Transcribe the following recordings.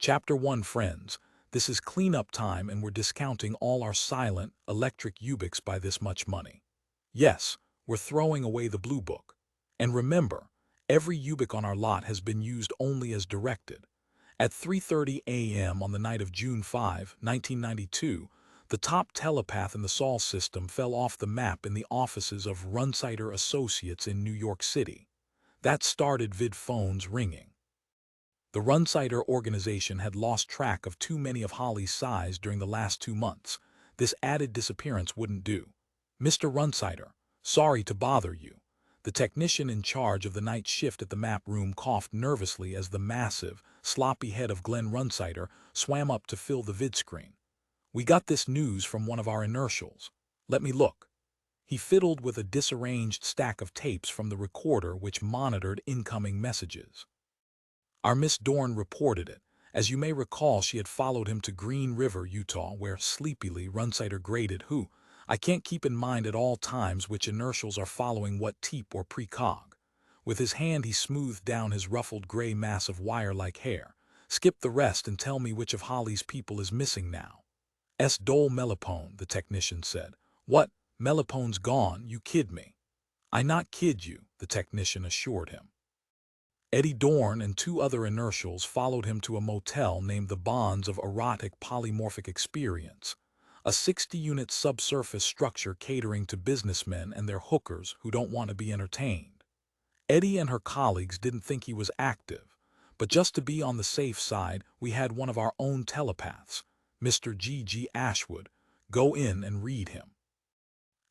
Chapter 1 Friends, this is cleanup time and we're discounting all our silent, electric Ubics by this much money. Yes, we're throwing away the blue book. And remember, every Ubic on our lot has been used only as directed. At 3:30 a.m. on the night of June 5, 1992, the top telepath in the Sol system fell off the map in the offices of Runsider Associates in New York City. That started vid phones ringing. The Runsider organization had lost track of too many of Holly's size during the last 2 months. This added disappearance wouldn't do. Mr. Runsider, sorry to bother you. The technician in charge of the night shift at the map room coughed nervously as the massive, sloppy head of Glenn Runsider swam up to fill the vid screen. We got this news from one of our inertials. Let me look. He fiddled with a disarranged stack of tapes from the recorder which monitored incoming messages. Our Miss Dorn reported it. As you may recall, she had followed him to Green River, Utah, where sleepily Runsider graded who. I can't keep in mind at all times which inertials are following what teep or precog. With his hand he smoothed down his ruffled gray mass of wire-like hair. Skip the rest and tell me which of Holly's people is missing now. S. Dole Melipone, the technician said. What? Melipone's gone? You kid me. I not kid you, the technician assured him. Eddie Dorn and two other inertials followed him to a motel named the Bonds of Erotic Polymorphic Experience, a 60-unit subsurface structure catering to businessmen and their hookers who don't want to be entertained. Eddie and her colleagues didn't think he was active, but just to be on the safe side, we had one of our own telepaths, Mr. G. Ashwood, go in and read him.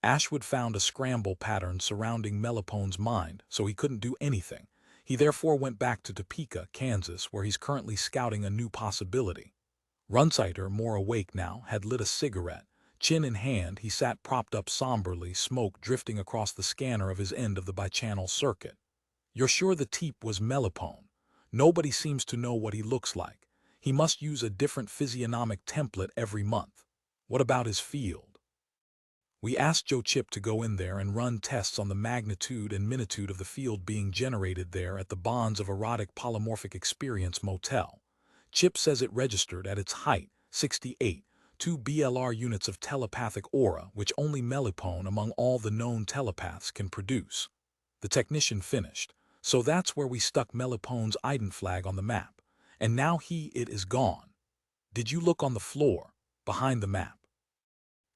Ashwood found a scramble pattern surrounding Melipone's mind, so he couldn't do anything. He therefore went back to Topeka, Kansas, where he's currently scouting a new possibility. Runsider, more awake now, had lit a cigarette. Chin in hand, he sat propped up somberly, smoke drifting across the scanner of his end of the bichannel circuit. You're sure the teep was Melipone? Nobody seems to know what he looks like. He must use a different physiognomic template every month. What about his field? We asked Joe Chip to go in there and run tests on the magnitude and minitude of the field being generated there at the Bonds of Erotic Polymorphic Experience motel. Chip says it registered at its height, 68, 2 BLR units of telepathic aura, which only Melipone among all the known telepaths can produce. The technician finished. So that's where we stuck Melipone's ident flag on the map. And now it is gone. Did you look on the floor, behind the map?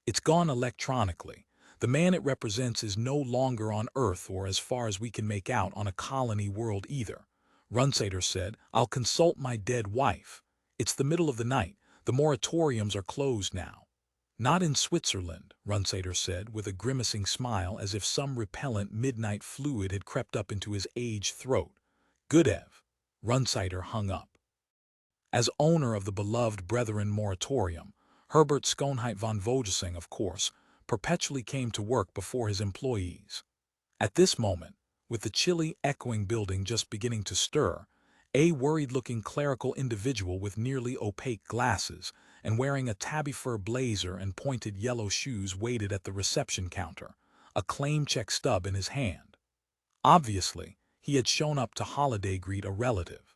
It's gone electronically. The man it represents is no longer on Earth or as far as we can make out on a colony world either. Runsider said, I'll consult my dead wife. It's the middle of the night. The moratoriums are closed now. Not in Switzerland, Runsider said with a grimacing smile as if some repellent midnight fluid had crept up into his aged throat. Good Ev. Runsider hung up. As owner of the beloved Brethren Moratorium, Herbert Schoenheit von Vogesing, of course, perpetually came to work before his employees. At this moment, with the chilly, echoing building just beginning to stir, a worried-looking clerical individual with nearly opaque glasses and wearing a tabby fur blazer and pointed yellow shoes waited at the reception counter, a claim check stub in his hand. Obviously, he had shown up to holiday greet a relative.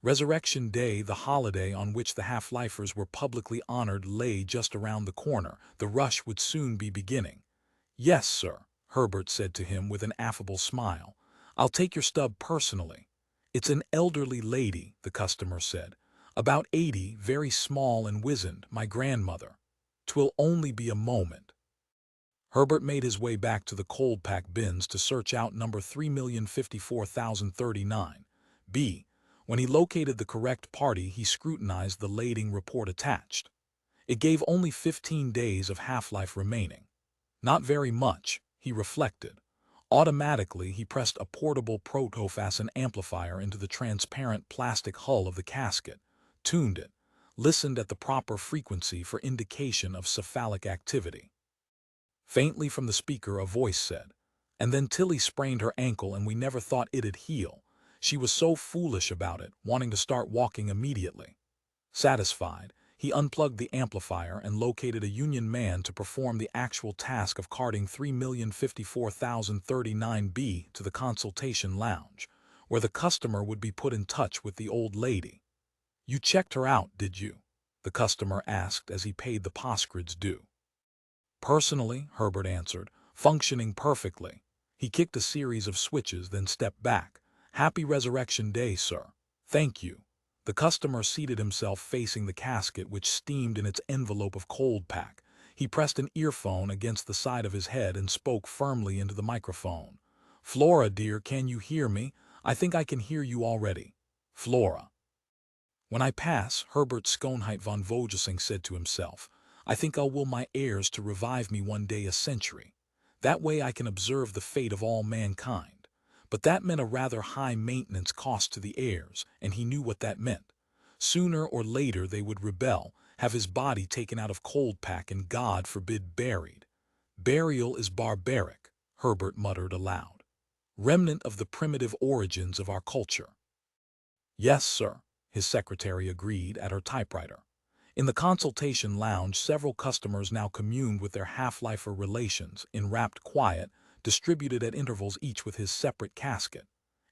Resurrection Day, the holiday on which the half-lifers were publicly honored, lay just around the corner. The rush would soon be beginning. Yes, sir, Herbert said to him with an affable smile. I'll take your stub personally. It's an elderly lady, the customer said. About 80, very small and wizened, my grandmother. 'Twill only be a moment. Herbert made his way back to the cold pack bins to search out number 3,054,039. B. When he located the correct party, he scrutinized the lading report attached. It gave only 15 days of half-life remaining. Not very much, he reflected. Automatically, he pressed a portable protofason amplifier into the transparent plastic hull of the casket, tuned it, listened at the proper frequency for indication of cephalic activity. Faintly from the speaker a voice said, and then Tilly sprained her ankle and we never thought it'd heal. She was so foolish about it, wanting to start walking immediately. Satisfied, he unplugged the amplifier and located a union man to perform the actual task of carting 3,054,039B to the consultation lounge, where the customer would be put in touch with the old lady. You checked her out, did you? The customer asked as he paid the postgrid's due. Personally, Herbert answered, functioning perfectly. He kicked a series of switches, then stepped back. Happy Resurrection Day, sir. Thank you. The customer seated himself facing the casket, which steamed in its envelope of cold pack. He pressed an earphone against the side of his head and spoke firmly into the microphone. Flora, dear, can you hear me? I think I can hear you already. Flora. When I pass, Herbert Schoenheit von Vogelsang said to himself, I think I'll will my heirs to revive me one day a century. That way I can observe the fate of all mankind. But that meant a rather high maintenance cost to the heirs, and he knew what that meant. Sooner or later they would rebel, have his body taken out of cold pack and, God forbid, buried. Burial is barbaric, Herbert muttered aloud. Remnant of the primitive origins of our culture. Yes, sir, his secretary agreed at her typewriter. In the consultation lounge, several customers now communed with their half-lifer relations in rapt quiet, distributed at intervals each with his separate casket.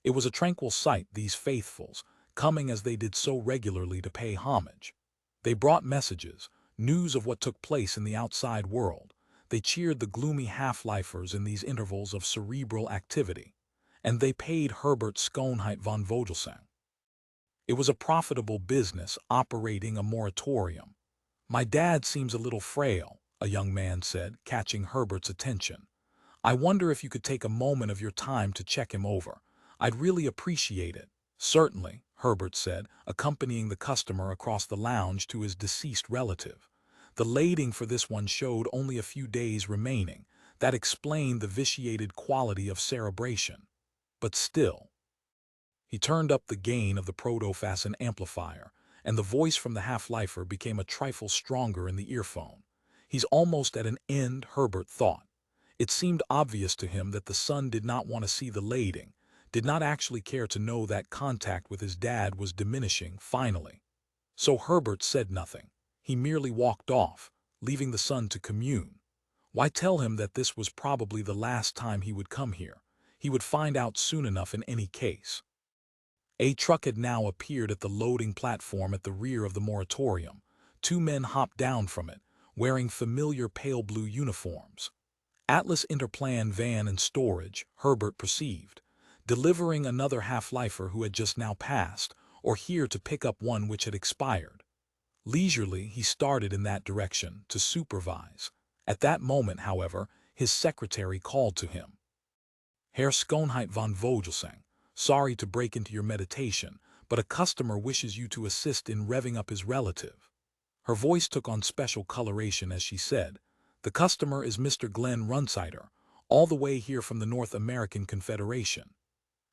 It was a tranquil sight, these faithfuls, coming as they did so regularly to pay homage. They brought messages, news of what took place in the outside world. They cheered the gloomy half-lifers in these intervals of cerebral activity. And they paid Herbert Schoenheit von Vogelsang. It was a profitable business, operating a moratorium. My dad seems a little frail, a young man said, catching Herbert's attention. I wonder if you could take a moment of your time to check him over. I'd really appreciate it. Certainly, Herbert said, accompanying the customer across the lounge to his deceased relative. The lading for this one showed only a few days remaining. That explained the vitiated quality of cerebration. But still. He turned up the gain of the proto-fasten amplifier, and the voice from the half-lifer became a trifle stronger in the earphone. He's almost at an end, Herbert thought. It seemed obvious to him that the son did not want to see the lading, did not actually care to know that contact with his dad was diminishing finally. So Herbert said nothing. He merely walked off, leaving the son to commune. Why tell him that this was probably the last time he would come here? He would find out soon enough in any case. A truck had now appeared at the loading platform at the rear of the moratorium. Two men hopped down from it, wearing familiar pale blue uniforms. Atlas Interplan Van and Storage, Herbert perceived, delivering another half-lifer who had just now passed, or here to pick up one which had expired. Leisurely, he started in that direction, to supervise. At that moment, however, his secretary called to him. Herr Schoenheit von Vogelsang, sorry to break into your meditation, but a customer wishes you to assist in revving up his relative. Her voice took on special coloration as she said, the customer is Mr. Glenn Runsider, all the way here from the North American Confederation.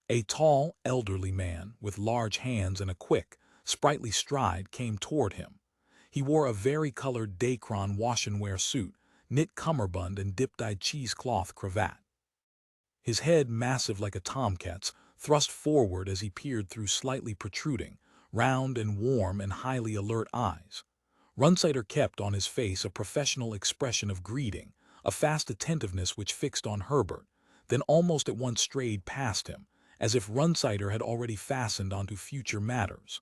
A tall, elderly man with large hands and a quick, sprightly stride came toward him. He wore a vari-colored Dacron wash-and-wear suit, knit cummerbund and dip-dyed cheesecloth cravat. His head, massive like a tomcat's, thrust forward as he peered through slightly protruding, round and warm and highly alert eyes. Runsider kept on his face a professional expression of greeting, a fast attentiveness which fixed on Herbert, then almost at once strayed past him, as if Runsider had already fastened onto future matters.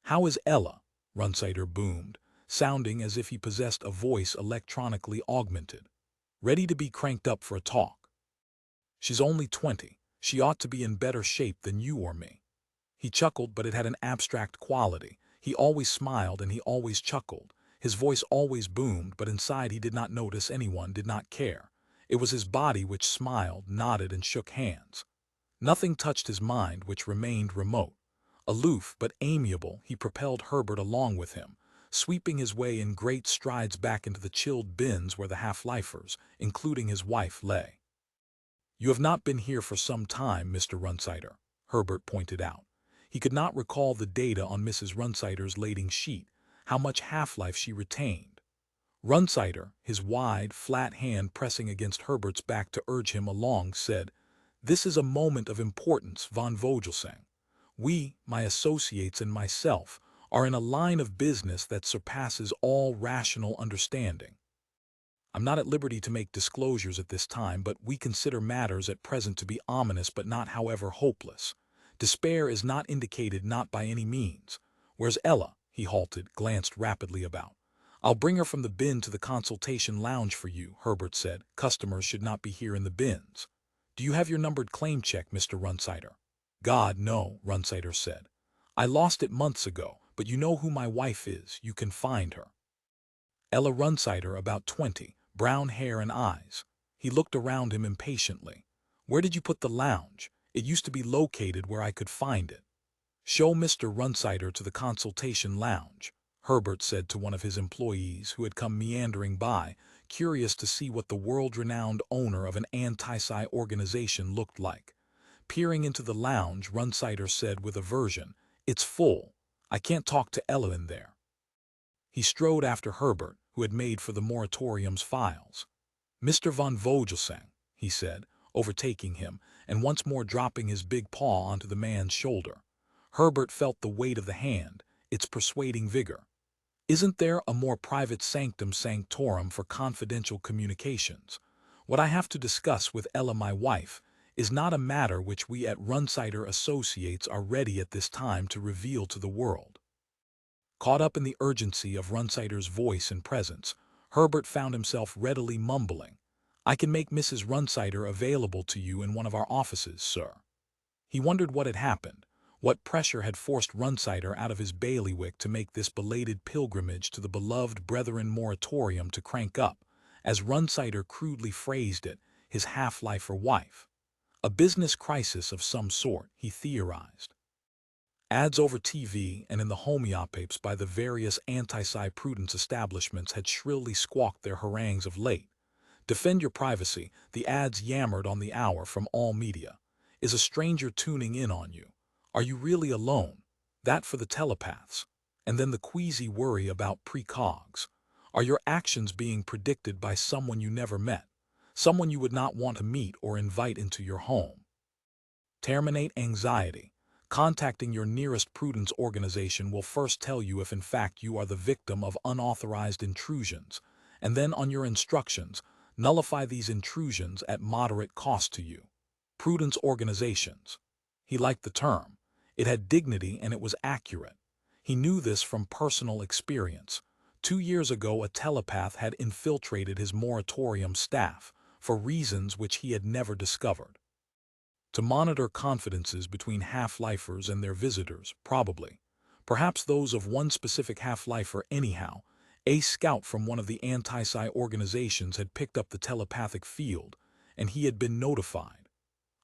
How is Ella? Runsider boomed, sounding as if he possessed a voice electronically augmented. Ready to be cranked up for a talk. She's only 20. She ought to be in better shape than you or me. He chuckled, but it had an abstract quality. He always smiled and he always chuckled. His voice always boomed, but inside he did not notice anyone, did not care. It was his body which smiled, nodded, and shook hands. Nothing touched his mind, which remained remote. Aloof but amiable, he propelled Herbert along with him, sweeping his way in great strides back into the chilled bins where the half-lifers, including his wife, lay. You have not been here for some time, Mr. Runsider, Herbert pointed out. He could not recall the data on Mrs. Runsider's lading sheet, how much half-life she retained. Runsider, his wide, flat hand pressing against Herbert's back to urge him along, said, This is a moment of importance, von Vogelsang. We, my associates and myself, are in a line of business that surpasses all rational understanding. I'm not at liberty to make disclosures at this time, but we consider matters at present to be ominous but not, however, hopeless. Despair is not indicated, not by any means. Where's Ella? He halted, glanced rapidly about. I'll bring her from the bin to the consultation lounge for you, Herbert said. Customers should not be here in the bins. Do you have your numbered claim check, Mr. Runsider? God, no, Runsider said. I lost it months ago, but you know who my wife is. You can find her. Ella Runsider, about 20, brown hair and eyes. He looked around him impatiently. Where did you put the lounge? It used to be located where I could find it. Show Mr. Runsider to the consultation lounge, Herbert said to one of his employees who had come meandering by, curious to see what the world-renowned owner of an anti-psi organization looked like. Peering into the lounge, Runsider said with aversion, "It's full. I can't talk to Ella in there." He strode after Herbert, who had made for the moratorium's files. "Mr. von Vogelsang," he said, overtaking him, and once more dropping his big paw onto the man's shoulder. Herbert felt the weight of the hand, its persuading vigor. "Isn't there a more private sanctum sanctorum for confidential communications? What I have to discuss with Ella, my wife, is not a matter which we at Runsider Associates are ready at this time to reveal to the world." Caught up in the urgency of Runsider's voice and presence, Herbert found himself readily mumbling, "I can make Mrs. Runsider available to you in one of our offices, sir." He wondered what had happened, what pressure had forced Runsider out of his bailiwick to make this belated pilgrimage to the beloved Brethren moratorium to crank up, as Runsider crudely phrased it, his half-lifer wife. A business crisis of some sort, he theorized. Ads over TV and in the homeopapes by the various anti-psi prudence establishments had shrilly squawked their harangues of late. Defend your privacy, the ads yammered on the hour from all media. Is a stranger tuning in on you? Are you really alone? That for the telepaths. And then the queasy worry about precogs. Are your actions being predicted by someone you never met? Someone you would not want to meet or invite into your home? Terminate anxiety. Contacting your nearest prudence organization will first tell you if in fact you are the victim of unauthorized intrusions, and then on your instructions, nullify these intrusions at moderate cost to you. Prudence organizations. He liked the term. It had dignity and it was accurate. He knew this from personal experience. 2 years ago, a telepath had infiltrated his moratorium staff for reasons which he had never discovered. To monitor confidences between half-lifers and their visitors, probably. Perhaps those of one specific half-lifer anyhow. A scout from one of the anti-psi organizations had picked up the telepathic field, and he had been notified.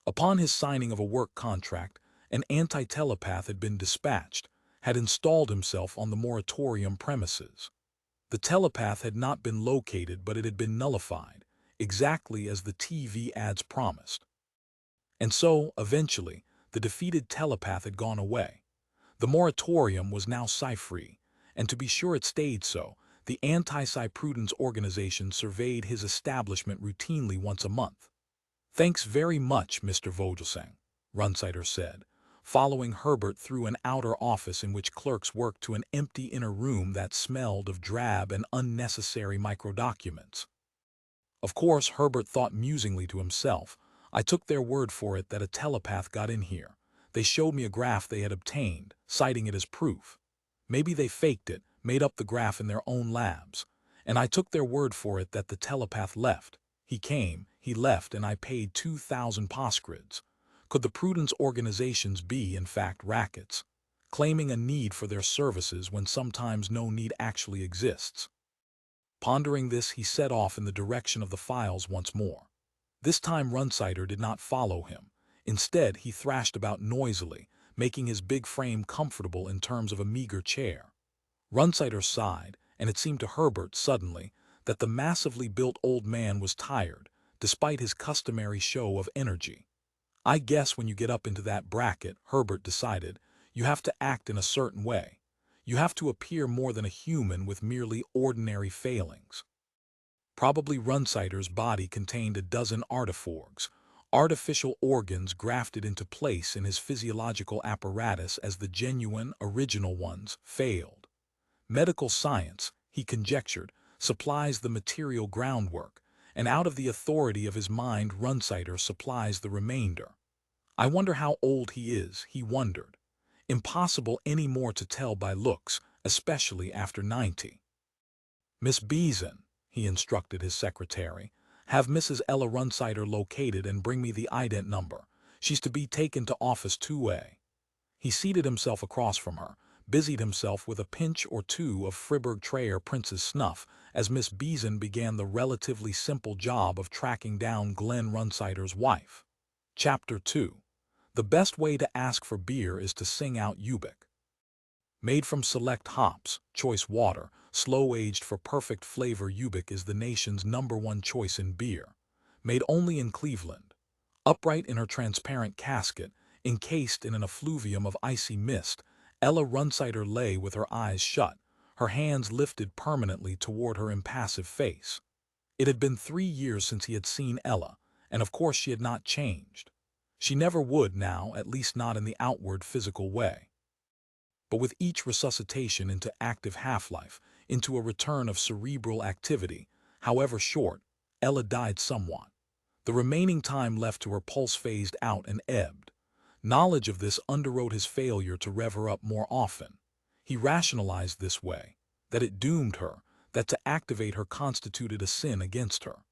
Upon his signing of a work contract, an anti-telepath had been dispatched, had installed himself on the moratorium premises. The telepath had not been located, but it had been nullified, exactly as the TV ads promised. And so, eventually, the defeated telepath had gone away. The moratorium was now psi-free, and to be sure it stayed so, the anti-psi prudence organization surveyed his establishment routinely once a month. "Thanks very much, Mr. Vogelsang," Runsider said, following Herbert through an outer office in which clerks worked to an empty inner room that smelled of drab and unnecessary microdocuments. Of course, Herbert thought musingly to himself, I took their word for it that a telepath got in here. They showed me a graph they had obtained, citing it as proof. Maybe they faked it, made up the graph in their own labs. And I took their word for it that the telepath left. He came, he left, and I paid 2,000 poscrids. Could the prudence organizations be, in fact, rackets, claiming a need for their services when sometimes no need actually exists? Pondering this, he set off in the direction of the files once more. This time Runsider did not follow him. Instead, he thrashed about noisily, making his big frame comfortable in terms of a meager chair. Runsider sighed, and it seemed to Herbert suddenly that the massively built old man was tired, despite his customary show of energy. I guess when you get up into that bracket, Herbert decided, you have to act in a certain way. You have to appear more than a human with merely ordinary failings. Probably Runsider's body contained a dozen artiforgs, artificial organs grafted into place in his physiological apparatus as the genuine, original ones failed. Medical science, he conjectured, supplies the material groundwork, and out of the authority of his mind Runsider supplies the remainder. I wonder how old he is, he wondered. Impossible any more to tell by looks, especially after 90. Miss Beeson, he instructed his secretary, have Mrs. Ella Runsider located and bring me the ident number. She's to be taken to office 2A. He seated himself across from her, busied himself with a pinch or two of Fribourg Trayer Prince's snuff as Miss Beeson began the relatively simple job of tracking down Glenn Runsider's wife. Chapter 2. The best way to ask for beer is to sing out Ubik. Made from select hops, choice water, slow-aged for perfect flavor, Ubik is the nation's #1 choice in beer. Made only in Cleveland. Upright in her transparent casket, encased in an effluvium of icy mist, Ella Runsider lay with her eyes shut, her hands lifted permanently toward her impassive face. It had been 3 years since he had seen Ella, and of course she had not changed. She never would now, at least not in the outward physical way. But with each resuscitation into active half-life, into a return of cerebral activity, however short, Ella died somewhat. The remaining time left to her pulse phased out and ebbed. Knowledge of this underwrote his failure to rev her up more often. He rationalized this way, that it doomed her, that to activate her constituted a sin against her.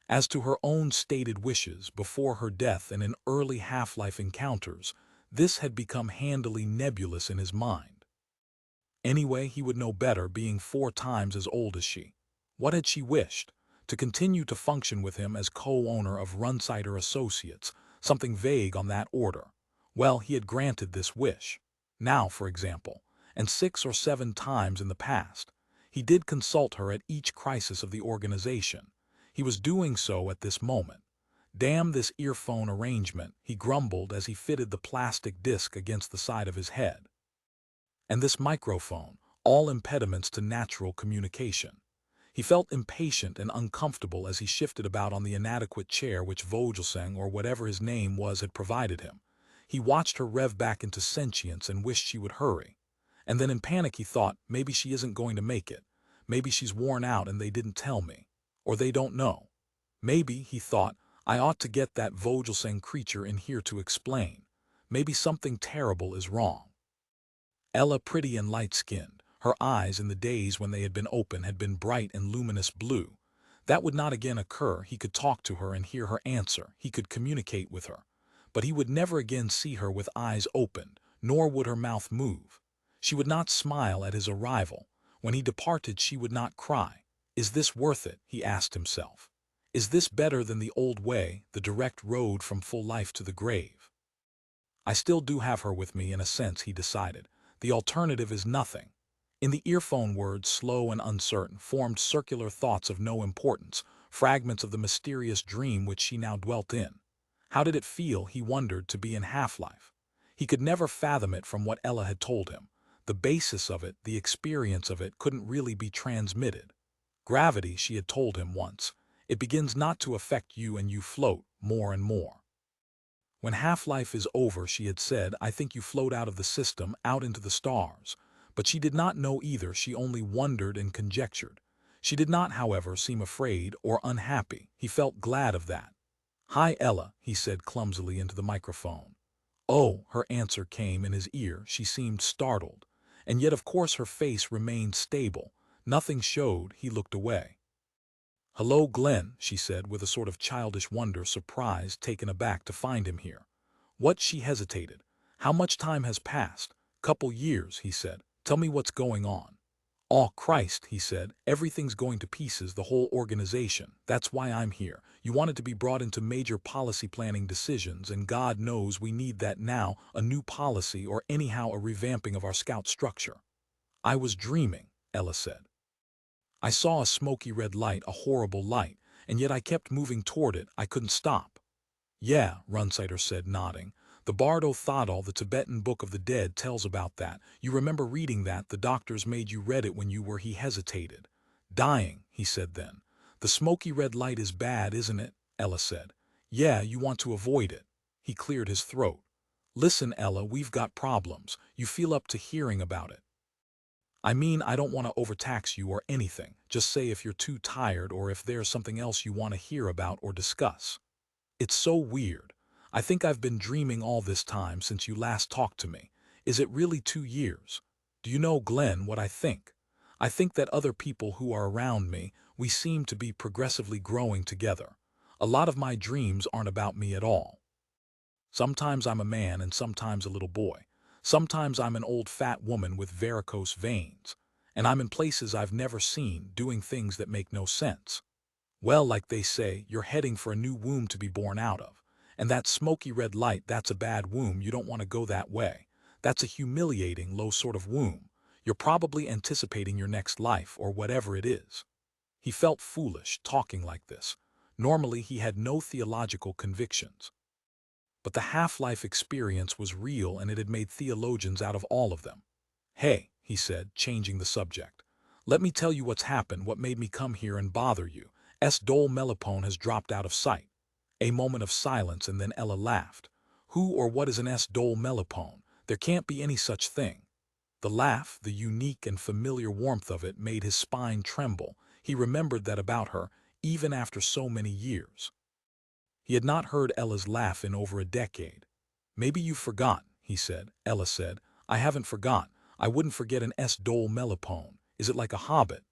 As to her own stated wishes before her death and in early half-life encounters, this had become handily nebulous in his mind. Anyway, he would know better, being 4 times as old as she. What had she wished? To continue to function with him as co-owner of Runsider Associates, something vague on that order. Well, he had granted this wish. Now, for example, and 6 or 7 times in the past, he did consult her at each crisis of the organization. He was doing so at this moment. Damn this earphone arrangement, he grumbled as he fitted the plastic disc against the side of his head. And this microphone, all impediments to natural communication. He felt impatient and uncomfortable as he shifted about on the inadequate chair which Vogelsang, or whatever his name was, had provided him. He watched her rev back into sentience and wished she would hurry. And then in panic he thought, maybe she isn't going to make it. Maybe she's worn out and they didn't tell me. Or they don't know. Maybe, he thought, I ought to get that Vogelsang creature in here to explain. Maybe something terrible is wrong. Ella, pretty and light-skinned, her eyes in the days when they had been open had been bright and luminous blue. That would not again occur. He could talk to her and hear her answer. He could communicate with her. But he would never again see her with eyes opened, nor would her mouth move. She would not smile at his arrival. When he departed she would not cry. Is this worth it? He asked himself. Is this better than the old way, the direct road from full life to the grave? I still do have her with me in a sense, he decided. The alternative is nothing. In the earphone words, slow and uncertain, formed circular thoughts of no importance, fragments of the mysterious dream which she now dwelt in. How did it feel, he wondered, to be in half-life? He could never fathom it from what Ella had told him. The basis of it, the experience of it, couldn't really be transmitted. Gravity, she had told him once, it begins not to affect you and you float more and more. When half-life is over, she had said, I think you float out of the system, out into the stars. But she did not know either, she only wondered and conjectured. She did not, however, seem afraid or unhappy. He felt glad of that. Hi, Ella, he said clumsily into the microphone. Oh, her answer came in his ear. She seemed startled. And yet, of course, her face remained stable. Nothing showed. He looked away. Hello, Glenn, she said with a sort of childish wonder, surprised, taken aback to find him here. What? She hesitated. How much time has passed? Couple years, he said. Tell me what's going on. Oh, Christ, he said. Everything's going to pieces, the whole organization. That's why I'm here. You wanted to be brought into major policy planning decisions, and God knows we need that now, a new policy or anyhow a revamping of our scout structure. I was dreaming, Ella said. I saw a smoky red light, a horrible light, and yet I kept moving toward it. I couldn't stop. Yeah, Runsider said, nodding. The Bardo Thodol, the Tibetan Book of the Dead, tells about that. You remember reading that? The doctors made you read it when you were. He hesitated. Dying, he said then. The smoky red light is bad, isn't it? Ella said. Yeah, you want to avoid it. He cleared his throat. Listen, Ella, we've got problems. You feel up to hearing about it. I mean, I don't want to overtax you or anything. Just say if you're too tired or if there's something else you want to hear about or discuss. It's so weird. I think I've been dreaming all this time since you last talked to me. Is it really 2 years? Do you know, Glenn, what I think? I think that other people who are around me, we seem to be progressively growing together. A lot of my dreams aren't about me at all. Sometimes I'm a man and sometimes a little boy. Sometimes I'm an old fat woman with varicose veins. And I'm in places I've never seen, doing things that make no sense. Well, like they say, you're heading for a new womb to be born out of. And that smoky red light, that's a bad womb. You don't want to go that way. That's a humiliating, low sort of womb. You're probably anticipating your next life or whatever it is. He felt foolish talking like this. Normally, he had no theological convictions. But the half-life experience was real and it had made theologians out of all of them. Hey, he said, changing the subject. Let me tell you what's happened, what made me come here and bother you. Dole Melopone has dropped out of sight. A moment of silence and then Ella laughed. Who or what is an Dole Melopone? There can't be any such thing. The laugh, the unique and familiar warmth of it, made his spine tremble. He remembered that about her, even after so many years. He had not heard Ella's laugh in over a decade. Maybe you've forgotten, he said. Ella said, I haven't forgotten. I wouldn't forget an Dole Melopone. Is it like a hobbit?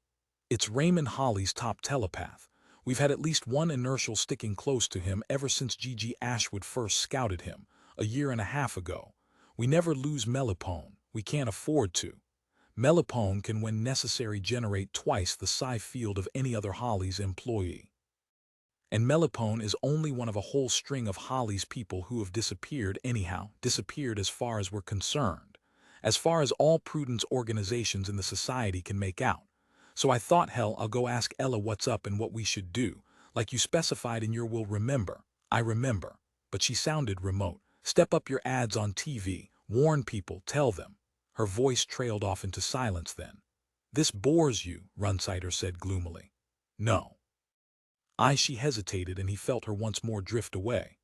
It's Raymond Holly's top telepath. We've had at least one inertial sticking close to him ever since Gigi Ashwood first scouted him, a year and a half ago. We never lose Melopone. We can't afford to. Melopone can when necessary generate twice the psi field of any other Holly's employee. And Melopone is only one of a whole string of Holly's people who have disappeared anyhow, disappeared as far as we're concerned, as far as all prudence organizations in the society can make out. So I thought, hell, I'll go ask Ella what's up and what we should do, like you specified in your will. Remember. I remember. But she sounded remote. Step up your ads on TV, warn people, tell them. Her voice trailed off into silence then. This bores you, Runsider said gloomily. No. She hesitated and he felt her once more drift away.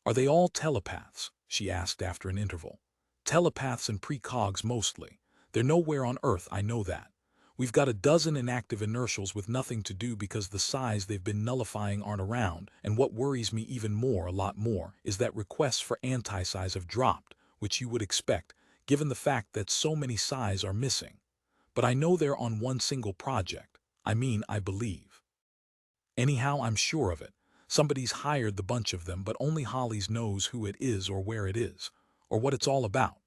Are they all telepaths? She asked after an interval. Telepaths and precogs mostly. They're nowhere on Earth, I know that. We've got a dozen inactive inertials with nothing to do because the psis they've been nullifying aren't around, and what worries me even more, a lot more, is that requests for anti-psis have dropped, which you would expect, given the fact that so many psis are missing. But I know they're on one single project. I believe. Anyhow, I'm sure of it. Somebody's hired the bunch of them, but only Holly's knows who it is or where it is, or what it's all about.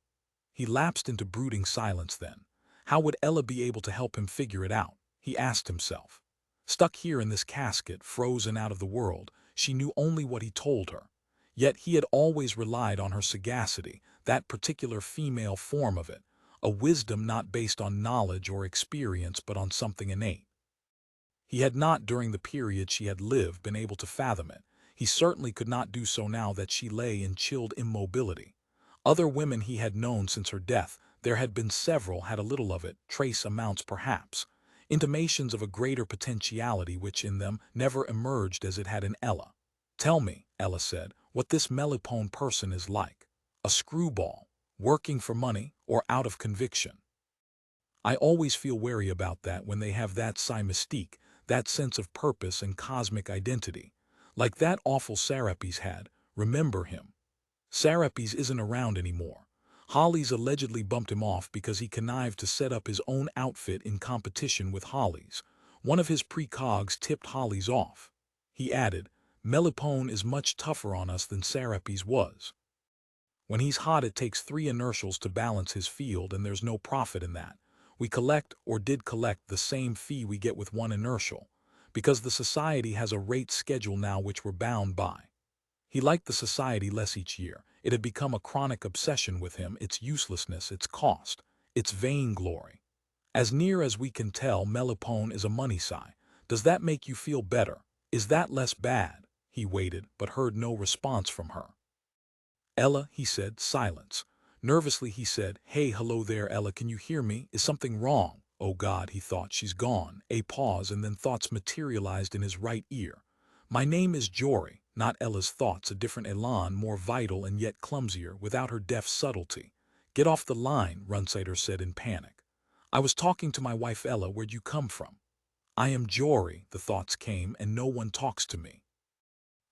He lapsed into brooding silence then. How would Ella be able to help him figure it out? He asked himself. Stuck here in this casket, frozen out of the world, she knew only what he told her. Yet he had always relied on her sagacity, that particular female form of it, a wisdom not based on knowledge or experience but on something innate. He had not, during the period she had lived, been able to fathom it. He certainly could not do so now that she lay in chilled immobility. Other women he had known since her death, there had been several, had a little of it, trace amounts perhaps, intimations of a greater potentiality which in them never emerged as it had in Ella. Tell me, Ella said, what this Melopone person is like. A screwball, working for money, or out of conviction. I always feel wary about that when they have that psi mystique, that sense of purpose and cosmic identity. Like that awful Serapis had, remember him. Serapis isn't around anymore. Holly's allegedly bumped him off because he connived to set up his own outfit in competition with Holly's. One of his precogs tipped Holly's off. He added, Melopone is much tougher on us than Serapis was. When he's hot it takes 3 inertials to balance his field and there's no profit in that. We collect, or did collect, the same fee we get with 1 inertial, because the society has a rate schedule now which we're bound by. He liked the society less each year. It had become a chronic obsession with him, its uselessness, its cost, its vainglory. As near as we can tell, Melopone is a money psi. Does that make you feel better? Is that less bad? He waited, but heard no response from her. Ella, he said, silence. Nervously he said, hey, hello there, Ella, can you hear me? Is something wrong? Oh God, he thought, she's gone. A pause, and then thoughts materialized in his right ear. My name is Jory, not Ella's thoughts, a different elan, more vital and yet clumsier, without her deft subtlety. Get off the line, Runsider said in panic. I was talking to my wife Ella, where'd you come from? I am Jory, the thoughts came, and no one talks to me.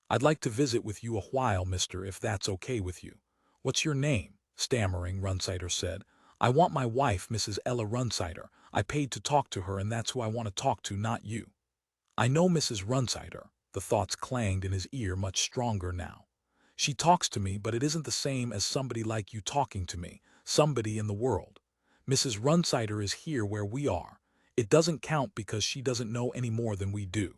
I'd like to visit with you a while, mister, if that's okay with you. What's your name? Stammering, Runsider said. I want my wife, Mrs. Ella Runsider. I paid to talk to her, and that's who I want to talk to, not you. I know Mrs. Runsider. The thoughts clanged in his ear much stronger now. She talks to me, but it isn't the same as somebody like you talking to me, somebody in the world. Mrs. Runsider is here where we are. It doesn't count because she doesn't know any more than we do.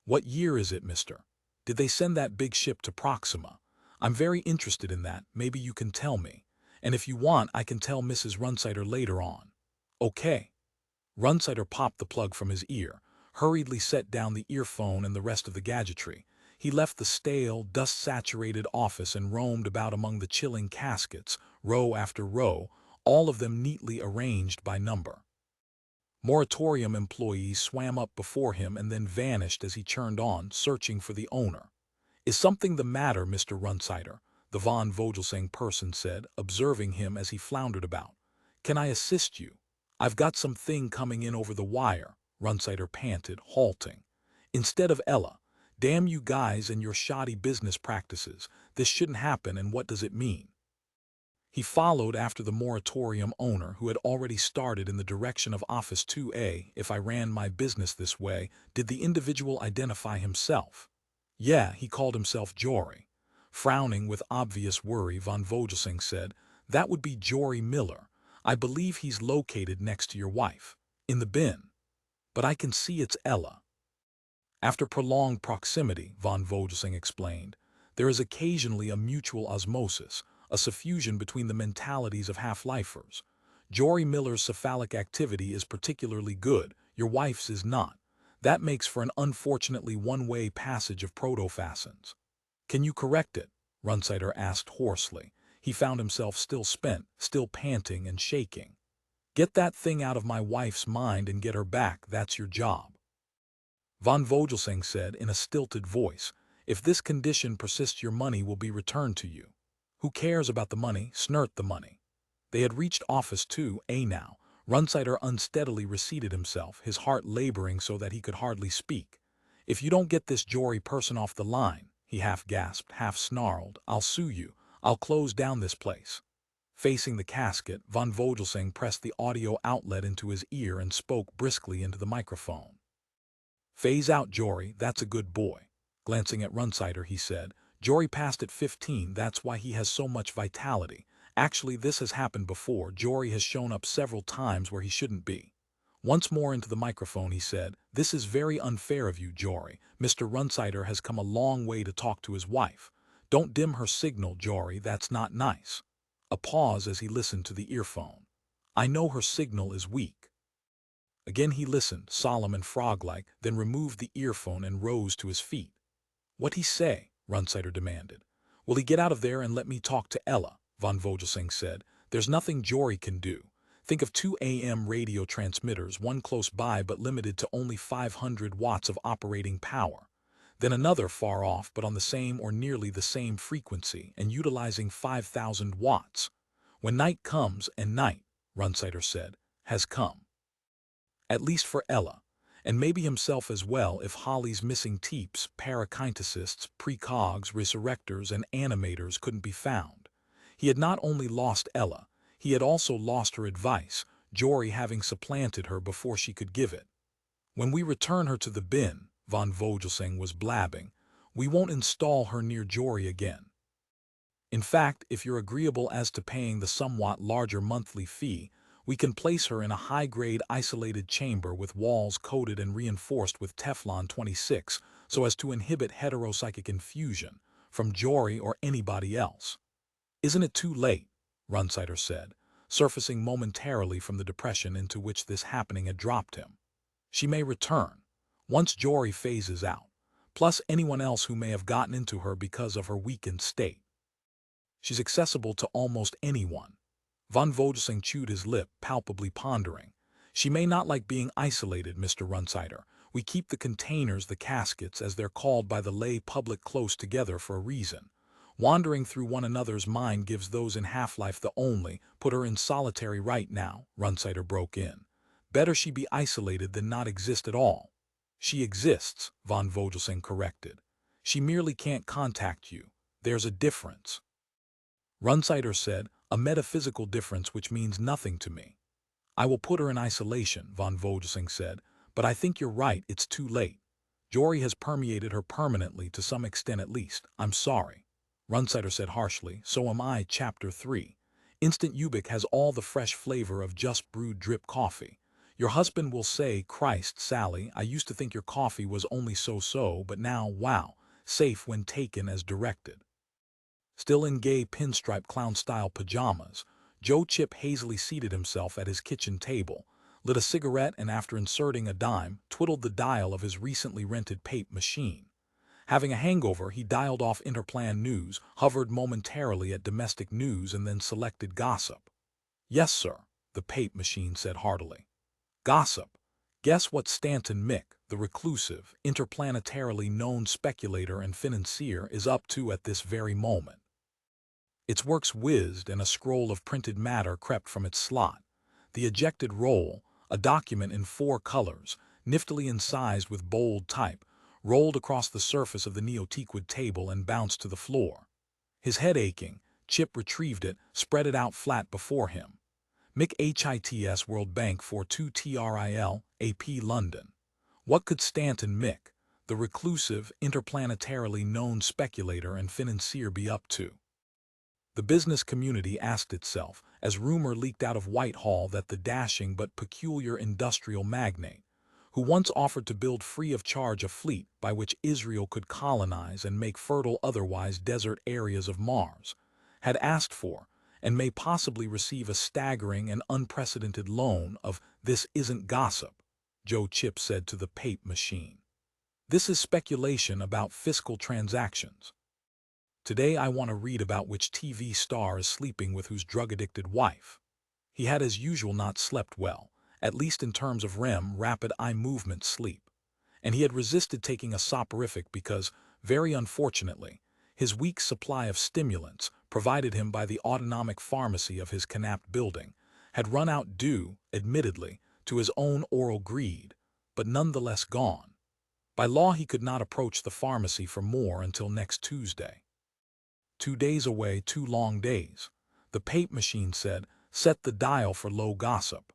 What year is it, mister? Did they send that big ship to Proxima? I'm very interested in that. Maybe you can tell me. And if you want, I can tell Mrs. Runsider later on. Okay. Runsider popped the plug from his ear, hurriedly set down the earphone and the rest of the gadgetry. He left the stale, dust-saturated office and roamed about among the chilling caskets, row after row, all of them neatly arranged by number. Moratorium employees swam up before him and then vanished as he churned on, searching for the owner. Is something the matter, Mr. Runsider? The von Vogelsang person said, observing him as he floundered about. Can I assist you? I've got something coming in over the wire, Runsider panted, halting. Instead of Ella, damn you guys and your shoddy business practices. This shouldn't happen, and what does it mean? He followed after the moratorium owner, who had already started in the direction of Office 2A. If I ran my business this way, did the individual identify himself? Yeah, he called himself Jory. Frowning with obvious worry, von Vogelsang said, that would be Jory Miller. I believe he's located next to your wife. In the bin. But I can see it's Ella. After prolonged proximity, von Vogelsang explained, there is occasionally a mutual osmosis, a suffusion between the mentalities of half-lifers. Jory Miller's cephalic activity is particularly good, your wife's is not. That makes for an unfortunately one-way passage of protophassins. Can you correct it? Runsider asked hoarsely. He found himself still spent, still panting and shaking. Get that thing out of my wife's mind and get her back, that's your job. Von Vogelsang said in a stilted voice, if this condition persists, your money will be returned to you. Who cares about the money? Snert the money. They had reached Office 2A now. Runsider unsteadily reseated himself, his heart laboring so that he could hardly speak. If you don't get this Jory person off the line, he half gasped, half snarled, I'll sue you. I'll close down this place. Facing the casket, von Vogelsang pressed the audio outlet into his ear and spoke briskly into the microphone. Phase out, Jory, that's a good boy. Glancing at Runsider, he said, Jory passed at 15, that's why he has so much vitality. Actually, this has happened before. Jory has shown up several times where he shouldn't be. Once more into the microphone, he said, this is very unfair of you, Jory. Mr. Runsider has come a long way to talk to his wife. Don't dim her signal, Jory, that's not nice. A pause as he listened to the earphone. I know her signal is weak. Again he listened, solemn and frog-like, then removed the earphone and rose to his feet. What'd he say? Runsider demanded. Will he get out of there and let me talk to Ella? Von Vogelsang said. There's nothing Jory can do. Think of 2 AM radio transmitters, one close by but limited to only 500 watts of operating power. Then another far off but on the same or nearly the same frequency and utilizing 5,000 watts. When night comes, and night, Runsider said, has come. At least for Ella, and maybe himself as well if Holly's missing teeps, parakineticists, precogs, resurrectors, and animators couldn't be found. He had not only lost Ella, he had also lost her advice, Jory having supplanted her before she could give it. When we return her to the bin, von Vogelsang was blabbing, we won't install her near Jory again. In fact, if you're agreeable as to paying the somewhat larger monthly fee, we can place her in a high-grade isolated chamber with walls coated and reinforced with Teflon 26 so as to inhibit heteropsychic infusion from Jory or anybody else. Isn't it too late? Runsider said, surfacing momentarily from the depression into which this happening had dropped him. She may return, once Jory phases out, plus anyone else who may have gotten into her because of her weakened state. She's accessible to almost anyone. Von Vogelsang chewed his lip, palpably pondering. She may not like being isolated, Mr. Runsider. We keep the containers, the caskets, as they're called by the lay public, close together for a reason. Wandering through one another's mind gives those in half-life the only. Put her in solitary right now, Runsider broke in. Better she be isolated than not exist at all. She exists, von Vogelsang corrected. She merely can't contact you. There's a difference. Runsider said, a metaphysical difference which means nothing to me. I will put her in isolation, von Vogesing said, but I think you're right, it's too late. Jory has permeated her permanently to some extent at least. I'm sorry. Runsider said harshly, so am I. Chapter 3. Instant Ubik has all the fresh flavor of just brewed drip coffee. Your husband will say, Christ, Sally, I used to think your coffee was only so-so, but now, wow, safe when taken as directed. Still in gay pinstripe clown-style pajamas, Joe Chip hazily seated himself at his kitchen table, lit a cigarette and after inserting a dime, twiddled the dial of his recently rented pape machine. Having a hangover, he dialed off Interplan News, hovered momentarily at domestic news and then selected gossip. Yes, sir, the pape machine said heartily. Gossip. Guess what Stanton Mick, the reclusive, interplanetarily known speculator and financier, is up to at this very moment. Its works whizzed and a scroll of printed matter crept from its slot. The ejected roll, a document in 4 colors, niftily incised with bold type, rolled across the surface of the Neotequid table and bounced to the floor. His head aching, Chip retrieved it, spread it out flat before him. Mick HITS World Bank 42 TRIL, AP London. What could Stanton Mick, the reclusive, interplanetarily known speculator and financier, be up to? The business community asked itself, as rumor leaked out of Whitehall that the dashing but peculiar industrial magnate, who once offered to build free of charge a fleet by which Israel could colonize and make fertile otherwise desert areas of Mars, had asked for, and may possibly receive a staggering and unprecedented loan of "This isn't gossip," Joe Chip said to the pape machine. This is speculation about fiscal transactions. Today I want to read about which TV star is sleeping with whose drug-addicted wife. He had as usual not slept well, at least in terms of REM, rapid eye movement sleep. And he had resisted taking a soporific because, very unfortunately, his weak supply of stimulants, provided him by the autonomic pharmacy of his canapped building, had run out due, admittedly, to his own oral greed, but nonetheless gone. By law he could not approach the pharmacy for more until next Tuesday. 2 days away, 2 long days. The pape machine said, set the dial for low gossip.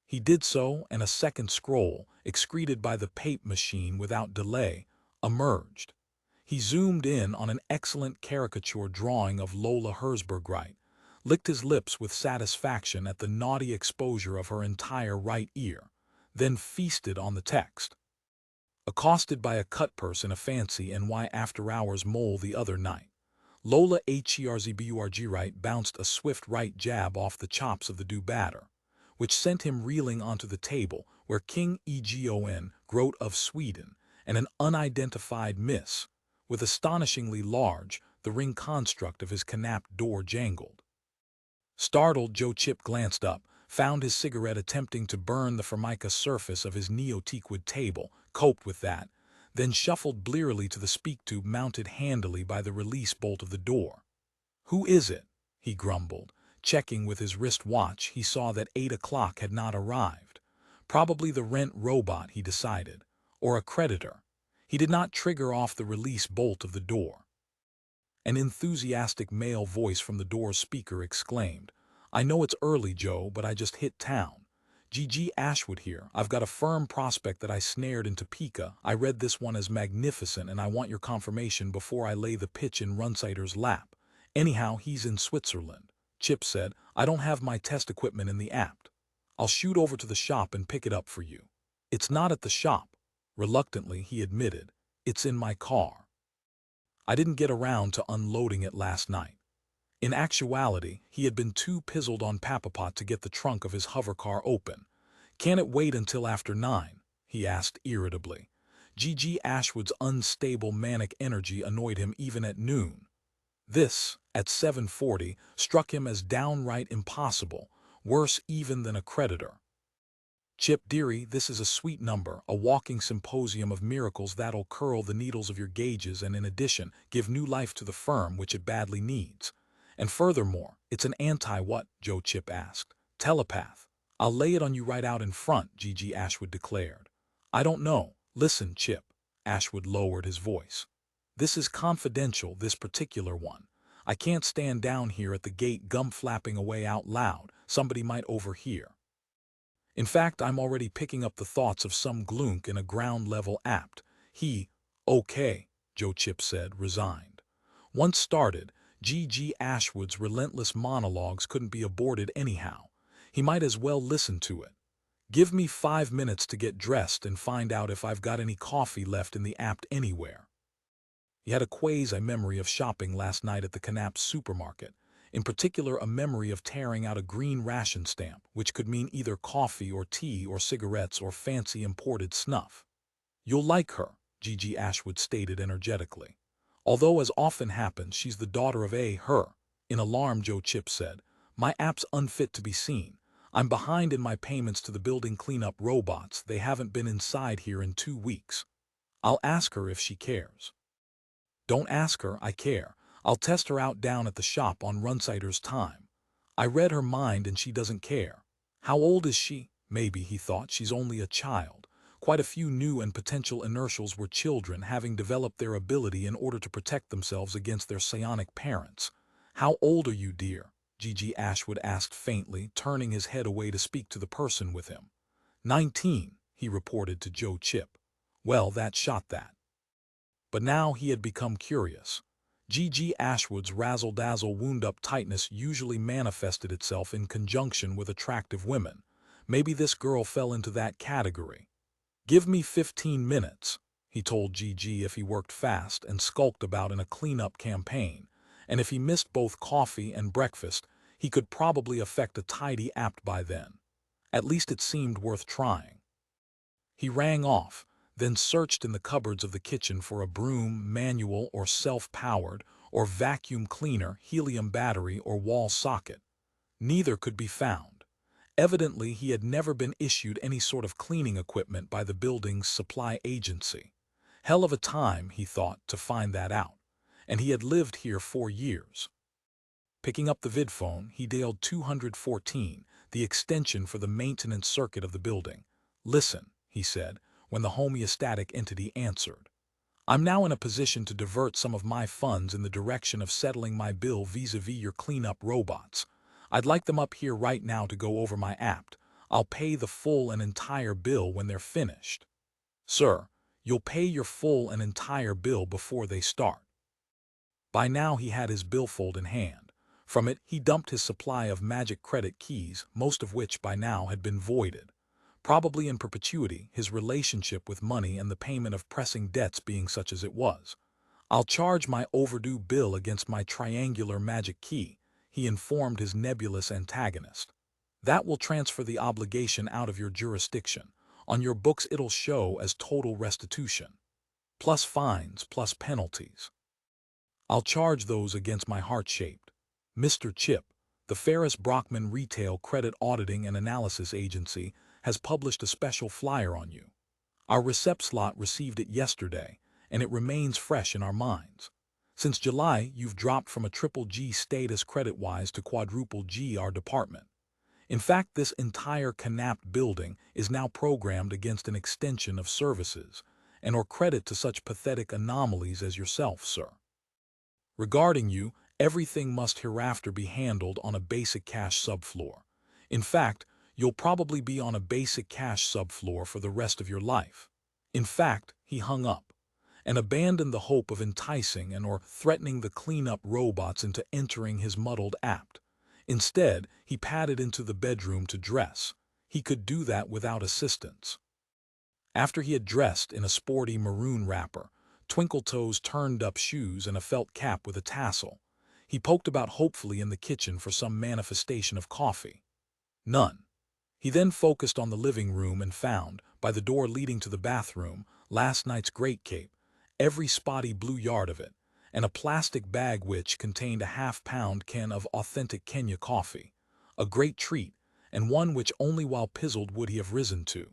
He did so, and a second scroll, excreted by the pape machine without delay, emerged. He zoomed in on an excellent caricature drawing of Lola Herzbergwright, licked his lips with satisfaction at the naughty exposure of her entire right ear, then feasted on the text. Accosted by a cut purse in a fancy NY after-hours mole the other night, Lola Herzbergwright bounced a swift right jab off the chops of the do batter, which sent him reeling onto the table where King Egon Grote of Sweden and an unidentified miss, with astonishingly large, the ring construct of his canapped door jangled. Startled, Joe Chip glanced up, found his cigarette attempting to burn the formica surface of his Neotequid table, coped with that, then shuffled blearily to the speak tube mounted handily by the release bolt of the door. Who is it? He grumbled. Checking with his wrist watch, he saw that 8 o'clock had not arrived. Probably the rent robot, he decided, or a creditor. He did not trigger off the release bolt of the door. An enthusiastic male voice from the door speaker exclaimed, I know it's early, Joe, but I just hit town. G.G. Ashwood here. I've got a firm prospect that I snared in Topeka. I read this one as magnificent and I want your confirmation before I lay the pitch in Runsider's lap. Anyhow, he's in Switzerland. Chip said, I don't have my test equipment in the apt. I'll shoot over to the shop and pick it up for you. It's not at the shop. Reluctantly, he admitted. It's in my car. I didn't get around to unloading it last night. In actuality, he had been too pizzled on Papapot to get the trunk of his hovercar open. Can it wait until after 9? He asked irritably. G.G. Ashwood's unstable manic energy annoyed him even at noon. This, at 7:40, struck him as downright impossible, worse even than a creditor. Chip dearie, this is a sweet number, a walking symposium of miracles that'll curl the needles of your gauges and in addition, give new life to the firm which it badly needs. And furthermore, it's an anti-what? Joe Chip asked. Telepath. I'll lay it on you right out in front, G.G. Ashwood declared. I don't know. Listen, Chip. Ashwood lowered his voice. This is confidential, this particular one. I can't stand down here at the gate gum flapping away out loud. Somebody might overhear. In fact, I'm already picking up the thoughts of some glunk in a ground-level apt. Okay, Joe Chip said, resigned. Once started, G.G. Ashwood's relentless monologues couldn't be aborted anyhow. He might as well listen to it. Give me 5 minutes to get dressed and find out if I've got any coffee left in the apt anywhere. He had a quasi-memory of shopping last night at the Knapp's supermarket, in particular a memory of tearing out a green ration stamp, which could mean either coffee or tea or cigarettes or fancy imported snuff. You'll like her, G.G. Ashwood stated energetically. Although, as often happens, she's the daughter of her. In alarm, Joe Chip said, my app's unfit to be seen. I'm behind in my payments to the building cleanup robots. They haven't been inside here in 2 weeks. I'll ask her if she cares. Don't ask her, I care. I'll test her out down at the shop on Runsider's time. I read her mind and she doesn't care. How old is she? Maybe, he thought, she's only a child. Quite a few new and potential inertials were children having developed their ability in order to protect themselves against their psionic parents. How old are you, dear? G.G. Ashwood asked faintly, turning his head away to speak to the person with him. 19, he reported to Joe Chip. Well, that shot that. But now he had become curious. G.G. Ashwood's razzle-dazzle wound-up tightness usually manifested itself in conjunction with attractive women. Maybe this girl fell into that category. Give me 15 minutes, he told G.G. if he worked fast and skulked about in a cleanup campaign, and if he missed both coffee and breakfast, he could probably effect a tidy apt by then. At least it seemed worth trying. He rang off, then searched in the cupboards of the kitchen for a broom, manual or self-powered, or vacuum cleaner, helium battery, or wall socket. Neither could be found. Evidently, he had never been issued any sort of cleaning equipment by the building's supply agency. Hell of a time, he thought, to find that out. And he had lived here 4 years. Picking up the vidphone, he dialed 214, the extension for the maintenance circuit of the building. Listen, he said, when the homeostatic entity answered. I'm now in a position to divert some of my funds in the direction of settling my bill vis-a-vis your cleanup robots. I'd like them up here right now to go over my apt. I'll pay the full and entire bill when they're finished. Sir, you'll pay your full and entire bill before they start. By now he had his billfold in hand. From it he dumped his supply of magic credit keys, most of which by now had been voided. Probably in perpetuity, his relationship with money and the payment of pressing debts being such as it was. I'll charge my overdue bill against my triangular magic key, he informed his nebulous antagonist. That will transfer the obligation out of your jurisdiction. On your books it'll show as total restitution. Plus fines, plus penalties. I'll charge those against my heart-shaped. Mr. Chip, the Ferris Brockman Retail Credit Auditing and Analysis Agency, has published a special flyer on you. Our recept slot received it yesterday, and it remains fresh in our minds. Since July, you've dropped from a triple G status credit-wise to quadruple G our department. In fact, this entire Knapp building is now programmed against an extension of services, and or credit to such pathetic anomalies as yourself, sir. Regarding you, everything must hereafter be handled on a basic cash subfloor. In fact, you'll probably be on a basic cash subfloor for the rest of your life. In fact, he hung up and abandoned the hope of enticing and or threatening the cleanup robots into entering his muddled apt. Instead, he padded into the bedroom to dress. He could do that without assistance. After he had dressed in a sporty maroon wrapper, twinkle-toes turned-up shoes and a felt cap with a tassel, he poked about hopefully in the kitchen for some manifestation of coffee. None. He then focused on the living room and found, by the door leading to the bathroom, last night's great cape, every spotty blue yard of it, and a plastic bag which contained a half-pound can of authentic Kenya coffee, a great treat, and one which only while pizzled would he have risen to,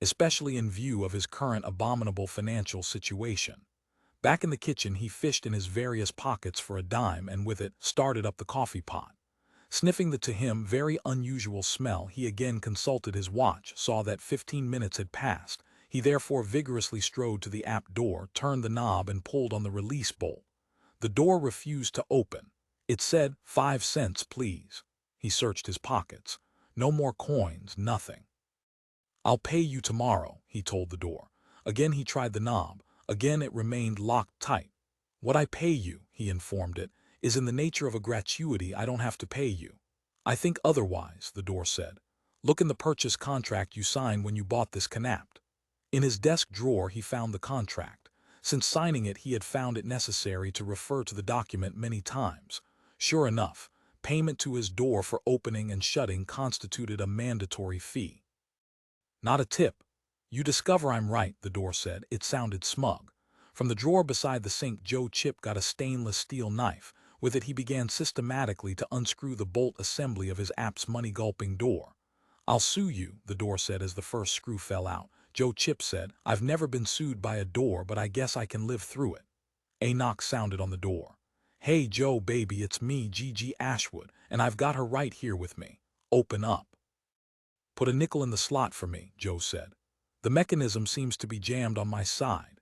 especially in view of his current abominable financial situation. Back in the kitchen he fished in his various pockets for a dime and with it started up the coffee pot. Sniffing the to him very unusual smell, he again consulted his watch, saw that 15 minutes had passed. He therefore vigorously strode to the apt door, turned the knob and pulled on the release bolt. The door refused to open. It said, 5 cents, please. He searched his pockets. No more coins, nothing. I'll pay you tomorrow, he told the door. Again he tried the knob. Again it remained locked tight. What I pay you, he informed it, is in the nature of a gratuity. I don't have to pay you. I think otherwise, the door said. Look in the purchase contract you signed when you bought this canapt. In his desk drawer he found the contract. Since signing it he had found it necessary to refer to the document many times. Sure enough, payment to his door for opening and shutting constituted a mandatory fee. Not a tip. You discover I'm right, the door said. It sounded smug. From the drawer beside the sink Joe Chip got a stainless steel knife. With it he began systematically to unscrew the bolt assembly of his app's money-gulping door. I'll sue you, the door said as the first screw fell out. Joe Chip said, I've never been sued by a door, but I guess I can live through it. A knock sounded on the door. Hey Joe baby, it's me, Gigi Ashwood, and I've got her right here with me. Open up. Put a nickel in the slot for me, Joe said. The mechanism seems to be jammed on my side.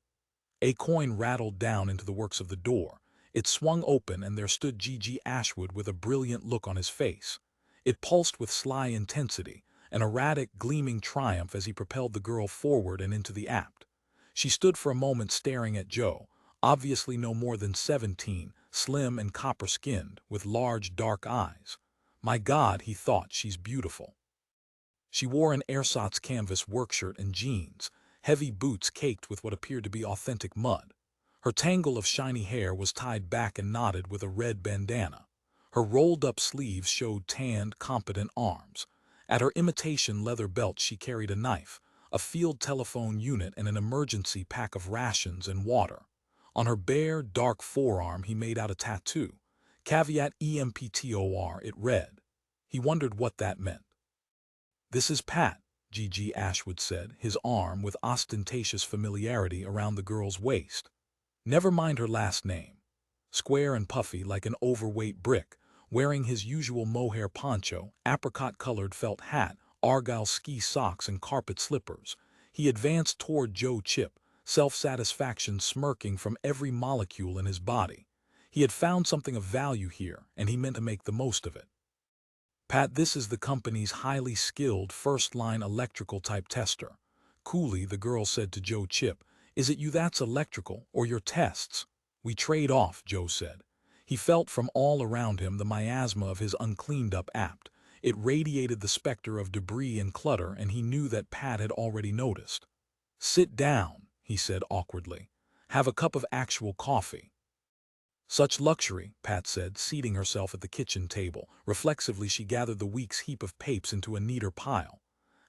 A coin rattled down into the works of the door. It swung open and there stood Gigi Ashwood with a brilliant look on his face. It pulsed with sly intensity, an erratic, gleaming triumph as he propelled the girl forward and into the apt. She stood for a moment staring at Joe, obviously no more than 17, slim and copper-skinned, with large, dark eyes. My God, he thought, she's beautiful. She wore an ersatz canvas workshirt and jeans, heavy boots caked with what appeared to be authentic mud. Her tangle of shiny hair was tied back and knotted with a red bandana. Her rolled-up sleeves showed tanned, competent arms. At her imitation leather belt she carried a knife, a field telephone unit and an emergency pack of rations and water. On her bare, dark forearm he made out a tattoo. Caveat emptor, it read. He wondered what that meant. This is Pat, Gigi Ashwood said, his arm with ostentatious familiarity around the girl's waist. Never mind her last name. Square and puffy like an overweight brick, wearing his usual mohair poncho, apricot-colored felt hat, argyle ski socks and carpet slippers, he advanced toward Joe Chip, self-satisfaction smirking from every molecule in his body. He had found something of value here, and he meant to make the most of it. Pat, this is the company's highly skilled first-line electrical-type tester. Coolly, the girl said to Joe Chip, is it you that's electrical, or your tests? We trade off, Joe said. He felt from all around him the miasma of his uncleaned-up apt. It radiated the specter of debris and clutter, and he knew that Pat had already noticed. Sit down, he said awkwardly. Have a cup of actual coffee. Such luxury, Pat said, seating herself at the kitchen table. Reflexively she gathered the week's heap of papes into a neater pile.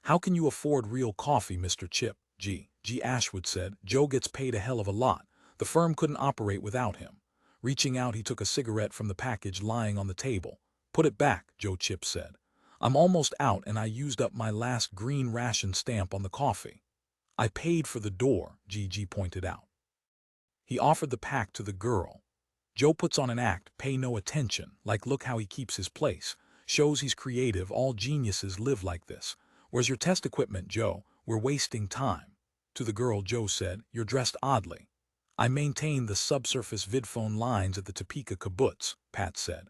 How can you afford real coffee, Mr. Chip? G. Ashwood said. Joe gets paid a hell of a lot. The firm couldn't operate without him. Reaching out he took a cigarette from the package lying on the table. Put it back, Joe Chip said. I'm almost out and I used up my last green ration stamp on the coffee. I paid for the door, Gigi pointed out. He offered the pack to the girl. Joe puts on an act, pay no attention, like look how he keeps his place. Shows he's creative, all geniuses live like this. Where's your test equipment, Joe? We're wasting time. To the girl, Joe said, you're dressed oddly. I maintain the subsurface vidphone lines at the Topeka kibbutz, Pat said.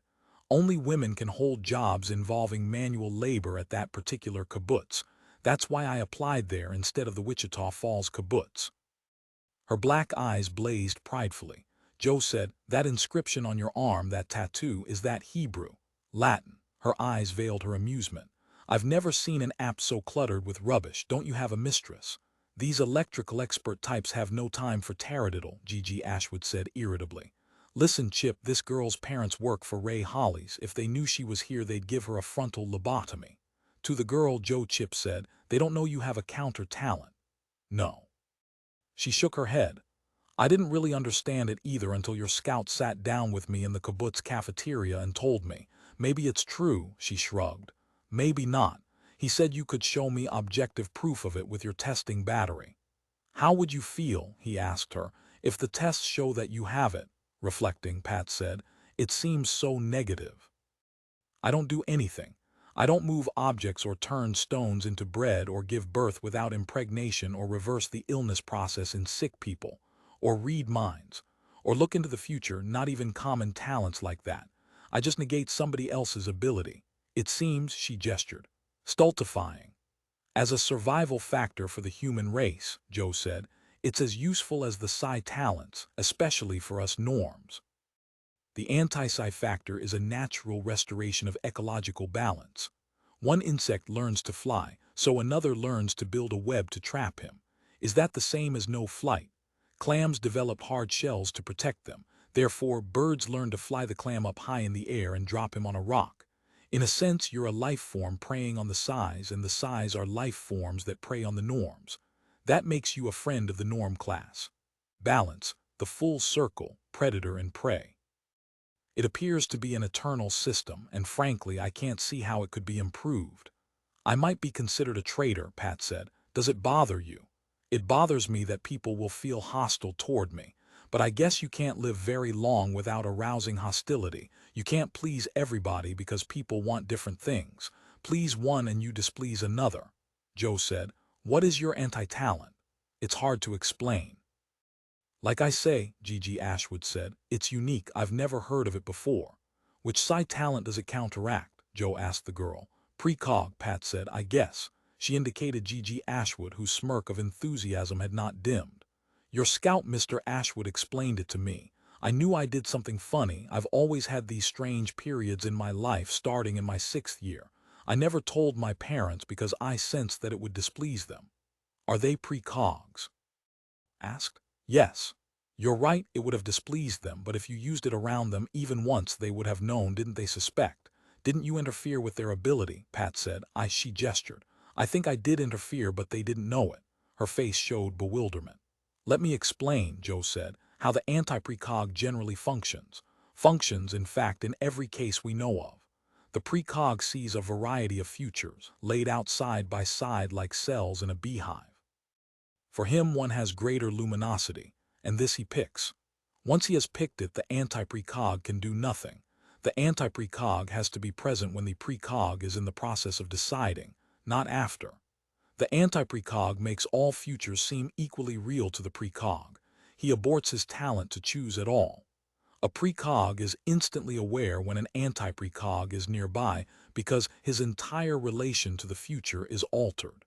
Only women can hold jobs involving manual labor at that particular kibbutz. That's why I applied there instead of the Wichita Falls kibbutz. Her black eyes blazed pridefully. Joe said, that inscription on your arm, that tattoo, is that Hebrew? Latin. Her eyes veiled her amusement. I've never seen an app so cluttered with rubbish. Don't you have a mistress? These electrical expert types have no time for taradiddle, Gigi Ashwood said irritably. Listen, Chip, this girl's parents work for Ray Hollies. If they knew she was here, they'd give her a frontal lobotomy. To the girl, Joe Chip said, they don't know you have a counter-talent. No. She shook her head. I didn't really understand it either until your scout sat down with me in the kibbutz cafeteria and told me. Maybe it's true, she shrugged. Maybe not. He said you could show me objective proof of it with your testing battery. How would you feel, he asked her, if the tests show that you have it? Reflecting, Pat said, it seems so negative. I don't do anything. I don't move objects or turn stones into bread or give birth without impregnation or reverse the illness process in sick people. Or read minds, Or look into the future, not even common talents like that. I just negate somebody else's ability. It seems, she gestured, stultifying. As a survival factor for the human race, Joe said, it's as useful as the psi talents, especially for us norms. The anti-psi factor is a natural restoration of ecological balance. One insect learns to fly, so another learns to build a web to trap him. Is that the same as no flight? Clams develop hard shells to protect them. Therefore, birds learn to fly the clam up high in the air and drop him on a rock. In a sense, you're a life form preying on the psis, and the psis are life forms that prey on the norms. That makes you a friend of the norm class. Balance, the full circle, predator and prey. It appears to be an eternal system, and frankly, I can't see how it could be improved. I might be considered a traitor, Pat said. Does it bother you? It bothers me that people will feel hostile toward me, but I guess you can't live very long without arousing hostility. You can't please everybody because people want different things. Please one and you displease another. Joe said, what is your anti-talent? It's hard to explain. Like I say, Gigi Ashwood said, it's unique. I've never heard of it before. Which psi talent does it counteract? Joe asked the girl. Precog, Pat said, I guess. She indicated Gigi Ashwood, whose smirk of enthusiasm had not dimmed. Your scout, Mr. Ashwood, explained it to me. I knew I did something funny. I've always had these strange periods in my life starting in my 6th year. I never told my parents because I sensed that it would displease them. Are they precogs? Asked. Yes. You're right, it would have displeased them, but if you used it around them even once they would have known, didn't they suspect? Didn't you interfere with their ability? Pat said. She gestured. I think I did interfere, but they didn't know it. Her face showed bewilderment. Let me explain, Joe said, how the anti-precog generally functions. Functions, in fact, in every case we know of. The precog sees a variety of futures, laid out side by side like cells in a beehive. For him, one has greater luminosity, and this he picks. Once he has picked it, the anti-precog can do nothing. The anti-precog has to be present when the precog is in the process of deciding, not after. The anti-precog makes all futures seem equally real to the precog. He aborts his talent to choose at all. A precog is instantly aware when an anti-precog is nearby because his entire relation to the future is altered.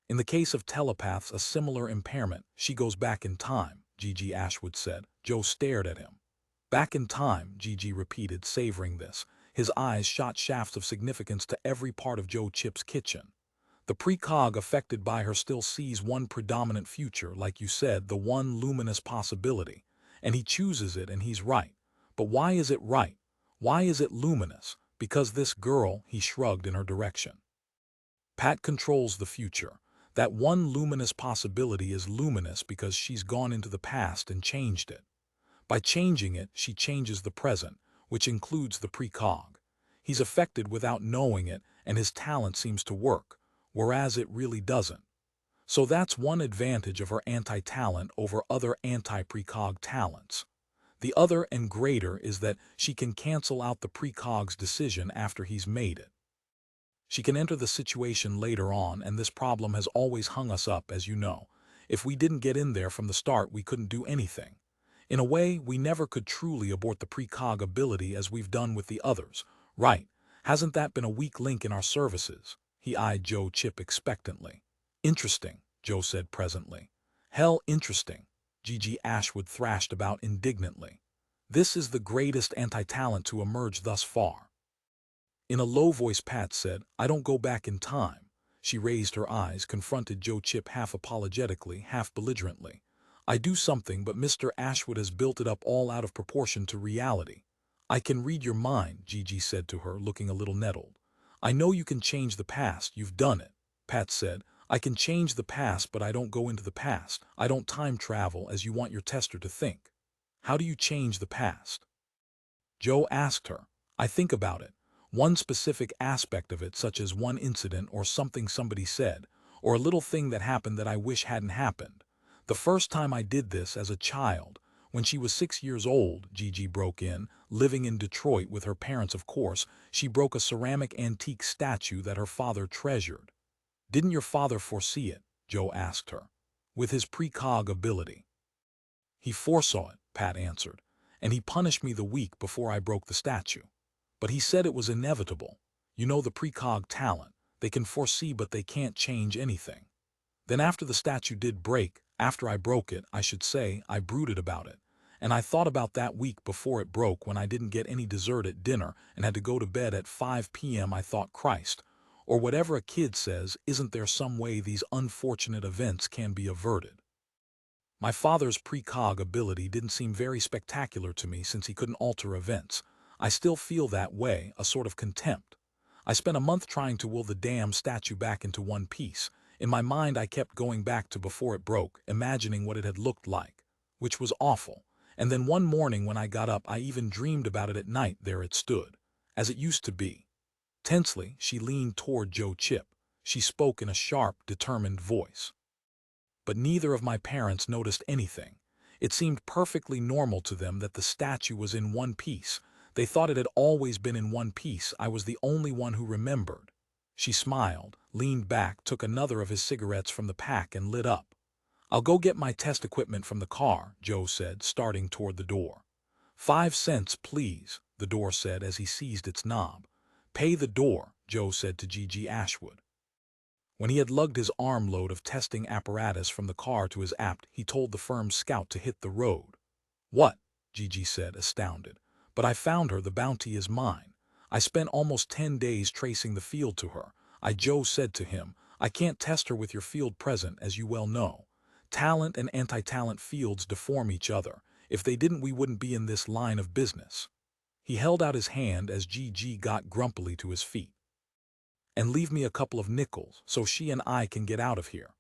In the case of telepaths, a similar impairment, she goes back in time, Gigi Ashwood said. Joe stared at him. Back in time, Gigi repeated, savoring this. His eyes shot shafts of significance to every part of Joe Chip's kitchen. The precog affected by her still sees one predominant future, like you said, the one luminous possibility. And he chooses it, and he's right. But why is it right? Why is it luminous? Because this girl, he shrugged in her direction. Pat controls the future. That one luminous possibility is luminous because she's gone into the past and changed it. By changing it, she changes the present, which includes the precog. He's affected without knowing it, and his talent seems to work, whereas it really doesn't. So that's one advantage of her anti-talent over other anti-precog talents. The other and greater is that she can cancel out the precog's decision after he's made it. She can enter the situation later on, and this problem has always hung us up, as you know. If we didn't get in there from the start, we couldn't do anything. In a way, we never could truly abort the precog ability as we've done with the others. Right. Hasn't that been a weak link in our services? He eyed Joe Chip expectantly. Interesting, Joe said presently. Hell, interesting, Gigi Ashwood thrashed about indignantly. This is the greatest anti-talent to emerge thus far. In a low voice, Pat said, I don't go back in time. She raised her eyes, confronted Joe Chip half apologetically, half belligerently. I do something, but Mr. Ashwood has built it up all out of proportion to reality. I can read your mind, Gigi said to her, looking a little nettled. I know you can change the past, you've done it. Pat said, I can change the past, but I don't go into the past. I don't time travel as you want your tester to think. How do you change the past? Joe asked her. I think about it. One specific aspect of it, such as one incident or something somebody said, or a little thing that happened that I wish hadn't happened. The first time I did this as a child, when she was 6 years old, Gigi broke in, living in Detroit with her parents, of course, she broke a ceramic antique statue that her father treasured. Didn't your father foresee it? Joe asked her. With his precog ability. He foresaw it, Pat answered, and he punished me the week before I broke the statue. But he said it was inevitable. You know the precog talent. They can foresee but they can't change anything. Then after the statue did break, after I broke it, I should say, I brooded about it. And I thought about that week before it broke when I didn't get any dessert at dinner and had to go to bed at 5 p.m. I thought, Christ, or whatever a kid says, isn't there some way these unfortunate events can be averted? My father's precog ability didn't seem very spectacular to me since he couldn't alter events. I still feel that way, a sort of contempt. I spent a month trying to will the damn statue back into one piece. In my mind I kept going back to before it broke, imagining what it had looked like, which was awful. And then one morning when I got up I even dreamed about it at night. There it stood, as it used to be. Tensely, she leaned toward Joe Chip. She spoke in a sharp, determined voice. But neither of my parents noticed anything. It seemed perfectly normal to them that the statue was in one piece. They thought it had always been in one piece. I was the only one who remembered. She smiled, leaned back, took another of his cigarettes from the pack and lit up. I'll go get my test equipment from the car, Joe said, starting toward the door. 5 cents, please, the door said as he seized its knob. Pay the door, Joe said to Gigi Ashwood. When he had lugged his armload of testing apparatus from the car to his apt, he told the firm's scout to hit the road. What? Gigi said, astounded. But I found her, the bounty is mine. I spent almost 10 days tracing the field to her. Joe said to him, I can't test her with your field present, as you well know. Talent and anti-talent fields deform each other. If they didn't, we wouldn't be in this line of business. He held out his hand as Gigi got grumpily to his feet. And leave me a couple of nickels so she and I can get out of here.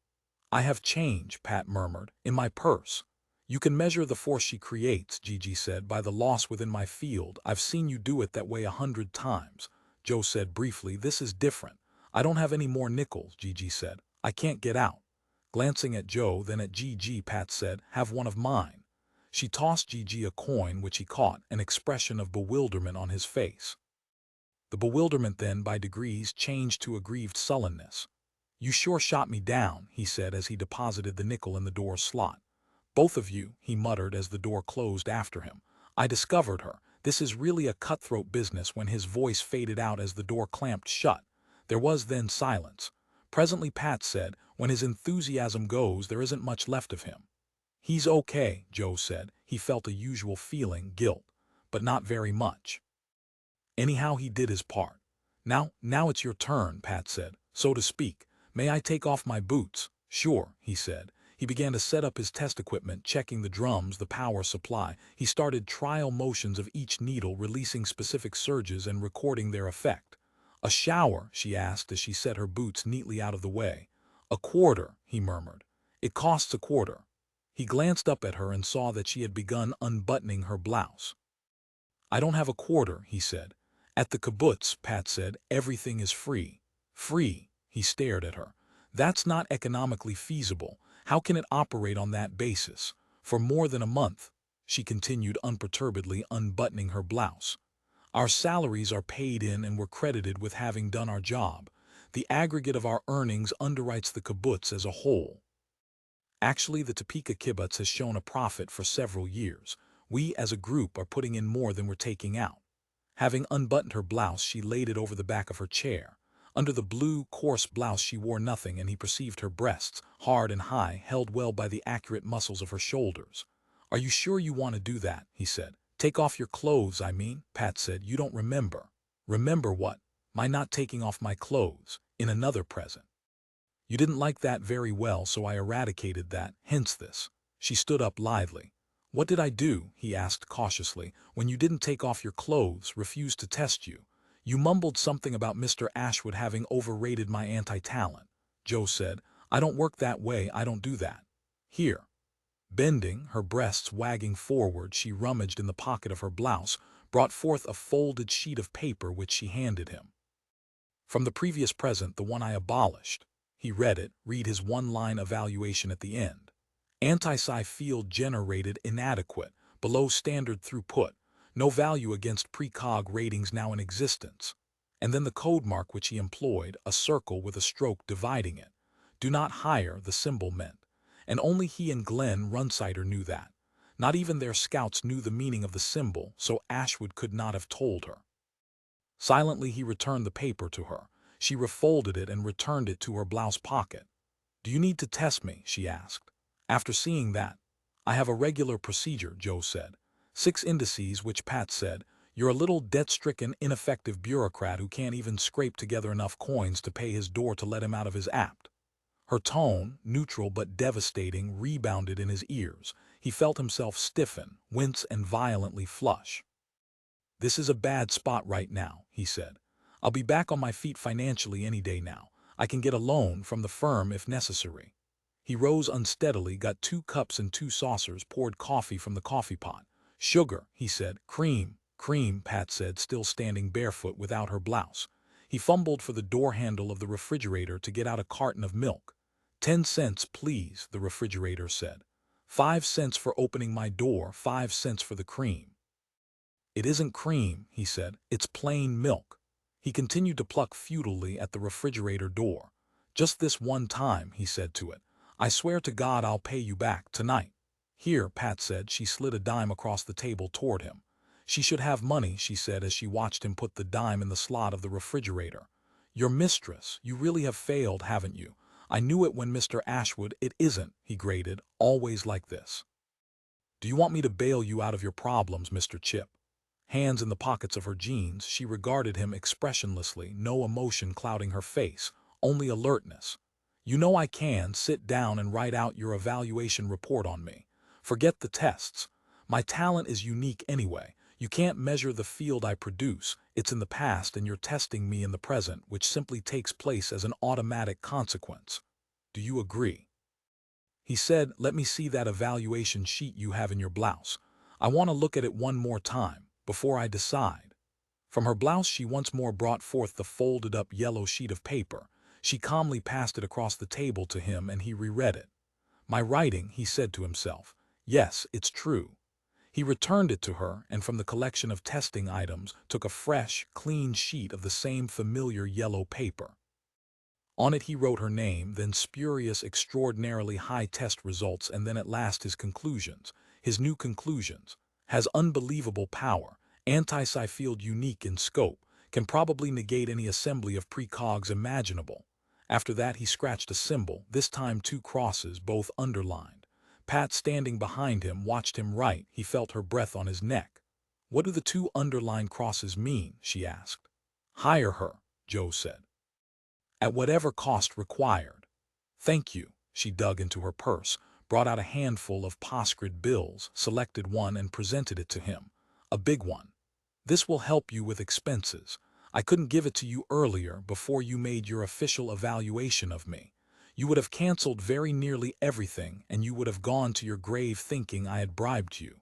I have change, Pat murmured, in my purse. You can measure the force she creates, Gigi said, by the loss within my field. I've seen you do it that way 100 times. Joe said briefly, this is different. I don't have any more nickels, Gigi said. I can't get out. Glancing at Joe, then at Gigi, Pat said, have one of mine. She tossed Gigi a coin, which he caught, an expression of bewilderment on his face. The bewilderment then, by degrees, changed to aggrieved sullenness. You sure shot me down, he said as he deposited the nickel in the door slot. Both of you, he muttered as the door closed after him. I discovered her. This is really a cutthroat business. When his voice faded out as the door clamped shut, there was then silence. Presently Pat said, when his enthusiasm goes, there isn't much left of him. He's okay, Joe said. He felt a usual feeling, guilt, but not very much. Anyhow, he did his part. Now it's your turn, Pat said, so to speak. May I take off my boots? Sure, he said. He began to set up his test equipment, checking the drums, the power supply. He started trial motions of each needle, releasing specific surges and recording their effect. A shower, she asked as she set her boots neatly out of the way. A quarter, he murmured. It costs a quarter. He glanced up at her and saw that she had begun unbuttoning her blouse. I don't have a quarter, he said. At the kibbutz, Pat said, everything is free. Free, he stared at her. That's not economically feasible. How can it operate on that basis? For more than a month, she continued unperturbedly, unbuttoning her blouse. Our salaries are paid in and we're credited with having done our job. The aggregate of our earnings underwrites the kibbutz as a whole. Actually, the Topeka kibbutz has shown a profit for several years. We as a group are putting in more than we're taking out. Having unbuttoned her blouse, she laid it over the back of her chair. Under the blue, coarse blouse she wore nothing, and he perceived her breasts, hard and high, held well by the accurate muscles of her shoulders. Are you sure you want to do that? He said. Take off your clothes, I mean, Pat said. You don't remember. Remember what? My not taking off my clothes, in another present. You didn't like that very well, so I eradicated that, hence this. She stood up lithely. What did I do? He asked cautiously. When you didn't take off your clothes, refused to test you. You mumbled something about Mr. Ashwood having overrated my anti-talent. Joe said, I don't work that way, I don't do that. Here. Bending, her breasts wagging forward, she rummaged in the pocket of her blouse, brought forth a folded sheet of paper which she handed him. From the previous present, the one I abolished. He read it, read his one-line evaluation at the end. Anti-psi field generated inadequate, below standard throughput, no value against precog ratings now in existence. And then the code mark which he employed, a circle with a stroke dividing it. Do not hire, the symbol meant. And only he and Glenn Runsider knew that. Not even their scouts knew the meaning of the symbol, so Ashwood could not have told her. Silently he returned the paper to her. She refolded it and returned it to her blouse pocket. "Do you need to test me?" she asked. After seeing that, "I have a regular procedure," Joe said. 6 indices, which Pat said, "You're a little debt-stricken, ineffective bureaucrat who can't even scrape together enough coins to pay his door to let him out of his apt." Her tone, neutral but devastating, rebounded in his ears. He felt himself stiffen, wince, and violently flush. "This is a bad spot right now," he said. "I'll be back on my feet financially any day now. I can get a loan from the firm if necessary." He rose unsteadily, got 2 cups and 2 saucers, poured coffee from the coffee pot. "Sugar," he said. "Cream." "Cream," Pat said, still standing barefoot without her blouse. He fumbled for the door handle of the refrigerator to get out a carton of milk. 10 cents, please," the refrigerator said. 5 cents for opening my door, 5 cents for the cream." "It isn't cream," he said. "It's plain milk." He continued to pluck futilely at the refrigerator door. "Just this one time," he said to it. "I swear to God I'll pay you back tonight." "Here," Pat said. She slid a dime across the table toward him. "She should have money," she said as she watched him put the dime in the slot of the refrigerator. "Your mistress, you really have failed, haven't you? I knew it when Mr. Ashwood—" "It isn't," he grated, "always like this. Do you want me to bail you out of your problems, Mr. Chip?" Hands in the pockets of her jeans, she regarded him expressionlessly, no emotion clouding her face, only alertness. "You know I can. Sit down and write out your evaluation report on me. Forget the tests. My talent is unique anyway. You can't measure the field I produce. It's in the past and you're testing me in the present, which simply takes place as an automatic consequence. Do you agree?" He said, "Let me see that evaluation sheet you have in your blouse. I want to look at it one more time, before I decide." From her blouse she once more brought forth the folded-up yellow sheet of paper. She calmly passed it across the table to him and he reread it. "My writing," he said to himself. "Yes, it's true." He returned it to her and from the collection of testing items took a fresh, clean sheet of the same familiar yellow paper. On it he wrote her name, then spurious, extraordinarily high test results, and then at last his conclusions. His new conclusions. "Has unbelievable power. Anti-psi field unique in scope. Can probably negate any assembly of precogs imaginable." After that he scratched a symbol, this time 2 crosses, both underlined. Pat, standing behind him, watched him write. He felt her breath on his neck. "What do the 2 underlined crosses mean?" she asked. "Hire her," Joe said. "At whatever cost required." "Thank you." She dug into her purse, brought out a handful of poscript bills, selected one and presented it to him. "A big one. This will help you with expenses. I couldn't give it to you earlier, before you made your official evaluation of me. You would have canceled very nearly everything, and you would have gone to your grave thinking I had bribed you.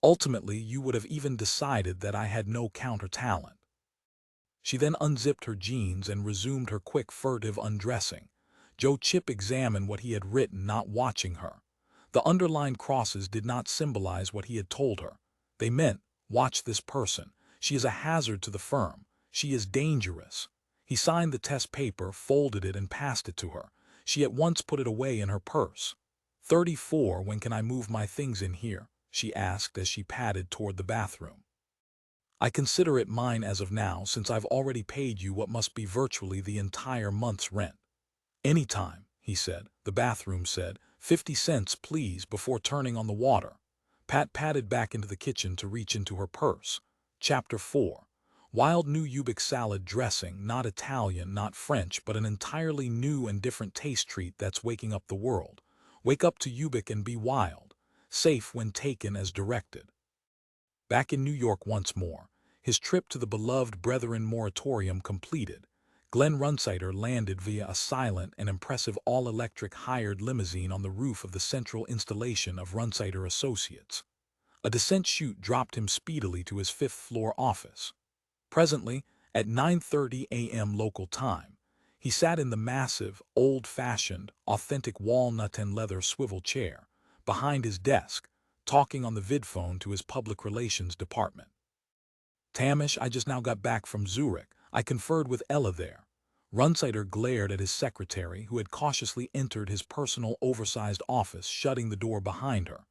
Ultimately, you would have even decided that I had no counter-talent." She then unzipped her jeans and resumed her quick, furtive undressing. Joe Chip examined what he had written, not watching her. The underlined crosses did not symbolize what he had told her. They meant, watch this person. She is a hazard to the firm. She is dangerous. He signed the test paper, folded it, and passed it to her. She at once put it away in her purse. 34, when can I move my things in here?" she asked as she padded toward the bathroom. "I consider it mine as of now, since I've already paid you what must be virtually the entire month's rent." "Any time," he said. The bathroom said, 50 cents, please," before turning on the water. Pat padded back into the kitchen to reach into her purse. Chapter 4. Wild new Ubik salad dressing, not Italian, not French, but an entirely new and different taste treat that's waking up the world. Wake up to Ubik and be wild. Safe when taken as directed. Back in New York once more, his trip to the beloved Brethren Moratorium completed, Glenn Runsider landed via a silent and impressive all-electric hired limousine on the roof of the central installation of Runsider Associates. A descent chute dropped him speedily to his 5th-floor office. Presently, at 9:30 a.m. local time, he sat in the massive, old-fashioned, authentic walnut and leather swivel chair, behind his desk, talking on the vidphone to his public relations department. "Tamish, I just now got back from Zurich. I conferred with Ella there." Runsider glared at his secretary, who had cautiously entered his personal oversized office, shutting the door behind her.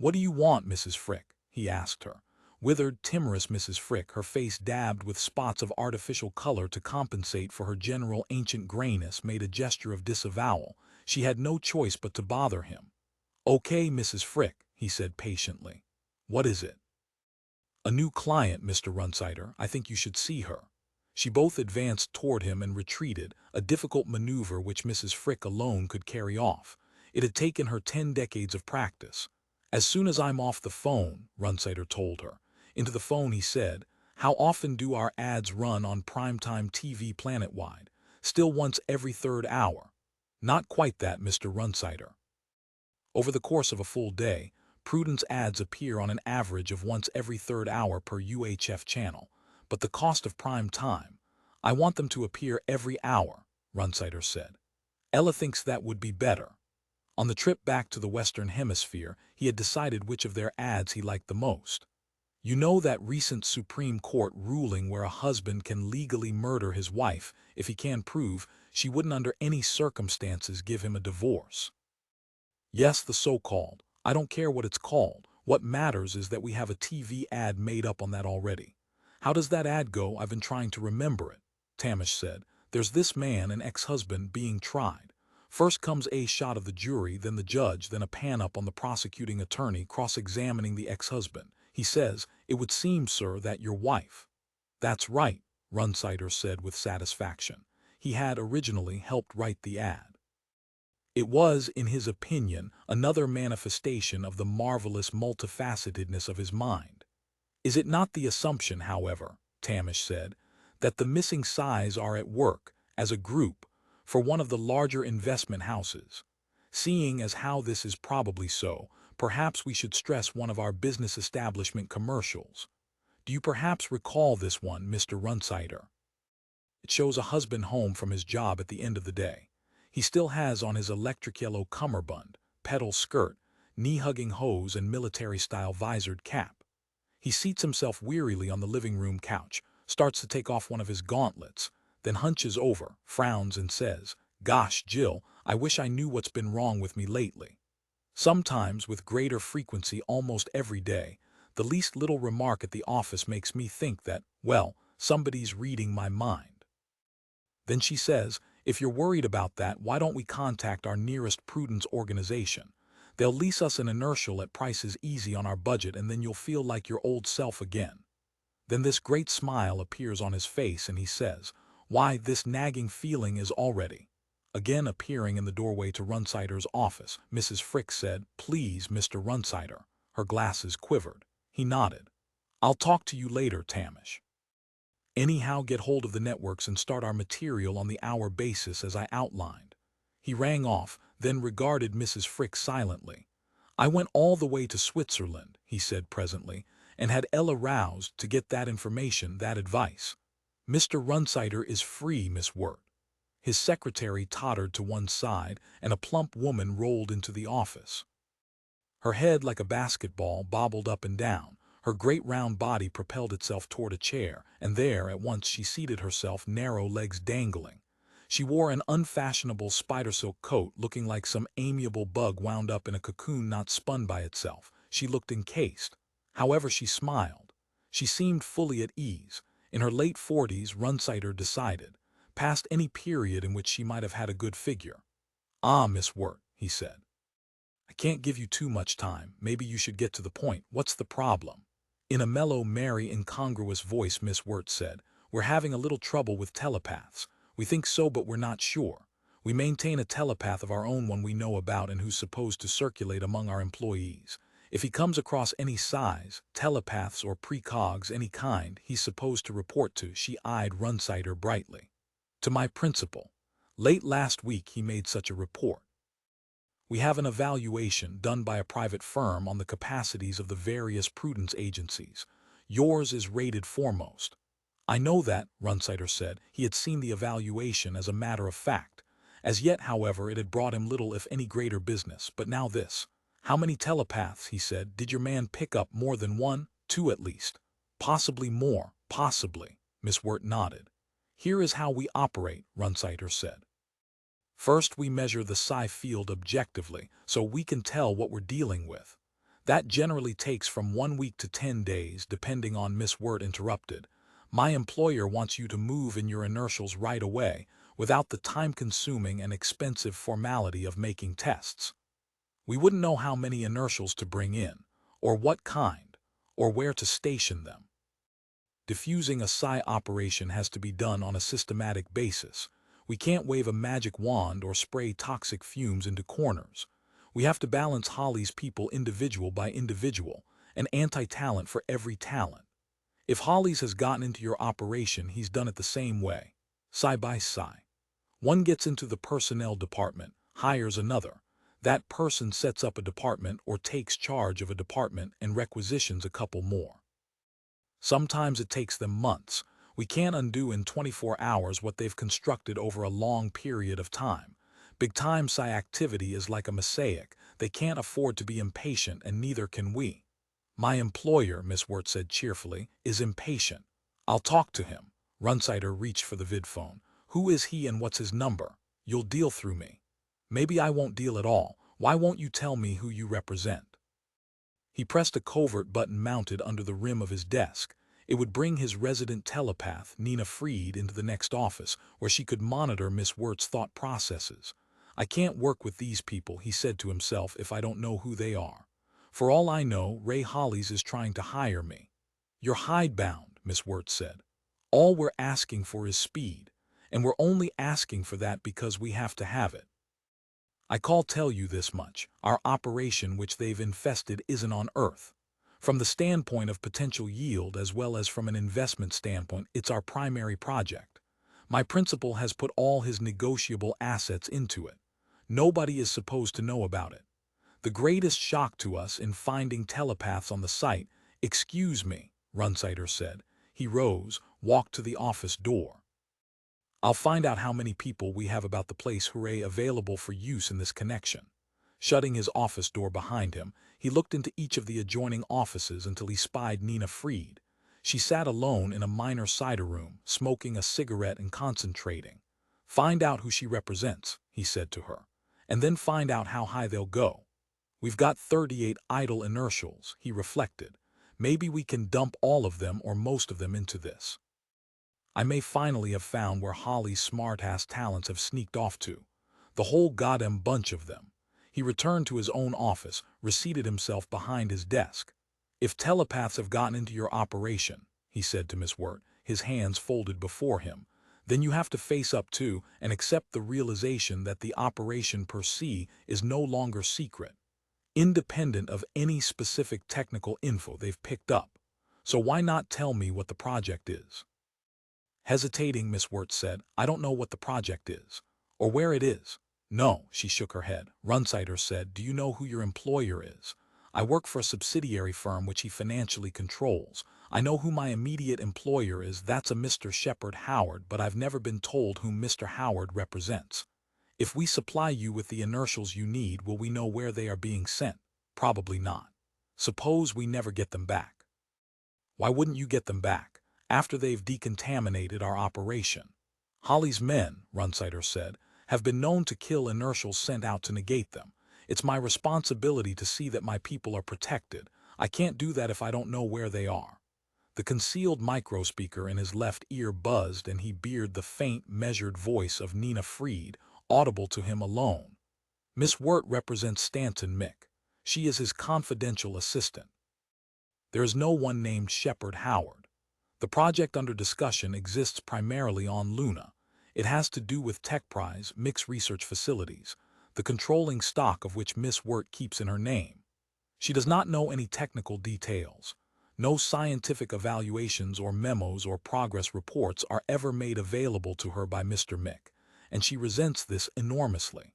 "What do you want, Mrs. Frick?" he asked her. Withered, timorous Mrs. Frick, her face dabbed with spots of artificial color to compensate for her general ancient grayness, made a gesture of disavowal. She had no choice but to bother him. "Okay, Mrs. Frick," he said patiently. "What is it?" "A new client, Mr. Runsider. I think you should see her." She both advanced toward him and retreated, a difficult maneuver which Mrs. Frick alone could carry off. It had taken her 10 decades of practice. "As soon as I'm off the phone," Runsider told her. Into the phone he said, "How often do our ads run on primetime TV planet-wide?" "Still once every third hour." "Not quite that, Mr. Runsider. Over the course of a full day, Prudence ads appear on an average of once every third hour per UHF channel. But the cost of prime time, I want them to appear every hour," Runsider said. "Ella thinks that would be better." On the trip back to the Western Hemisphere, he had decided which of their ads he liked the most. "You know that recent Supreme Court ruling where a husband can legally murder his wife if he can prove she wouldn't under any circumstances give him a divorce?" "Yes, the so-called. I don't care what it's called. What matters is that we have a TV ad made up on that already." "How does that ad go? I've been trying to remember it," Tamish said. "There's this man, an ex-husband, being tried. First comes a shot of the jury, then the judge, then a pan-up on the prosecuting attorney cross-examining the ex-husband. He says, 'It would seem, sir, that your wife—'" "That's right," Runsider said with satisfaction. He had originally helped write the ad. It was, in his opinion, another manifestation of the marvelous multifacetedness of his mind. "Is it not the assumption, however," Tamish said, "that the missing sides are at work, as a group, for one of the larger investment houses? Seeing as how this is probably so, perhaps we should stress one of our business establishment commercials. Do you perhaps recall this one, Mr. Runsider? It shows a husband home from his job at the end of the day. He still has on his electric yellow cummerbund, pedal skirt, knee-hugging hose and military-style visored cap. He seats himself wearily on the living room couch, starts to take off one of his gauntlets, then hunches over, frowns and says, 'Gosh, Jill, I wish I knew what's been wrong with me lately. Sometimes, with greater frequency almost every day, the least little remark at the office makes me think that, well, somebody's reading my mind.' Then she says, 'If you're worried about that, why don't we contact our nearest Prudence organization? They'll lease us an inertial at prices easy on our budget, and then you'll feel like your old self again.' Then this great smile appears on his face and he says, 'Why, this nagging feeling is already—'" Again appearing in the doorway to Runsider's office, Mrs. Frick said, "Please, Mr. Runsider." Her glasses quivered. He nodded. "I'll talk to you later, Tamish. Anyhow, get hold of the networks and start our material on the hour basis as I outlined." He rang off, then regarded Mrs. Frick silently. "I went all the way to Switzerland," he said presently, "and had Ella roused to get that information, that advice. Mr. Runsider is free, Miss Wirt." His secretary tottered to one side, and a plump woman rolled into the office. Her head, like a basketball, bobbled up and down. Her great round body propelled itself toward a chair, and there at once she seated herself, narrow legs dangling. She wore an unfashionable spider-silk coat, looking like some amiable bug wound up in a cocoon not spun by itself. She looked encased. However, she smiled. She seemed fully at ease. In her late 40s, Runsider decided, past any period in which she might have had a good figure. "Ah, Miss Wirt," he said. "I can't give you too much time. Maybe you should get to the point. What's the problem?" In a mellow, merry, incongruous voice, Miss Wirt said, "We're having a little trouble with telepaths. We think so, but we're not sure. We maintain a telepath of our own, one we know about and who's supposed to circulate among our employees. If he comes across any size, telepaths or precogs any kind, he's supposed to report to." She eyed Runsider brightly. "To my principal. Late last week he made such a report. We have an evaluation done by a private firm on the capacities of the various Prudence agencies. Yours is rated foremost." "I know that," Runsider said. He had seen the evaluation as a matter of fact. As yet, however, it had brought him little if any greater business. But now this. "How many telepaths?" he said. "Did your man pick up more than one? Two at least." "Possibly more, possibly," Miss Wirt nodded. "Here is how we operate," Runsider said. "First, we measure the psi field objectively, so we can tell what we're dealing with. That generally takes from 1 week to 10 days, depending on Miss Wirt interrupted. My employer wants you to move in your inertials right away, without the time-consuming and expensive formality of making tests. We wouldn't know how many inertials to bring in, or what kind, or where to station them. Diffusing a psi operation has to be done on a systematic basis. We can't wave a magic wand or spray toxic fumes into corners. We have to balance Holly's people individual by individual, an anti-talent for every talent. If Holly's has gotten into your operation, he's done it the same way, psi by psi. One gets into the personnel department, hires another. That person sets up a department or takes charge of a department and requisitions a couple more. Sometimes it takes them months. We can't undo in 24 hours what they've constructed over a long period of time. Big-time psi activity is like a mosaic. They can't afford to be impatient, and neither can we. My employer, Miss Wirt said cheerfully, is impatient. I'll talk to him. Runsider reached for the vidphone. Who is he and what's his number? You'll deal through me. Maybe I won't deal at all. Why won't you tell me who you represent? He pressed a covert button mounted under the rim of his desk. It would bring his resident telepath, Nina Freed, into the next office, where she could monitor Miss Wirt's thought processes. I can't work with these people, he said to himself, if I don't know who they are. For all I know, Ray Hollies is trying to hire me. You're hidebound, Miss Wirt said. All we're asking for is speed, and we're only asking for that because we have to have it. I call tell you this much, our operation which they've infested isn't on Earth. From the standpoint of potential yield as well as from an investment standpoint, it's our primary project. My principal has put all his negotiable assets into it. Nobody is supposed to know about it. The greatest shock to us in finding telepaths on the site, excuse me, Runsider said. He rose, walked to the office door. I'll find out how many people we have about the place, hooray, available for use in this connection. Shutting his office door behind him, he looked into each of the adjoining offices until he spied Nina Freed. She sat alone in a minor cider room, smoking a cigarette and concentrating. Find out who she represents, he said to her, and then find out how high they'll go. We've got 38 idle inertials, he reflected. Maybe we can dump all of them or most of them into this. I may finally have found where Holly's smart-ass talents have sneaked off to. The whole goddamn bunch of them. He returned to his own office, reseated himself behind his desk. If telepaths have gotten into your operation, he said to Miss Wirt, his hands folded before him, then you have to face up to and accept the realization that the operation per se is no longer secret, independent of any specific technical info they've picked up. So why not tell me what the project is? Hesitating, Miss Wirt said, I don't know what the project is, or where it is. No, she shook her head. Runsider said, do you know who your employer is? I work for a subsidiary firm which he financially controls. I know who my immediate employer is, that's a Mr. Shepard Howard, but I've never been told whom Mr. Howard represents. If we supply you with the inertials you need, will we know where they are being sent? Probably not. Suppose we never get them back. Why wouldn't you get them back? After they've decontaminated our operation. Holly's men, Runsider said, have been known to kill inertials sent out to negate them. It's my responsibility to see that my people are protected. I can't do that if I don't know where they are. The concealed microspeaker in his left ear buzzed and he beard the faint, measured voice of Nina Freed, audible to him alone. Miss Wirt represents Stanton Mick. She is his confidential assistant. There is no one named Shepard Howard. The project under discussion exists primarily on Luna. It has to do with TechPrize, Mick's research facilities, the controlling stock of which Miss Wirt keeps in her name. She does not know any technical details. No scientific evaluations or memos or progress reports are ever made available to her by Mr. Mick, and she resents this enormously.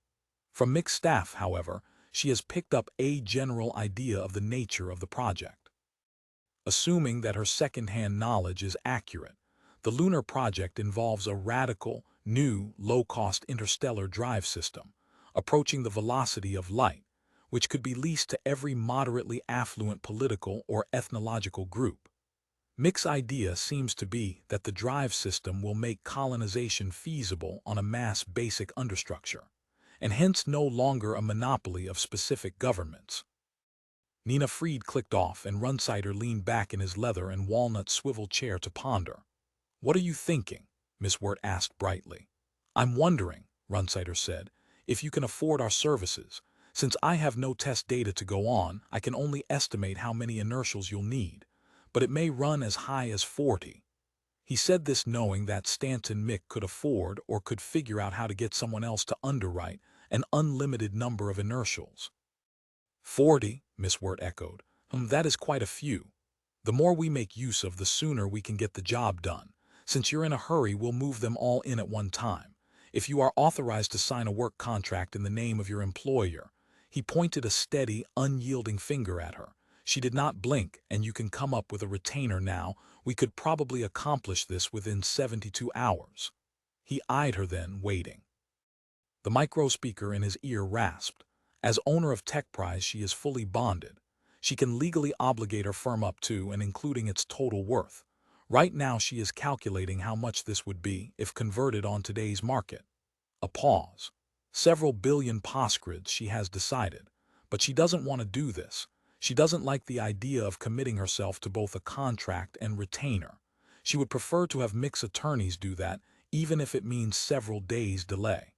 From Mick's staff, however, she has picked up a general idea of the nature of the project. Assuming that her second-hand knowledge is accurate, the lunar project involves a radical, new, low-cost interstellar drive system, approaching the velocity of light, which could be leased to every moderately affluent political or ethnological group. Mick's idea seems to be that the drive system will make colonization feasible on a mass basic understructure, and hence no longer a monopoly of specific governments. Nina Fried clicked off, and Runsider leaned back in his leather and walnut swivel chair to ponder. "What are you thinking?" Miss Wirt asked brightly. "I'm wondering," Runsider said, "if you can afford our services. Since I have no test data to go on, I can only estimate how many inertials you'll need, but it may run as high as 40. He said this knowing that Stanton Mick could afford or could figure out how to get someone else to underwrite an unlimited number of inertials. 40, Miss Wirt echoed. That is quite a few. The more we make use of, the sooner we can get the job done. Since you're in a hurry, we'll move them all in at one time. If you are authorized to sign a work contract in the name of your employer." He pointed a steady, unyielding finger at her. "She did not blink, and you can come up with a retainer now. We could probably accomplish this within 72 hours. He eyed her then, waiting. The microspeaker in his ear rasped. As owner of TechPrize, she is fully bonded. She can legally obligate her firm up to and including its total worth. Right now she is calculating how much this would be if converted on today's market. A pause. Several billion poscrids, she has decided. But she doesn't want to do this. She doesn't like the idea of committing herself to both a contract and retainer. She would prefer to have Mick's attorneys do that, even if it means several days' delay.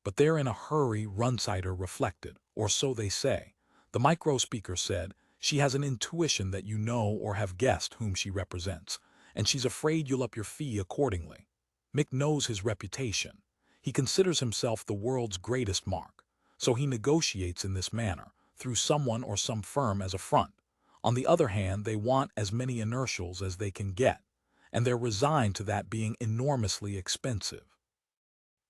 But they're in a hurry, Runsider reflected, or so they say. The microspeaker said, "She has an intuition that you know or have guessed whom she represents, and she's afraid you'll up your fee accordingly. Mick knows his reputation. He considers himself the world's greatest mark, so he negotiates in this manner, through someone or some firm as a front. On the other hand, they want as many inertials as they can get, and they're resigned to that being enormously expensive."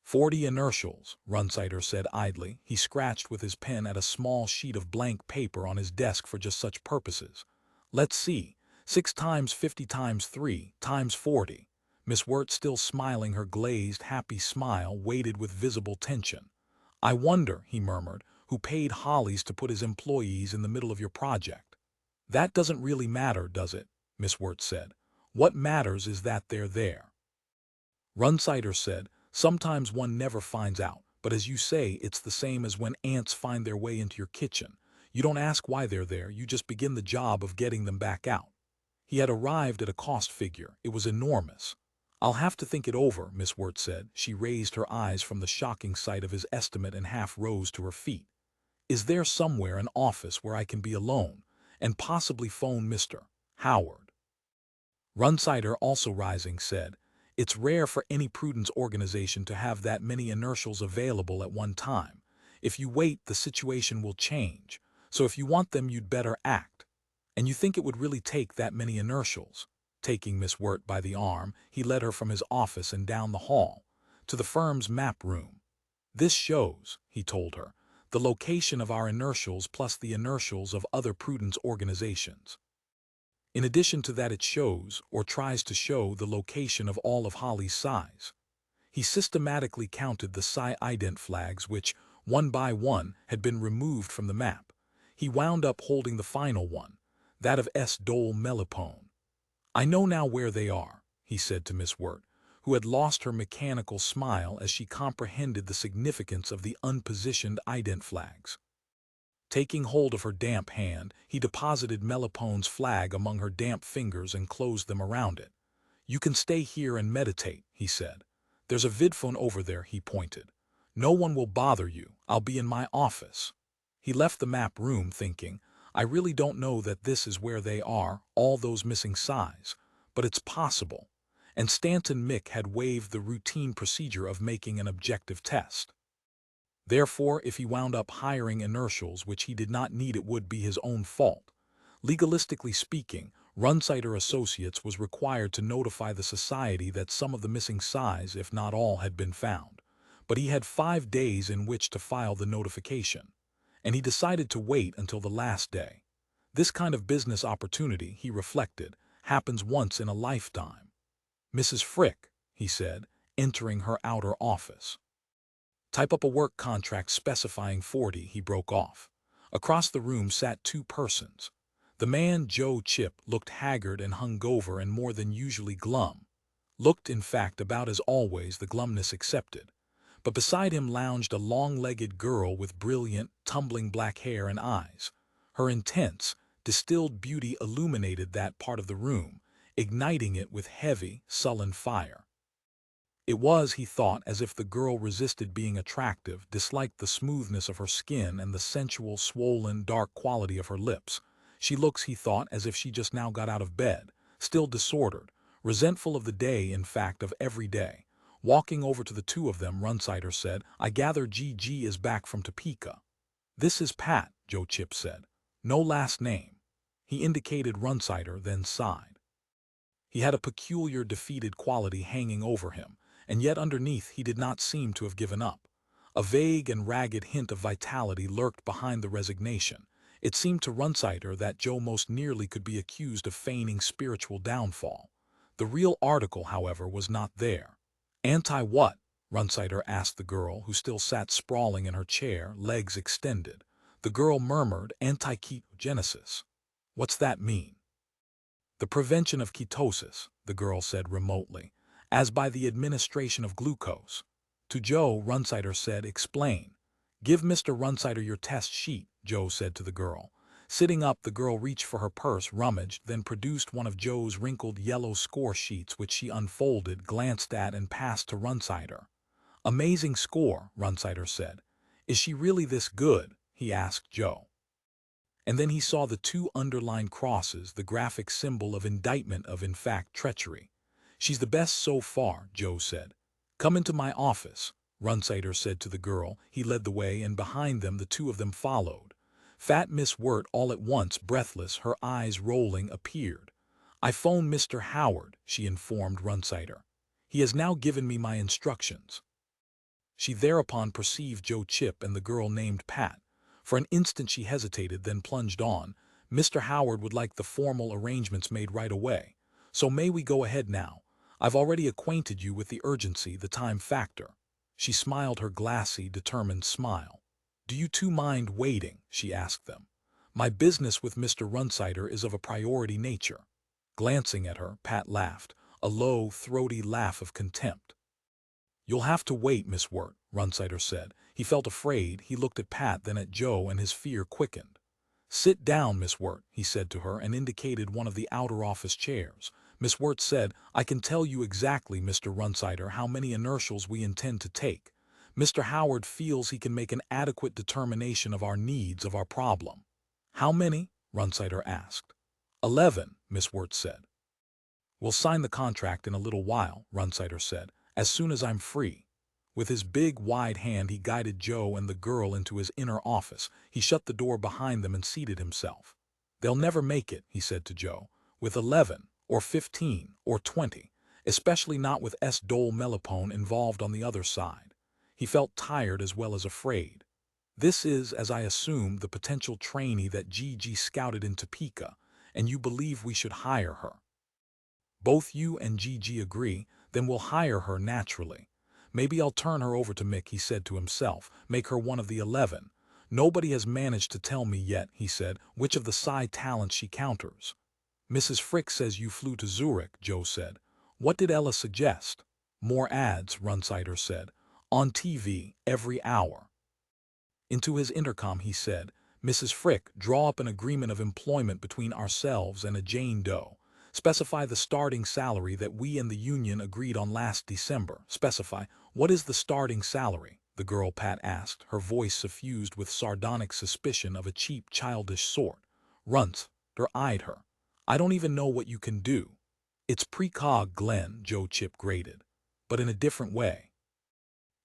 40 inertials, Runsider said idly. He scratched with his pen at a small sheet of blank paper on his desk for just such purposes. "Let's see. 6 times 50 times 3 times 40. Miss Wirt, still smiling her glazed, happy smile, waited with visible tension. "I wonder," he murmured, "who paid Hollies to put his employees in the middle of your project." "That doesn't really matter, does it?" Miss Wirt said. "What matters is that they're there." Runsider said, "Sometimes one never finds out, but as you say, it's the same as when ants find their way into your kitchen. You don't ask why they're there, you just begin the job of getting them back out." He had arrived at a cost figure. It was enormous. "I'll have to think it over," Miss Wirt said. She raised her eyes from the shocking sight of his estimate and half rose to her feet. "Is there somewhere an office where I can be alone, and possibly phone Mr. Howard?" Runsider, also rising, said, "It's rare for any prudence organization to have that many inertials available at one time. If you wait, the situation will change. So if you want them, you'd better act. And you think it would really take that many inertials?" Taking Miss Wirt by the arm, he led her from his office and down the hall, to the firm's map room. "This shows," he told her, "the location of our inertials plus the inertials of other prudence organizations. In addition to that, it shows, or tries to show, the location of all of Holly's psis." He systematically counted the psi ident flags which, one by one, had been removed from the map. He wound up holding the final one, that of S. Dole Melipone. "I know now where they are," he said to Miss Wirt, who had lost her mechanical smile as she comprehended the significance of the unpositioned ident flags. Taking hold of her damp hand, he deposited Melipone's flag among her damp fingers and closed them around it. "You can stay here and meditate," he said. "There's a vidphone over there," he pointed. "No one will bother you. I'll be in my office." He left the map room thinking, "I really don't know that this is where they are, all those missing psis, but it's possible." And Stanton Mick had waived the routine procedure of making an objective test. Therefore, if he wound up hiring inertials which he did not need, it would be his own fault. Legalistically speaking, Runsider Associates was required to notify the society that some of the missing psis, if not all, had been found. But he had 5 days in which to file the notification, and he decided to wait until the last day. This kind of business opportunity, he reflected, happens once in a lifetime. "Mrs. Frick," he said, entering her outer office. "Type up a work contract specifying 40, he broke off. Across the room sat 2 persons. The man, Joe Chip, looked haggard and hungover and more than usually glum. Looked, in fact, about as always, the glumness accepted. But beside him lounged a long-legged girl with brilliant, tumbling black hair and eyes. Her intense, distilled beauty illuminated that part of the room, igniting it with heavy, sullen fire. It was, he thought, as if the girl resisted being attractive, disliked the smoothness of her skin and the sensual, swollen, dark quality of her lips. She looks, he thought, as if she just now got out of bed, still disordered, resentful of the day, in fact, of every day. Walking over to the two of them, Runsider said, "I gather Gigi is back from Topeka." "This is Pat," Joe Chip said. "No last name." He indicated Runsider, then sighed. He had a peculiar defeated quality hanging over him, and yet underneath he did not seem to have given up. A vague and ragged hint of vitality lurked behind the resignation. It seemed to Runsider that Joe most nearly could be accused of feigning spiritual downfall. The real article, however, was not there. "Anti-what?" Runsider asked the girl, who still sat sprawling in her chair, legs extended. The girl murmured, "Anti-ketogenesis." "What's that mean?" "The prevention of ketosis," the girl said remotely, "as by the administration of glucose." To Joe, Runsider said, "Explain." "Give Mr. Runsider your test sheet," Joe said to the girl. Sitting up, the girl reached for her purse, rummaged, then produced one of Joe's wrinkled yellow score sheets, which she unfolded, glanced at, and passed to Runsider. "Amazing score," Runsider said. "Is she really this good?" he asked Joe. And then he saw the two underlined crosses, the graphic symbol of indictment of, in fact, treachery. "She's the best so far," Joe said. "Come into my office," Runsider said to the girl. He led the way, and behind them the two of them followed. Fat Miss Wirt, all at once, breathless, her eyes rolling, appeared. "I phoned Mr. Howard," she informed Runsider. "He has now given me my instructions." She thereupon perceived Joe Chip and the girl named Pat. For an instant she hesitated, then plunged on. "Mr. Howard would like the formal arrangements made right away. So may we go ahead now? I've already acquainted you with the urgency, the time factor." She smiled her glassy, determined smile. "Do you two mind waiting?" she asked them. "My business with Mr. Runsider is of a priority nature." Glancing at her, Pat laughed, a low, throaty laugh of contempt. "You'll have to wait, Miss Wirt," Runsider said. He felt afraid. He looked at Pat, then at Joe, and his fear quickened. "Sit down, Miss Wirt," he said to her, and indicated one of the outer office chairs. Miss Wirt said, "I can tell you exactly, Mr. Runsider, how many inertials we intend to take. Mr. Howard feels he can make an adequate determination of our needs, of our problem." "How many?" Runsider asked. 11, Miss Wirt said. "We'll sign the contract in a little while," Runsider said, "as soon as I'm free." With his big, wide hand he guided Joe and the girl into his inner office. He shut the door behind them and seated himself. "They'll never make it," he said to Joe, "with 11, or 15, or 20, especially not with S. Dole Melipone involved on the other side." He felt tired as well as afraid. "This is, as I assume, the potential trainee that Gigi scouted in Topeka, and you believe we should hire her." "Both you and Gigi agree, then we'll hire her naturally. Maybe I'll turn her over to Mick," he said to himself, "make her one of the 11. Nobody has managed to tell me yet," he said, "which of the psi talents she counters." "Mrs. Frick says you flew to Zurich," Joe said. "What did Ella suggest?" "More ads," Runsider said. "On TV, every hour." Into his intercom he said, "Mrs. Frick, draw up an agreement of employment between ourselves and a Jane Doe. Specify the starting salary that we and the union agreed on last December. Specify." "What is the starting salary?" the girl Pat asked, her voice suffused with sardonic suspicion of a cheap, childish sort. Runsider eyed her. "I don't even know what you can do." "It's precog, Glenn," Joe Chip grated, "but in a different way."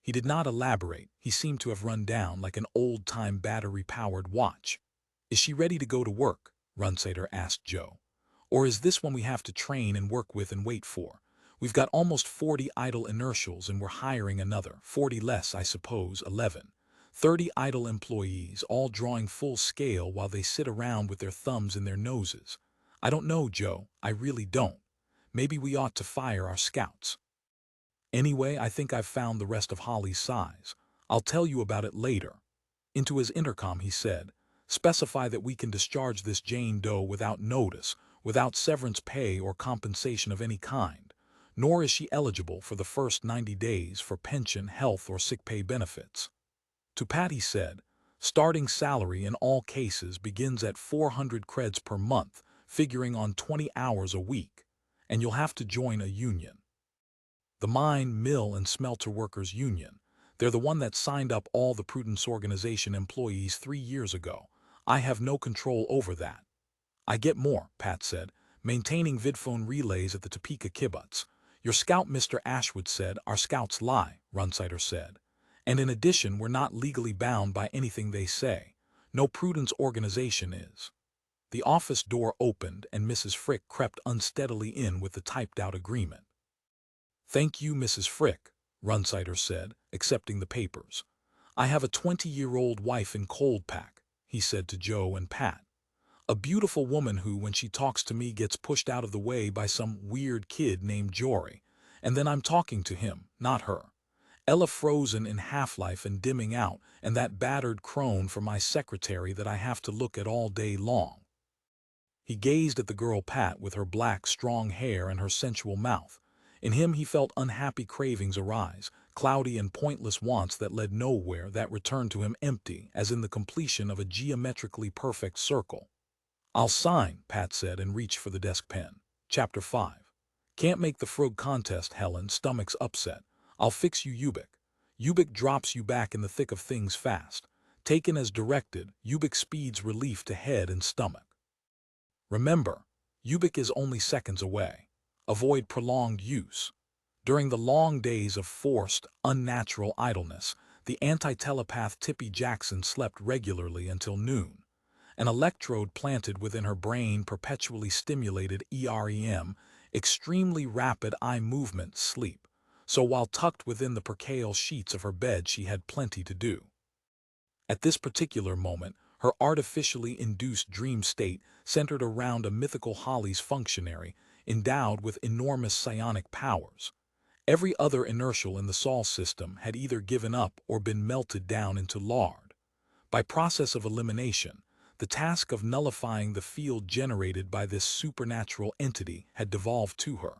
He did not elaborate. He seemed to have run down like an old-time battery-powered watch. "Is she ready to go to work?" Runsider asked Joe. "Or is this one we have to train and work with and wait for? We've got almost 40 idle inertials and we're hiring another, 40 less, I suppose, 11. 30 idle employees, all drawing full scale while they sit around with their thumbs in their noses. I don't know, Joe, I really don't. Maybe we ought to fire our scouts. Anyway, I think I've found the rest of Holly's size. I'll tell you about it later." Into his intercom he said, "Specify that we can discharge this Jane Doe without notice, without severance pay or compensation of any kind, nor is she eligible for the first 90 days for pension, health, or sick pay benefits." To Pat he said, Starting salary in all cases begins at 400 creds per month, figuring on 20 hours a week, and you'll have to join a union. The Mine, Mill, and Smelter Workers Union. They're the one that signed up all the Prudence Organization employees 3 years ago. I have no control over that. I get more, Pat said, maintaining vidphone relays at the Topeka kibbutz. Your scout, Mr. Ashwood, said. Our scouts lie, Runsider said. And in addition, we're not legally bound by anything they say. No Prudence Organization is. The office door opened and Mrs. Frick crept unsteadily in with the typed-out agreement. Thank you, Mrs. Frick, Runsider said, accepting the papers. I have a 20-year-old wife in Coldpack, he said to Joe and Pat. A beautiful woman who, when she talks to me, gets pushed out of the way by some weird kid named Jory, and then I'm talking to him, not her. Ella frozen in half-life and dimming out, and that battered crone for my secretary that I have to look at all day long. He gazed at the girl Pat with her black, strong hair and her sensual mouth. In him he felt unhappy cravings arise, cloudy and pointless wants that led nowhere, that returned to him empty, as in the completion of a geometrically perfect circle. I'll sign, Pat said, and reached for the desk pen. Chapter 5. Can't make the frog contest, Helen, stomach's upset. I'll fix you, Ubik. Ubik drops you back in the thick of things fast. Taken as directed, Ubik speeds relief to head and stomach. Remember, Ubik is only seconds away. Avoid prolonged use. During the long days of forced, unnatural idleness, the anti-telepath Tippy Jackson slept regularly until noon. An electrode planted within her brain perpetually stimulated EREM, extremely rapid eye movement sleep, so while tucked within the percale sheets of her bed she had plenty to do. At this particular moment, her artificially induced dream state centered around a mythical Holly's functionary, endowed with enormous psionic powers. Every other inertial in the Sol system had either given up or been melted down into lard. By process of elimination, the task of nullifying the field generated by this supernatural entity had devolved to her.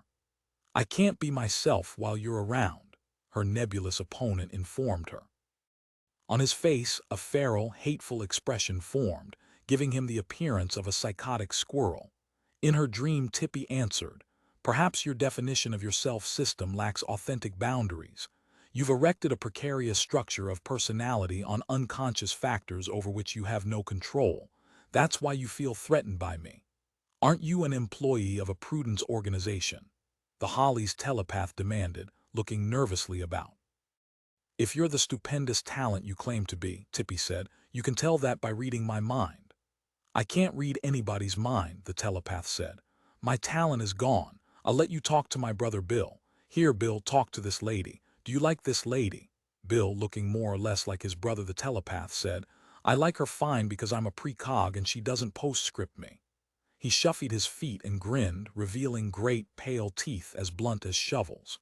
I can't be myself while you're around, her nebulous opponent informed her. On his face, a feral, hateful expression formed, giving him the appearance of a psychotic squirrel. In her dream, Tippy answered, perhaps your definition of your self-system lacks authentic boundaries. You've erected a precarious structure of personality on unconscious factors over which you have no control. That's why you feel threatened by me. Aren't you an employee of a Prudence Organization? The Holly's telepath demanded, looking nervously about. If you're the stupendous talent you claim to be, Tippy said, you can tell that by reading my mind. I can't read anybody's mind, the telepath said. My talent is gone. I'll let you talk to my brother Bill. Here, Bill, talk to this lady. Do you like this lady? Bill, looking more or less like his brother the telepath, said, I like her fine because I'm a precog and she doesn't postscript me. He shuffled his feet and grinned, revealing great, pale teeth as blunt as shovels.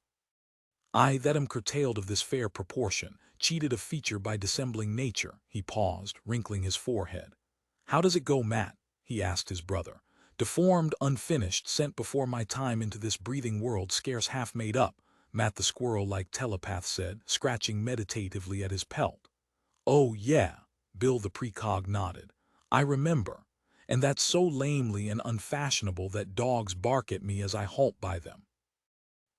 I that am curtailed of this fair proportion, cheated a feature by dissembling nature, he paused, wrinkling his forehead. How does it go, Matt? He asked his brother. Deformed, unfinished, sent before my time into this breathing world scarce half made up, Matt the squirrel-like telepath said, scratching meditatively at his pelt. Oh, yeah, Bill the precog nodded. I remember. And that's so lamely and unfashionable that dogs bark at me as I halt by them.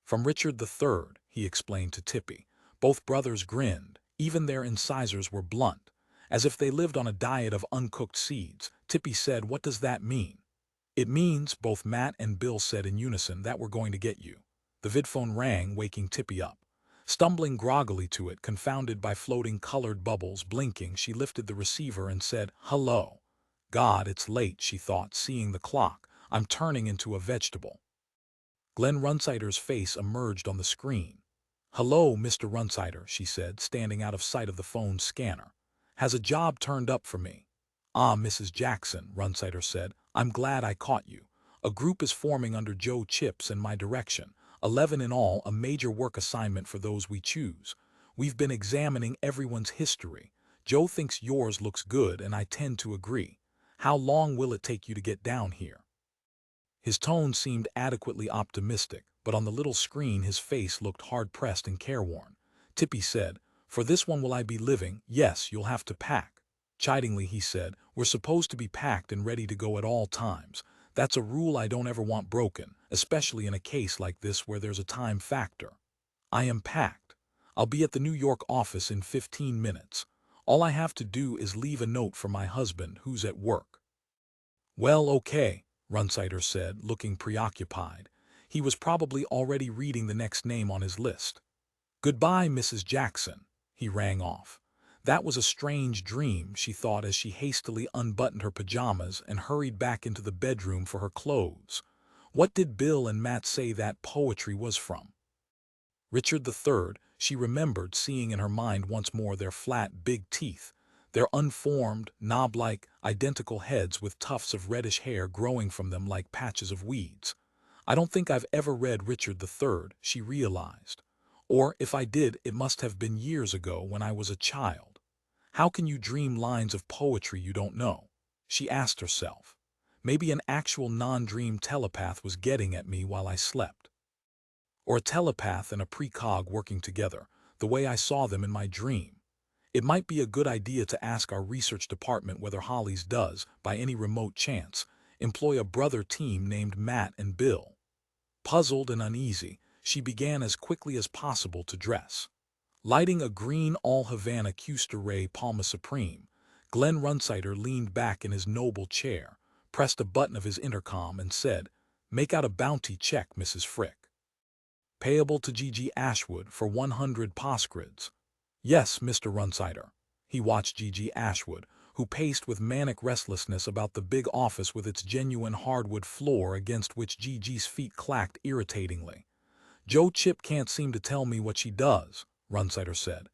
From Richard III, he explained to Tippy. Both brothers grinned. Even their incisors were blunt. As if they lived on a diet of uncooked seeds. Tippy said, what does that mean? It means, both Matt and Bill said in unison, that we're going to get you. The vidphone rang, waking Tippy up. Stumbling groggily to it, confounded by floating colored bubbles blinking, she lifted the receiver and said, hello. God, it's late, she thought, seeing the clock. I'm turning into a vegetable. Glenn Runsider's face emerged on the screen. Hello, Mr. Runsider, she said, standing out of sight of the phone's scanner. Has a job turned up for me? Ah, Mrs. Jackson, Runsider said, I'm glad I caught you. A group is forming under Joe Chips and my direction. 11 in all, a major work assignment for those we choose. We've been examining everyone's history. Joe thinks yours looks good, and I tend to agree. How long will it take you to get down here? His tone seemed adequately optimistic, but on the little screen his face looked hard-pressed and careworn. Tippy said, for this one will I be living? Yes, you'll have to pack. Chidingly, he said, "We're supposed to be packed and ready to go at all times. That's a rule I don't ever want broken, especially in a case like this where there's a time factor." "I am packed. I'll be at the New York office in 15 minutes. All I have to do is leave a note for my husband, who's at work." "Well, okay," Runsider said, looking preoccupied. He was probably already reading the next name on his list. "Goodbye, Mrs. Jackson." He rang off. That was a strange dream, she thought as she hastily unbuttoned her pajamas and hurried back into the bedroom for her clothes. What did Bill and Matt say that poetry was from? Richard III, she remembered seeing in her mind once more their flat, big teeth, their unformed, knob-like, identical heads with tufts of reddish hair growing from them like patches of weeds. I don't think I've ever read Richard III, she realized. Or, if I did, it must have been years ago when I was a child. How can you dream lines of poetry you don't know? She asked herself. Maybe an actual non-dream telepath was getting at me while I slept. Or a telepath and a precog working together, the way I saw them in my dream. It might be a good idea to ask our research department whether Holly's does, by any remote chance, employ a brother team named Matt and Bill. Puzzled and uneasy, she began as quickly as possible to dress. Lighting a green all-Havana Custer-Ray Palma Supreme, Glenn Runsider leaned back in his noble chair, pressed a button of his intercom and said, "Make out a bounty check, Mrs. Frick. Payable to G.G. Ashwood for 100 poscrids." "Yes, Mr. Runsider." He watched G.G. Ashwood, who paced with manic restlessness about the big office with its genuine hardwood floor against which G.G.'s feet clacked irritatingly. "Joe Chip can't seem to tell me what she does," Runsider said.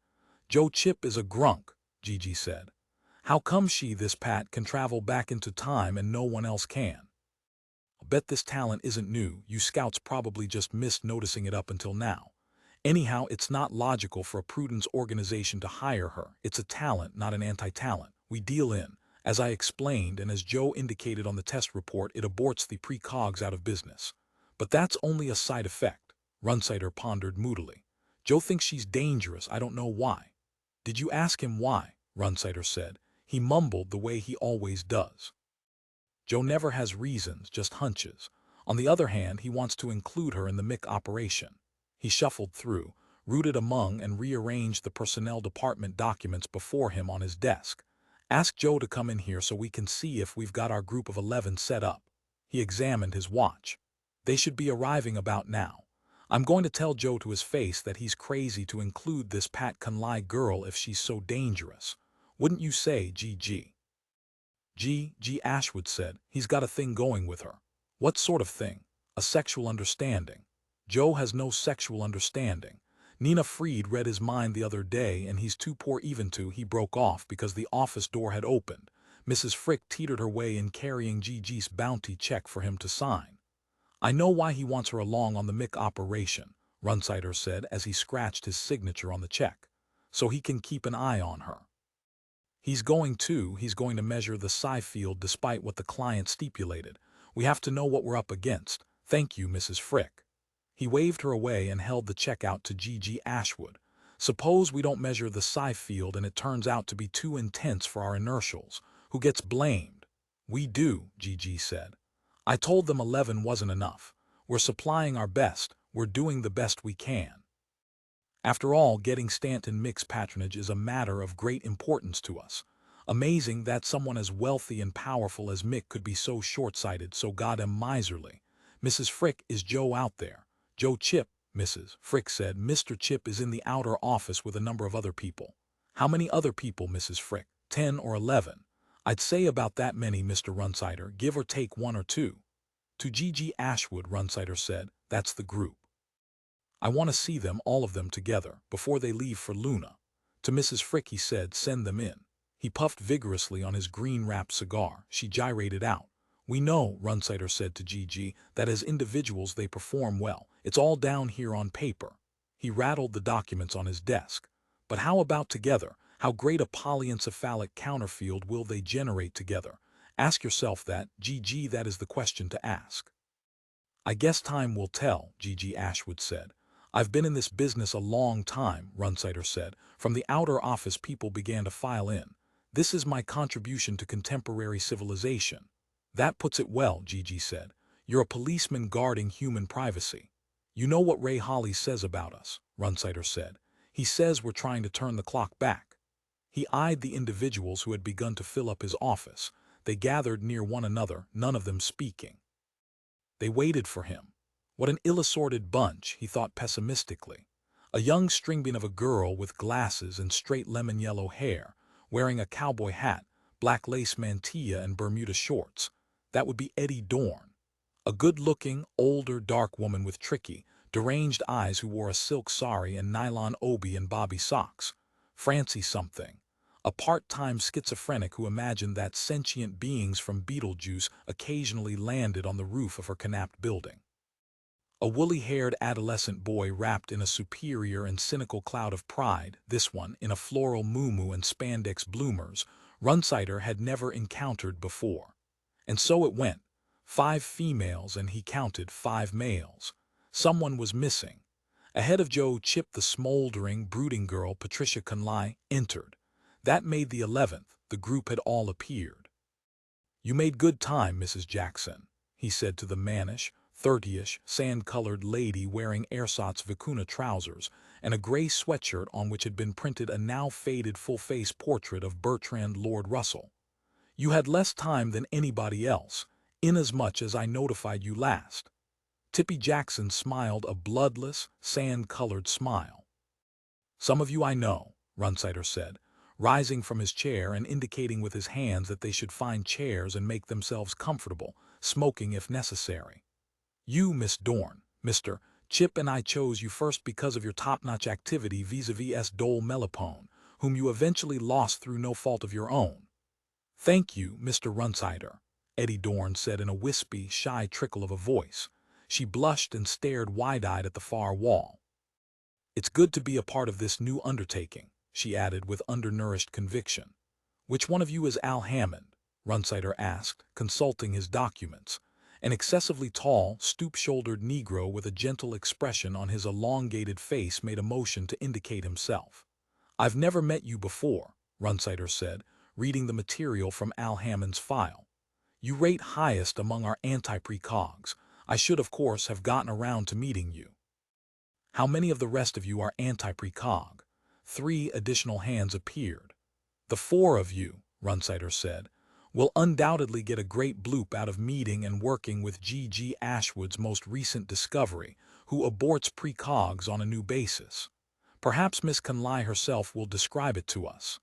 "Joe Chip is a grunk," G.G. said. "How come this Pat can travel back into time and no one else can? I'll bet this talent isn't new, you scouts probably just missed noticing it up until now. Anyhow, it's not logical for a prudence organization to hire her. It's a talent, not an anti-talent. We deal in, as I explained and as Joe indicated on the test report, it aborts the precogs out of business. But that's only a side effect," Runsider pondered moodily. "Joe thinks she's dangerous, I don't know why." "Did you ask him why?" Runsider said. He mumbled the way he always does. "Joe never has reasons, just hunches. On the other hand, he wants to include her in the MIC operation." He shuffled through, rooted among and rearranged the personnel department documents before him on his desk. "Ask Joe to come in here so we can see if we've got our group of 11 set up." He examined his watch. "They should be arriving about now. I'm going to tell Joe to his face that he's crazy to include this Pat Conley girl if she's so dangerous. Wouldn't you say, G.G.?" G.G. Ashwood said, "He's got a thing going with her." "What sort of thing?" "A sexual understanding." "Joe has no sexual understanding. Nina Freed read his mind the other day and he's too poor even to." He broke off because the office door had opened. Mrs. Frick teetered her way in carrying G.G.'s bounty check for him to sign. "I know why he wants her along on the MIC operation," Runsider said as he scratched his signature on the check. "So he can keep an eye on her. He's going to measure the psi field despite what the client stipulated. We have to know what we're up against. Thank you, Mrs. Frick." He waved her away and held the check out to G.G. Ashwood. "Suppose we don't measure the psi field and it turns out to be too intense for our inertials. Who gets blamed?" "We do," G.G. said. "I told them 11 wasn't enough. We're supplying our best. We're doing the best we can. After all, getting Stanton Mix patronage is a matter of great importance to us. Amazing that someone as wealthy and powerful as Mick could be so short-sighted, so goddamn miserly. Mrs. Frick, is Joe out there?" "Joe Chip," Mrs. Frick said. "Mr. Chip is in the outer office with a number of other people." "How many other people, Mrs. Frick?" 10 or 11. "I'd say about that many, Mr. Runsider, give or take 1 or 2. To G.G. Ashwood, Runsider said, "That's the group. I want to see them, all of them together, before they leave for Luna." To Mrs. Frick he said, "Send them in." He puffed vigorously on his green-wrapped cigar. She gyrated out. "We know," Runsider said to G.G., "that as individuals they perform well. It's all down here on paper." He rattled the documents on his desk. "But how about together? How great a polyencephalic counterfield will they generate together? Ask yourself that, G.G. That is the question to ask." "I guess time will tell," G.G. Ashwood said. "I've been in this business a long time," Runsider said. From the outer office people began to file in. This is my contribution to contemporary civilization. That puts it well, Gigi said. You're a policeman guarding human privacy. You know what Ray Holly says about us, Runsider said. He says we're trying to turn the clock back. He eyed the individuals who had begun to fill up his office. They gathered near one another, none of them speaking. They waited for him. What an ill-assorted bunch, he thought pessimistically. A young stringbean of a girl with glasses and straight lemon-yellow hair, wearing a cowboy hat, black lace mantilla and Bermuda shorts. That would be Eddie Dorn. A good-looking, older, dark woman with tricky, deranged eyes who wore a silk sari and nylon obi and bobby socks. Francie something. A part-time schizophrenic who imagined that sentient beings from Beetlejuice occasionally landed on the roof of her canapped building. A woolly-haired adolescent boy wrapped in a superior and cynical cloud of pride, this one in a floral muumuu and spandex bloomers, Runsider had never encountered before. And so it went. 5 females and he counted 5 males. Someone was missing. Ahead of Joe Chip, the smoldering, brooding girl Patricia Conley entered. That made the 11th. The group had all appeared. "You made good time, Mrs. Jackson," he said to the mannish, 30-ish, sand-colored lady wearing ersatz vicuna trousers and a gray sweatshirt on which had been printed a now-faded full-face portrait of Bertrand Lord Russell. "You had less time than anybody else, inasmuch as I notified you last." Tippy Jackson smiled a bloodless, sand-colored smile. "Some of you I know," Runsider said, rising from his chair and indicating with his hands that they should find chairs and make themselves comfortable, smoking if necessary. "You, Miss Dorn, Mr. Chip and I chose you first because of your top-notch activity vis-a-vis S. Dole Melipone, whom you eventually lost through no fault of your own." "Thank you, Mr. Runsider," Eddie Dorn said in a wispy, shy trickle of a voice. She blushed and stared wide-eyed at the far wall. "It's good to be a part of this new undertaking," she added with undernourished conviction. "Which one of you is Al Hammond?" Runsider asked, consulting his documents. An excessively tall, stoop-shouldered Negro with a gentle expression on his elongated face made a motion to indicate himself. "I've never met you before," Runsider said, reading the material from Al Hammond's file. "You rate highest among our anti-precogs. I should, of course, have gotten around to meeting you. How many of the rest of you are anti-precog?" 3 additional hands appeared. "The 4 of you," Runsider said, "will undoubtedly get a great bloop out of meeting and working with G.G. Ashwood's most recent discovery, who aborts precogs on a new basis. Perhaps Miss Conley herself will describe it to us."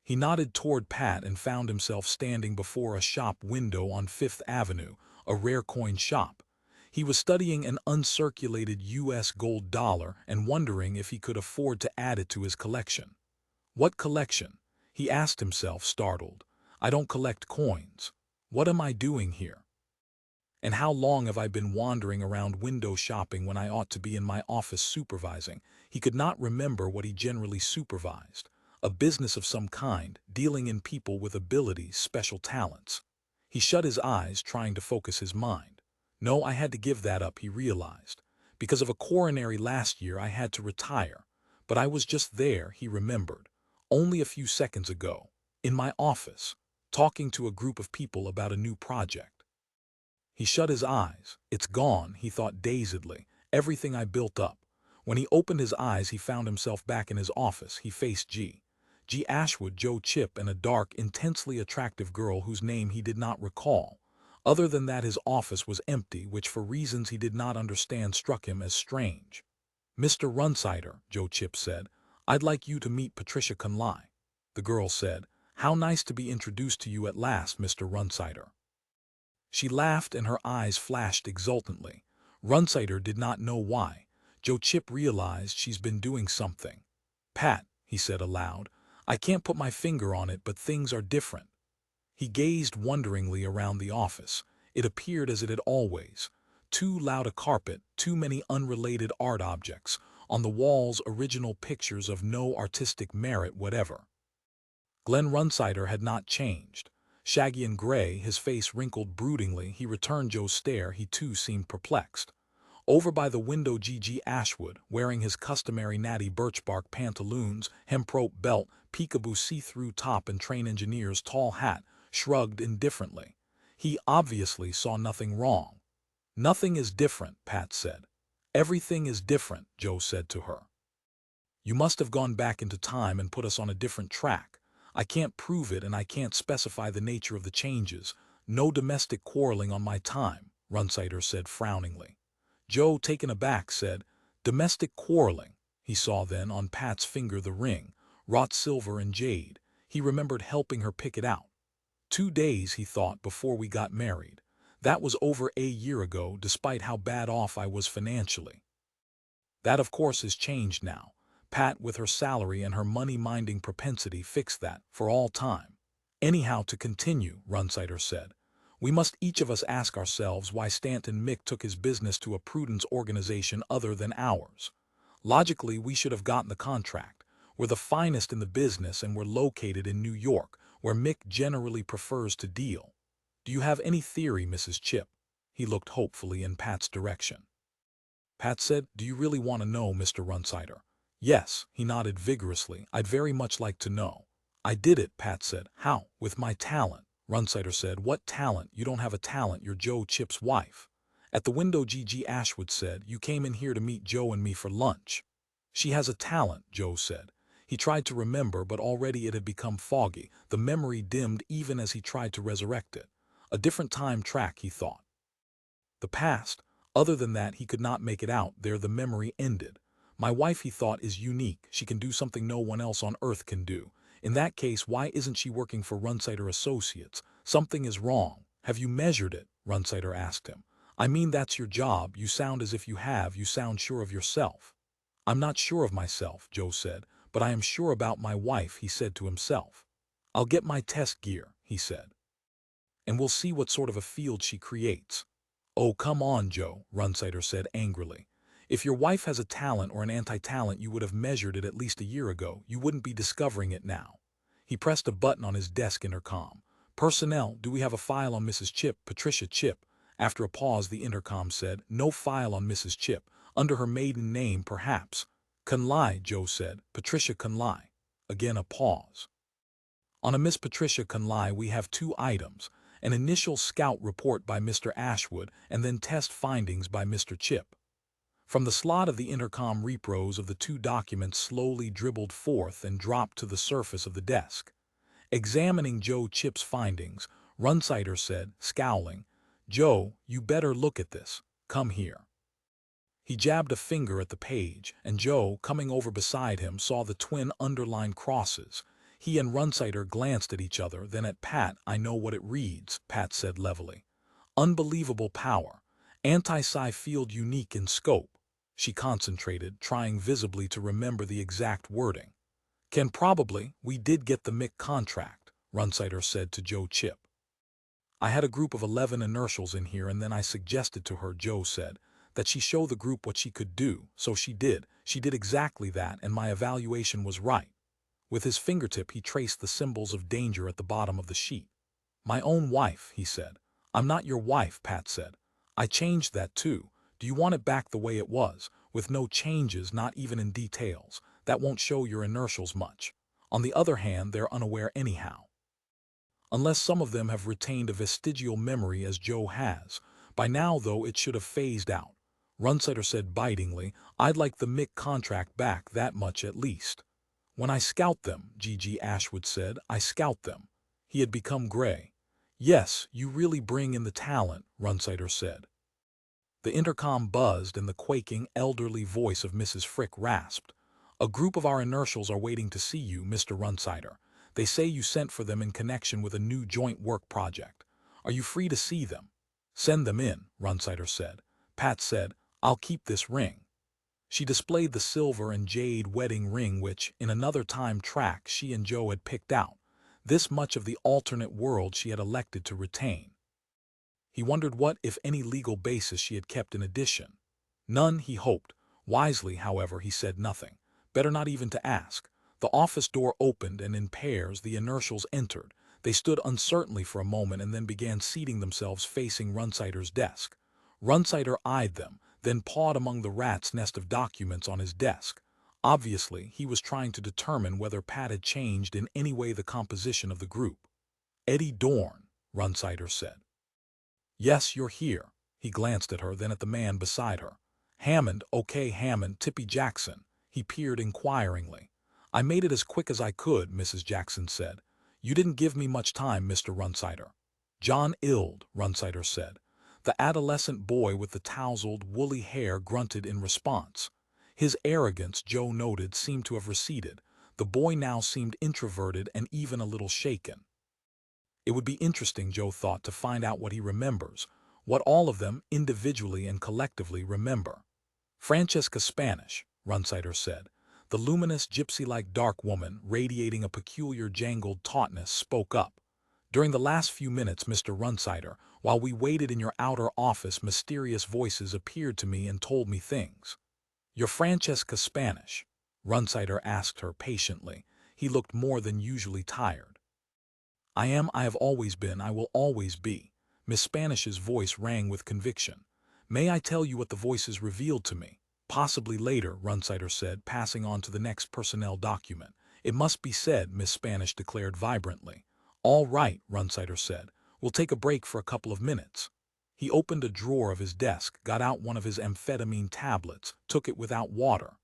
He nodded toward Pat and found himself standing before a shop window on 5th Avenue, a rare coin shop. He was studying an uncirculated U.S. gold dollar and wondering if he could afford to add it to his collection. "What collection?" he asked himself, startled. "I don't collect coins. What am I doing here? And how long have I been wandering around window shopping when I ought to be in my office supervising?" He could not remember what he generally supervised. A business of some kind, dealing in people with abilities, special talents. He shut his eyes, trying to focus his mind. "No, I had to give that up," he realized. "Because of a coronary last year I had to retire. But I was just there," he remembered, "only a few seconds ago, in my office, talking to a group of people about a new project." He shut his eyes. "It's gone," he thought dazedly. "Everything I built up." When he opened his eyes he found himself back in his office. He faced G. Ashwood, Joe Chip, and a dark, intensely attractive girl whose name he did not recall. Other than that his office was empty, which for reasons he did not understand struck him as strange. "Mr. Runsider," Joe Chip said, "I'd like you to meet Patricia Conley." The girl said, "How nice to be introduced to you at last, Mr. Runsider." She laughed and her eyes flashed exultantly. Runsider did not know why. Joe Chip realized she's been doing something. "Pat," he said aloud, "I can't put my finger on it, but things are different." He gazed wonderingly around the office. It appeared as it had always. Too loud a carpet, too many unrelated art objects, on the walls original pictures of no artistic merit whatever. Glenn Runsider had not changed. Shaggy and gray, his face wrinkled broodingly, he returned Joe's stare. He too seemed perplexed. Over by the window G.G. Ashwood, wearing his customary natty birchbark pantaloons, hemprope belt, peekaboo see-through top and train engineer's tall hat, shrugged indifferently. He obviously saw nothing wrong. "Nothing is different," Pat said. "Everything is different," Joe said to her. "You must have gone back into time and put us on a different track. I can't prove it and I can't specify the nature of the changes. No domestic quarreling on my time," Runsider said frowningly. Joe, taken aback, said, "Domestic quarreling." He saw then on Pat's finger the ring, wrought silver and jade. He remembered helping her pick it out. 2 days, he thought, before we got married. That was over a year ago, despite how bad off I was financially. That, of course, is changed now. Pat, with her salary and her money-minding propensity, fixed that for all time. "Anyhow, to continue," Runsider said, "we must each of us ask ourselves why Stanton Mick took his business to a prudence organization other than ours. Logically, we should have gotten the contract. We're the finest in the business and we're located in New York, where Mick generally prefers to deal. Do you have any theory, Mrs. Chip?" He looked hopefully in Pat's direction. Pat said, "Do you really want to know, Mr. Runsider?" "Yes," he nodded vigorously. "I'd very much like to know." "I did it," Pat said. "How?" "With my talent." Runsider said, "What talent? You don't have a talent. You're Joe Chip's wife." At the window, G.G. Ashwood said, "You came in here to meet Joe and me for lunch." "She has a talent," Joe said. He tried to remember, but already it had become foggy. The memory dimmed even as he tried to resurrect it. A different time track, he thought. The past. Other than that, he could not make it out. There the memory ended. "My wife," he thought, "is unique. She can do something no one else on Earth can do. In that case, why isn't she working for Runsider Associates? Something is wrong." "Have you measured it?" Runsider asked him. "I mean, that's your job. You sound as if you have. You sound sure of yourself." "I'm not sure of myself," Joe said, "but I am sure about my wife," he said to himself. "I'll get my test gear," he said, "and we'll see what sort of a field she creates." "Oh, come on, Joe," Runsider said angrily. "If your wife has a talent or an anti-talent, you would have measured it at least a year ago. You wouldn't be discovering it now." He pressed a button on his desk intercom. "Personnel, do we have a file on Mrs. Chip, Patricia Chip?" After a pause, the intercom said, "No file on Mrs. Chip. Under her maiden name, perhaps." "Conley," Joe said. "Patricia Conley." Again a pause. "On a Miss Patricia Conley we have 2 items. An initial scout report by Mr. Ashwood and then test findings by Mr. Chip." From the slot of the intercom, repros of the 2 documents slowly dribbled forth and dropped to the surface of the desk. Examining Joe Chip's findings, Runsider said, scowling, "Joe, you better look at this. Come here." He jabbed a finger at the page, and Joe, coming over beside him, saw the twin underlined crosses. He and Runsider glanced at each other, then at Pat. "I know what it reads," Pat said levelly. "Unbelievable power. Anti-psi field unique in scope." She concentrated, trying visibly to remember the exact wording. We did get the Mick contract," Runsider said to Joe Chip. "I had a group of 11 inertials in here and then I suggested to her," Joe said, "that she show the group what she could do. So she did. She did exactly that, and my evaluation was right." With his fingertip he traced the symbols of danger at the bottom of the sheet. "My own wife," he said. "I'm not your wife," Pat said. "I changed that too. Do you want it back the way it was, with no changes, not even in details? That won't show your inertials much. On the other hand, they're unaware anyhow. Unless some of them have retained a vestigial memory as Joe has. By now, though, it should have phased out." Runsider said bitingly, "I'd like the Mick contract back, that much at least." "When I scout them," G.G. Ashwood said, "I scout them." He had become gray. "Yes, you really bring in the talent," Runsider said. The intercom buzzed and the quaking, elderly voice of Mrs. Frick rasped. "A group of our inertials are waiting to see you, Mr. Runsider. They say you sent for them in connection with a new joint work project. Are you free to see them?" "Send them in," Runsider said. Pat said, "I'll keep this ring." She displayed the silver and jade wedding ring which, in another time track, she and Joe had picked out. This much of the alternate world she had elected to retain. He wondered what, if any, legal basis she had kept in addition. None, he hoped. Wisely, however, he said nothing. Better not even to ask. The office door opened and in pairs the inertials entered. They stood uncertainly for a moment and then began seating themselves facing Runsider's desk. Runsider eyed them, then pawed among the rat's nest of documents on his desk. Obviously, he was trying to determine whether Pat had changed in any way the composition of the group. "Eddie Dorn," Runsider said. "Yes, you're here." He glanced at her, then at the man beside her. "Hammond, okay, Hammond, Tippy Jackson." He peered inquiringly. "I made it as quick as I could," Mrs. Jackson said. "You didn't give me much time, Mr. Runsider." "John Ild," Runsider said. The adolescent boy with the tousled, woolly hair grunted in response. His arrogance, Joe noted, seemed to have receded. The boy now seemed introverted and even a little shaken. It would be interesting, Joe thought, to find out what he remembers, what all of them, individually and collectively, remember. "Francesca Spanish," Runsider said. The luminous, gypsy-like dark woman, radiating a peculiar jangled tautness, spoke up. "During the last few minutes, Mr. Runsider, while we waited in your outer office, mysterious voices appeared to me and told me things." "You're Francesca Spanish?" Runsider asked her patiently. He looked more than usually tired. "I am, I have always been, I will always be." Miss Spanish's voice rang with conviction. "May I tell you what the voices revealed to me?" "Possibly later," Runsider said, passing on to the next personnel document. "It must be said," Miss Spanish declared vibrantly. "All right," Runsider said. "We'll take a break for a couple of minutes." He opened a drawer of his desk, got out one of his amphetamine tablets, took it without water.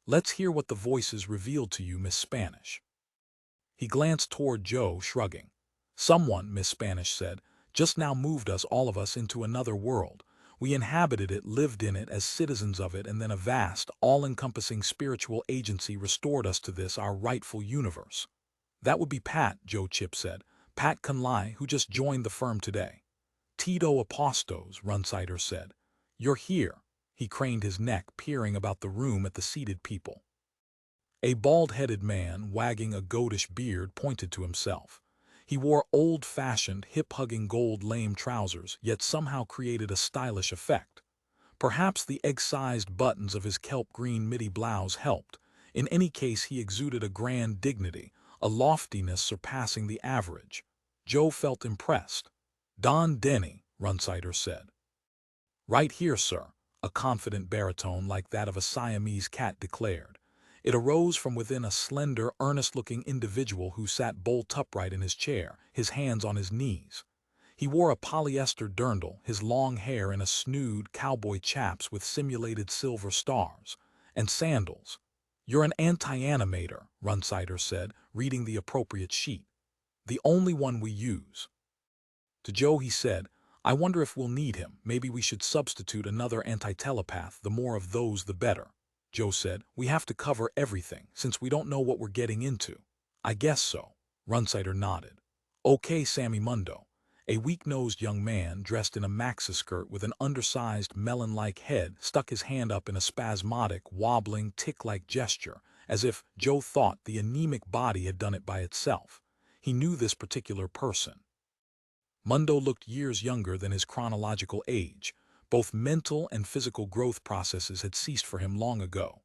"Let's hear what the voices revealed to you, Miss Spanish." He glanced toward Joe, shrugging. "Someone," Miss Spanish said, "just now moved us, all of us, into another world. We inhabited it, lived in it as citizens of it, and then a vast, all-encompassing spiritual agency restored us to this, our rightful universe." "That would be Pat," Joe Chip said. "Pat Conley, who just joined the firm today." "Tito Apostos," Runsider said. "You're here." He craned his neck, peering about the room at the seated people. A bald-headed man, wagging a goatish beard, pointed to himself. He wore old-fashioned, hip-hugging gold lame trousers, yet somehow created a stylish effect. Perhaps the egg-sized buttons of his kelp-green midi blouse helped. In any case, he exuded a grand dignity, a loftiness surpassing the average. Joe felt impressed. "Don Denny," Runsider said. "Right here, sir," a confident baritone like that of a Siamese cat declared. It arose from within a slender, earnest-looking individual who sat bolt upright in his chair, his hands on his knees. He wore a polyester dirndl, his long hair in a snood, cowboy chaps with simulated silver stars, and sandals. "You're an anti-animator," Runsider said, reading the appropriate sheet. "The only one we use." To Joe he said, "I wonder if we'll need him. Maybe we should substitute another anti-telepath, the more of those the better." Joe said, "We have to cover everything, since we don't know what we're getting into." "I guess so." Runsider nodded. "Okay, Sammy Mundo." A weak-nosed young man, dressed in a maxi skirt with an undersized, melon-like head, stuck his hand up in a spasmodic, wobbling, tick-like gesture, as if, Joe thought, the anemic body had done it by itself. He knew this particular person. Mundo looked years younger than his chronological age. Both mental and physical growth processes had ceased for him long ago.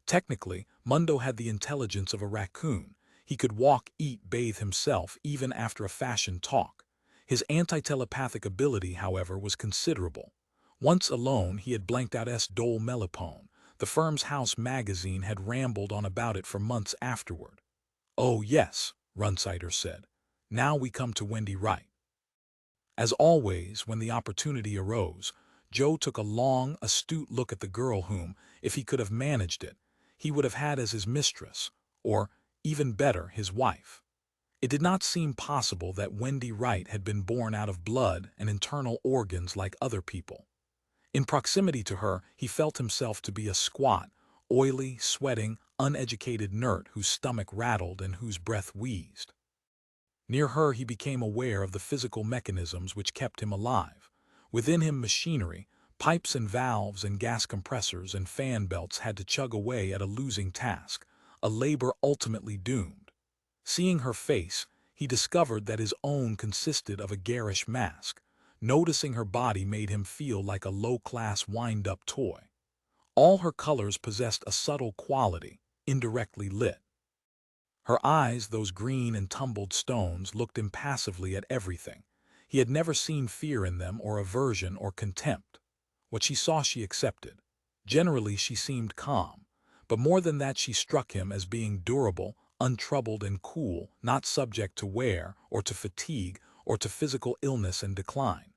Technically, Mundo had the intelligence of a raccoon. He could walk, eat, bathe himself, even after a fashion talk. His anti-telepathic ability, however, was considerable. Once alone, he had blanked out S. Dole Melipone. The firm's house magazine had rambled on about it for months afterward. "Oh yes," Runsider said. "Now we come to Wendy Wright." As always, when the opportunity arose, Joe took a long, astute look at the girl whom, if he could have managed it, he would have had as his mistress, or, even better, his wife. It did not seem possible that Wendy Wright had been born out of blood and internal organs like other people. In proximity to her, he felt himself to be a squat, oily, sweating, uneducated nerd whose stomach rattled and whose breath wheezed. Near her he became aware of the physical mechanisms which kept him alive. Within him machinery, pipes and valves and gas compressors and fan belts had to chug away at a losing task, a labor ultimately doomed. Seeing her face, he discovered that his own consisted of a garish mask. Noticing her body made him feel like a low-class wind-up toy. All her colors possessed a subtle quality, indirectly lit. Her eyes, those green and tumbled stones, looked impassively at everything. He had never seen fear in them, or aversion, or contempt. What she saw she accepted. Generally she seemed calm, But more than that, she struck him as being durable, untroubled and cool, not subject to wear or to fatigue or to physical illness and decline.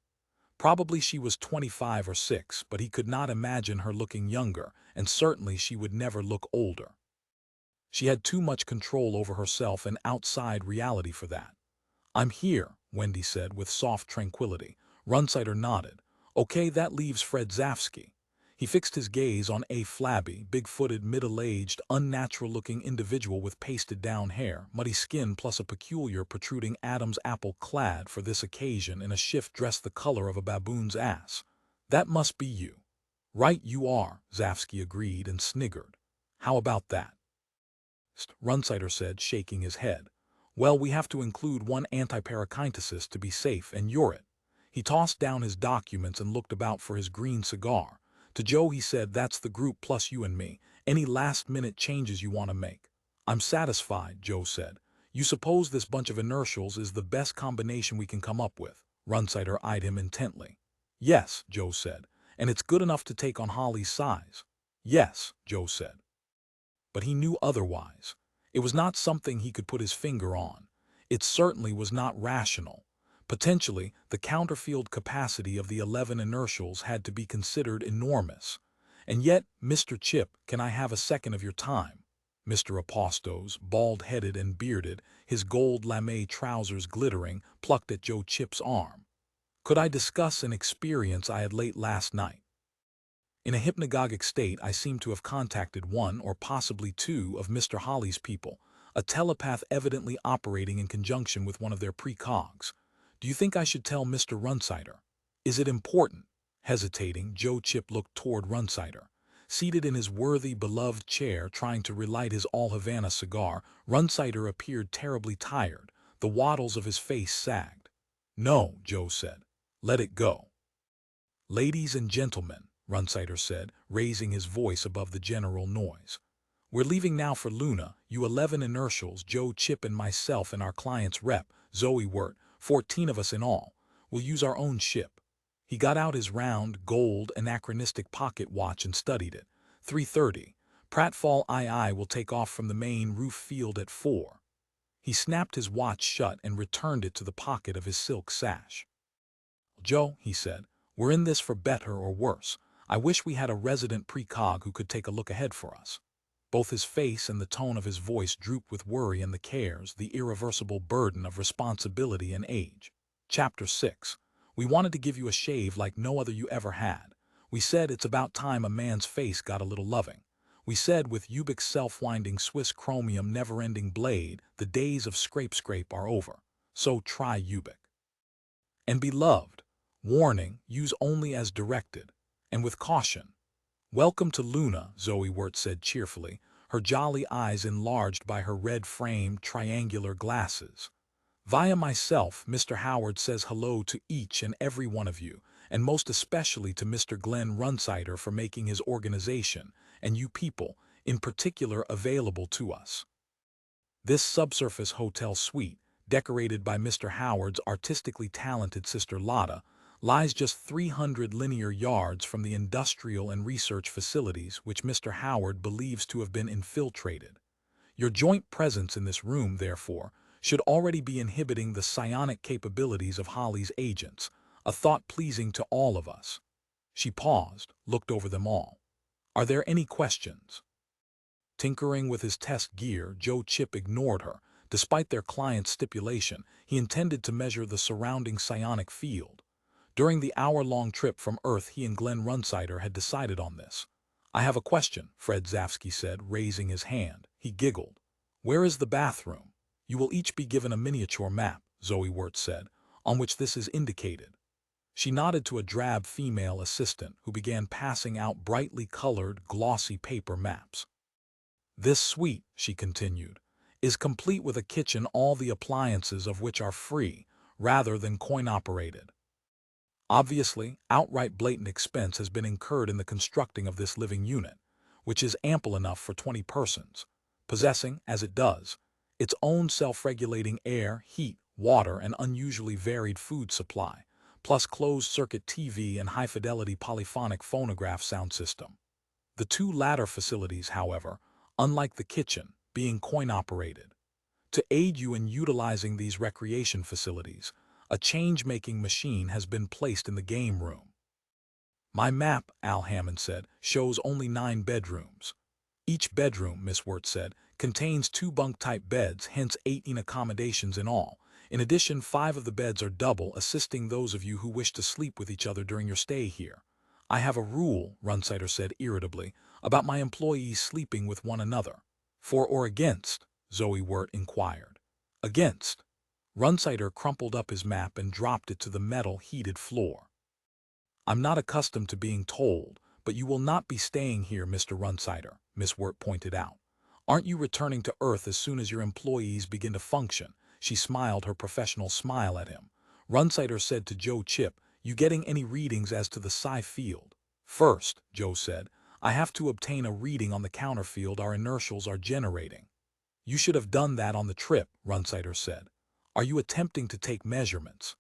Probably she was 25 or 6, but he could not imagine her looking younger, and certainly she would never look older. She had too much control over herself and outside reality for that. "I'm here," Wendy said with soft tranquility. Runsider nodded. "Okay, that leaves Fred Zafsky." He fixed his gaze on a flabby, big-footed, middle-aged, unnatural-looking individual with pasted-down hair, muddy skin plus a peculiar protruding Adam's apple clad for this occasion in a shift dressed the color of a baboon's ass. "That must be you." "Right you are," Zafsky agreed and sniggered. "How about that?" Runsider said, shaking his head. "Well, we have to include one anti-parakynthesis to be safe, and you're it." He tossed down his documents and looked about for his green cigar. To Joe he said, "That's the group plus you and me. Any last-minute changes you want to make?" "I'm satisfied," Joe said. "You suppose this bunch of inertials is the best combination we can come up with?" Runsider eyed him intently. "Yes," Joe said. "And it's good enough to take on Holly's size." "Yes," Joe said. But he knew otherwise. It was not something he could put his finger on. It certainly was not rational. Potentially, the counterfield capacity of the 11 inertials had to be considered enormous. "And yet, Mr. Chip, can I have a second of your time?" Mr. Apostos, bald-headed and bearded, his gold lame trousers glittering, plucked at Joe Chip's arm. "Could I discuss an experience I had late last night? In a hypnagogic state, I seem to have contacted one or possibly two of Mr. Holly's people, a telepath evidently operating in conjunction with one of their precogs. Do you think I should tell Mr. Runsider? Is it important?" Hesitating, Joe Chip looked toward Runsider. Seated in his worthy, beloved chair, trying to relight his all-Havana cigar, Runsider appeared terribly tired. The wattles of his face sagged. "No," Joe said. "Let it go." "Ladies and gentlemen," Runsider said, raising his voice above the general noise. "We're leaving now for Luna, you 11 inertials, Joe Chip and myself and our client's rep, Zoe Wirt, 14 of us in all. We'll use our own ship." He got out his round, gold, anachronistic pocket watch and studied it. 3:30. Pratfall II will take off from the main roof field at 4. He snapped his watch shut and returned it to the pocket of his silk sash. "Joe," he said, "we're in this for better or worse. I wish we had a resident precog who could take a look ahead for us." Both his face and the tone of his voice drooped with worry and the cares, the irreversible burden of responsibility and age. Chapter 6. "We wanted to give you a shave like no other you ever had. We said it's about time a man's face got a little loving. We said with Ubik's self-winding Swiss chromium never-ending blade, the days of scrape are over. So try Ubik. And be loved. Warning, use only as directed. And with caution." "Welcome to Luna," Zoe Wirt said cheerfully, her jolly eyes enlarged by her red-framed, triangular glasses. "Via myself, Mr. Howard says hello to each and every one of you, and most especially to Mr. Glenn Runsider for making his organization, and you people, in particular, available to us. This subsurface hotel suite, decorated by Mr. Howard's artistically talented sister Lotta, lies just 300 linear yards from the industrial and research facilities which Mr. Howard believes to have been infiltrated. Your joint presence in this room, therefore, should already be inhibiting the psionic capabilities of Holly's agents, a thought pleasing to all of us." She paused, looked over them all. "Are there any questions?" Tinkering with his test gear, Joe Chip ignored her. Despite their client's stipulation, he intended to measure the surrounding psionic field. During the hour-long trip from Earth, he and Glenn Runsider had decided on this. "I have a question," Fred Zafsky said, raising his hand. He giggled. "Where is the bathroom?" "You will each be given a miniature map," Zoe Wirt said, "on which this is indicated." She nodded to a drab female assistant who began passing out brightly colored, glossy paper maps. "This suite," she continued, "is complete with a kitchen, all the appliances of which are free, rather than coin-operated. Obviously, outright blatant expense has been incurred in the constructing of this living unit, which is ample enough for 20 persons, possessing, as it does, its own self-regulating air, heat, water, and unusually varied food supply, plus closed-circuit TV and high-fidelity polyphonic phonograph sound system. The two latter facilities, however, unlike the kitchen, being coin-operated. To aid you in utilizing these recreation facilities, a change-making machine has been placed in the game room. My map, Al Hammond said, shows only 9 bedrooms. Each bedroom, Miss Wirt said, contains 2 bunk-type beds, hence 18 accommodations in all. In addition, 5 of the beds are double, assisting those of you who wish to sleep with each other during your stay here. I have a rule, Runsider said irritably, about my employees sleeping with one another. For or against? Zoe Wirt inquired. Against. Runsider crumpled up his map and dropped it to the metal heated floor. I'm not accustomed to being told, but you will not be staying here, Mr. Runsider, Miss Wirt pointed out. Aren't you returning to Earth as soon as your employees begin to function? She smiled her professional smile at him. Runsider said to Joe Chip, you getting any readings as to the psi field? First, Joe said, I have to obtain a reading on the counter field our inertials are generating. You should have done that on the trip, Runsider said. Are you attempting to take measurements?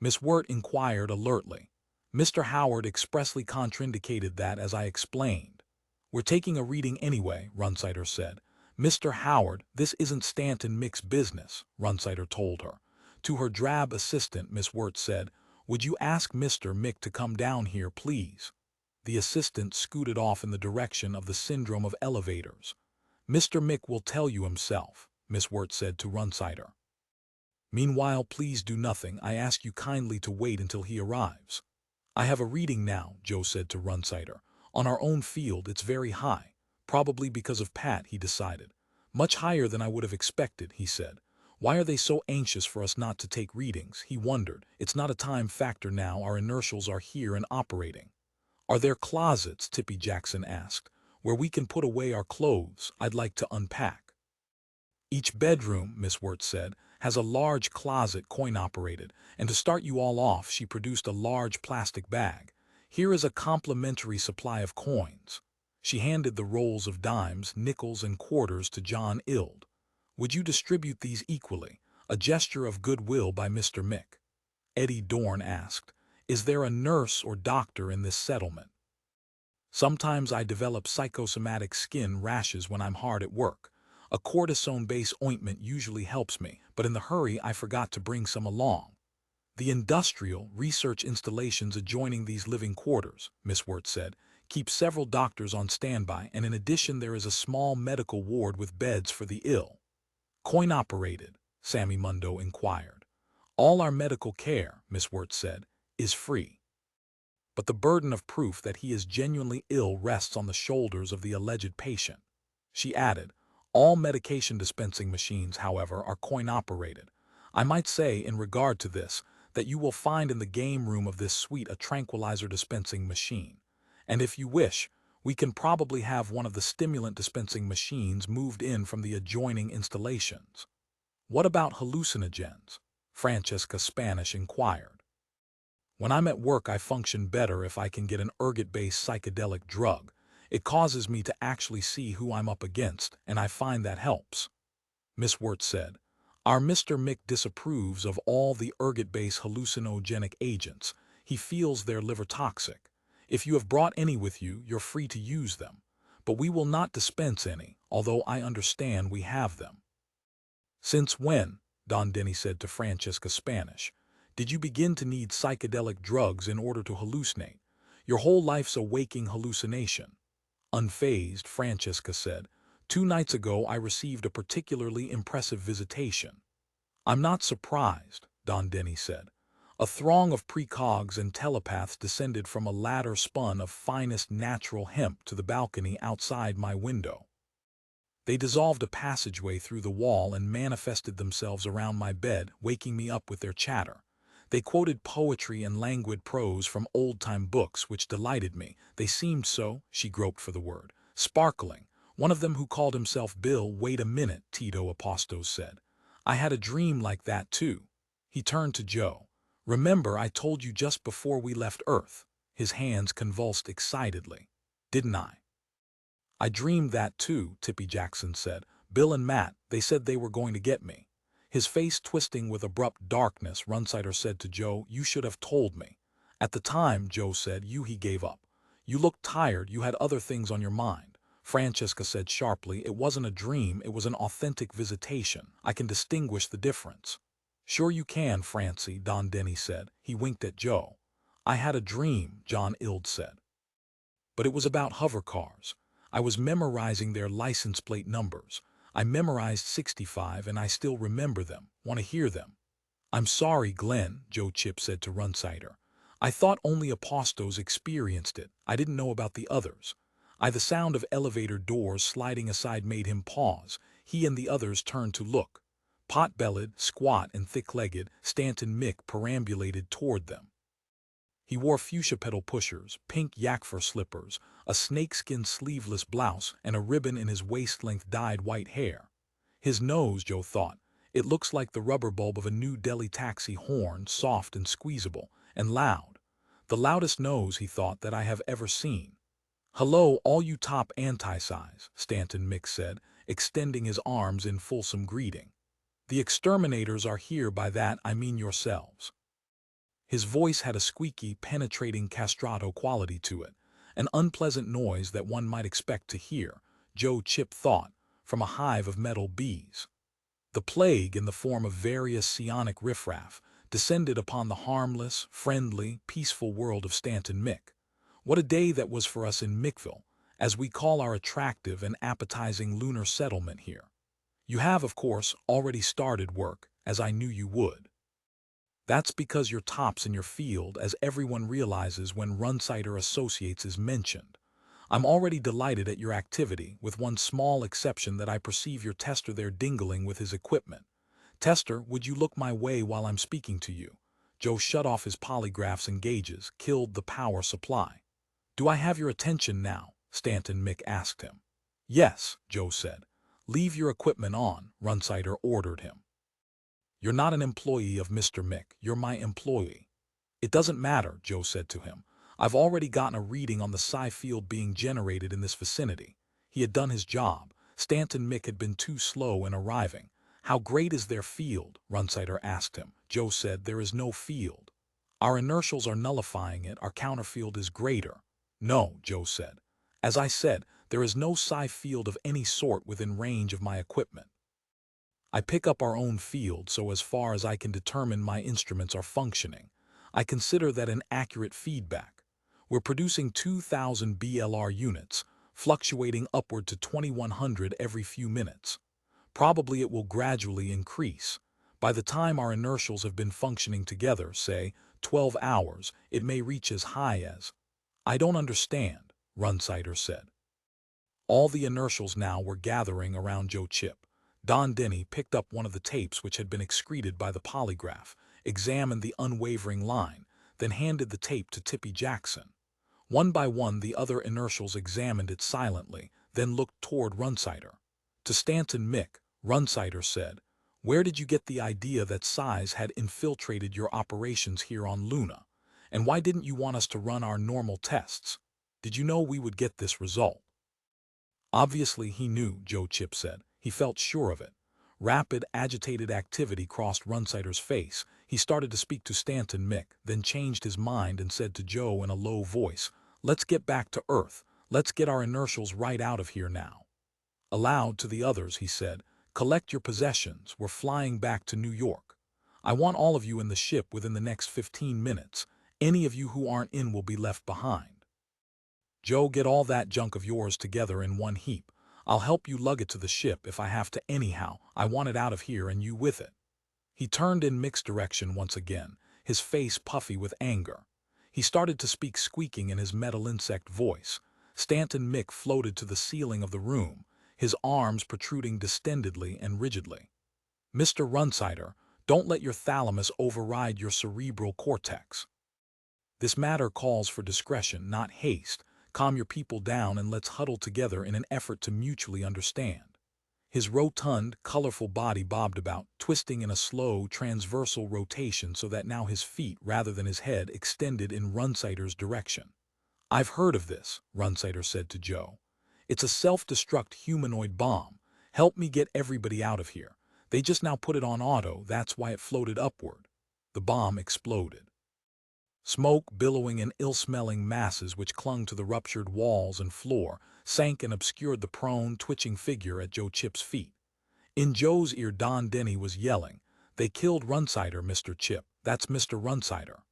Miss Wirt inquired alertly. Mr. Howard expressly contraindicated that, as I explained. We're taking a reading anyway, Runsider said. Mr. Howard, this isn't Stanton Mick's business, Runsider told her. To her drab assistant, Miss Wirt said, would you ask Mr. Mick to come down here, please? The assistant scooted off in the direction of the syndrome of elevators. Mr. Mick will tell you himself, Miss Wirt said to Runsider. Meanwhile, please do nothing. I ask you kindly to wait until he arrives. I have a reading now, Joe said to Runsider. On our own field, it's very high. Probably because of Pat, he decided. Much higher than I would have expected, he said. Why are they so anxious for us not to take readings? He wondered. It's not a time factor now. Our inertials are here and operating. Are there closets, Tippy Jackson asked, where we can put away our clothes? I'd like to unpack. Each bedroom, Miss Wirt said, has a large closet coin-operated, and to start you all off she produced a large plastic bag. Here is a complimentary supply of coins. She handed the rolls of dimes, nickels, and quarters to John Ild. Would you distribute these equally? A gesture of goodwill by Mr. Mick. Eddie Dorn asked, is there a nurse or doctor in this settlement? Sometimes I develop psychosomatic skin rashes when I'm hard at work. A cortisone-based ointment usually helps me, but in the hurry I forgot to bring some along. The industrial research installations adjoining these living quarters, Miss Wirt said, keep several doctors on standby, and in addition there is a small medical ward with beds for the ill. Coin-operated? Sammy Mundo inquired. All our medical care, Miss Wirt said, is free. But the burden of proof that he is genuinely ill rests on the shoulders of the alleged patient. She added, all medication dispensing machines, however, are coin-operated. I might say, in regard to this, that you will find in the game room of this suite a tranquilizer dispensing machine. And if you wish, we can probably have one of the stimulant dispensing machines moved in from the adjoining installations. What about hallucinogens? Francesca Spanish inquired. When I'm at work I function better if I can get an ergot-based psychedelic drug. It causes me to actually see who I'm up against, and I find that helps. Miss Wirt said, our Mr. Mick disapproves of all the ergot-based hallucinogenic agents. He feels they're liver toxic. If you have brought any with you, you're free to use them. But we will not dispense any, although I understand we have them. Since when, Don Denny said to Francesca Spanish, did you begin to need psychedelic drugs in order to hallucinate? Your whole life's a waking hallucination. Unfazed, Francesca said, 2 nights ago I received a particularly impressive visitation. I'm not surprised, Don Denny said. A throng of precogs and telepaths descended from a ladder spun of finest natural hemp to the balcony outside my window. They dissolved a passageway through the wall and manifested themselves around my bed, waking me up with their chatter. They quoted poetry and languid prose from old-time books, which delighted me. They seemed so, she groped for the word, sparkling. One of them who called himself Bill, wait a minute, Tito Apostos said. I had a dream like that too. He turned to Joe. Remember I told you just before we left Earth? His hands convulsed excitedly. Didn't I? I dreamed that too, Tippy Jackson said. Bill and Matt, they said they were going to get me. His face twisting with abrupt darkness, Runsider said to Joe, you should have told me. At the time, Joe said, he gave up. You looked tired, you had other things on your mind. Francesca said sharply, it wasn't a dream, it was an authentic visitation. I can distinguish the difference. Sure you can, Francie, Don Denny said. He winked at Joe. I had a dream, John Ild said. But it was about hover cars. I was memorizing their license plate numbers. I memorized 65 and I still remember them. Want to hear them? I'm sorry, Glenn, Joe Chip said to Runsider. I thought only Apostos experienced it. I didn't know about the others. The sound of elevator doors sliding aside made him pause. He and the others turned to look. Pot-bellied, squat and thick-legged, Stanton Mick perambulated toward them. He wore fuchsia pedal pushers, pink yak fur slippers, a snakeskin sleeveless blouse, and a ribbon in his waist-length dyed white hair. His nose, Joe thought, it looks like the rubber bulb of a New Delhi taxi horn, soft and squeezable, and loud. The loudest nose, he thought, that I have ever seen. Hello, all you top anti-size, Stanton Mick said, extending his arms in fulsome greeting. The exterminators are here, by that I mean yourselves. His voice had a squeaky, penetrating castrato quality to it, an unpleasant noise that one might expect to hear, Joe Chip thought, from a hive of metal bees. The plague, in the form of various psionic riffraff, descended upon the harmless, friendly, peaceful world of Stanton Mick. What a day that was for us in Mickville, as we call our attractive and appetizing lunar settlement here. You have, of course, already started work, as I knew you would. That's because you're tops in your field, as everyone realizes when Runsider Associates is mentioned. I'm already delighted at your activity, with one small exception that I perceive your tester there dingling with his equipment. Tester, would you look my way while I'm speaking to you? Joe shut off his polygraphs and gauges, killed the power supply. Do I have your attention now? Stanton Mick asked him. Yes, Joe said. Leave your equipment on, Runsider ordered him. You're not an employee of Mr. Mick, you're my employee. It doesn't matter, Joe said to him. I've already gotten a reading on the psi field being generated in this vicinity. He had done his job. Stanton Mick had been too slow in arriving. How great is their field? Runsider asked him. Joe said, there is no field. Our inertials are nullifying it, our counterfield is greater. No, Joe said. As I said, there is no psi field of any sort within range of my equipment. I pick up our own field, so as far as I can determine my instruments are functioning. I consider that an accurate feedback. We're producing 2,000 BLR units, fluctuating upward to 2,100 every few minutes. Probably it will gradually increase. By the time our inertials have been functioning together, say, 12 hours, it may reach as high as... I don't understand, Runsider said. All the inertials now were gathering around Joe Chip. Don Denny picked up one of the tapes which had been excreted by the polygraph, examined the unwavering line, then handed the tape to Tippy Jackson. One by one the other inertials examined it silently, then looked toward Runsider. To Stanton Mick, Runsider said, where did you get the idea that psis had infiltrated your operations here on Luna? And why didn't you want us to run our normal tests? Did you know we would get this result? Obviously he knew, Joe Chip said. He felt sure of it. Rapid, agitated activity crossed Runsider's face. He started to speak to Stanton Mick, then changed his mind and said to Joe in a low voice, let's get back to Earth. Let's get our inertials right out of here now. Aloud to the others, he said, collect your possessions. We're flying back to New York. I want all of you in the ship within the next 15 minutes. Any of you who aren't in will be left behind. Joe, get all that junk of yours together in one heap. I'll help you lug it to the ship if I have to anyhow. I want it out of here and you with it. He turned in Mick's direction once again, his face puffy with anger. He started to speak squeaking in his metal insect voice. Stanton Mick floated to the ceiling of the room, his arms protruding distendedly and rigidly. Mr. Runsider, don't let your thalamus override your cerebral cortex. This matter calls for discretion, not haste. Calm your people down and let's huddle together in an effort to mutually understand. His rotund, colorful body bobbed about, twisting in a slow, transversal rotation so that now his feet, rather than his head, extended in Runsider's direction. I've heard of this, Runsider said to Joe. It's a self-destruct humanoid bomb. Help me get everybody out of here. They just now put it on auto, that's why it floated upward. The bomb exploded. Smoke, billowing in ill-smelling masses which clung to the ruptured walls and floor, sank and obscured the prone, twitching figure at Joe Chip's feet. In Joe's ear, Don Denny was yelling, "They killed Runsider, Mr. Chip. That's Mr. Runsider."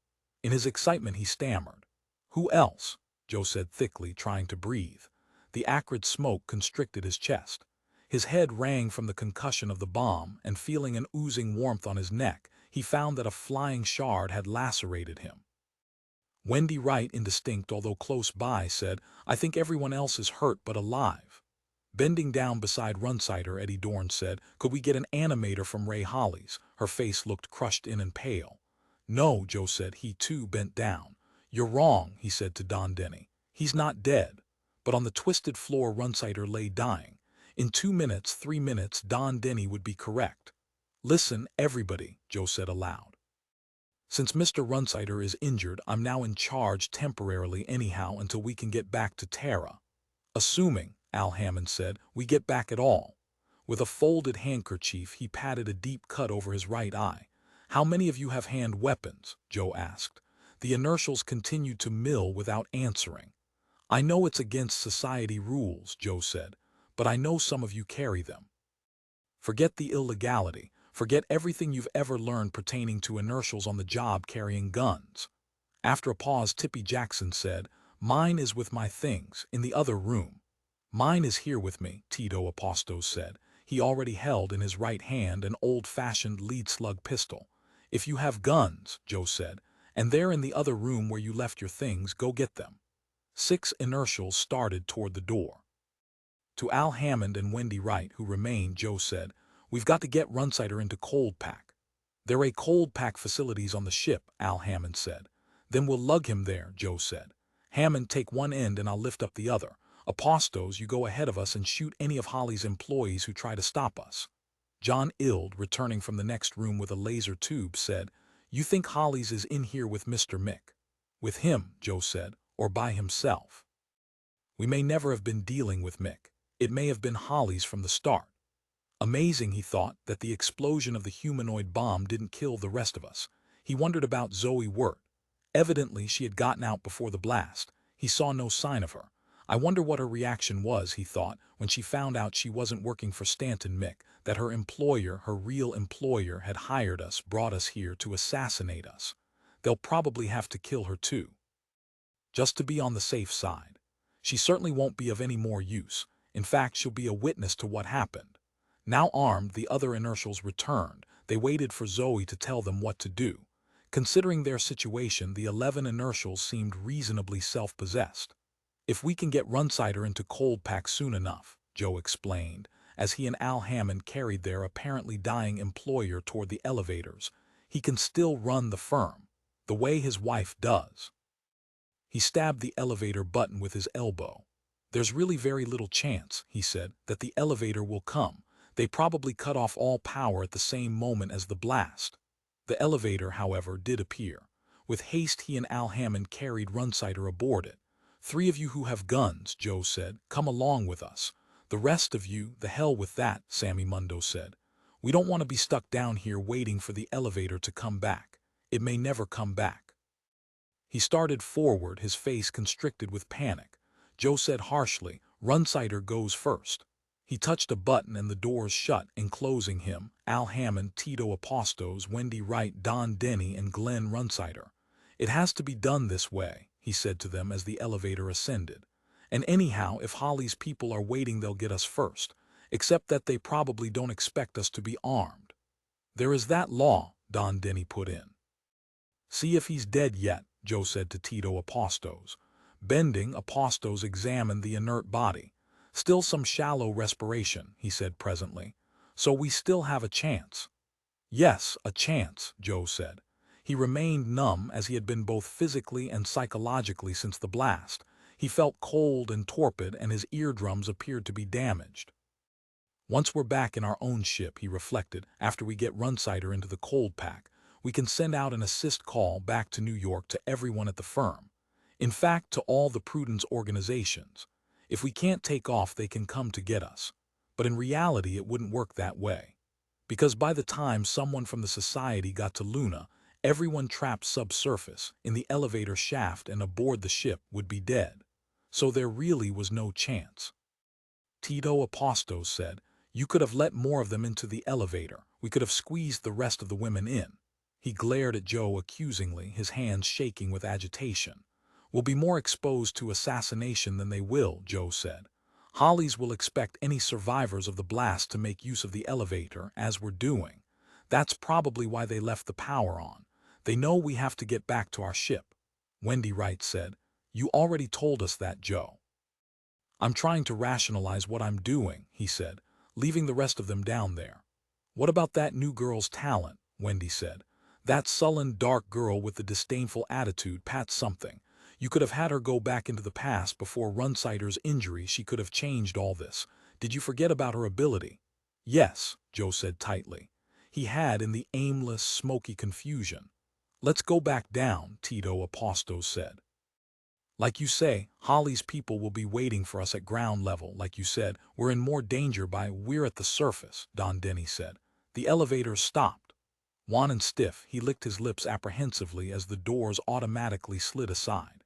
In his excitement he stammered. "Who else?" Joe said thickly, trying to breathe. The acrid smoke constricted his chest. His head rang from the concussion of the bomb, and feeling an oozing warmth on his neck, he found that a flying shard had lacerated him. Wendy Wright, indistinct although close by, said, "I think everyone else is hurt but alive." Bending down beside Runsider, Eddie Dorn said, "Could we get an animator from Ray Holly's?" Her face looked crushed in and pale. "No," Joe said. He too bent down. "You're wrong," he said to Don Denny. "He's not dead." But on the twisted floor Runsider lay dying. In 2 minutes, 3 minutes, Don Denny would be correct. "Listen, everybody," Joe said aloud. "Since Mr. Runsider is injured, I'm now in charge temporarily anyhow until we can get back to Terra. Assuming," Al Hammond said, "we get back at all." With a folded handkerchief he patted a deep cut over his right eye. "How many of you have hand weapons?" Joe asked. The inertials continued to mill without answering. "I know it's against society rules," Joe said, "but I know some of you carry them. Forget the illegality. Forget everything you've ever learned pertaining to inertials on the job carrying guns." After a pause, Tippy Jackson said, "Mine is with my things, in the other room." "Mine is here with me," Tito Apostos said. He already held in his right hand an old-fashioned lead-slug pistol. "If you have guns," Joe said, "and they're in the other room where you left your things, go get them." 6 inertials started toward the door. To Al Hammond and Wendy Wright, who remained, Joe said, "We've got to get Runsider into cold pack." "There are cold pack facilities on the ship," Al Hammond said. "Then we'll lug him there," Joe said. "Hammond, take one end and I'll lift up the other. Apostos, you go ahead of us and shoot any of Holly's employees who try to stop us." John Ild, returning from the next room with a laser tube, said, "You think Holly's is in here with Mr. Mick?" "With him," Joe said, "or by himself. We may never have been dealing with Mick. It may have been Holly's from the start." Amazing, he thought, that the explosion of the humanoid bomb didn't kill the rest of us. He wondered about Zoe Wirt. Evidently she had gotten out before the blast. He saw no sign of her. I wonder what her reaction was, he thought, when she found out she wasn't working for Stanton Mick, that her employer, her real employer, had hired us, brought us here to assassinate us. They'll probably have to kill her too, just to be on the safe side. She certainly won't be of any more use. In fact, she'll be a witness to what happened. Now armed, the other inertials returned. They waited for Zoe to tell them what to do. Considering their situation, the 11 inertials seemed reasonably self-possessed. "If we can get Runsider into cold pack soon enough," Joe explained, as he and Al Hammond carried their apparently dying employer toward the elevators, "he can still run the firm, the way his wife does." He stabbed the elevator button with his elbow. "There's really very little chance," he said, "that the elevator will come. They probably cut off all power at the same moment as the blast." The elevator, however, did appear. With haste he and Al Hammond carried Runsider aboard it. "3 of you who have guns," Joe said, "come along with us. The rest of you, the hell with that," Sammy Mundo said. "We don't want to be stuck down here waiting for the elevator to come back. It may never come back." He started forward, his face constricted with panic. Joe said harshly, "Runsider goes first." He touched a button and the doors shut, enclosing him, Al Hammond, Tito Apostos, Wendy Wright, Don Denny, and Glenn Runsider. "It has to be done this way," he said to them as the elevator ascended. "And anyhow, if Holly's people are waiting, they'll get us first, except that they probably don't expect us to be armed." "There is that law," Don Denny put in. "See if he's dead yet," Joe said to Tito Apostos. Bending, Apostos examined the inert body. "Still some shallow respiration," he said presently. "So we still have a chance." "Yes, a chance," Joe said. He remained numb, as he had been both physically and psychologically since the blast. He felt cold and torpid, and his eardrums appeared to be damaged. "Once we're back in our own ship," he reflected, "after we get Runsider into the cold pack, we can send out an assist call back to New York to everyone at the firm. In fact, to all the Prudence organizations. If we can't take off, they can come to get us. But in reality, it wouldn't work that way. Because by the time someone from the society got to Luna, Everyone trapped subsurface, in the elevator shaft and aboard the ship would be dead. So there really was no chance. Tito Apostos said, "You could have let more of them into the elevator. We could have squeezed the rest of the women in." He glared at Joe accusingly, his hands shaking with agitation. "We'll be more exposed to assassination than they will," Joe said. "Hollies will expect any survivors of the blast to make use of the elevator, as we're doing. That's probably why they left the power on. They know we have to get back to our ship." Wendy Wright said, "You already told us that, Joe." "I'm trying to rationalize what I'm doing," he said, "leaving the rest of them down there." "What about that new girl's talent?" Wendy said. "That sullen, dark girl with the disdainful attitude, Pat something. You could have had her go back into the past before Runsider's injury. She could have changed all this. Did you forget about her ability?" "Yes," Joe said tightly. He had in the aimless, smoky confusion. "Let's go back down," Tito Apostos said. "Like you say, Holly's people will be waiting for us at ground level. Like you said, we're in more danger we're at the surface," Don Denny said. The elevator stopped. Wan and stiff, he licked his lips apprehensively as the doors automatically slid aside.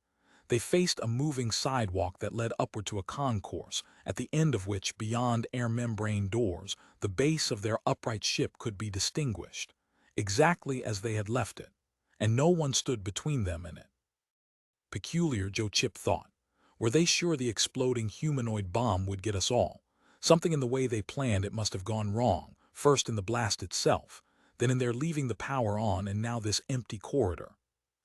They faced a moving sidewalk that led upward to a concourse, at the end of which, beyond air membrane doors, the base of their upright ship could be distinguished, exactly as they had left it, and no one stood between them and it. Peculiar, Joe Chip thought. Were they sure the exploding humanoid bomb would get us all? Something in the way they planned it must have gone wrong, first in the blast itself, then in their leaving the power on, and now this empty corridor.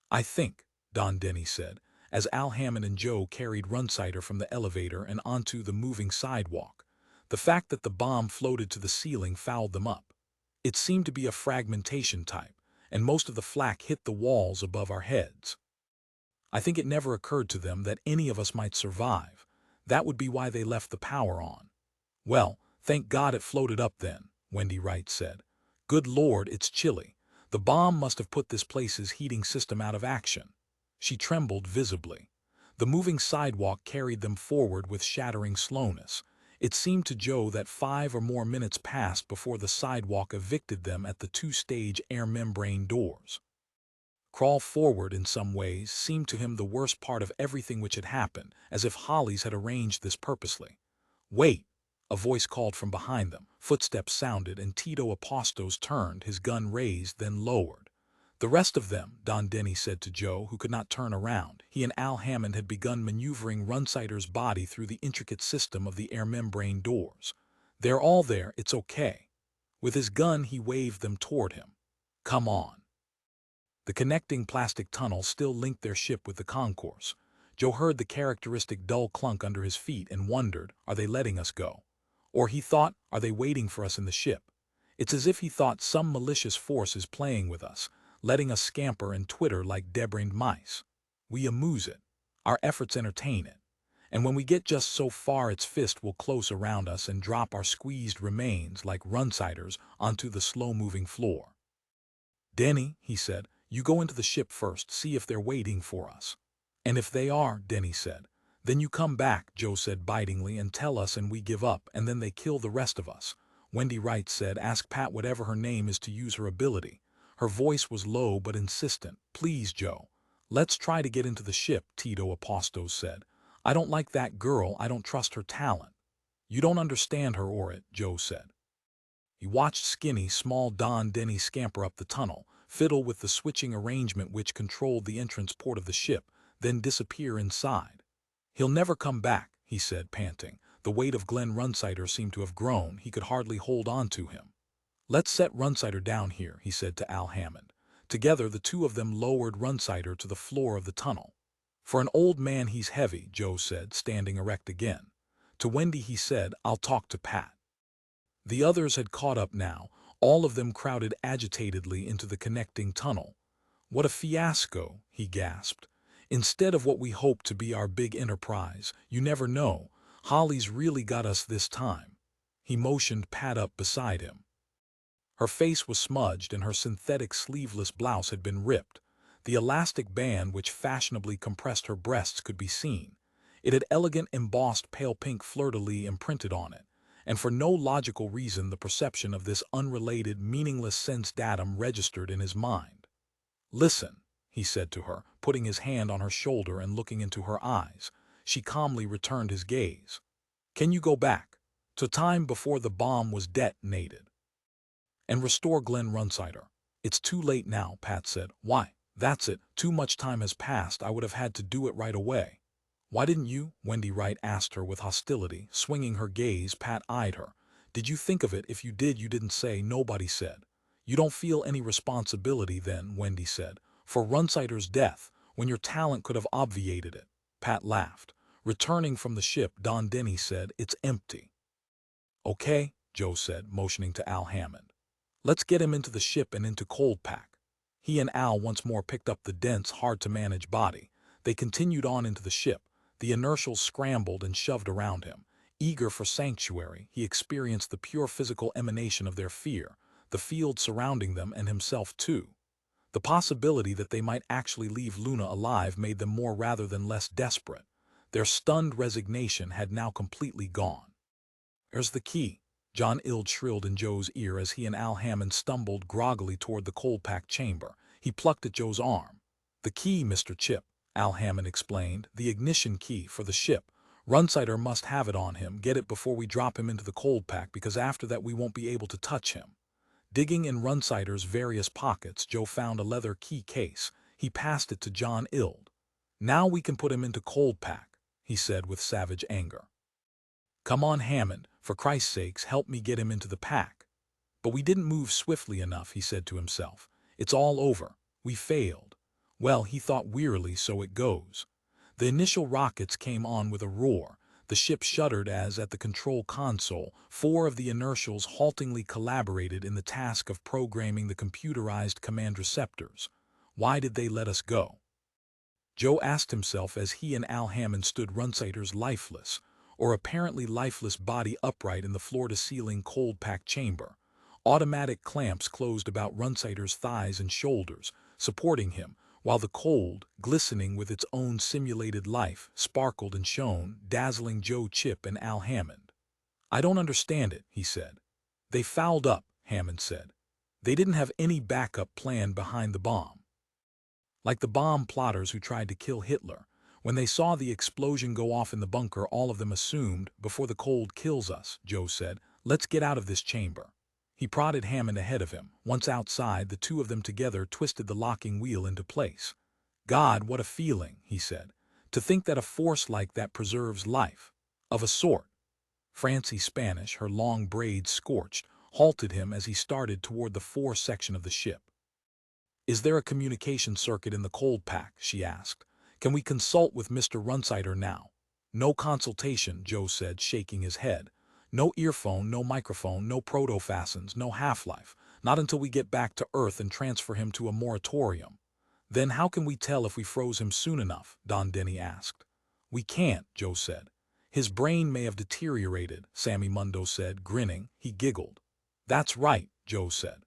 "I think," Don Denny said, as Al Hammond and Joe carried Runsider from the elevator and onto the moving sidewalk, "the fact that the bomb floated to the ceiling fouled them up. It seemed to be a fragmentation type, and most of the flak hit the walls above our heads. I think it never occurred to them that any of us might survive. That would be why they left the power on." "Well, thank God it floated up then," Wendy Wright said. "Good Lord, it's chilly. The bomb must have put this place's heating system out of action." She trembled visibly. The moving sidewalk carried them forward with shattering slowness. It seemed to Joe that 5 or more minutes passed before the sidewalk evicted them at the 2-stage air membrane doors. Crawl forward in some ways seemed to him the worst part of everything which had happened, as if Hollies had arranged this purposely. "Wait!" A voice called from behind them. Footsteps sounded, and Tito Apostos turned, his gun raised, then lowered. "The rest of them," Don Denny said to Joe, who could not turn around. He and Al Hammond had begun maneuvering Runsider's body through the intricate system of the air membrane doors. "They're all there, it's okay." With his gun he waved them toward him. "Come on." The connecting plastic tunnel still linked their ship with the concourse. Joe heard the characteristic dull clunk under his feet and wondered, are they letting us go? Or he thought, are they waiting for us in the ship? It's as if he thought some malicious force is playing with us, letting us scamper and twitter like debrained mice. We amuse it. Our efforts entertain it. And when we get just so far, its fist will close around us and drop our squeezed remains like Runsiders onto the slow-moving floor. "Denny," he said, "you go into the ship first, see if they're waiting for us." "And if they are," Denny said, "then you come back," Joe said bitingly, "and tell us, and we give up, and then they kill the rest of us." Wendy Wright said, "Ask Pat whatever her name is to use her ability." Her voice was low but insistent. "Please, Joe." "Let's try to get into the ship," Tito Apostos said. "I don't like that girl, I don't trust her talent." "You don't understand her or it," Joe said. He watched skinny, small Don Denny scamper up the tunnel, fiddle with the switching arrangement which controlled the entrance port of the ship, then disappear inside. "He'll never come back," he said, panting. The weight of Glenn Runsider seemed to have grown. He could hardly hold on to him. "Let's set Runsider down here," he said to Al Hammond. Together the two of them lowered Runsider to the floor of the tunnel. "For an old man he's heavy," Joe said, standing erect again. To Wendy he said, "I'll talk to Pat." The others had caught up now, all of them crowded agitatedly into the connecting tunnel. "What a fiasco," he gasped. "Instead of what we hoped to be our big enterprise, you never know. Holly's really got us this time." He motioned Pat up beside him. Her face was smudged and her synthetic sleeveless blouse had been ripped. The elastic band which fashionably compressed her breasts could be seen. It had elegant embossed pale pink fleur-de-lis imprinted on it, and for no logical reason the perception of this unrelated, meaningless sense datum registered in his mind. "Listen," he said to her, putting his hand on her shoulder and looking into her eyes. She calmly returned his gaze. "Can you go back to time before the bomb was detonated and restore Glenn Runsider?" "It's too late now," Pat said. "Why?" "That's it. Too much time has passed. I would have had to do it right away." "Why didn't you?" Wendy Wright asked her with hostility. Swinging her gaze, Pat eyed her. "Did you think of it? If you did, you didn't say." "Nobody said." "You don't feel any responsibility then," Wendy said, "for Runsider's death, when your talent could have obviated it." Pat laughed. Returning from the ship, Don Denny said, "It's empty." "Okay," Joe said, motioning to Al Hammond. "Let's get him into the ship and into cold pack." He and Al once more picked up the dense, hard-to-manage body. They continued on into the ship. The inertials scrambled and shoved around him. Eager for sanctuary, he experienced the pure physical emanation of their fear, the field surrounding them and himself too. The possibility that they might actually leave Luna alive made them more rather than less desperate. Their stunned resignation had now completely gone. "There's the key," John Ild shrilled in Joe's ear as he and Al Hammond stumbled groggily toward the cold-packed chamber. He plucked at Joe's arm. "The key, Mr. Chip," Al Hammond explained. "The ignition key for the ship. Runsider must have it on him. Get it before we drop him into the cold pack, because after that we won't be able to touch him." Digging in Runsider's various pockets, Joe found a leather key case. He passed it to John Ild. "Now we can put him into cold pack," he said with savage anger. "Come on, Hammond, for Christ's sakes, help me get him into the pack." "But we didn't move swiftly enough," he said to himself. "It's all over. We failed." Well, he thought wearily, so it goes. The initial rockets came on with a roar. The ship shuddered as, at the control console, 4 of the inertials haltingly collaborated in the task of programming the computerized command receptors. Why did they let us go? Joe asked himself as he and Al Hammond stood Runsider's lifeless, or apparently lifeless body upright in the floor-to-ceiling cold-packed chamber. Automatic clamps closed about Runsider's thighs and shoulders, supporting him, while the cold, glistening with its own simulated life, sparkled and shone, dazzling Joe Chip and Al Hammond. "I don't understand it," he said. "They fouled up," Hammond said. "They didn't have any backup plan behind the bomb. Like the bomb plotters who tried to kill Hitler. When they saw the explosion go off in the bunker, all of them assumed, before the cold kills us," Joe said, "let's get out of this chamber." He prodded Hammond ahead of him. Once outside, the two of them together twisted the locking wheel into place. "God, what a feeling," he said. "To think that a force like that preserves life. Of a sort." Francie Spanish, her long braids scorched, halted him as he started toward the fore section of the ship. "Is there a communication circuit in the cold pack?" she asked. "Can we consult with Mr. Runsider now?" "No consultation," Joe said, shaking his head. "No earphone, no microphone, no proto-fascins, no half-life. Not until we get back to Earth and transfer him to a moratorium." "Then how can we tell if we froze him soon enough?" Don Denny asked. "We can't," Joe said. "His brain may have deteriorated," Sammy Mundo said, grinning. He giggled. "That's right," Joe said.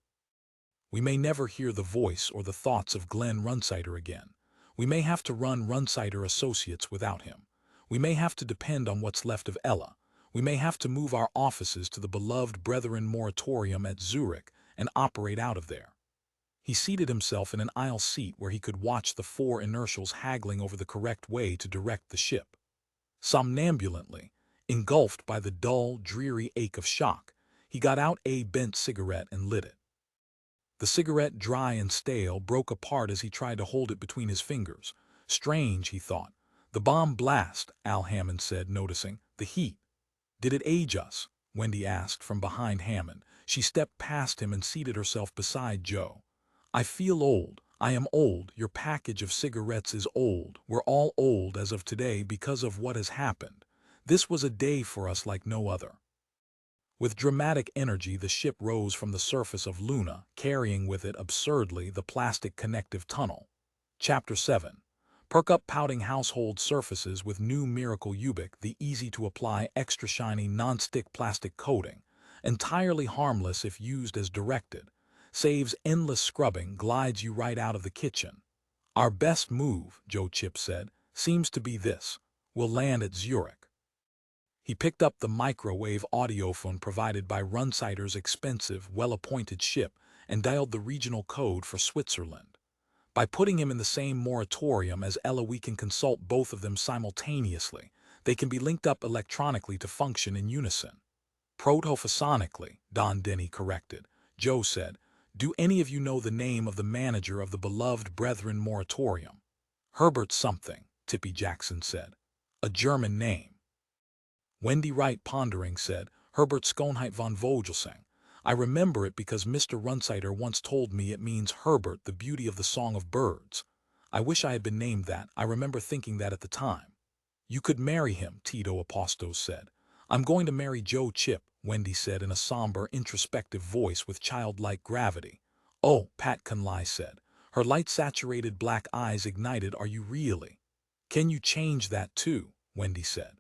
"We may never hear the voice or the thoughts of Glenn Runsider again. We may have to run Runsider Associates without him. We may have to depend on what's left of Ella. We may have to move our offices to the beloved Brethren Moratorium at Zurich and operate out of there." He seated himself in an aisle seat where he could watch the 4 inertials haggling over the correct way to direct the ship. Somnambulantly, engulfed by the dull, dreary ache of shock, he got out a bent cigarette and lit it. The cigarette, dry and stale, broke apart as he tried to hold it between his fingers. Strange, he thought. "The bomb blast," Al Hammond said, noticing. "The heat." "Did it age us?" Wendy asked from behind Hammond. She stepped past him and seated herself beside Joe. "I feel old. I am old. Your package of cigarettes is old. We're all old as of today because of what has happened. This was a day for us like no other." With dramatic energy, the ship rose from the surface of Luna, carrying with it, absurdly, the plastic connective tunnel. Chapter 7. Perk up pouting household surfaces with new Miracle Ubik, the easy-to-apply, extra-shiny, non-stick plastic coating. Entirely harmless if used as directed. Saves endless scrubbing, glides you right out of the kitchen. "Our best move," Joe Chip said, "seems to be this. We'll land at Zurich." He picked up the microwave audiophone provided by Runsider's expensive, well-appointed ship and dialed the regional code for Switzerland. By putting him in the same moratorium as Ella, we can consult both of them simultaneously. They can be linked up electronically to function in unison. Protophosonically, Don Denny corrected. Joe said, "Do any of you know the name of the manager of the beloved Brethren Moratorium?" "Herbert something," Tippy Jackson said. "A German name." Wendy Wright, pondering, said, "Herbert Schoenheit von Vogelsang. I remember it because Mr. Runsider once told me it means Herbert, the beauty of the song of birds. I wish I had been named that. I remember thinking that at the time." "You could marry him," Tito Apostos said. "I'm going to marry Joe Chip," Wendy said in a somber, introspective voice with childlike gravity. "Oh," Pat Conley said. Her light-saturated black eyes ignited. "Are you really?" "Can you change that too?" Wendy said.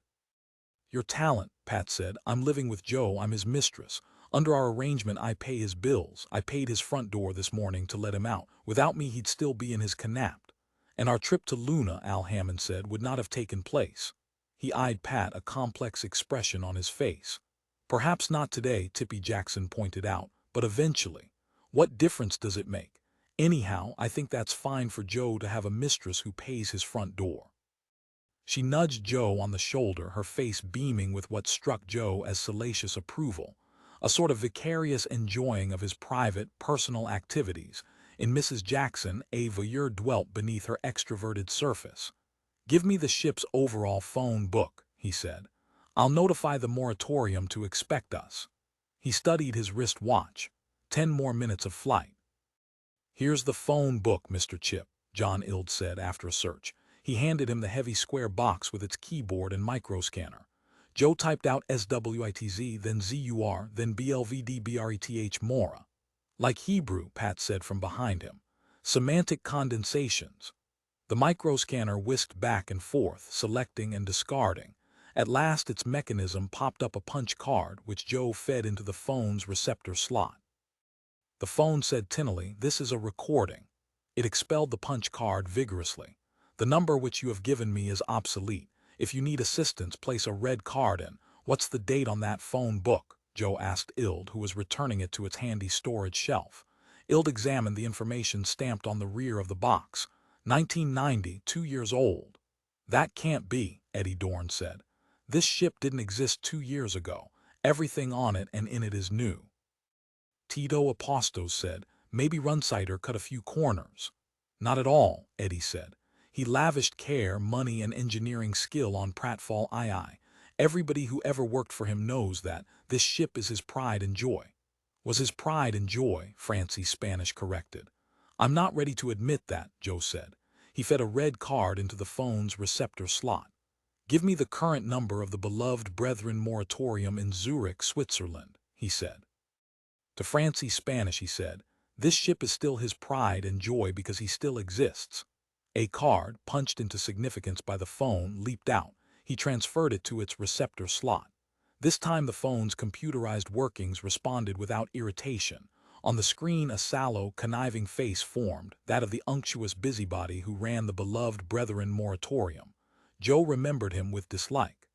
"Your talent," Pat said. "I'm living with Joe. I'm his mistress. Under our arrangement, I pay his bills. I paid his front door this morning to let him out. Without me, he'd still be in his canapt. And our trip to Luna," Al Hammond said, "would not have taken place." He eyed Pat, a complex expression on his face. "Perhaps not today," Tippy Jackson pointed out, "but eventually. What difference does it make? Anyhow, I think that's fine for Joe to have a mistress who pays his front door." She nudged Joe on the shoulder, her face beaming with what struck Joe as salacious approval, a sort of vicarious enjoying of his private, personal activities. In Mrs. Jackson, a voyeur dwelt beneath her extroverted surface. "Give me the ship's overall phone book," he said. "I'll notify the moratorium to expect us." He studied his wrist watch. 10 more minutes of flight. "Here's the phone book, Mr. Chip," John Ild said after a search. He handed him the heavy square box with its keyboard and microscanner. Joe typed out SWITZ, then ZUR, then BLVDBRETH Mora. "Like Hebrew," Pat said from behind him. "Semantic condensations." The microscanner whisked back and forth, selecting and discarding. At last its mechanism popped up a punch card, which Joe fed into the phone's receptor slot. The phone said tinnily, "This is a recording." It expelled the punch card vigorously. "The number which you have given me is obsolete. If you need assistance, place a red card in." "What's the date on that phone book?" Joe asked Ild, who was returning it to its handy storage shelf. Ild examined the information stamped on the rear of the box. 1990, 2 years old. "That can't be," Eddie Dorn said. "This ship didn't exist 2 years ago. Everything on it and in it is new." Tito Apostos said, "Maybe Runsider cut a few corners." "Not at all," Eddie said. "He lavished care, money, and engineering skill on Pratfall II. Everybody who ever worked for him knows that. This ship is his pride and joy." "Was his pride and joy," Francie Spanish corrected. "I'm not ready to admit that," Joe said. He fed a red card into the phone's receptor slot. "Give me the current number of the beloved Brethren Moratorium in Zurich, Switzerland," he said. To Francie Spanish he said, "This ship is still his pride and joy because he still exists." A card, punched into significance by the phone, leaped out. He transferred it to its receptor slot. This time the phone's computerized workings responded without irritation. On the screen a sallow, conniving face formed, that of the unctuous busybody who ran the beloved Brethren Moratorium. Joe remembered him with dislike.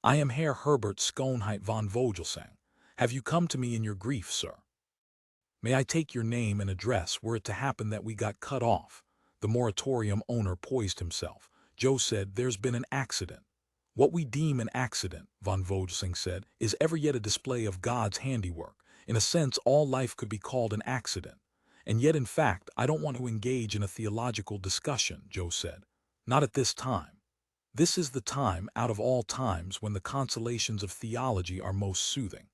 "I am Herr Herbert Schoenheit von Vogelsang. Have you come to me in your grief, sir? May I take your name and address were it to happen that we got cut off?" The moratorium owner poised himself. Joe said, "There's been an accident." "What we deem an accident," von Vogelsang said, "is ever yet a display of God's handiwork. In a sense, all life could be called an accident. And yet, in fact, I don't want to engage in a theological discussion," Joe said. "Not at this time. This is the time, out of all times, when the consolations of theology are most soothing."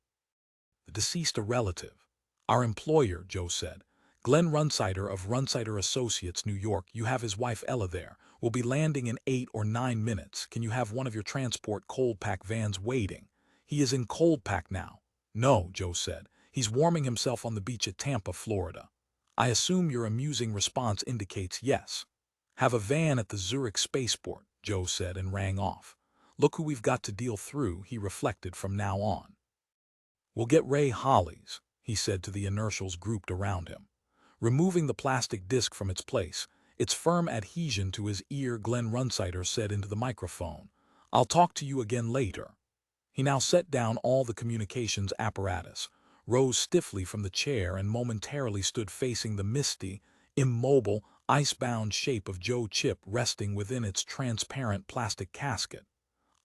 The deceased a relative. "Our employer," Joe said. "Glenn Runsider of Runsider Associates, New York. You have his wife Ella there. Will be landing in 8 or 9 minutes. Can you have one of your transport cold-pack vans waiting?" "He is in cold-pack now." "No," Joe said. "He's warming himself on the beach at Tampa, Florida." "I assume your amusing response indicates yes." "Have a van at the Zurich spaceport," Joe said and rang off. "Look who we've got to deal through," he reflected from now on. "We'll get Ray Hollies," he said to the inertials grouped around him. Removing the plastic disc from its place, its firm adhesion to his ear, Glenn Runsider said into the microphone, "I'll talk to you again later." He now set down all the communications apparatus, rose stiffly from the chair and momentarily stood facing the misty, immobile, icebound shape of Joe Chip resting within its transparent plastic casket,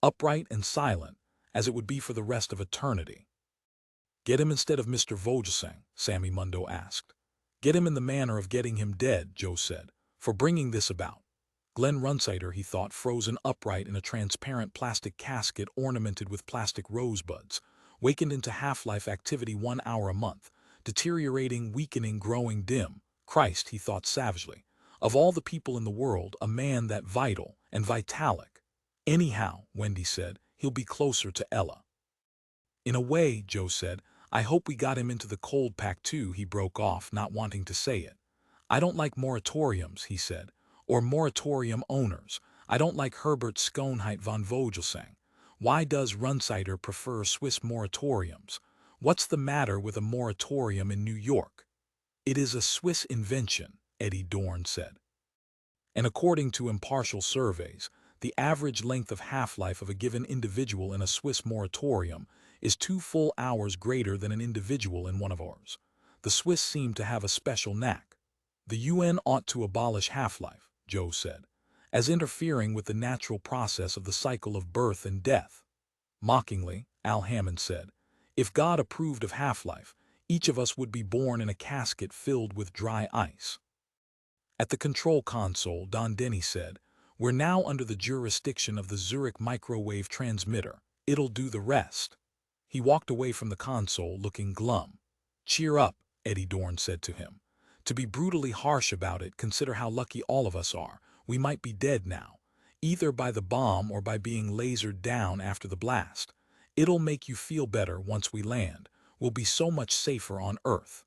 upright and silent, as it would be for the rest of eternity. "Get him instead of Mr. Vogelsang?" Sammy Mundo asked. "Get him in the manner of getting him dead," Joe said, "for bringing this about." Glenn Runsider, he thought, frozen upright in a transparent plastic casket ornamented with plastic rosebuds, wakened into half-life activity 1 hour a month, deteriorating, weakening, growing dim. Christ, he thought savagely, of all the people in the world, a man that vital and vitalic. Anyhow, Wendy said, he'll be closer to Ella. "In a way," Joe said, "I hope we got him into the cold pack too." He broke off, not wanting to say it. "I don't like moratoriums," he said, "or moratorium owners. I don't like Herbert Schoenheit von Vogelsang. Why does Runsider prefer Swiss moratoriums? What's the matter with a moratorium in New York?" "It is a Swiss invention," Eddie Dorn said. "And according to impartial surveys, the average length of half-life of a given individual in a Swiss moratorium is 2 full hours greater than an individual in one of ours. The Swiss seem to have a special knack." "The UN ought to abolish half-life," Joe said, "as interfering with the natural process of the cycle of birth and death." Mockingly, Al Hammond said, "If God approved of half-life, each of us would be born in a casket filled with dry ice." At the control console, Don Denny said, "We're now under the jurisdiction of the Zurich microwave transmitter. It'll do the rest." He walked away from the console looking glum. "Cheer up," Eddie Dorn said to him. "To be brutally harsh about it, consider how lucky all of us are. We might be dead now, either by the bomb or by being lasered down after the blast. It'll make you feel better once we land. We'll be so much safer on Earth."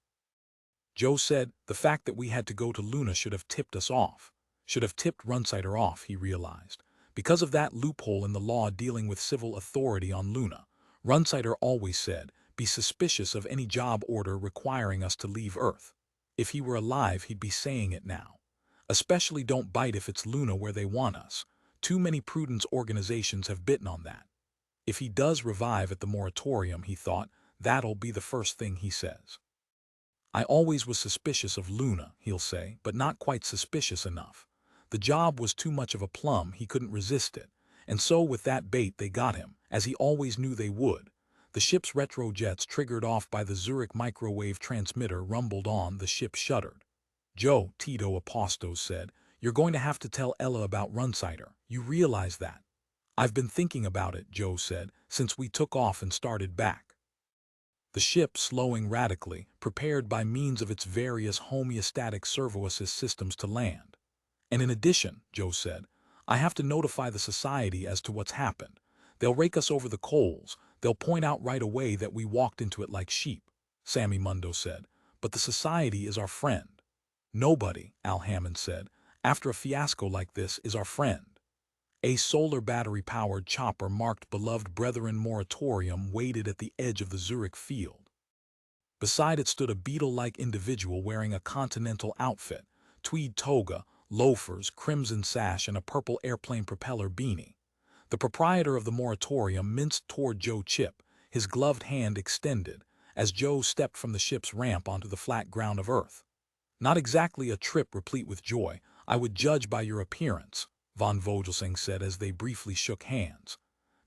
Joe said, "The fact that we had to go to Luna should have tipped us off. Should have tipped Runsider off," he realized. "Because of that loophole in the law dealing with civil authority on Luna. Runsider always said, be suspicious of any job order requiring us to leave Earth. If he were alive, he'd be saying it now. Especially don't bite if it's Luna where they want us. Too many prudence organizations have bitten on that. If he does revive at the moratorium," he thought, "that'll be the first thing he says. I always was suspicious of Luna," he'll say, "but not quite suspicious enough. The job was too much of a plum, he couldn't resist it. And so with that bait they got him, as he always knew they would." The ship's retrojets, triggered off by the Zurich microwave transmitter, rumbled on. The ship shuddered. "Joe," Tito Apostos said, "you're going to have to tell Ella about Runsider. You realize that?" "I've been thinking about it," Joe said, "since we took off and started back." The ship, slowing radically, prepared by means of its various homeostatic servo-assist systems to land. "And in addition," Joe said, "I have to notify the society as to what's happened. They'll rake us over the coals. They'll point out right away that we walked into it like sheep," Sammy Mundo said. "But the society is our friend." "Nobody," Al Hammond said, "after a fiasco like this, is our friend." A solar battery-powered chopper marked beloved Brethren Moratorium waited at the edge of the Zurich field. Beside it stood a beetle-like individual wearing a continental outfit, tweed toga, loafers, crimson sash, and a purple airplane propeller beanie. The proprietor of the moratorium minced toward Joe Chip, his gloved hand extended, as Joe stepped from the ship's ramp onto the flat ground of Earth. "Not exactly a trip replete with joy, I would judge by your appearance," von Vogelsang said as they briefly shook hands.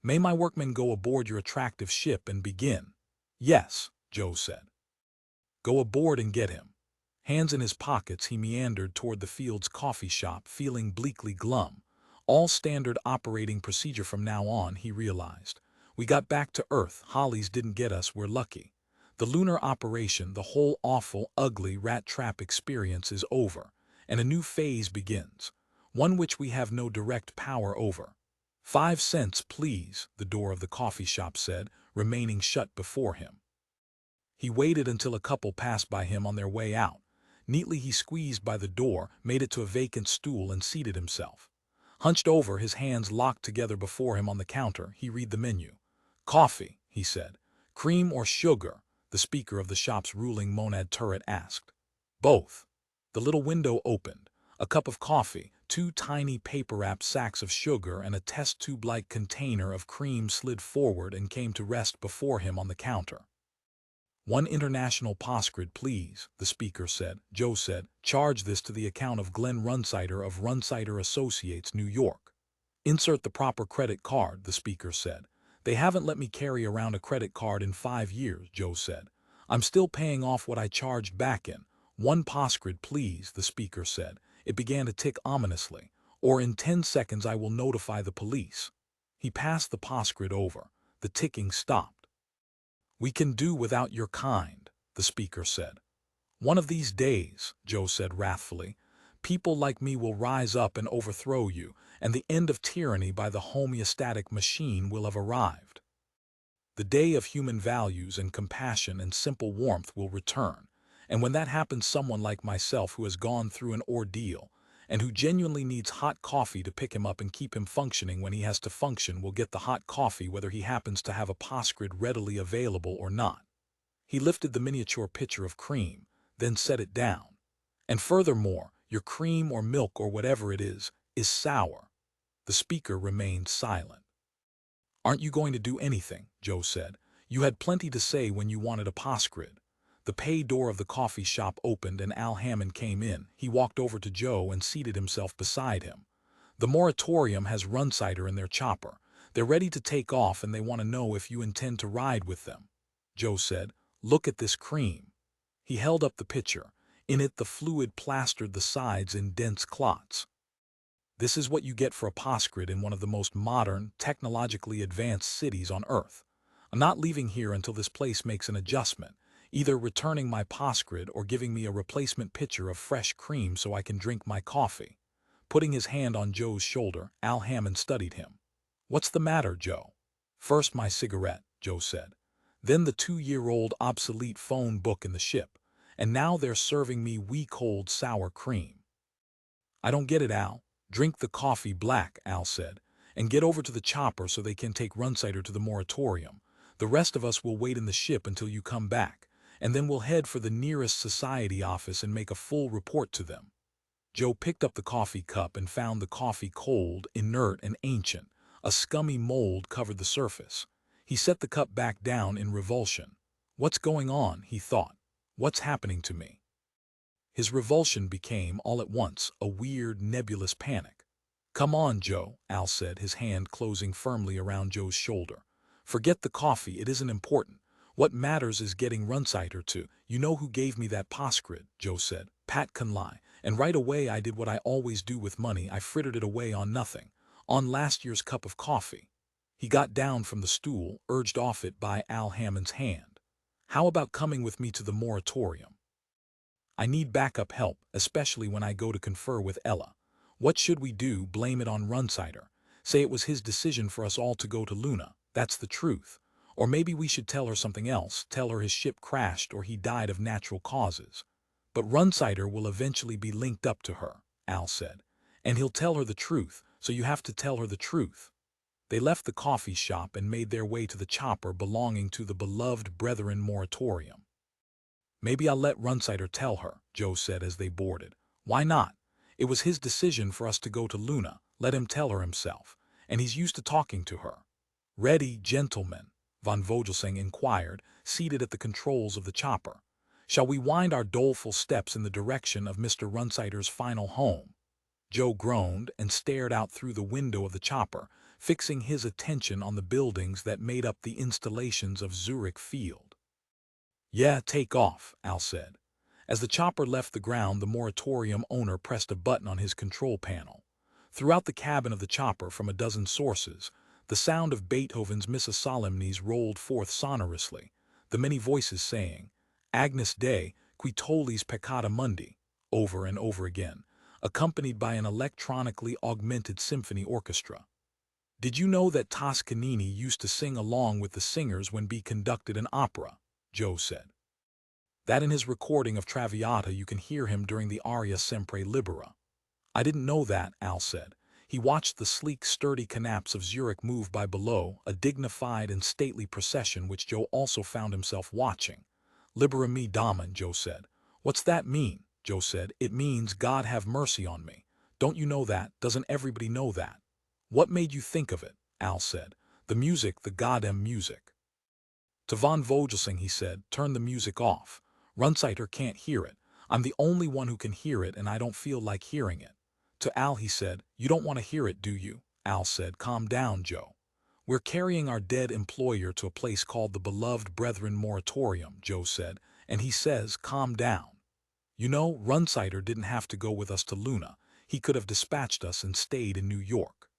"May my workmen go aboard your attractive ship and begin?" "Yes," Joe said. "Go aboard and get him." Hands in his pockets, he meandered toward the field's coffee shop, feeling bleakly glum. All standard operating procedure from now on, he realized. We got back to Earth. Hollies didn't get us, we're lucky. The lunar operation, the whole awful, ugly rat trap experience is over, and a new phase begins. One which we have no direct power over. 5 cents, please, the door of the coffee shop said, remaining shut before him. He waited until a couple passed by him on their way out. Neatly he squeezed by the door, made it to a vacant stool, and seated himself. Hunched over, his hands locked together before him on the counter, he read the menu. "Coffee," he said. "Cream or sugar?" the speaker of the shop's ruling monad turret asked. "Both." The little window opened. A cup of coffee, 2 tiny paper-wrapped sacks of sugar, and a test tube-like container of cream slid forward and came to rest before him on the counter. "1 international postgrad, please," the speaker said. Joe said, "Charge this to the account of Glenn Runsider of Runsider Associates, New York." "Insert the proper credit card," the speaker said. "They haven't let me carry around a credit card in 5 years," Joe said. "I'm still paying off what I charged back in." "1 postgrad, please," the speaker said. It began to tick ominously. "Or in 10 seconds I will notify the police." He passed the postgrad over. The ticking stopped. "We can do without your kind," the speaker said. "One of these days," Joe said wrathfully, "people like me will rise up and overthrow you, and the end of tyranny by the homeostatic machine will have arrived. The day of human values and compassion and simple warmth will return, and when that happens, someone like myself who has gone through an ordeal and who genuinely needs hot coffee to pick him up and keep him functioning when he has to function will get the hot coffee whether he happens to have a postgrad readily available or not." He lifted the miniature pitcher of cream, then set it down. "And furthermore, your cream or milk or whatever it is sour." The speaker remained silent. "Aren't you going to do anything?" Joe said. "You had plenty to say when you wanted a postgrad." The pay door of the coffee shop opened and Al Hammond came in. He walked over to Joe and seated himself beside him. "The moratorium has Runsider in their chopper. They're ready to take off and they want to know if you intend to ride with them." Joe said, "Look at this cream." He held up the pitcher. In it the fluid plastered the sides in dense clots. "This is what you get for a postgrad in one of the most modern, technologically advanced cities on Earth. I'm not leaving here until this place makes an adjustment, either returning my postgrad or giving me a replacement pitcher of fresh cream so I can drink my coffee." Putting his hand on Joe's shoulder, Al Hammond studied him. "What's the matter, Joe?" "First my cigarette," Joe said. "Then the 2-year-old obsolete phone book in the ship. And now they're serving me wee-cold sour cream." "I don't get it, Al." "Drink the coffee black," Al said, "and get over to the chopper so they can take Runsider to the moratorium. The rest of us will wait in the ship until you come back, and then we'll head for the nearest society office and make a full report to them." Joe picked up the coffee cup and found the coffee cold, inert, and ancient. A scummy mold covered the surface. He set the cup back down in revulsion. "What's going on?" he thought. "What's happening to me?" His revulsion became, all at once, a weird, nebulous panic. "Come on, Joe," Al said, his hand closing firmly around Joe's shoulder. "Forget the coffee, it isn't important. What matters is getting Runsider to." "You know who gave me that postgrad," Joe said. "Pat can lie. And right away I did what I always do with money. I frittered it away on nothing. On last year's cup of coffee." He got down from the stool, urged off it by Al Hammond's hand. "How about coming with me to the moratorium? I need backup help, especially when I go to confer with Ella." "What should we do? Blame it on Runsider. Say it was his decision for us all to go to Luna. That's the truth. Or maybe we should tell her something else, tell her his ship crashed or he died of natural causes." "But Runsider will eventually be linked up to her," Al said. "And he'll tell her the truth, so you have to tell her the truth." They left the coffee shop and made their way to the chopper belonging to the beloved Brethren Moratorium. "Maybe I'll let Runsider tell her," Joe said as they boarded. "Why not? It was his decision for us to go to Luna. Let him tell her himself. And he's used to talking to her." "Ready, gentlemen?" Von Vogelsang inquired, seated at the controls of the chopper. "Shall we wind our doleful steps in the direction of Mr. Runsider's final home?" Joe groaned and stared out through the window of the chopper, fixing his attention on the buildings that made up the installations of Zurich Field. "Yeah, take off," Al said. As the chopper left the ground, the moratorium owner pressed a button on his control panel. Throughout the cabin of the chopper, from a dozen sources, the sound of Beethoven's Missa Solemnis rolled forth sonorously, the many voices saying, "Agnus Dei, qui tollis peccata mundi," over and over again, accompanied by an electronically augmented symphony orchestra. "Did you know that Toscanini used to sing along with the singers when he conducted an opera?" Joe said. "That in his recording of Traviata you can hear him during the aria Sempre Libera." "I didn't know that," Al said. He watched the sleek, sturdy canapes of Zurich move by below, a dignified and stately procession which Joe also found himself watching. "Libera me damen," Joe said. "What's that mean?" Joe said. "It means God have mercy on me. Don't you know that? Doesn't everybody know that?" "What made you think of it?" Al said. "The music, the goddamn music." To von Vogelsang he said, "Turn the music off. Runsider can't hear it. I'm the only one who can hear it and I don't feel like hearing it." To Al he said, "You don't want to hear it, do you?" Al said, "Calm down, Joe. We're carrying our dead employer to a place called the Beloved Brethren Moratorium," Joe said, "and he says, calm down. You know, Runsider didn't have to go with us to Luna. He could have dispatched us and stayed in New York.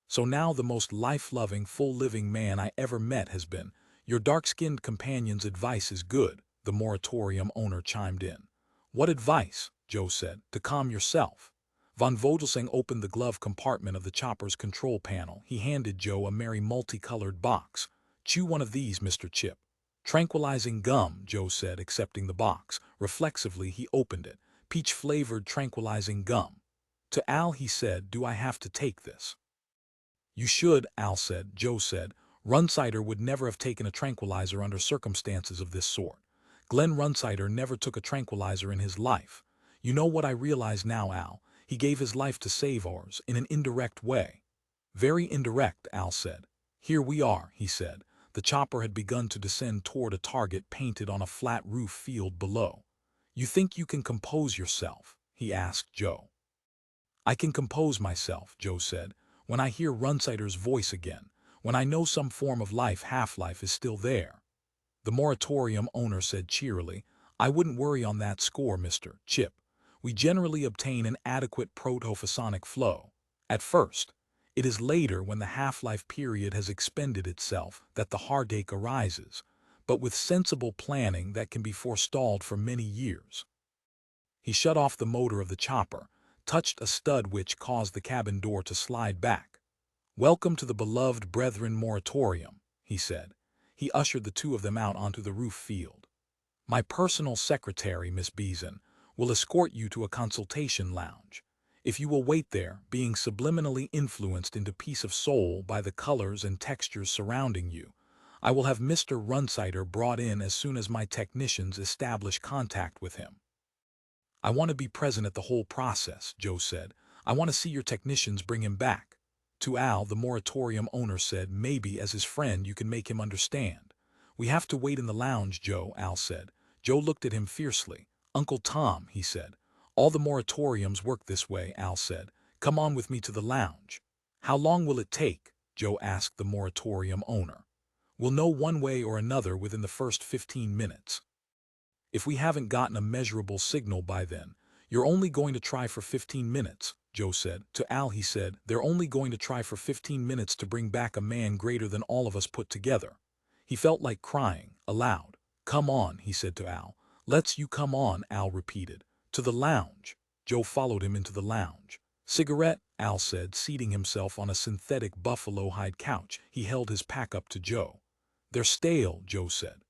So now the most life-loving, full-living man I ever met has been. Your dark-skinned companion's advice is good," the moratorium owner chimed in. "What advice?" Joe said. "To calm yourself." Von Vogelsang opened the glove compartment of the chopper's control panel. He handed Joe a merry multicolored box. "Chew one of these, Mr. Chip." "Tranquilizing gum," Joe said, accepting the box. Reflexively, he opened it. Peach-flavored tranquilizing gum. To Al he said, "Do I have to take this?" "You should," Al said. Joe said, "Runsider would never have taken a tranquilizer under circumstances of this sort. Glenn Runsider never took a tranquilizer in his life. You know what I realize now, Al? He gave his life to save ours, in an indirect way." "Very indirect," Al said. "Here we are," he said. The chopper had begun to descend toward a target painted on a flat roof field below. "You think you can compose yourself?" he asked Joe. "I can compose myself," Joe said, "when I hear Runsider's voice again, when I know some form of life, half-life, is still there." The moratorium owner said cheerily, "I wouldn't worry on that score, Mr. Chip. We generally obtain an adequate protophasonic flow. At first. It is later, when the half-life period has expended itself, that the heartache arises, but with sensible planning that can be forestalled for many years." He shut off the motor of the chopper, touched a stud which caused the cabin door to slide back. "Welcome to the Beloved Brethren Moratorium," he said. He ushered the two of them out onto the roof field. "My personal secretary, Miss Beeson, will escort you to a consultation lounge. If you will wait there, being subliminally influenced into peace of soul by the colors and textures surrounding you, I will have Mr. Runsider brought in as soon as my technicians establish contact with him." "I want to be present at the whole process," Joe said. "I want to see your technicians bring him back." To Al, the moratorium owner said, "Maybe as his friend you can make him understand." "We have to wait in the lounge, Joe," Al said. Joe looked at him fiercely. "Uncle Tom," he said. "All the moratoriums work this way," Al said. "Come on with me to the lounge." "How long will it take?" Joe asked the moratorium owner. "We'll know one way or another within the first 15 minutes. If we haven't gotten a measurable signal by then." "You're only going to try for 15 minutes, Joe said. To Al he said, "They're only going to try for 15 minutes to bring back a man greater than all of us put together." He felt like crying, aloud. "Come on," he said to Al. "You come on," Al repeated. "To the lounge." Joe followed him into the lounge. "Cigarette?" Al said, seating himself on a synthetic buffalo hide couch. He held his pack up to Joe. "They're stale," Joe said.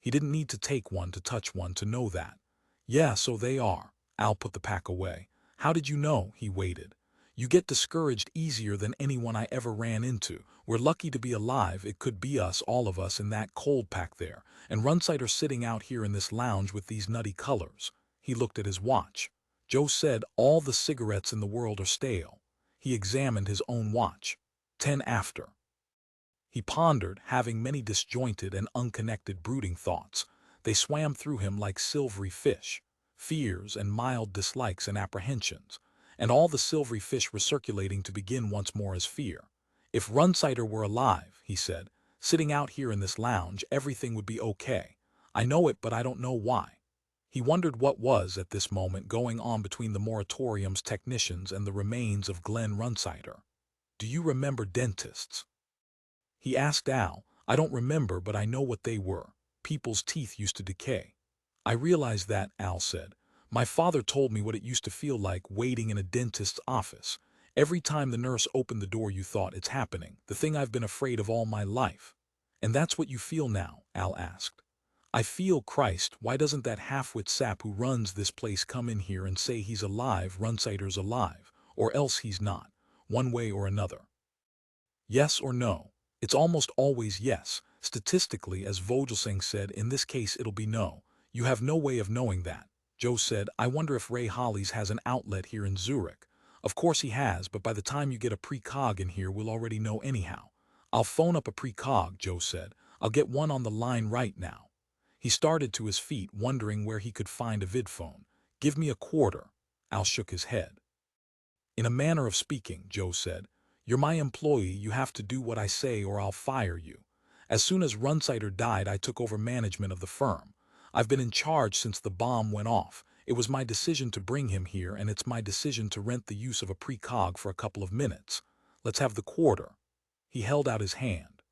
He didn't need to take one to touch one to know that. "Yeah, so they are." Al put the pack away. "How did you know?" He waited. "You get discouraged easier than anyone I ever ran into. We're lucky to be alive. It could be us, all of us, in that cold pack there. And Runsider sitting out here in this lounge with these nutty colors." He looked at his watch. Joe said, "All the cigarettes in the world are stale." He examined his own watch. 10 after. He pondered, having many disjointed and unconnected brooding thoughts. They swam through him like silvery fish. Fears and mild dislikes and apprehensions, and all the silvery fish recirculating to begin once more as fear. "If Runsider were alive," he said, "sitting out here in this lounge, everything would be okay. I know it, but I don't know why." He wondered what was, at this moment, going on between the moratorium's technicians and the remains of Glenn Runsider. "Do you remember dentists?" he asked Al. "I don't remember, but I know what they were. People's teeth used to decay." "I realize that," Al said. "My father told me what it used to feel like waiting in a dentist's office. Every time the nurse opened the door you thought, it's happening, the thing I've been afraid of all my life." "And that's what you feel now?" Al asked. "I feel, Christ, why doesn't that half-wit sap who runs this place come in here and say he's alive, Runsider's alive, or else he's not, one way or another? Yes or no?" "It's almost always yes. Statistically, as Vogelsang said, in this case it'll be no. You have no way of knowing that." Joe said, "I wonder if Ray Hollies has an outlet here in Zurich." "Of course he has, but by the time you get a precog in here we'll already know anyhow." "I'll phone up a precog," Joe said. I'll get one on the line right now. He started to his feet, wondering where he could find a vidphone. Give me a quarter. Al shook his head. In a manner of speaking, Joe said, you're my employee, you have to do what I say or I'll fire you. As soon as Runsider died, I took over management of the firm. I've been in charge since the bomb went off. It was my decision to bring him here, and it's my decision to rent the use of a precog for a couple of minutes. Let's have the quarter. He held out his hand.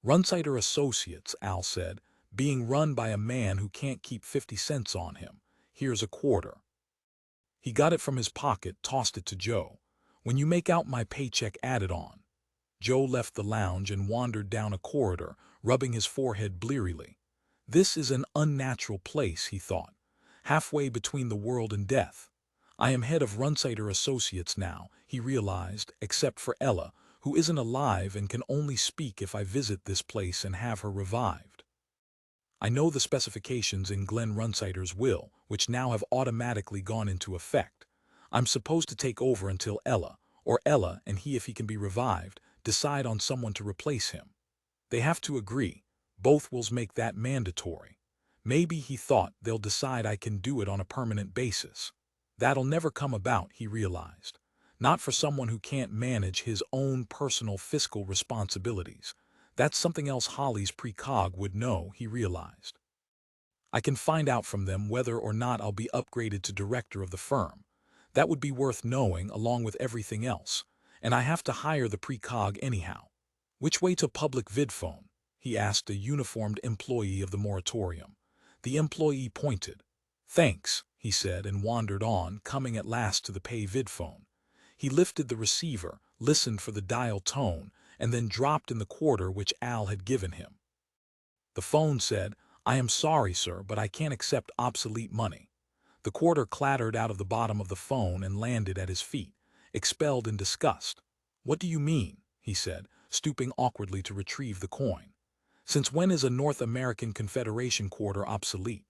Runsider Associates, Al said, being run by a man who can't keep 50 cents on him. Here's a quarter. He got it from his pocket, tossed it to Joe. When you make out my paycheck, add it on. Joe left the lounge and wandered down a corridor, rubbing his forehead blearily. This is an unnatural place, he thought, halfway between the world and death. I am head of Runsider Associates now, he realized, except for Ella, who isn't alive and can only speak if I visit this place and have her revived. I know the specifications in Glenn Runsider's will, which now have automatically gone into effect. I'm supposed to take over until Ella, or Ella and he, if he can be revived, decide on someone to replace him. They have to agree. Both wills make that mandatory. Maybe, he thought, they'll decide I can do it on a permanent basis. That'll never come about, he realized. Not for someone who can't manage his own personal fiscal responsibilities. That's something else Holly's precog would know, he realized. I can find out from them whether or not I'll be upgraded to director of the firm. That would be worth knowing along with everything else. And I have to hire the precog anyhow. Which way to public vidphone? He asked a uniformed employee of the moratorium. The employee pointed. Thanks, he said, and wandered on, coming at last to the pay vidphone. He lifted the receiver, listened for the dial tone, and then dropped in the quarter which Al had given him. The phone said, I am sorry, sir, but I can't accept obsolete money. The quarter clattered out of the bottom of the phone and landed at his feet, expelled in disgust. What do you mean? He said, stooping awkwardly to retrieve the coin. Since when is a North American Confederation quarter obsolete?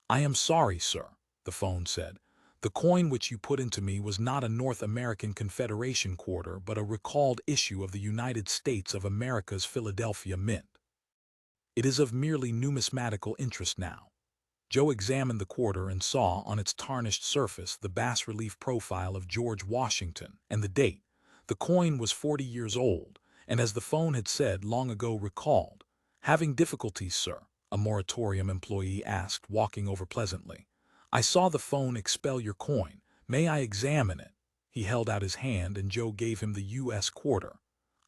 I am sorry, sir, the phone said. The coin which you put into me was not a North American Confederation quarter but a recalled issue of the United States of America's Philadelphia Mint. It is of merely numismatical interest now. Joe examined the quarter and saw on its tarnished surface the bas-relief profile of George Washington and the date. The coin was 40 years old, and as the phone had said, long ago recalled. Having difficulties, sir? A moratorium employee asked, walking over pleasantly. I saw the phone expel your coin. May I examine it? He held out his hand and Joe gave him the U.S. quarter.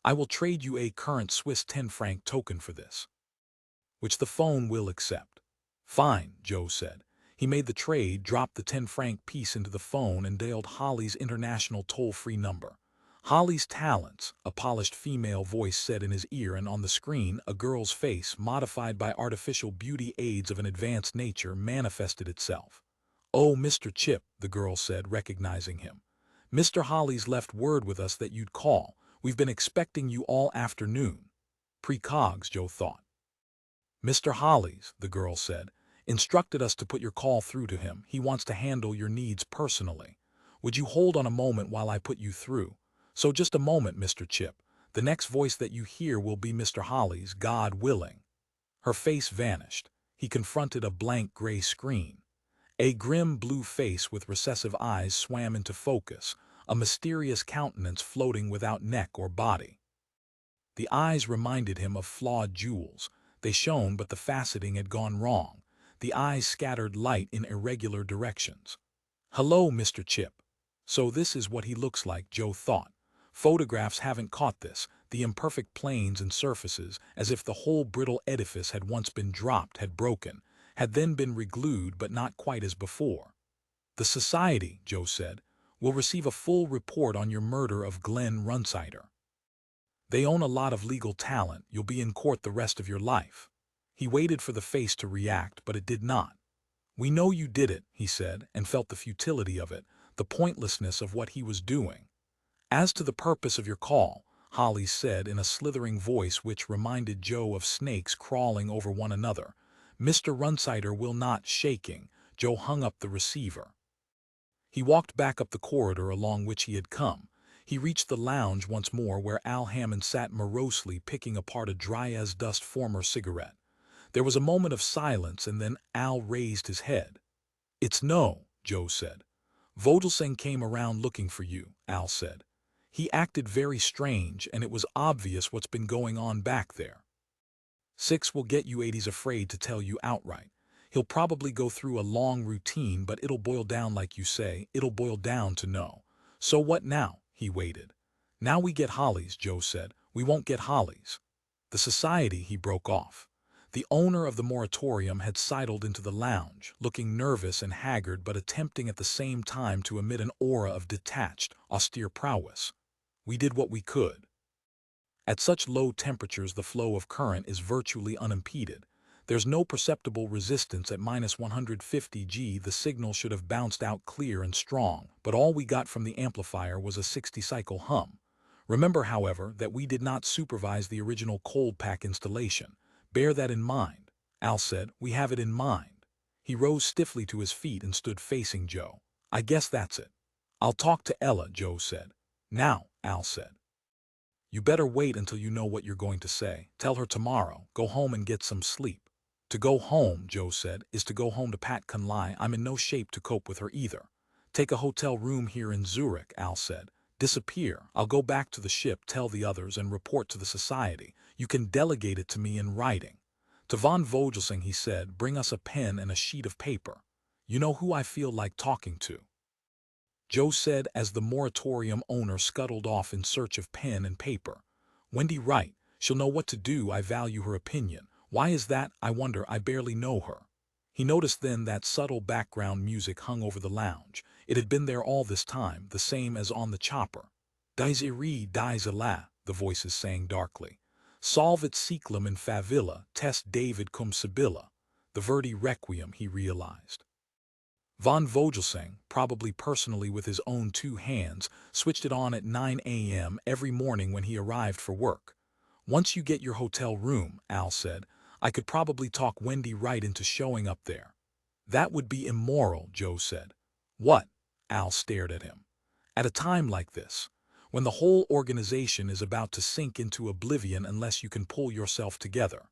I will trade you a current Swiss 10-franc token for this, which the phone will accept. Fine, Joe said. He made the trade, dropped the 10-franc piece into the phone and dialed Holly's international toll-free number. Holly's talents, a polished female voice said in his ear, and on the screen a girl's face, modified by artificial beauty aids of an advanced nature, manifested itself. Oh, Mr. Chip, the girl said, recognizing him. Mr. Holly's left word with us that you'd call. We've been expecting you all afternoon. Precogs, Joe thought. Mr. Holly's, the girl said, instructed us to put your call through to him. He wants to handle your needs personally. Would you hold on a moment while I put you through? So just a moment, Mr. Chip. The next voice that you hear will be Mr. Holly's, God willing. Her face vanished. He confronted a blank gray screen. A grim blue face with recessive eyes swam into focus, a mysterious countenance floating without neck or body. The eyes reminded him of flawed jewels. They shone, but the faceting had gone wrong. The eyes scattered light in irregular directions. Hello, Mr. Chip. So this is what he looks like, Joe thought. Photographs haven't caught this, the imperfect planes and surfaces, as if the whole brittle edifice had once been dropped, had broken, had then been reglued, but not quite as before. The society, Joe said, will receive a full report on your murder of Glenn Runsider. They own a lot of legal talent. You'll be in court the rest of your life. He waited for the face to react, but it did not. We know you did it, he said, and felt the futility of it, the pointlessness of what he was doing. As to the purpose of your call, Holly said in a slithering voice which reminded Joe of snakes crawling over one another, Mr. Runsider will not. Shaking, Joe hung up the receiver. He walked back up the corridor along which he had come. He reached the lounge once more where Al Hammond sat morosely picking apart a dry-as-dust former cigarette. There was a moment of silence and then Al raised his head. "It's no," Joe said. "Vogelsang came around looking for you," Al said. "He acted very strange and it was obvious what's been going on back there. Six will get you 80's afraid to tell you outright. He'll probably go through a long routine but it'll boil down like you say, it'll boil down to no. So what now?" He waited. "Now we get Hollies," Joe said. "We won't get Hollies." The society, he broke off. The owner of the moratorium had sidled into the lounge, looking nervous and haggard but attempting at the same time to emit an aura of detached, austere prowess. "We did what we could." At such low temperatures the flow of current is virtually unimpeded. There's no perceptible resistance at -150 G. The signal should have bounced out clear and strong, but all we got from the amplifier was a 60-cycle hum. Remember, however, that we did not supervise the original cold pack installation. Bear that in mind. Al said. "We have it in mind." He rose stiffly to his feet and stood facing Joe. "I guess that's it." "I'll talk to Ella," Joe said. "Now," Al said. "You better wait until you know what you're going to say. Tell her tomorrow. Go home and get some sleep." "To go home," Joe said, "is to go home to Pat Conlai. I'm in no shape to cope with her either." "Take a hotel room here in Zurich," Al said. "Disappear. I'll go back to the ship, tell the others, and report to the society. You can delegate it to me in writing." To von Vogelsang he said, "Bring us a pen and a sheet of paper. You know who I feel like talking to." Joe said as the moratorium owner scuttled off in search of pen and paper. "Wendy Wright. She'll know what to do. I value her opinion. Why is that, I wonder? I barely know her." He noticed then that subtle background music hung over the lounge. It had been there all this time, the same as on the chopper. "Dies iri, dies illa," the voices sang darkly. "Solvet cyclum in favilla, test David cum Sibylla." The Verdi Requiem, he realized. Von Vogelsang, probably personally with his own two hands, switched it on at 9 a.m. every morning when he arrived for work. "Once you get your hotel room," Al said, "I could probably talk Wendy Wright into showing up there." "That would be immoral," Joe said. "What?" Al stared at him. "At a time like this, when the whole organization is about to sink into oblivion unless you can pull yourself together.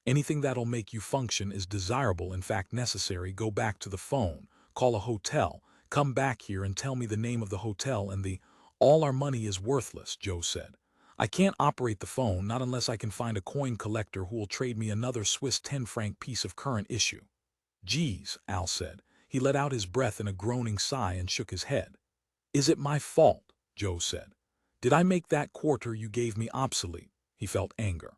Anything that'll make you function is desirable, in fact necessary. Go back to the phone, call a hotel, come back here and tell me the name of the hotel and the—" "All our money is worthless," Joe said. "I can't operate the phone, not unless I can find a coin collector who will trade me another Swiss 10-franc piece of current issue." "Geez," Al said. He let out his breath in a groaning sigh and shook his head. "Is it my fault?" Joe said. "Did I make that quarter you gave me obsolete?" He felt anger.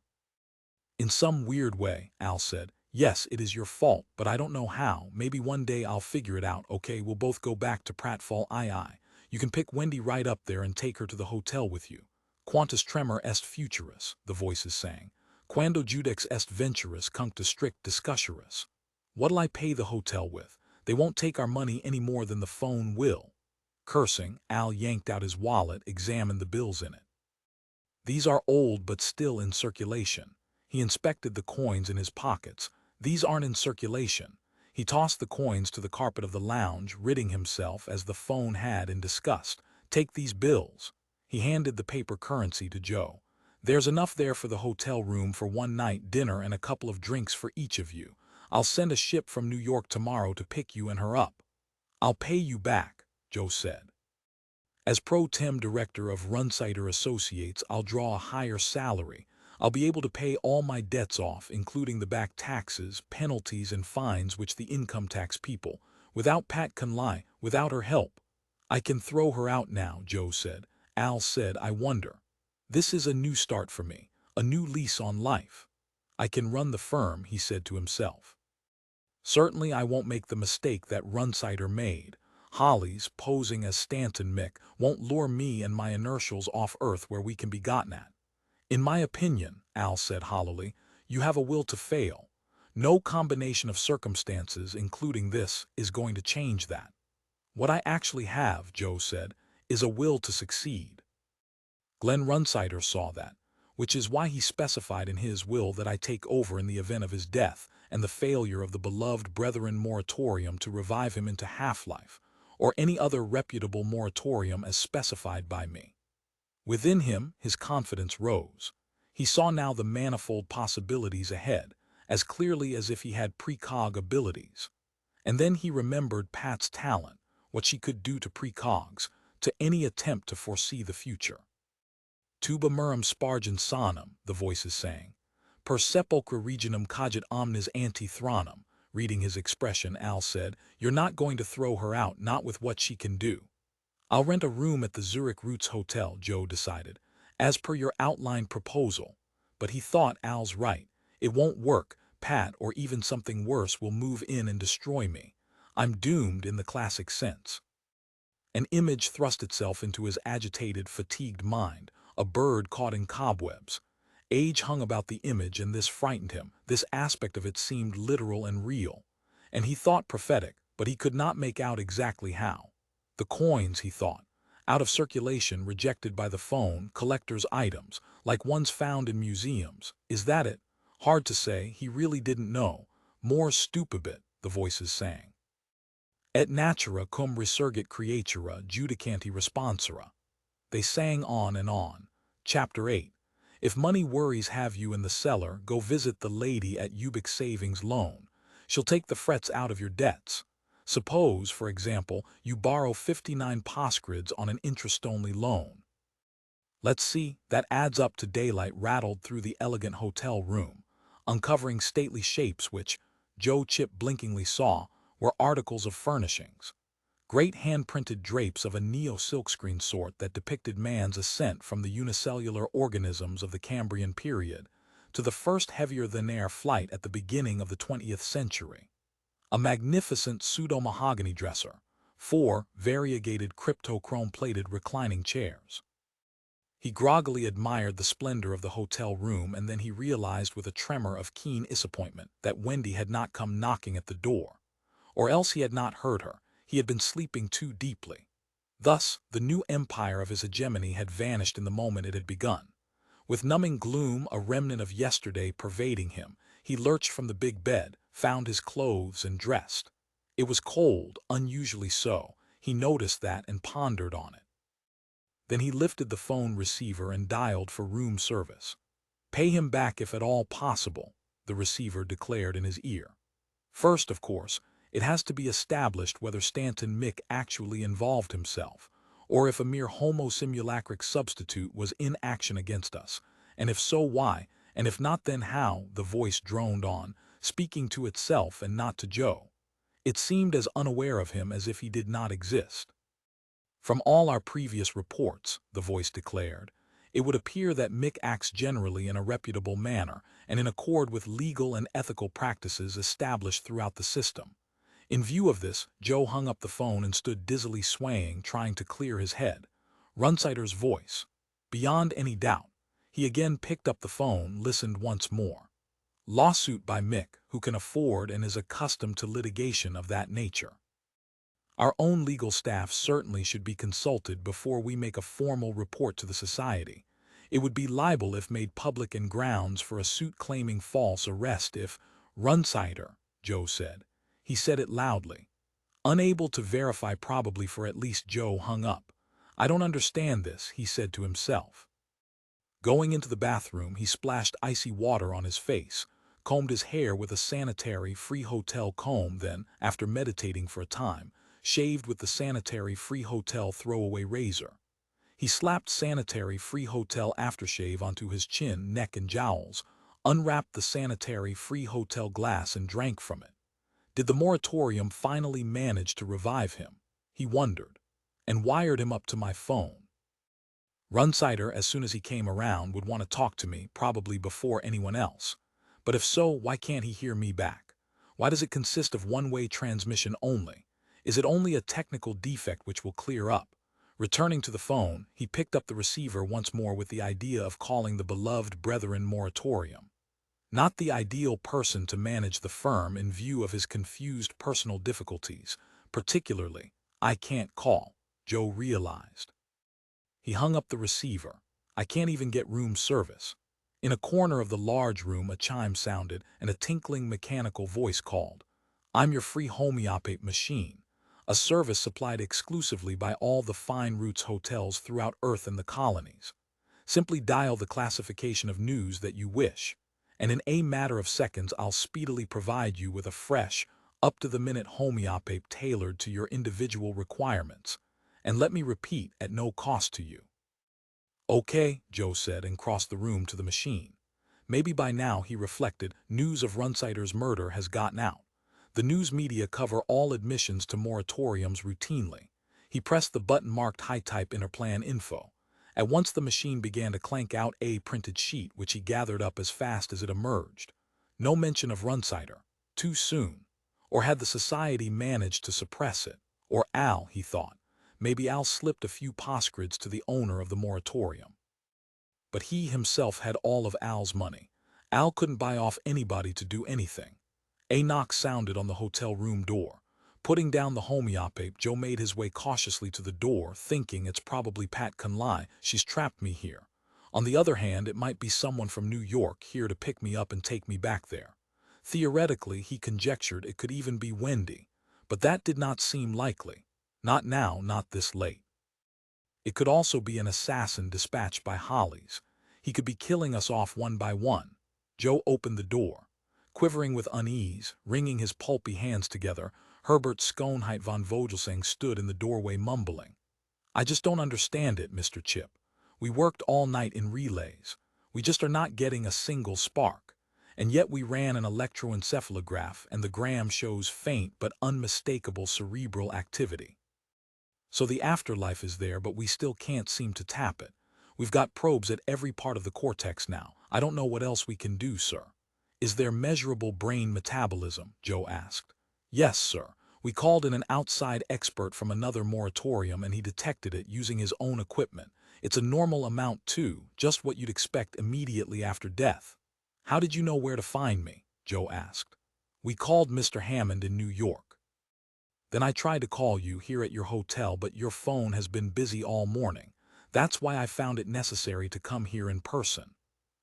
"In some weird way," Al said. "Yes, it is your fault, but I don't know how. Maybe one day I'll figure it out. Okay, we'll both go back to Pratfall II. You can pick Wendy right up there and take her to the hotel with you. Quantus tremor est futurus," the voices sang. "Quando judex est venturus cunctus strict discussurus." "What'll I pay the hotel with? They won't take our money any more than the phone will." Cursing, Al yanked out his wallet, examined the bills in it. "These are old but still in circulation." He inspected the coins in his pockets. "These aren't in circulation." He tossed the coins to the carpet of the lounge, ridding himself, as the phone had, in disgust. "Take these bills." He handed the paper currency to Joe. "There's enough there for the hotel room for one night, dinner, and a couple of drinks for each of you. I'll send a ship from New York tomorrow to pick you and her up." "I'll pay you back," Joe said. "As pro tem director of Runsider Associates, I'll draw a higher salary. I'll be able to pay all my debts off, including the back taxes, penalties, and fines which the income tax people, without Pat Conlai, without her help." "I can throw her out now," Joe said. Al said, "I wonder. This is a new start for me, a new lease on life. I can run the firm," he said to himself. "Certainly I won't make the mistake that Runsider made. Hollies, posing as Stanton Mick, won't lure me and my inertials off Earth where we can be gotten at." "In my opinion," Al said hollowly, "you have a will to fail. No combination of circumstances, including this, is going to change that." "What I actually have," Joe said, "is a will to succeed. Glenn Runsider saw that, which is why he specified in his will that I take over in the event of his death and the failure of the beloved Brethren moratorium to revive him into half-life. or any other reputable moratorium as specified by me. Within him, his confidence rose. He saw now the manifold possibilities ahead, as clearly as if he had precog abilities. And then he remembered Pat's talent, what she could do to precogs, to any attempt to foresee the future. Tuba murum spargem sanum, the voices sang. Per sepulchra regionum cogit omnes antithronum. Reading his expression, Al said, "You're not going to throw her out, not with what she can do." "I'll rent a room at the Zurich Roots Hotel," Joe decided, "as per your outline proposal." But he thought Al's right. It won't work. Pat, or even something worse, will move in and destroy me. I'm doomed in the classic sense. An image thrust itself into his agitated, fatigued mind, a bird caught in cobwebs. Age hung about the image, and this frightened him. This aspect of it seemed literal and real. And he thought prophetic, but he could not make out exactly how. The coins, he thought, out of circulation, rejected by the phone, collector's items, like ones found in museums. Is that it? Hard to say, he really didn't know. More stupebit, the voices sang. Et natura cum resurgit creatura judicanti responsora. They sang on and on. Chapter 8. If money worries have you in the cellar, go visit the lady at Ubik Savings Loan. She'll take the frets out of your debts. Suppose, for example, you borrow 59 poscrids on an interest-only loan. Let's see, that adds up to. Daylight rattled through the elegant hotel room, uncovering stately shapes which, Joe Chip blinkingly saw, were articles of furnishings. Great hand-printed drapes of a neo-silkscreen sort that depicted man's ascent from the unicellular organisms of the Cambrian period to the first heavier-than-air flight at the beginning of the 20th century. A magnificent pseudo-mahogany dresser, 4 variegated cryptochrome-plated reclining chairs. He groggily admired the splendor of the hotel room, and then he realized with a tremor of keen disappointment that Wendy had not come knocking at the door. Or else he had not heard her. He had been sleeping too deeply. Thus, the new empire of his hegemony had vanished in the moment it had begun. With numbing gloom, a remnant of yesterday pervading him, he lurched from the big bed, found his clothes, and dressed. It was cold, unusually so. He noticed that and pondered on it. Then he lifted the phone receiver and dialed for room service. "Pay him back if at all possible," the receiver declared in his ear. "First, of course, it has to be established whether Stanton Mick actually involved himself, or if a mere homo simulacric substitute was in action against us, and if so, why, and if not, then how," the voice droned on, speaking to itself and not to Joe. It seemed as unaware of him as if he did not exist. "From all our previous reports," the voice declared, "it would appear that Mick acts generally in a reputable manner and in accord with legal and ethical practices established throughout the system." In view of this, Joe hung up the phone and stood dizzily swaying, trying to clear his head. Runsider's voice. Beyond any doubt. He again picked up the phone, listened once more. "Lawsuit by Mick, who can afford and is accustomed to litigation of that nature. Our own legal staff certainly should be consulted before we make a formal report to the society. It would be libel if made public and grounds for a suit claiming false arrest if—" "Runsider," Joe said. He said it loudly. Unable to verify probably, for at least Joe hung up. "I don't understand this," he said to himself. Going into the bathroom, he splashed icy water on his face, combed his hair with a sanitary-free hotel comb, then, after meditating for a time, shaved with the sanitary-free hotel throwaway razor. He slapped sanitary-free hotel aftershave onto his chin, neck, and jowls, unwrapped the sanitary-free hotel glass and drank from it. Did the moratorium finally manage to revive him? He wondered. And wired him up to my phone. Runsider, as soon as he came around, would want to talk to me, probably before anyone else. But if so, why can't he hear me back? Why does it consist of one-way transmission only? Is it only a technical defect which will clear up? Returning to the phone, he picked up the receiver once more with the idea of calling the beloved Brethren Moratorium. Not the ideal person to manage the firm in view of his confused personal difficulties, particularly, "I can't call," Joe realized. He hung up the receiver. "I can't even get room service." In a corner of the large room a chime sounded, and a tinkling mechanical voice called, "I'm your free homeopathic machine." a service supplied exclusively by all the fine roots hotels throughout Earth and the colonies. Simply dial the classification of news that you wish, and in a matter of seconds I'll speedily provide you with a fresh, up-to-the-minute homeopathy tailored to your individual requirements, and let me repeat, at no cost to you. Okay, Joe said and crossed the room to the machine. Maybe by now, he reflected, news of Runsider's murder has gotten out. The news media cover all admissions to moratoriums routinely. He pressed the button marked high-type interplan info. At once the machine began to clank out a printed sheet which he gathered up as fast as it emerged. No mention of Runsider. Too soon. Or had the society managed to suppress it? Or Al, he thought. Maybe Al slipped a few postscripts to the owner of the moratorium. But he himself had all of Al's money. Al couldn't buy off anybody to do anything. A knock sounded on the hotel room door. Putting down the homeopathy, Joe made his way cautiously to the door, thinking it's probably Pat Conley, she's trapped me here. On the other hand, it might be someone from New York here to pick me up and take me back there. Theoretically, he conjectured it could even be Wendy, but that did not seem likely. Not now, not this late. It could also be an assassin dispatched by Hollies. He could be killing us off one by one. Joe opened the door. Quivering with unease, wringing his pulpy hands together, Herbert Schoenheit von Vogelsang stood in the doorway mumbling. I just don't understand it, Mr. Chip. We worked all night in relays. We just are not getting a single spark. And yet we ran an electroencephalograph and the gram shows faint but unmistakable cerebral activity. So the afterlife is there, but we still can't seem to tap it. We've got probes at every part of the cortex now. I don't know what else we can do, sir. Is there measurable brain metabolism? Joe asked. Yes, sir. We called in an outside expert from another moratorium and he detected it using his own equipment. It's a normal amount too, just what you'd expect immediately after death. How did you know where to find me? Joe asked. We called Mr. Hammond in New York. Then I tried to call you here at your hotel, but your phone has been busy all morning. That's why I found it necessary to come here in person.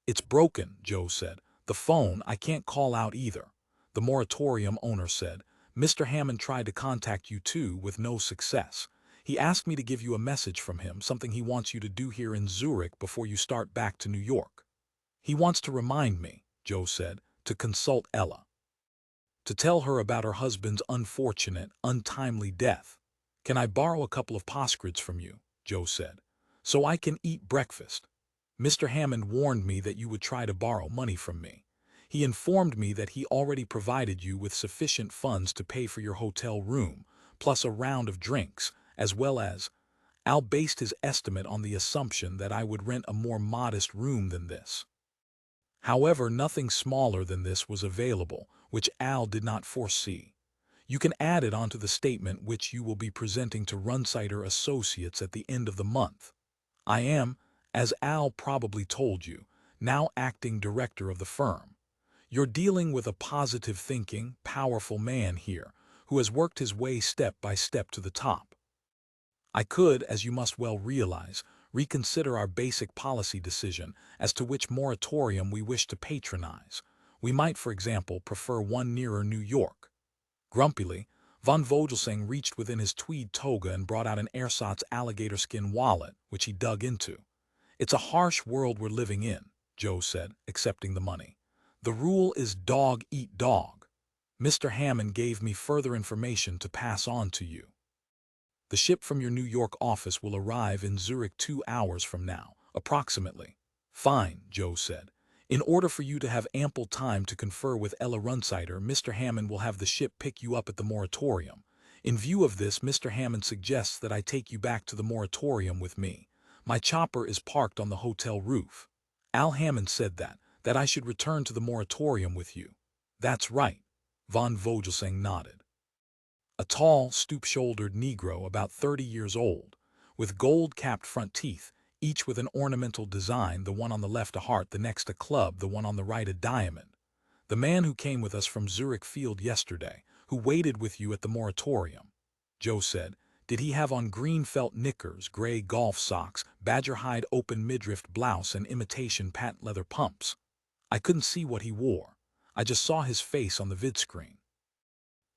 It's broken, Joe said. The phone, I can't call out either. The moratorium owner said. Mr. Hammond tried to contact you too, with no success. He asked me to give you a message from him, something he wants you to do here in Zurich before you start back to New York. He wants to remind me, Joe said, to consult Ella. To tell her about her husband's unfortunate, untimely death. Can I borrow a couple of postscripts from you? Joe said. So I can eat breakfast. Mr. Hammond warned me that you would try to borrow money from me. He informed me that he already provided you with sufficient funds to pay for your hotel room, plus a round of drinks, as well as... Al based his estimate on the assumption that I would rent a more modest room than this. However, nothing smaller than this was available, which Al did not foresee. You can add it onto the statement which you will be presenting to Runsider Associates at the end of the month. I am, as Al probably told you, now acting director of the firm. You're dealing with a positive-thinking, powerful man here who has worked his way step by step to the top. I could, as you must well realize, reconsider our basic policy decision as to which moratorium we wish to patronize. We might, for example, prefer one nearer New York. Grumpily, von Vogelsang reached within his tweed toga and brought out an ersatz alligator skin wallet, which he dug into. It's a harsh world we're living in, Joe said, accepting the money. The rule is dog eat dog. Mr. Hammond gave me further information to pass on to you. The ship from your New York office will arrive in Zurich 2 hours from now, approximately. Fine, Joe said. In order for you to have ample time to confer with Ella Runsider, Mr. Hammond will have the ship pick you up at the moratorium. In view of this, Mr. Hammond suggests that I take you back to the moratorium with me. My chopper is parked on the hotel roof. Al Hammond said that I should return to the moratorium with you. That's right. Von Vogelsang nodded. A tall, stoop-shouldered Negro about 30 years old, with gold-capped front teeth, each with an ornamental design, the one on the left a heart, the next a club, the one on the right a diamond. The man who came with us from Zurich Field yesterday, who waited with you at the moratorium. Joe said, did he have on green felt knickers, gray golf socks, badger hide open midriff blouse, and imitation patent leather pumps? I couldn't see what he wore. I just saw his face on the vidscreen.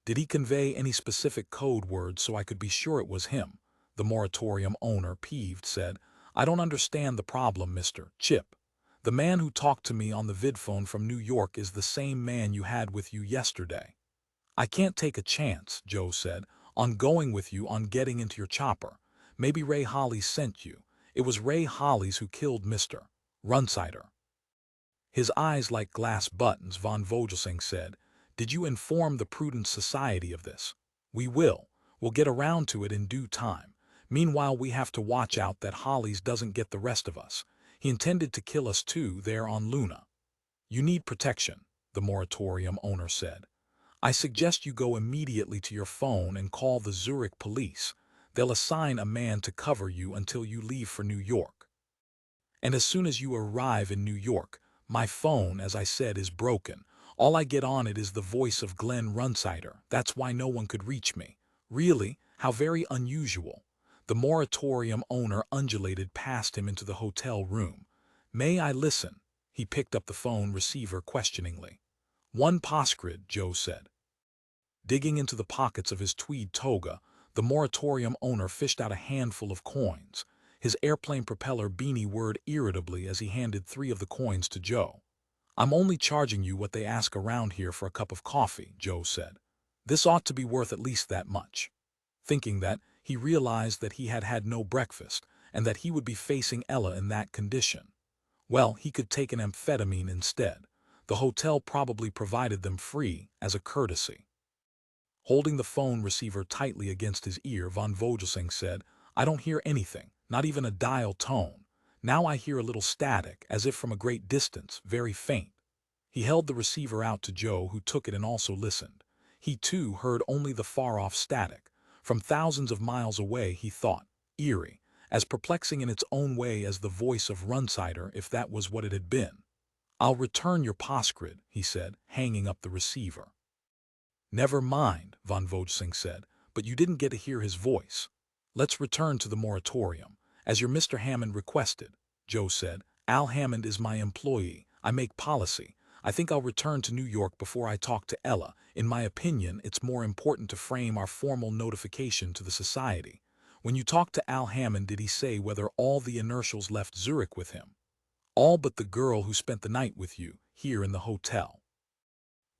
Did he convey any specific code words so I could be sure it was him? The moratorium owner, peeved, said. I don't understand the problem, Mr. Chip. The man who talked to me on the vidphone from New York is the same man you had with you yesterday. I can't take a chance, Joe said, on going with you on getting into your chopper. Maybe Ray Hollies sent you. It was Ray Hollies who killed Mr. Runsider. His eyes like glass buttons, von Vogelsang said. Did you inform the Prudence Society of this? We will. We'll get around to it in due time. Meanwhile, we have to watch out that Hollies doesn't get the rest of us. He intended to kill us too there on Luna. You need protection, the moratorium owner said. I suggest you go immediately to your phone and call the Zurich police. They'll assign a man to cover you until you leave for New York. And as soon as you arrive in New York, my phone, as I said, is broken. All I get on it is the voice of Glenn Runsider. That's why no one could reach me. Really? How very unusual. The moratorium owner undulated past him into the hotel room. May I listen? He picked up the phone receiver questioningly. One postgrid, Joe said. Digging into the pockets of his tweed toga, the moratorium owner fished out a handful of coins. His airplane propeller beanie whirred irritably as he handed 3 of the coins to Joe. I'm only charging you what they ask around here for a cup of coffee, Joe said. This ought to be worth at least that much. Thinking that, he realized that he had had no breakfast and that he would be facing Ella in that condition. Well, he could take an amphetamine instead. The hotel probably provided them free as a courtesy. Holding the phone receiver tightly against his ear, von Vogelsang said, I don't hear anything, not even a dial tone. Now I hear a little static, as if from a great distance, very faint. He held the receiver out to Joe, who took it and also listened. He too heard only the far-off static. From thousands of miles away, he thought, eerie, as perplexing in its own way as the voice of Runsider, if that was what it had been. I'll return your postgrid, he said, hanging up the receiver. Never mind, von Vogelsang said, but you didn't get to hear his voice. Let's return to the moratorium. As your Mr. Hammond requested, Joe said, Al Hammond is my employee. I make policy. I think I'll return to New York before I talk to Ella. In my opinion, it's more important to frame our formal notification to the society. When you talked to Al Hammond, did he say whether all the inertials left Zurich with him? All but the girl who spent the night with you, here in the hotel.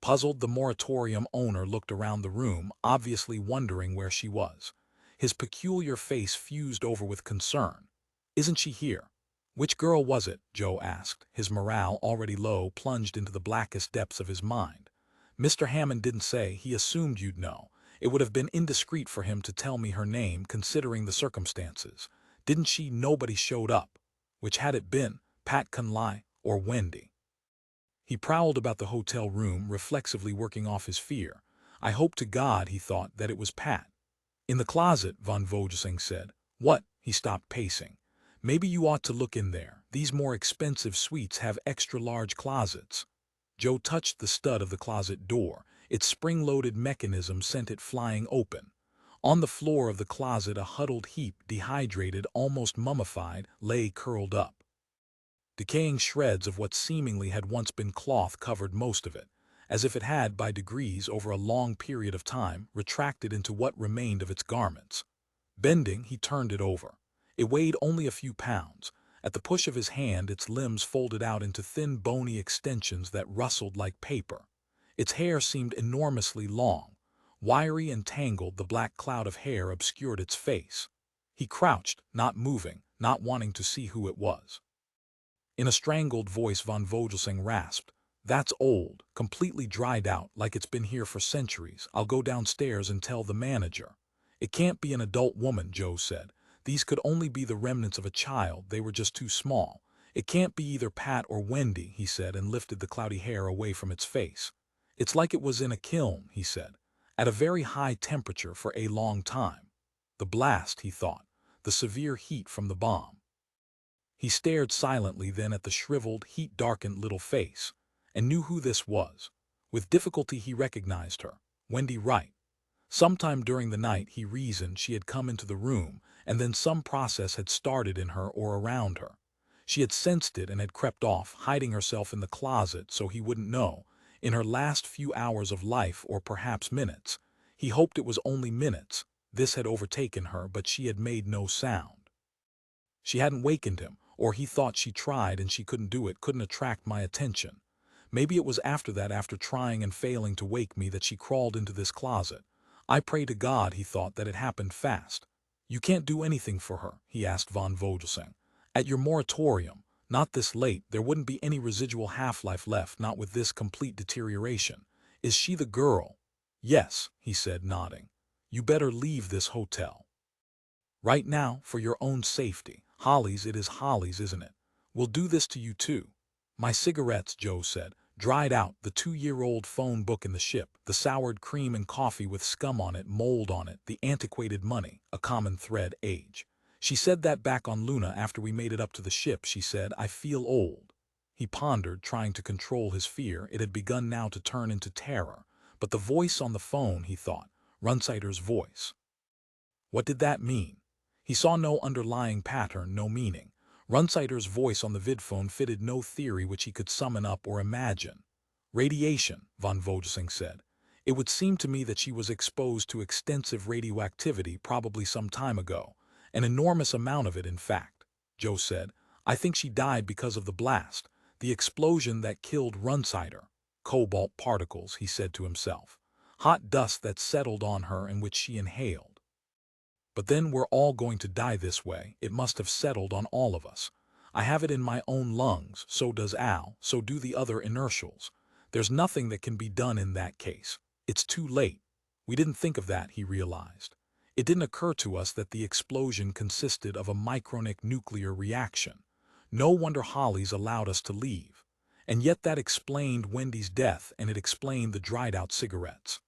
Puzzled, the moratorium owner looked around the room, obviously wondering where she was. His peculiar face fused over with concern. Isn't she here? Which girl was it? Joe asked, his morale, already low, plunged into the blackest depths of his mind. Mr. Hammond didn't say. He assumed you'd know. It would have been indiscreet for him to tell me her name, considering the circumstances. Didn't she? Nobody showed up. Which had it been, Pat Conley or Wendy? He prowled about the hotel room, reflexively working off his fear. I hope to God, he thought, that it was Pat. In the closet, von Vogelsang said. What? He stopped pacing. Maybe you ought to look in there. These more expensive suites have extra-large closets. Joe touched the stud of the closet door. Its spring-loaded mechanism sent it flying open. On the floor of the closet, a huddled heap, dehydrated, almost mummified, lay curled up. Decaying shreds of what seemingly had once been cloth covered most of it, as if it had, by degrees over a long period of time, retracted into what remained of its garments. Bending, he turned it over. It weighed only a few pounds. At the push of his hand, its limbs folded out into thin, bony extensions that rustled like paper. Its hair seemed enormously long. Wiry and tangled, the black cloud of hair obscured its face. He crouched, not moving, not wanting to see who it was. In a strangled voice, von Vogelsang rasped, That's old, completely dried out, like it's been here for centuries. I'll go downstairs and tell the manager. It can't be an adult woman, Joe said. These could only be the remnants of a child. They were just too small. It can't be either Pat or Wendy, he said, and lifted the cloudy hair away from its face. It's like it was in a kiln, he said, at a very high temperature for a long time. The blast, he thought, the severe heat from the bomb. He stared silently then at the shriveled, heat-darkened little face, and knew who this was. With difficulty he recognized her, Wendy Wright. Sometime during the night, he reasoned, she had come into the room, and then some process had started in her or around her. She had sensed it and had crept off, hiding herself in the closet so he wouldn't know, in her last few hours of life or perhaps minutes. He hoped it was only minutes. This had overtaken her, but she had made no sound. She hadn't wakened him, or he thought she tried and she couldn't do it, couldn't attract my attention. Maybe it was after that, after trying and failing to wake me, that she crawled into this closet. I pray to God, he thought, that it happened fast. You can't do anything for her, he asked von Vogelsang. At your moratorium, not this late, there wouldn't be any residual half-life left, not with this complete deterioration. Is she the girl? Yes, he said, nodding. You better leave this hotel. Right now, for your own safety. Holly's, it is Holly's, isn't it? We'll do this to you too. My cigarettes, Joe said, dried out, the 2-year-old phone book in the ship, the soured cream and coffee with scum on it, mold on it, the antiquated money, a common thread, age. She said that back on Luna after we made it up to the ship. She said, I feel old. He pondered, trying to control his fear. It had begun now to turn into terror. But the voice on the phone, he thought, Runsider's voice. What did that mean? He saw no underlying pattern, no meaning. Runsider's voice on the vidphone fitted no theory which he could summon up or imagine. Radiation, von Vogelsang said. It would seem to me that she was exposed to extensive radioactivity probably some time ago. An enormous amount of it, in fact. Joe said. I think she died because of the blast, the explosion that killed Runsider. Cobalt particles, he said to himself. Hot dust that settled on her and which she inhaled. But then we're all going to die this way. It must have settled on all of us. I have it in my own lungs, so does Al, so do the other inertials. There's nothing that can be done in that case. It's too late. We didn't think of that, he realized. It didn't occur to us that the explosion consisted of a micronic nuclear reaction. No wonder Holly's allowed us to leave. And yet that explained Wendy's death, and it explained the dried-out cigarettes.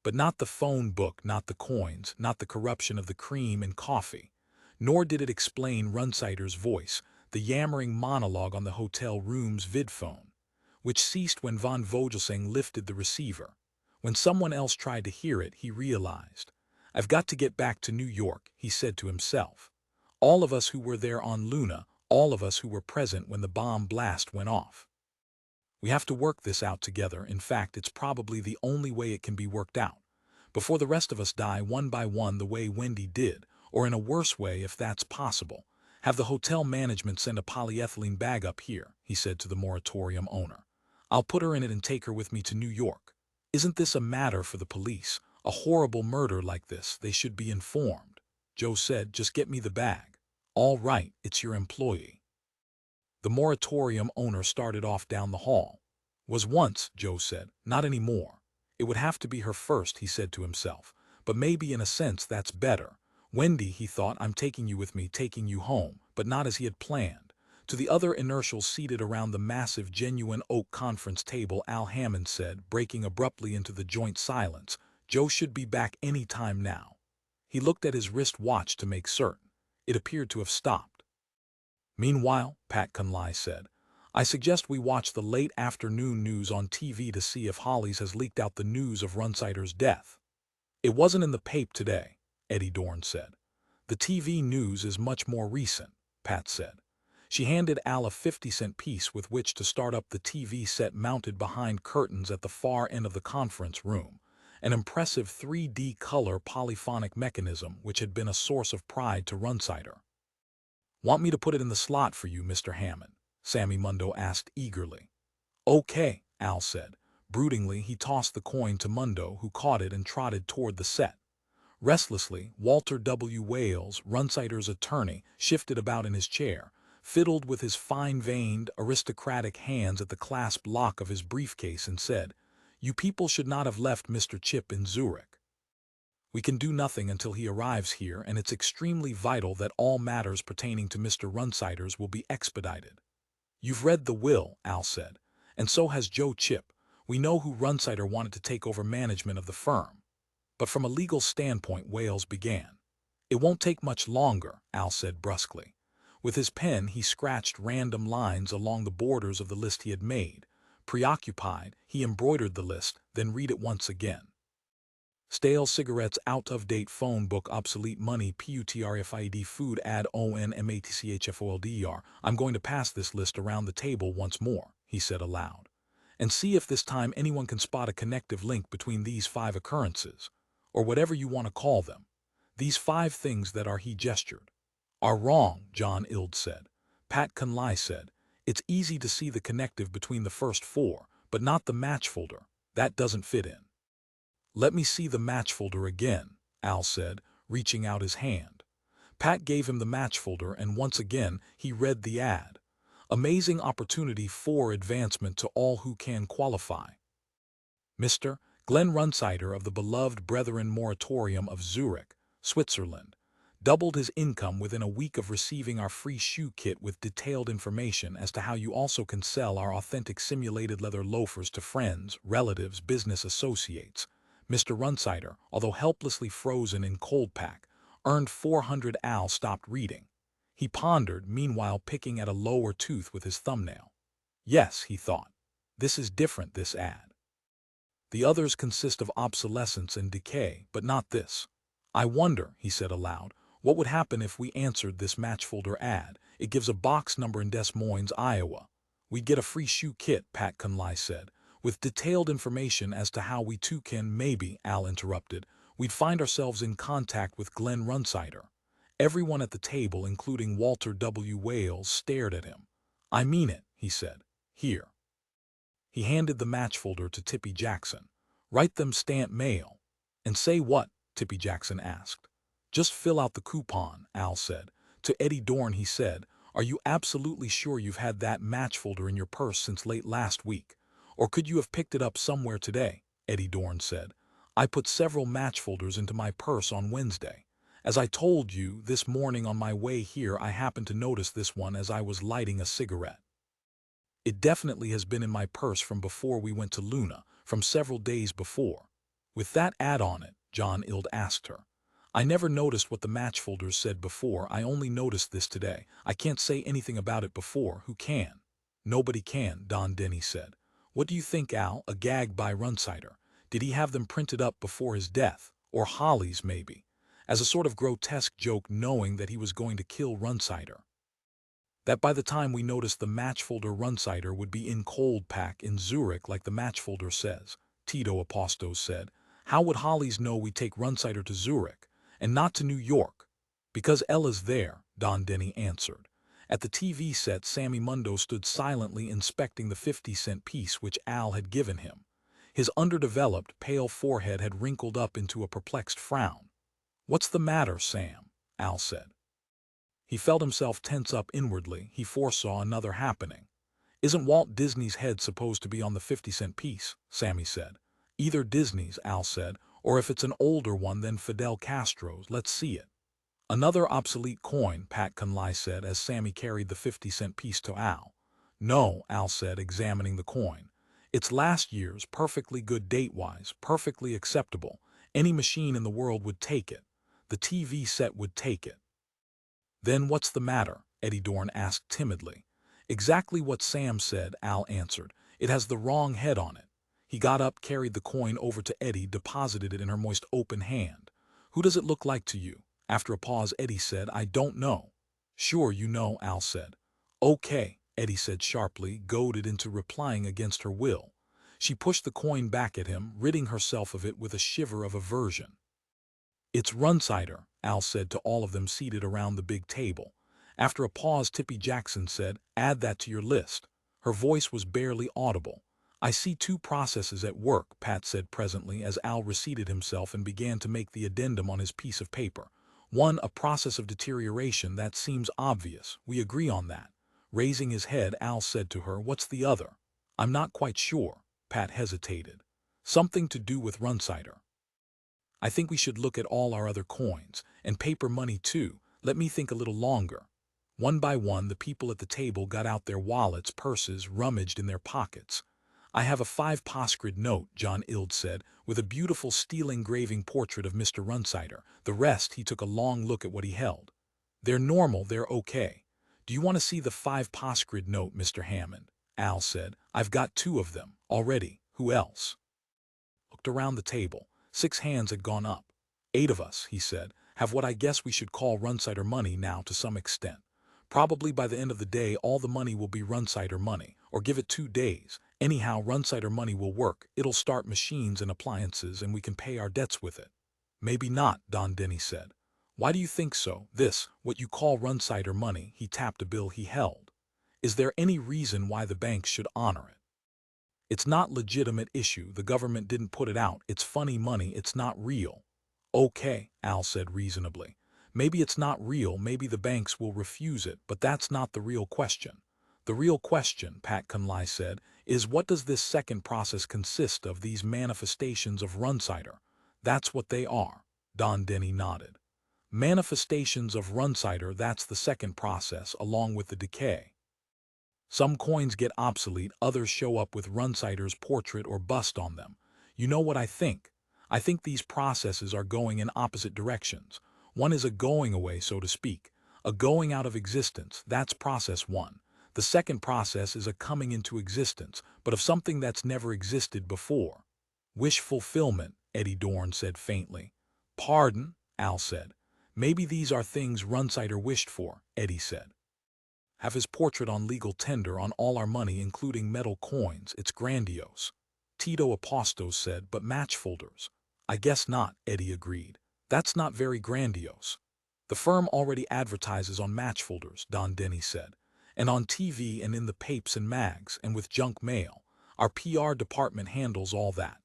But not the phone book, not the coins, not the corruption of the cream and coffee. Nor did it explain Runsider's voice, the yammering monologue on the hotel room's vidphone, which ceased when von Vogelsang lifted the receiver. When someone else tried to hear it, he realized. I've got to get back to New York, he said to himself. All of us who were there on Luna, all of us who were present when the bomb blast went off. We have to work this out together. In fact, it's probably the only way it can be worked out. Before the rest of us die one by one the way Wendy did, or in a worse way if that's possible. Have the hotel management send a polyethylene bag up here, he said to the moratorium owner. I'll put her in it and take her with me to New York. Isn't this a matter for the police? A horrible murder like this, they should be informed. Joe said, just get me the bag. All right, it's your employee. The moratorium owner started off down the hall. Was once, Joe said, not anymore. It would have to be her first, he said to himself. But maybe in a sense that's better. Wendy, he thought, I'm taking you with me, taking you home, but not as he had planned. To the other inertials seated around the massive genuine oak conference table, Al Hammond said, breaking abruptly into the joint silence, Joe should be back any time now. He looked at his wrist watch to make certain. It appeared to have stopped. Meanwhile, Pat Conley said, I suggest we watch the late afternoon news on TV to see if Holly's has leaked out the news of Runsider's death. It wasn't in the paper today, Eddie Dorn said. The TV news is much more recent, Pat said. She handed Al a 50-cent piece with which to start up the TV set mounted behind curtains at the far end of the conference room, an impressive 3D color polyphonic mechanism which had been a source of pride to Runsider. Want me to put it in the slot for you, Mr. Hammond? Sammy Mundo asked eagerly. Okay, Al said. Broodingly, he tossed the coin to Mundo, who caught it and trotted toward the set. Restlessly, Walter W. Wales, Runsider's attorney, shifted about in his chair, fiddled with his fine-veined, aristocratic hands at the clasp lock of his briefcase and said, You people should not have left Mr. Chip in Zurich. We can do nothing until he arrives here, and it's extremely vital that all matters pertaining to Mr. Runsider's will be expedited. You've read the will, Al said, and so has Joe Chip. We know who Runsider wanted to take over management of the firm. But from a legal standpoint, Wales began. It won't take much longer, Al said brusquely. With his pen, he scratched random lines along the borders of the list he had made. Preoccupied, he embroidered the list, then read it once again. Stale cigarettes, out-of-date phone book, obsolete money, putrefid, food, ad onmatchfoldr. I'm going to pass this list around the table once more, he said aloud, and see if this time anyone can spot a connective link between these 5 occurrences. or whatever you want to call them. These 5 things that are he gestured. Are wrong, John Ild said. Pat Conley said, it's easy to see the connective between the first 4, but not the match folder. That doesn't fit in. Let me see the match folder again, Al said, reaching out his hand. Pat gave him the match folder and once again he read the ad. Amazing opportunity for advancement to all who can qualify. Mr. Glenn Runsider of the beloved Brethren Moratorium of Zurich, Switzerland, doubled his income within a week of receiving our free shoe kit with detailed information as to how you also can sell our authentic simulated leather loafers to friends, relatives, business associates. Mr. Runsider, although helplessly frozen in cold pack, earned 400. Al stopped reading. He pondered, meanwhile picking at a lower tooth with his thumbnail. Yes, he thought. This is different, this ad. The others consist of obsolescence and decay, but not this. I wonder, he said aloud, what would happen if we answered this match folder ad? It gives a box number in Des Moines, Iowa. We'd get a free shoe kit, Pat Conley said, with detailed information as to how we too can, maybe, Al interrupted. We'd find ourselves in contact with Glenn Runsider. Everyone at the table, including Walter W. Wales, stared at him. I mean it, he said. Here. He handed the match folder to Tippy Jackson. Write them stamped mail. And say what? Tippy Jackson asked. Just fill out the coupon, Al said. To Eddie Dorn he said, are you absolutely sure you've had that match folder in your purse since late last week? Or could you have picked it up somewhere today? Eddie Dorn said. I put several match folders into my purse on Wednesday. As I told you, this morning on my way here I happened to notice this one as I was lighting a cigarette. It definitely has been in my purse from before we went to Luna, from several days before. With that ad on it, John Ild asked her. I never noticed what the match folders said before, I only noticed this today. I can't say anything about it before, who can? Nobody can, Don Denny said. What do you think, Al? A gag by Runsider. Did he have them printed up before his death? Or Holly's, maybe? As a sort of grotesque joke, knowing that he was going to kill Runsider. That by the time we noticed the match folder, Runsider would be in cold pack in Zurich like the match folder says, Tito Apostos said. How would Holly's know we take Runsider to Zurich, and not to New York? Because Ella's there, Don Denny answered. At the TV set, Sammy Mundo stood silently inspecting the 50-cent piece which Al had given him. His underdeveloped, pale forehead had wrinkled up into a perplexed frown. What's the matter, Sam? Al said. He felt himself tense up inwardly. He foresaw another happening. Isn't Walt Disney's head supposed to be on the 50-cent piece? Sammy said. Either Disney's, Al said, or if it's an older one then Fidel Castro's. Let's see it. Another obsolete coin, Pat Conley said as Sammy carried the 50-cent piece to Al. No, Al said, examining the coin. It's last year's, perfectly good date-wise, perfectly acceptable. Any machine in the world would take it. The TV set would take it. Then what's the matter? Eddie Dorn asked timidly. Exactly what Sam said, Al answered. It has the wrong head on it. He got up, carried the coin over to Eddie, deposited it in her moist open hand. Who does it look like to you? After a pause, Eddie said, I don't know. Sure you know, Al said. Okay, Eddie said sharply, goaded into replying against her will. She pushed the coin back at him, ridding herself of it with a shiver of aversion. It's Runsider, Al said to all of them seated around the big table. After a pause, Tippy Jackson said, add that to your list. Her voice was barely audible. I see 2 processes at work, Pat said presently as Al reseated himself and began to make the addendum on his piece of paper. 1, a process of deterioration. That seems obvious. We agree on that. Raising his head, Al said to her, what's the other? I'm not quite sure. Pat hesitated. Something to do with Runsider. I think we should look at all our other coins, and paper money too. Let me think a little longer. One by one, the people at the table got out their wallets, purses, rummaged in their pockets. I have a 5 postscript note, John Ild said, with a beautiful steel engraving portrait of Mr. Runsider. The rest, he took a long look at what he held. They're normal, they're okay. Do you want to see the 5 postscript note, Mr. Hammond? Al said. I've got 2 of them, already. Who else? Looked around the table. 6 hands had gone up. 8 of us, he said, have what I guess we should call Runsider money now to some extent. Probably by the end of the day all the money will be Runsider money, or give it 2 days. Anyhow, Runsider money will work. It'll start machines and appliances and we can pay our debts with it. Maybe not, Don Denny said. Why do you think so? This, what you call Runsider money, he tapped a bill he held. Is there any reason why the banks should honor it? It's not legitimate issue, the government didn't put it out, it's funny money, it's not real. Okay, Al said reasonably. Maybe it's not real, maybe the banks will refuse it, but that's not the real question. The real question, Pat Conley said, is what does this second process consist of, these manifestations of Runsider? That's what they are. Don Denny nodded. Manifestations of Runsider, that's the second process, along with the decay. Some coins get obsolete, others show up with Runsider's portrait or bust on them. You know what I think? I think these processes are going in opposite directions. One is a going away, so to speak, a going out of existence, that's process one. The second process is a coming into existence, but of something that's never existed before. Wish fulfillment, Eddie Dorn said faintly. Pardon, Al said. Maybe these are things Runsider wished for, Eddie said. Have his portrait on legal tender on all our money, including metal coins, it's grandiose. Tito Apostos said, but match folders. I guess not, Eddie agreed. That's not very grandiose. The firm already advertises on match folders, Don Denny said, and on TV and in the papes and mags and with junk mail. Our PR department handles all that.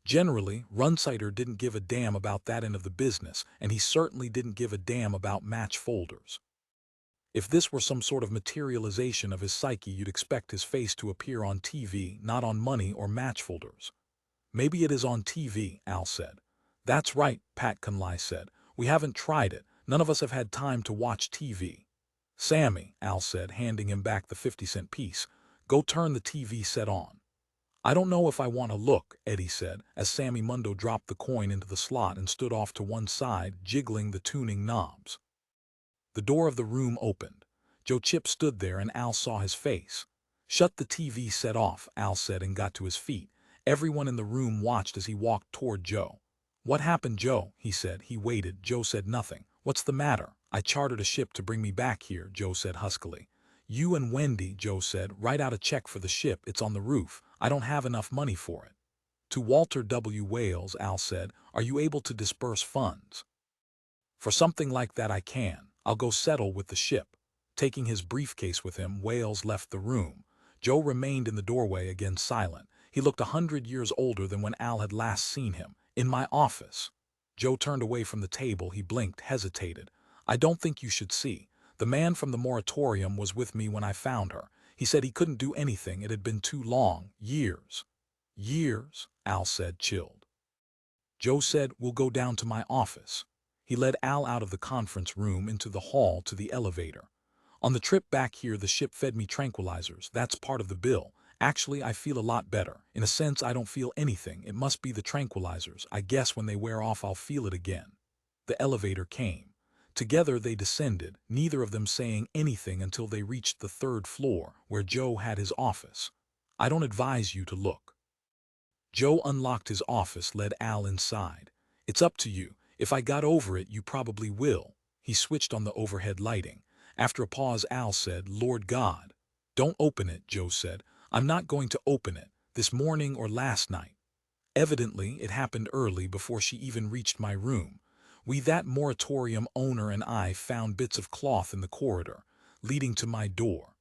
Generally, Runsider didn't give a damn about that end of the business, and he certainly didn't give a damn about match folders. If this were some sort of materialization of his psyche, you'd expect his face to appear on TV, not on money or match folders. Maybe it is on TV, Al said. That's right, Pat Conley said. We haven't tried it. None of us have had time to watch TV. Sammy, Al said, handing him back the 50-cent piece, go turn the TV set on. I don't know if I want to look, Eddie said, as Sammy Mundo dropped the coin into the slot and stood off to one side, jiggling the tuning knobs. The door of the room opened. Joe Chip stood there and Al saw his face. Shut the TV set off, Al said and got to his feet. Everyone in the room watched as he walked toward Joe. What happened, Joe? He said. He waited. Joe said nothing. What's the matter? I chartered a ship to bring me back here, Joe said huskily. You and Wendy, Joe said, write out a check for the ship. It's on the roof. I don't have enough money for it. To Walter W. Wales, Al said, are you able to disperse funds? For something like that I can. I'll go settle with the ship. Taking his briefcase with him, Wales left the room. Joe remained in the doorway, again silent. He looked 100 years older than when Al had last seen him. In my office. Joe turned away from the table. He blinked, hesitated. I don't think you should see. The man from the moratorium was with me when I found her. He said he couldn't do anything. It had been too long. Years. Years, Al said, chilled. Joe said, we'll go down to my office. He led Al out of the conference room into the hall to the elevator. On the trip back here, the ship fed me tranquilizers. That's part of the bill. Actually, I feel a lot better. In a sense, I don't feel anything. It must be the tranquilizers. I guess when they wear off, I'll feel it again. The elevator came. Together they descended, neither of them saying anything until they reached the third floor, where Joe had his office. I don't advise you to look. Joe unlocked his office, led Al inside. It's up to you. If I got over it, you probably will. He switched on the overhead lighting. After a pause, Al said, Lord God. Don't open it, Joe said. I'm not going to open it, this morning or last night. Evidently, it happened early, before she even reached my room. That moratorium owner and I found bits of cloth in the corridor, leading to my door.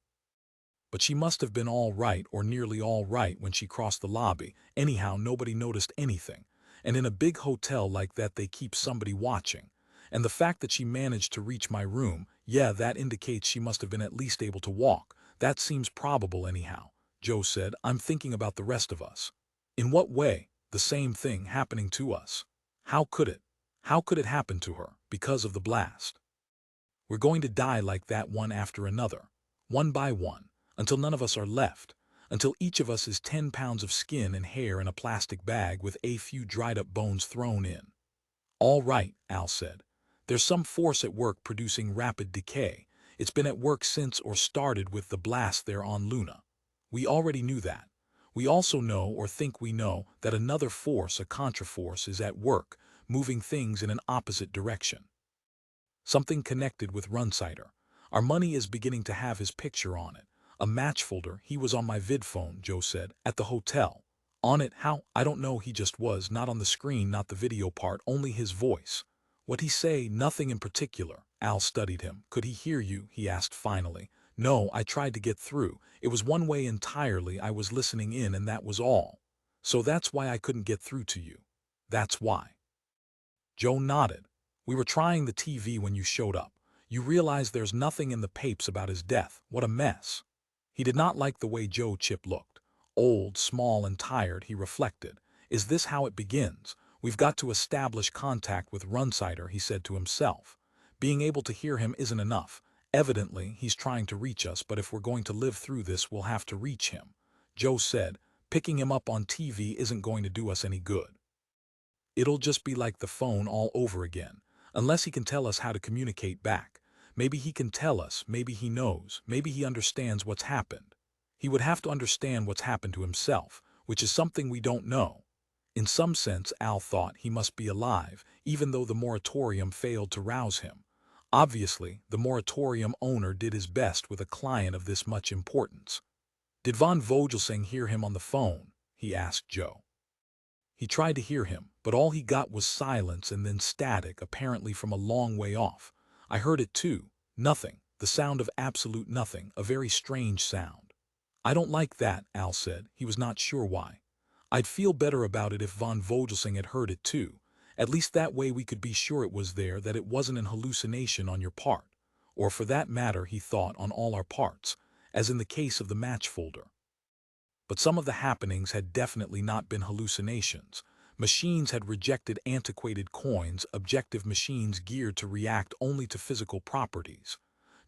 But she must have been all right, or nearly all right, when she crossed the lobby. Anyhow, nobody noticed anything. And in a big hotel like that, they keep somebody watching. And the fact that she managed to reach my room, yeah, that indicates she must have been at least able to walk. That seems probable anyhow. Joe said, I'm thinking about the rest of us. In what way? The same thing happening to us. How could it? How could it happen to her? Because of the blast. We're going to die like that, one after another. One by one. Until none of us are left. Until each of us is 10 pounds of skin and hair in a plastic bag with a few dried up bones thrown in. All right, Al said. There's some force at work producing rapid decay. It's been at work since, or started with, the blast there on Luna. We already knew that. We also know, or think we know, that another force, a contraforce, is at work, moving things in an opposite direction. Something connected with Runsider. Our money is beginning to have his picture on it. A match folder. He was on my vid phone, Joe said, at the hotel. On it, how? I don't know, he just was, not on the screen, not the video part, only his voice. What'd he say? Nothing in particular. Al studied him. Could he hear you? He asked finally. No, I tried to get through. It was one way entirely, I was listening in and that was all. So that's why I couldn't get through to you. That's why. Joe nodded. We were trying the TV when you showed up. You realize there's nothing in the papers about his death. What a mess. He did not like the way Joe Chip looked. Old, small, and tired, he reflected. Is this how it begins? We've got to establish contact with Runsider, he said to himself. Being able to hear him isn't enough. Evidently, he's trying to reach us, but if we're going to live through this, we'll have to reach him. Joe said, picking him up on TV isn't going to do us any good. It'll just be like the phone all over again. Unless he can tell us how to communicate back. Maybe he can tell us, maybe he knows, maybe he understands what's happened. He would have to understand what's happened to himself, which is something we don't know. In some sense, Al thought he must be alive, even though the moratorium failed to rouse him. Obviously, the moratorium owner did his best with a client of this much importance. Did von Vogelsang hear him on the phone? He asked Joe. He tried to hear him, but all he got was silence and then static, apparently from a long way off. I heard it too. Nothing. The sound of absolute nothing, a very strange sound. I don't like that, Al said. He was not sure why. I'd feel better about it if von Vogelsang had heard it too. At least that way we could be sure it was there, that it wasn't an hallucination on your part. Or for that matter, he thought, on all our parts, as in the case of the match folder. But some of the happenings had definitely not been hallucinations. Machines had rejected antiquated coins, objective machines geared to react only to physical properties.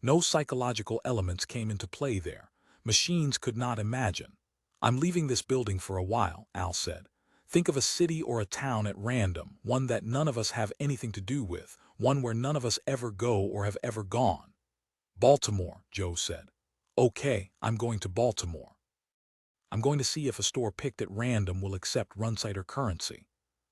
No psychological elements came into play there. Machines could not imagine. I'm leaving this building for a while, Al said. Think of a city or a town at random, one that none of us have anything to do with, one where none of us ever go or have ever gone. Baltimore, Joe said. Okay, I'm going to Baltimore. I'm going to see if a store picked at random will accept Runsider currency.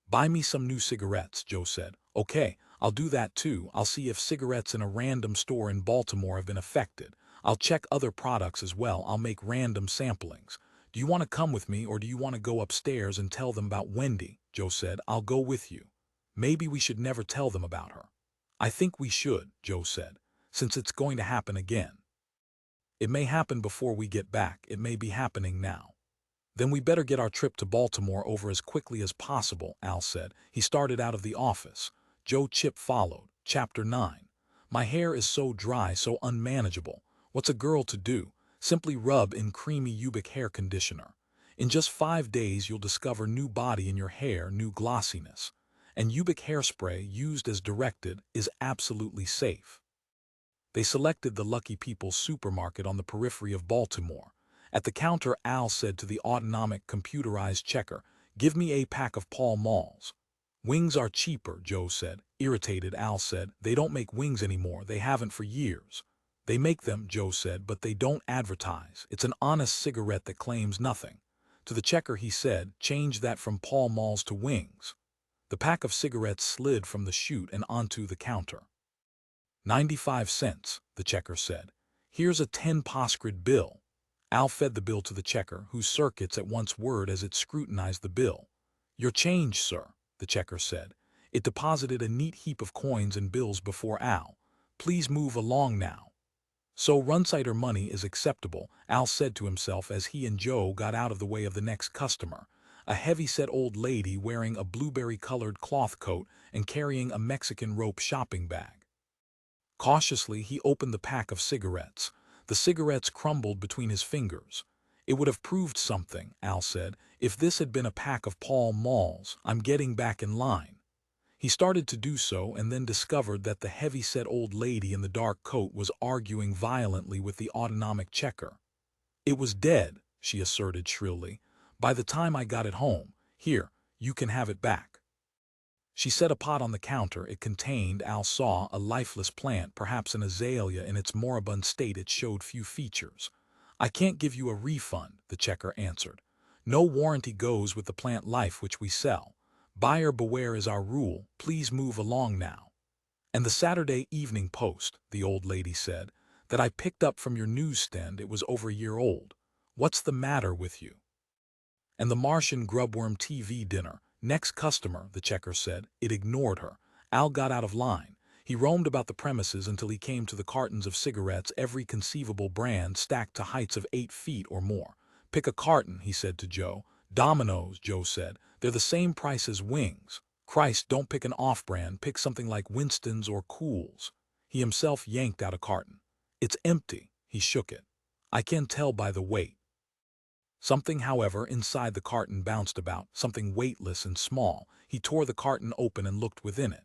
Buy me some new cigarettes, Joe said. Okay, I'll do that too. I'll see if cigarettes in a random store in Baltimore have been affected. I'll check other products as well. I'll make random samplings. Do you want to come with me or do you want to go upstairs and tell them about Wendy? Joe said. I'll go with you. Maybe we should never tell them about her. I think we should, Joe said, since it's going to happen again. It may happen before we get back. It may be happening now. Then we better get our trip to Baltimore over as quickly as possible, Al said. He started out of the office. Joe Chip followed. Chapter 9. My hair is so dry, so unmanageable. What's a girl to do? Simply rub in creamy Ubik hair conditioner. In just 5 days you'll discover new body in your hair, new glossiness. And Ubik hairspray, used as directed, is absolutely safe. They selected the Lucky People supermarket on the periphery of Baltimore. At the counter, Al said to the autonomic computerized checker, "Give me a pack of Pall Malls." "Wings are cheaper," Joe said. Irritated, Al said, "They don't make wings anymore. They haven't for years." "They make them," Joe said, "but they don't advertise. It's an honest cigarette that claims nothing." To the checker he said, "Change that from Pall Malls to wings." The pack of cigarettes slid from the chute and onto the counter. 95 cents, the checker said. "Here's a 10 poscrid bill." Al fed the bill to the checker, whose circuits at once whirred as it scrutinized the bill. "Your change, sir," the checker said. It deposited a neat heap of coins and bills before Al. "Please move along now." So Runsider money is acceptable, Al said to himself as he and Joe got out of the way of the next customer, a heavy-set old lady wearing a blueberry-colored cloth coat and carrying a Mexican rope shopping bag. Cautiously, he opened the pack of cigarettes. The cigarettes crumbled between his fingers. "It would have proved something," Al said, "if this had been a pack of Pall Malls. I'm getting back in line." He started to do so and then discovered that the heavy-set old lady in the dark coat was arguing violently with the autonomic checker. "It was dead," she asserted shrilly. "By the time I got it home. Here, you can have it back." She set a pot on the counter. It contained, Al saw, a lifeless plant, perhaps an azalea. In its moribund state it showed few features. "I can't give you a refund," the checker answered. "No warranty goes with the plant life which we sell. Buyer beware is our rule. Please move along now." "And the Saturday Evening Post," the old lady said, "that I picked up from your newsstand, it was over a year old. What's the matter with you?" And the Martian grubworm TV dinner. Next customer, the checker said. It ignored her. Al got out of line. He roamed about the premises until he came to the cartons of cigarettes, every conceivable brand stacked to heights of 8 feet or more. Pick a carton, he said to Joe. Domino's, Joe said. They're the same price as wings. Christ, don't pick an off-brand, pick something like Winston's or Cool's. He himself yanked out a carton. It's empty. He shook it. I can tell by the weight. Something, however, inside the carton bounced about, something weightless and small. He tore the carton open and looked within it.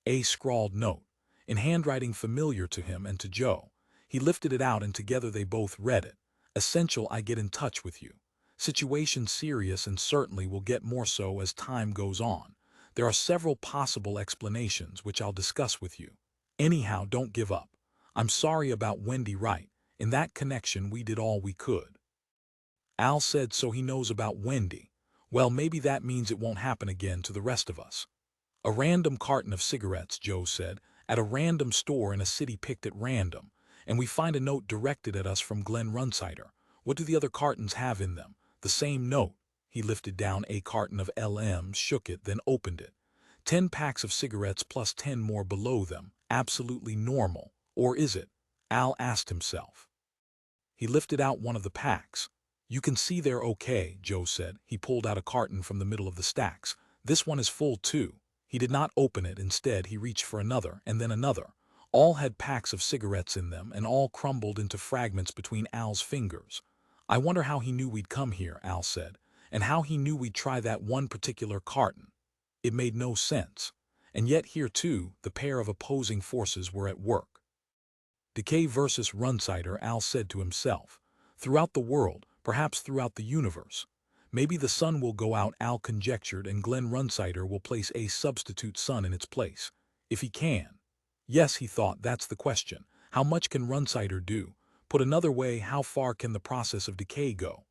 A scrawled note, in handwriting familiar to him and to Joe. He lifted it out and together they both read it. Essential I get in touch with you. Situation serious and certainly will get more so as time goes on. There are several possible explanations which I'll discuss with you. Anyhow, don't give up. I'm sorry about Wendy Wright. In that connection we did all we could. Al said, so he knows about Wendy. Well, maybe that means it won't happen again to the rest of us. A random carton of cigarettes, Joe said, at a random store in a city picked at random, and we find a note directed at us from Glenn Runsider. What do the other cartons have in them? The same note. He lifted down a carton of LMs, shook it, then opened it. 10 packs of cigarettes plus 10 more below them. Absolutely normal. Or is it? Al asked himself. He lifted out one of the packs. You can see they're okay, Joe said. He pulled out a carton from the middle of the stacks. This one is full too. He did not open it. Instead, he reached for another, and then another. All had packs of cigarettes in them, and all crumbled into fragments between Al's fingers. I wonder how he knew we'd come here, Al said, and how he knew we'd try that one particular carton. It made no sense. And yet here too, the pair of opposing forces were at work. Decay versus Runsider, Al said to himself. Throughout the world, perhaps throughout the universe. Maybe the sun will go out, Al conjectured, and Glenn Runsider will place a substitute sun in its place. If he can. Yes, he thought, that's the question. How much can Runsider do? Put another way, how far can the process of decay go?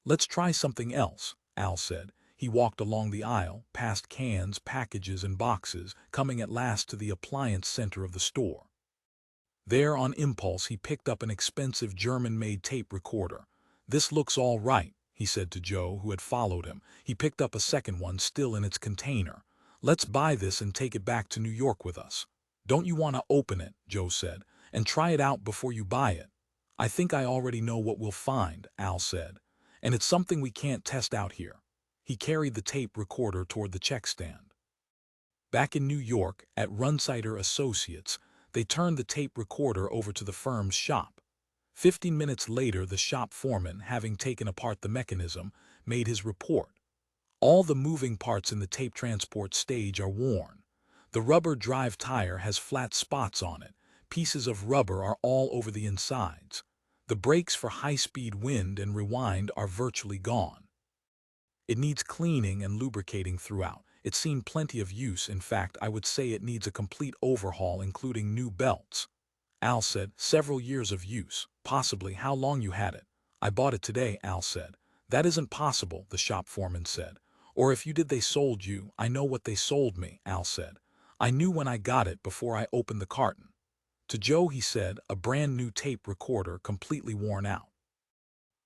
Let's try something else, Al said. He walked along the aisle, past cans, packages, and boxes, coming at last to the appliance center of the store. There, on impulse, he picked up an expensive German-made tape recorder. This looks all right, he said to Joe, who had followed him. He picked up a second one, still in its container. Let's buy this and take it back to New York with us. Don't you want to open it, Joe said, and try it out before you buy it? I think I already know what we'll find, Al said, and it's something we can't test out here. He carried the tape recorder toward the check stand. Back in New York, at Runsider Associates, they turned the tape recorder over to the firm's shop. 15 minutes later, the shop foreman, having taken apart the mechanism, made his report. All the moving parts in the tape transport stage are worn. The rubber drive tire has flat spots on it. Pieces of rubber are all over the insides. The brakes for high-speed wind and rewind are virtually gone. It needs cleaning and lubricating throughout. It's seen plenty of use. In fact, I would say it needs a complete overhaul, including new belts. Al said, several years of use. Possibly. How long you had it? I bought it today, Al said. That isn't possible, the shop foreman said. Or if you did, they sold you. I know what they sold me, Al said. I knew when I got it before I opened the carton. To Joe, he said, a brand new tape recorder, completely worn out.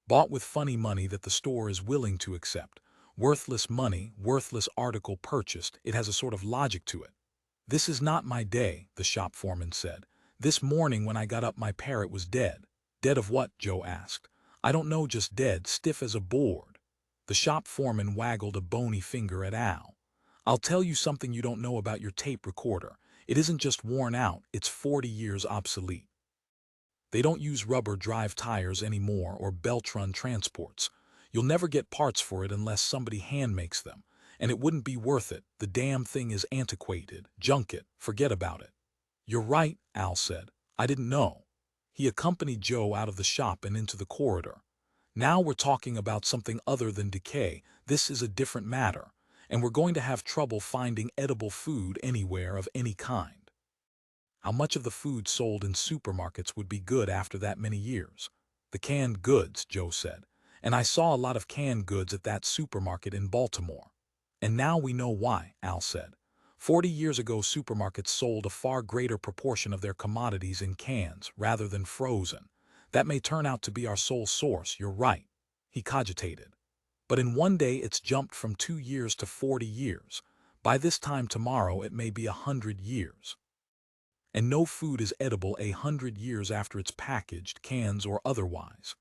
Bought with funny money that the store is willing to accept. Worthless money, worthless article purchased. It has a sort of logic to it. This is not my day, the shop foreman said. This morning when I got up, my parrot was dead. Dead of what? Joe asked. I don't know, just dead, stiff as a board. The shop foreman waggled a bony finger at Al. I'll tell you something you don't know about your tape recorder. It isn't just worn out, it's 40 years obsolete. They don't use rubber drive tires anymore or belt-run transports. You'll never get parts for it unless somebody hand makes them. And it wouldn't be worth it. The damn thing is antiquated. Junk it. Forget about it. You're right, Al said. I didn't know. He accompanied Joe out of the shop and into the corridor. Now we're talking about something other than decay. This is a different matter. And we're going to have trouble finding edible food anywhere of any kind. How much of the food sold in supermarkets would be good after that many years? The canned goods, Joe said. And I saw a lot of canned goods at that supermarket in Baltimore. And now we know why, Al said. 40 years ago, supermarkets sold a far greater proportion of their commodities in cans rather than frozen. That may turn out to be our sole source, you're right. He cogitated. But in one day it's jumped from 2 years to 40 years. By this time tomorrow it may be 100 years. And no food is edible 100 years after it's packaged, cans or otherwise.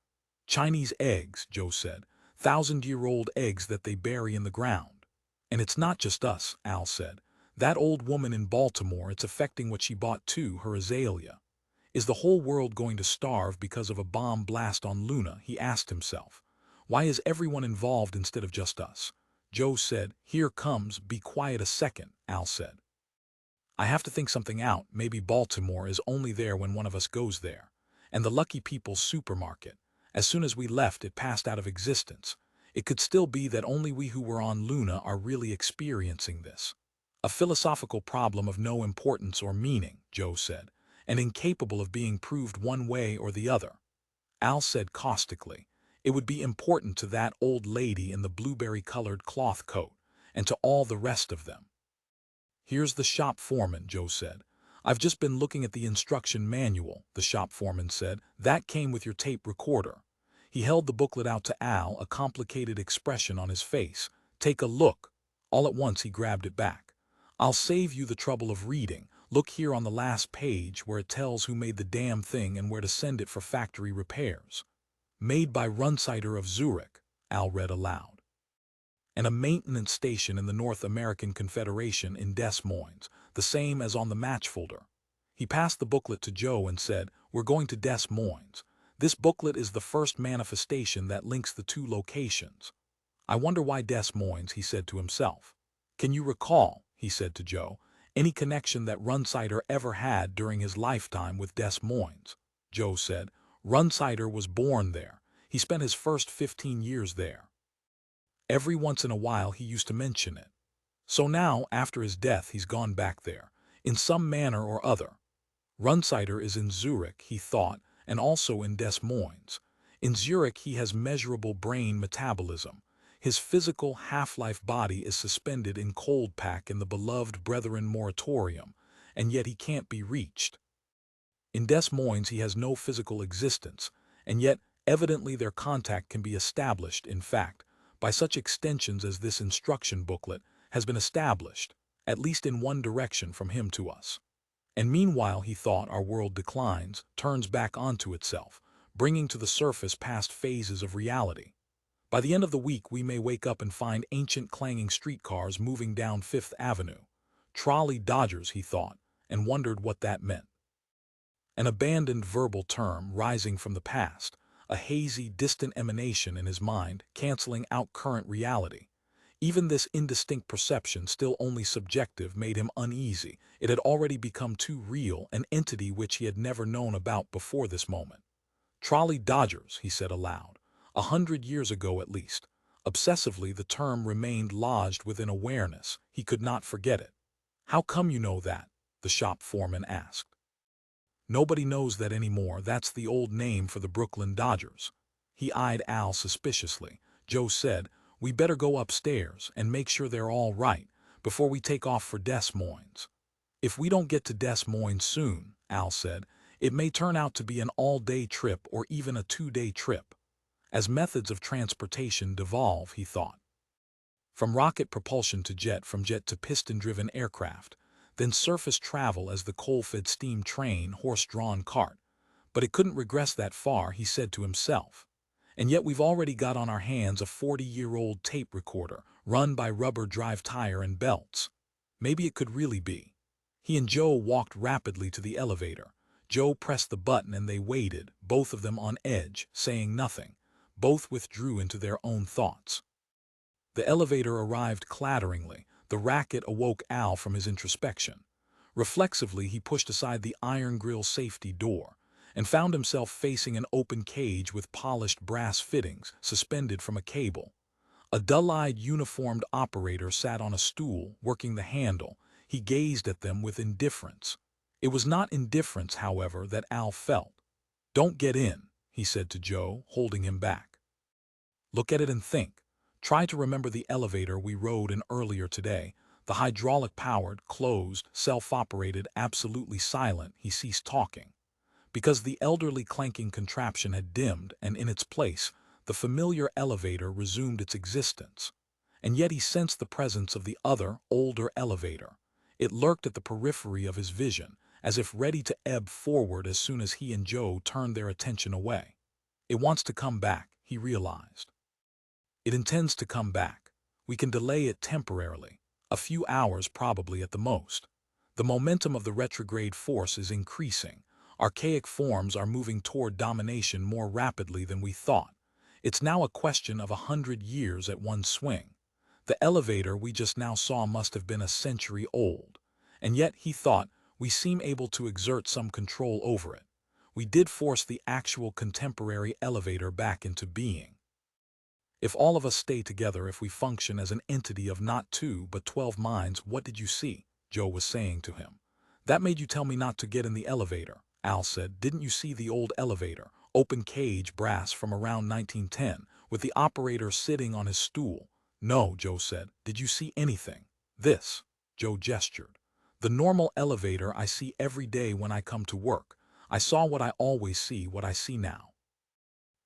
Chinese eggs, Joe said, 1,000-year-old eggs that they bury in the ground. And it's not just us, Al said. That old woman in Baltimore, it's affecting what she bought too, her azalea. Is the whole world going to starve because of a bomb blast on Luna? He asked himself. Why is everyone involved instead of just us? Joe said, here comes, be quiet a second, Al said. I have to think something out. Maybe Baltimore is only there when one of us goes there. And the Lucky People's supermarket. As soon as we left, it passed out of existence. It could still be that only we who were on Luna are really experiencing this. A philosophical problem of no importance or meaning, Joe said, and incapable of being proved one way or the other. Al said caustically, it would be important to that old lady in the blueberry-colored cloth coat, and to all the rest of them. Here's the shop foreman, Joe said. I've just been looking at the instruction manual, the shop foreman said. That came with your tape recorder. He held the booklet out to Al, a complicated expression on his face. Take a look. All at once he grabbed it back. I'll save you the trouble of reading. Look here on the last page where it tells who made the damn thing and where to send it for factory repairs. Made by Runsider of Zurich, Al read aloud. And a maintenance station in the North American Confederation in Des Moines, the same as on the match folder. He passed the booklet to Joe and said, we're going to Des Moines. This booklet is the first manifestation that links the two locations. I wonder why Des Moines, he said to himself. Can you recall, he said to Joe, any connection that Runsider ever had during his lifetime with Des Moines? Joe said, Runsider was born there. He spent his first 15 years there. Every once in a while he used to mention it. So now, after his death, he's gone back there, in some manner or other. Runsider is in Zurich, he thought, and also in Des Moines. In Zurich he has measurable brain metabolism. His physical half-life body is suspended in cold pack in the beloved Brethren Moratorium, and yet he can't be reached. In Des Moines he has no physical existence, and yet evidently their contact can be established, in fact, by such extensions as this instruction booklet has been established, at least in one direction from him to us. And meanwhile, he thought, our world declines, turns back onto itself, bringing to the surface past phases of reality. By the end of the week, we may wake up and find ancient clanging streetcars moving down Fifth Avenue. Trolley Dodgers, he thought, and wondered what that meant. An abandoned verbal term rising from the past, a hazy, distant emanation in his mind, canceling out current reality. Even this indistinct perception, still only subjective, made him uneasy. It had already become too real, an entity which he had never known about before this moment. Trolley Dodgers, he said aloud, 100 years ago at least. Obsessively the term remained lodged within awareness. He could not forget it. How come you know that? The shop foreman asked. Nobody knows that anymore. That's the old name for the Brooklyn Dodgers. He eyed Al suspiciously. Joe said, we better go upstairs and make sure they're all right before we take off for Des Moines. If we don't get to Des Moines soon, Al said, it may turn out to be an all-day trip or even a 2-day trip. As methods of transportation devolve, he thought. From rocket propulsion to jet, from jet to piston-driven aircraft, then surface travel as the coal-fed steam train, horse-drawn cart. But it couldn't regress that far, he said to himself. And yet we've already got on our hands a 40-year-old tape recorder, run by rubber drive tire and belts. Maybe it could really be. He and Joe walked rapidly to the elevator. Joe pressed the button and they waited, both of them on edge, saying nothing. Both withdrew into their own thoughts. The elevator arrived clatteringly. The racket awoke Al from his introspection. Reflexively, he pushed aside the iron grill safety door and found himself facing an open cage with polished brass fittings suspended from a cable. A dull-eyed, uniformed operator sat on a stool, working the handle. He gazed at them with indifference. It was not indifference, however, that Al felt. Don't get in, he said to Joe, holding him back. Look at it and think. Try to remember the elevator we rode in earlier today, the hydraulic-powered, closed, self-operated, absolutely silent. He ceased talking. Because the elderly clanking contraption had dimmed, and in its place, the familiar elevator resumed its existence. And yet he sensed the presence of the other, older elevator. It lurked at the periphery of his vision, as if ready to ebb forward as soon as he and Joe turned their attention away. It wants to come back, he realized. It intends to come back. We can delay it temporarily, a few hours probably at the most. The momentum of the retrograde force is increasing. Archaic forms are moving toward domination more rapidly than we thought. It's now a question of 100 years at one swing. The elevator we just now saw must have been a century old. And yet, he thought, we seem able to exert some control over it. We did force the actual contemporary elevator back into being. If all of us stay together, if we function as an entity of not 2 but 12 minds, what did you see? Joe was saying to him. That made you tell me not to get in the elevator, Al said. Didn't you see the old elevator, open cage brass from around 1910, with the operator sitting on his stool? No, Joe said. Did you see anything? This, Joe gestured. The normal elevator I see every day when I come to work. I saw what I always see, what I see now.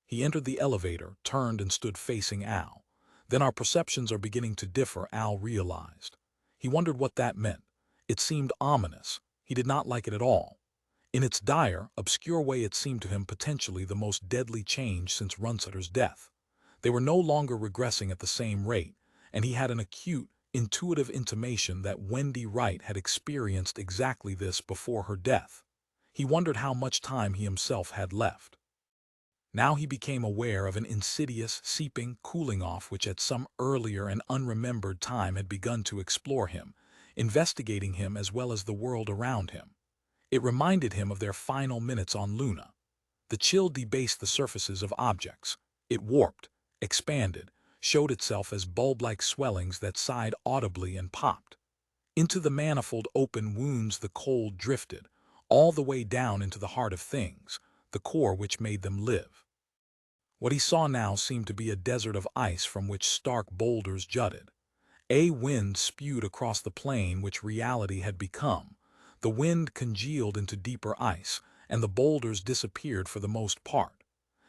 He entered the elevator, turned and stood facing Al. Then our perceptions are beginning to differ, Al realized. He wondered what that meant. It seemed ominous. He did not like it at all. In its dire, obscure way, it seemed to him potentially the most deadly change since Runsutter's death. They were no longer regressing at the same rate, and he had an acute, intuitive intimation that Wendy Wright had experienced exactly this before her death. He wondered how much time he himself had left. Now he became aware of an insidious, seeping cooling off which at some earlier and unremembered time had begun to explore him, investigating him as well as the world around him. It reminded him of their final minutes on Luna. The chill debased the surfaces of objects. It warped, expanded, showed itself as bulb-like swellings that sighed audibly and popped. Into the manifold open wounds the cold drifted, all the way down into the heart of things, the core which made them live. What he saw now seemed to be a desert of ice from which stark boulders jutted. A wind spewed across the plain which reality had become. The wind congealed into deeper ice, and the boulders disappeared for the most part.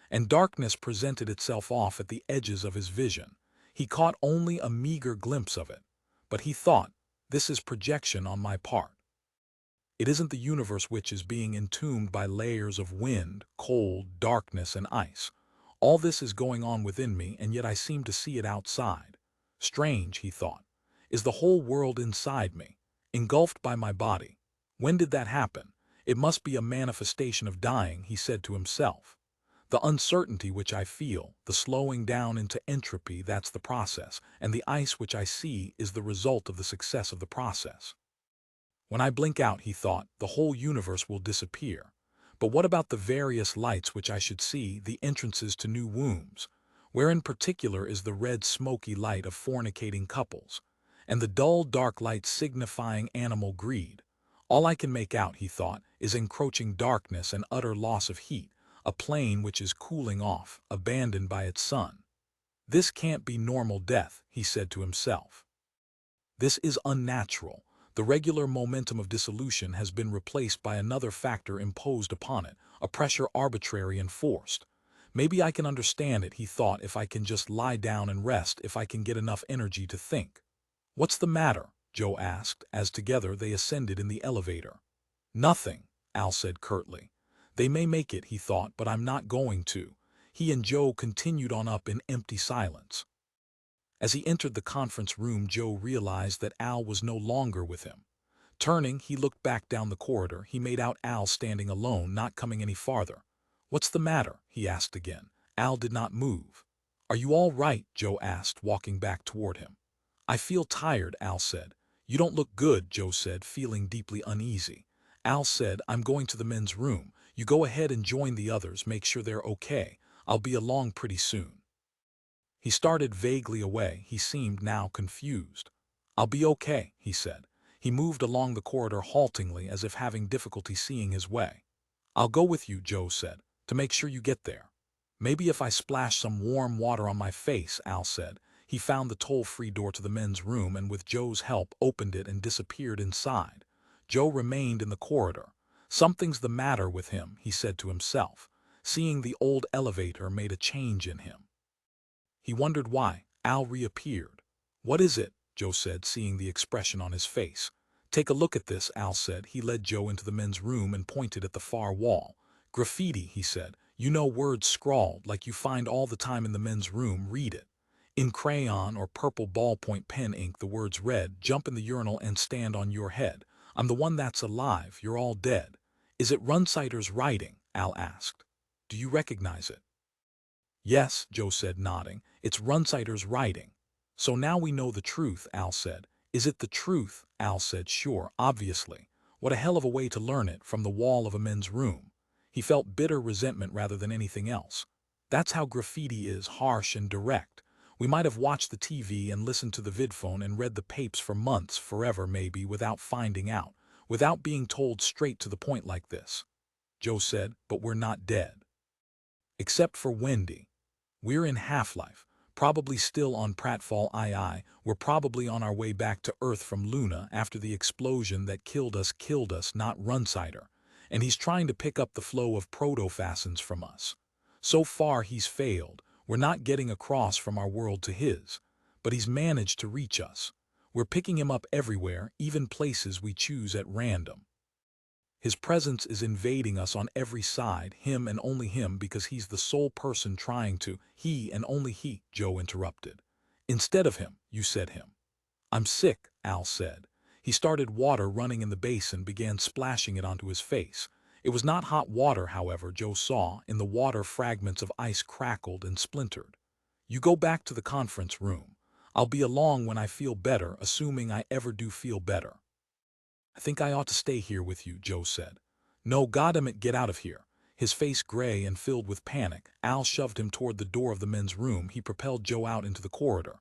And darkness presented itself off at the edges of his vision. He caught only a meager glimpse of it. But he thought, this is projection on my part. It isn't the universe which is being entombed by layers of wind, cold, darkness, and ice. All this is going on within me, and yet I seem to see it outside. Strange, he thought. Is the whole world inside me, engulfed by my body? When did that happen? It must be a manifestation of dying, he said to himself. The uncertainty which I feel, the slowing down into entropy, that's the process, and the ice which I see is the result of the success of the process. When I blink out, he thought, the whole universe will disappear. But what about the various lights which I should see, the entrances to new wombs? Where in particular is the red smoky light of fornicating couples, and the dull dark light signifying animal greed? All I can make out, he thought, is encroaching darkness and utter loss of heat, a plane which is cooling off, abandoned by its sun. This can't be normal death, he said to himself. This is unnatural. The regular momentum of dissolution has been replaced by another factor imposed upon it, a pressure arbitrary and forced. Maybe I can understand it, he thought, if I can just lie down and rest, if I can get enough energy to think. What's the matter? Joe asked, as together they ascended in the elevator. Nothing, Al said curtly. They may make it, he thought, but I'm not going to. He and Joe continued on up in empty silence. As he entered the conference room, Joe realized that Al was no longer with him. Turning, he looked back down the corridor. He made out Al standing alone, not coming any farther. What's the matter? He asked again. Al did not move. Are you all right? Joe asked, walking back toward him. I feel tired, Al said. You don't look good, Joe said, feeling deeply uneasy. Al said, I'm going to the men's room. You go ahead and join the others, make sure they're okay. I'll be along pretty soon. He started vaguely away. He seemed now confused. I'll be okay, he said. He moved along the corridor haltingly, as if having difficulty seeing his way. I'll go with you, Joe said, to make sure you get there. Maybe if I splash some warm water on my face, Al said. He found the toll-free door to the men's room and with Joe's help opened it and disappeared inside. Joe remained in the corridor. Something's the matter with him, he said to himself. Seeing the old elevator made a change in him. He wondered why. Al reappeared. "What is it?" Joe said, seeing the expression on his face. "Take a look at this," Al said. He led Joe into the men's room and pointed at the far wall. "Graffiti," he said. "You know, words scrawled, like you find all the time in the men's room. Read it." In crayon or purple ballpoint pen ink, the words read, "Jump in the urinal and stand on your head. I'm the one that's alive. You're all dead." "Is it Runsider's writing?" Al asked. "Do you recognize it?" "Yes," Joe said, nodding. "It's Runsider's writing." "So now we know the truth," Al said. "Is it the truth?" Al said. "Sure, obviously. What a hell of a way to learn it, from the wall of a men's room." He felt bitter resentment rather than anything else. That's how graffiti is, harsh and direct. We might have watched the TV and listened to the vidphone and read the papes for months, forever maybe, without finding out, without being told straight to the point like this. Joe said, "But we're not dead. Except for Wendy. We're in Half-Life, probably still on Pratfall II. We're probably on our way back to Earth from Luna after the explosion that killed us, not Runsider. And he's trying to pick up the flow of proto-fascins from us. So far he's failed. We're not getting across from our world to his. But he's managed to reach us. We're picking him up everywhere, even places we choose at random. His presence is invading us on every side, him and only him, because he's the sole person trying to." "He and only he," Joe interrupted. "Instead of him, you said him." "I'm sick," Al said. He started water running in the basin, began splashing it onto his face. It was not hot water, however. Joe saw. In the water, fragments of ice crackled and splintered. "You go back to the conference room. I'll be along when I feel better, assuming I ever do feel better." "I think I ought to stay here with you," Joe said. "No, goddammit, get out of here." His face gray and filled with panic, Al shoved him toward the door of the men's room. He propelled Joe out into the corridor.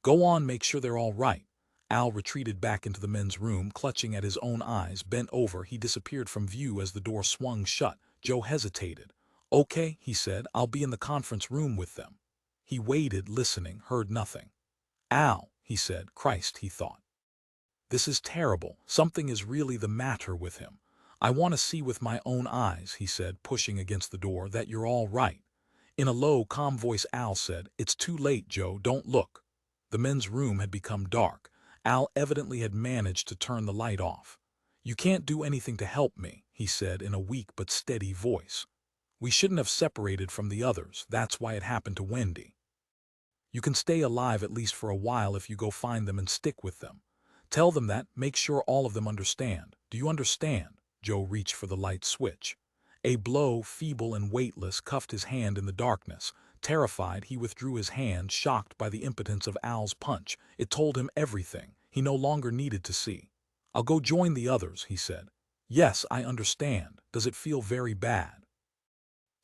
"Go on, make sure they're all right." Al retreated back into the men's room, clutching at his own eyes. Bent over, he disappeared from view as the door swung shut. Joe hesitated. "Okay," he said, "I'll be in the conference room with them." He waited, listening, heard nothing. "Al," he said. Christ, he thought. This is terrible. Something is really the matter with him. "I want to see with my own eyes," he said, pushing against the door, "that you're all right." In a low, calm voice, Al said, "It's too late, Joe, don't look." The men's room had become dark. Al evidently had managed to turn the light off. "You can't do anything to help me," he said in a weak but steady voice. "We shouldn't have separated from the others. That's why it happened to Wendy. You can stay alive at least for a while if you go find them and stick with them. Tell them that, make sure all of them understand. Do you understand?" Joe reached for the light switch. A blow, feeble and weightless, cuffed his hand in the darkness. Terrified, he withdrew his hand, shocked by the impotence of Al's punch. It told him everything he no longer needed to see. "I'll go join the others," he said. "Yes, I understand. Does it feel very bad?"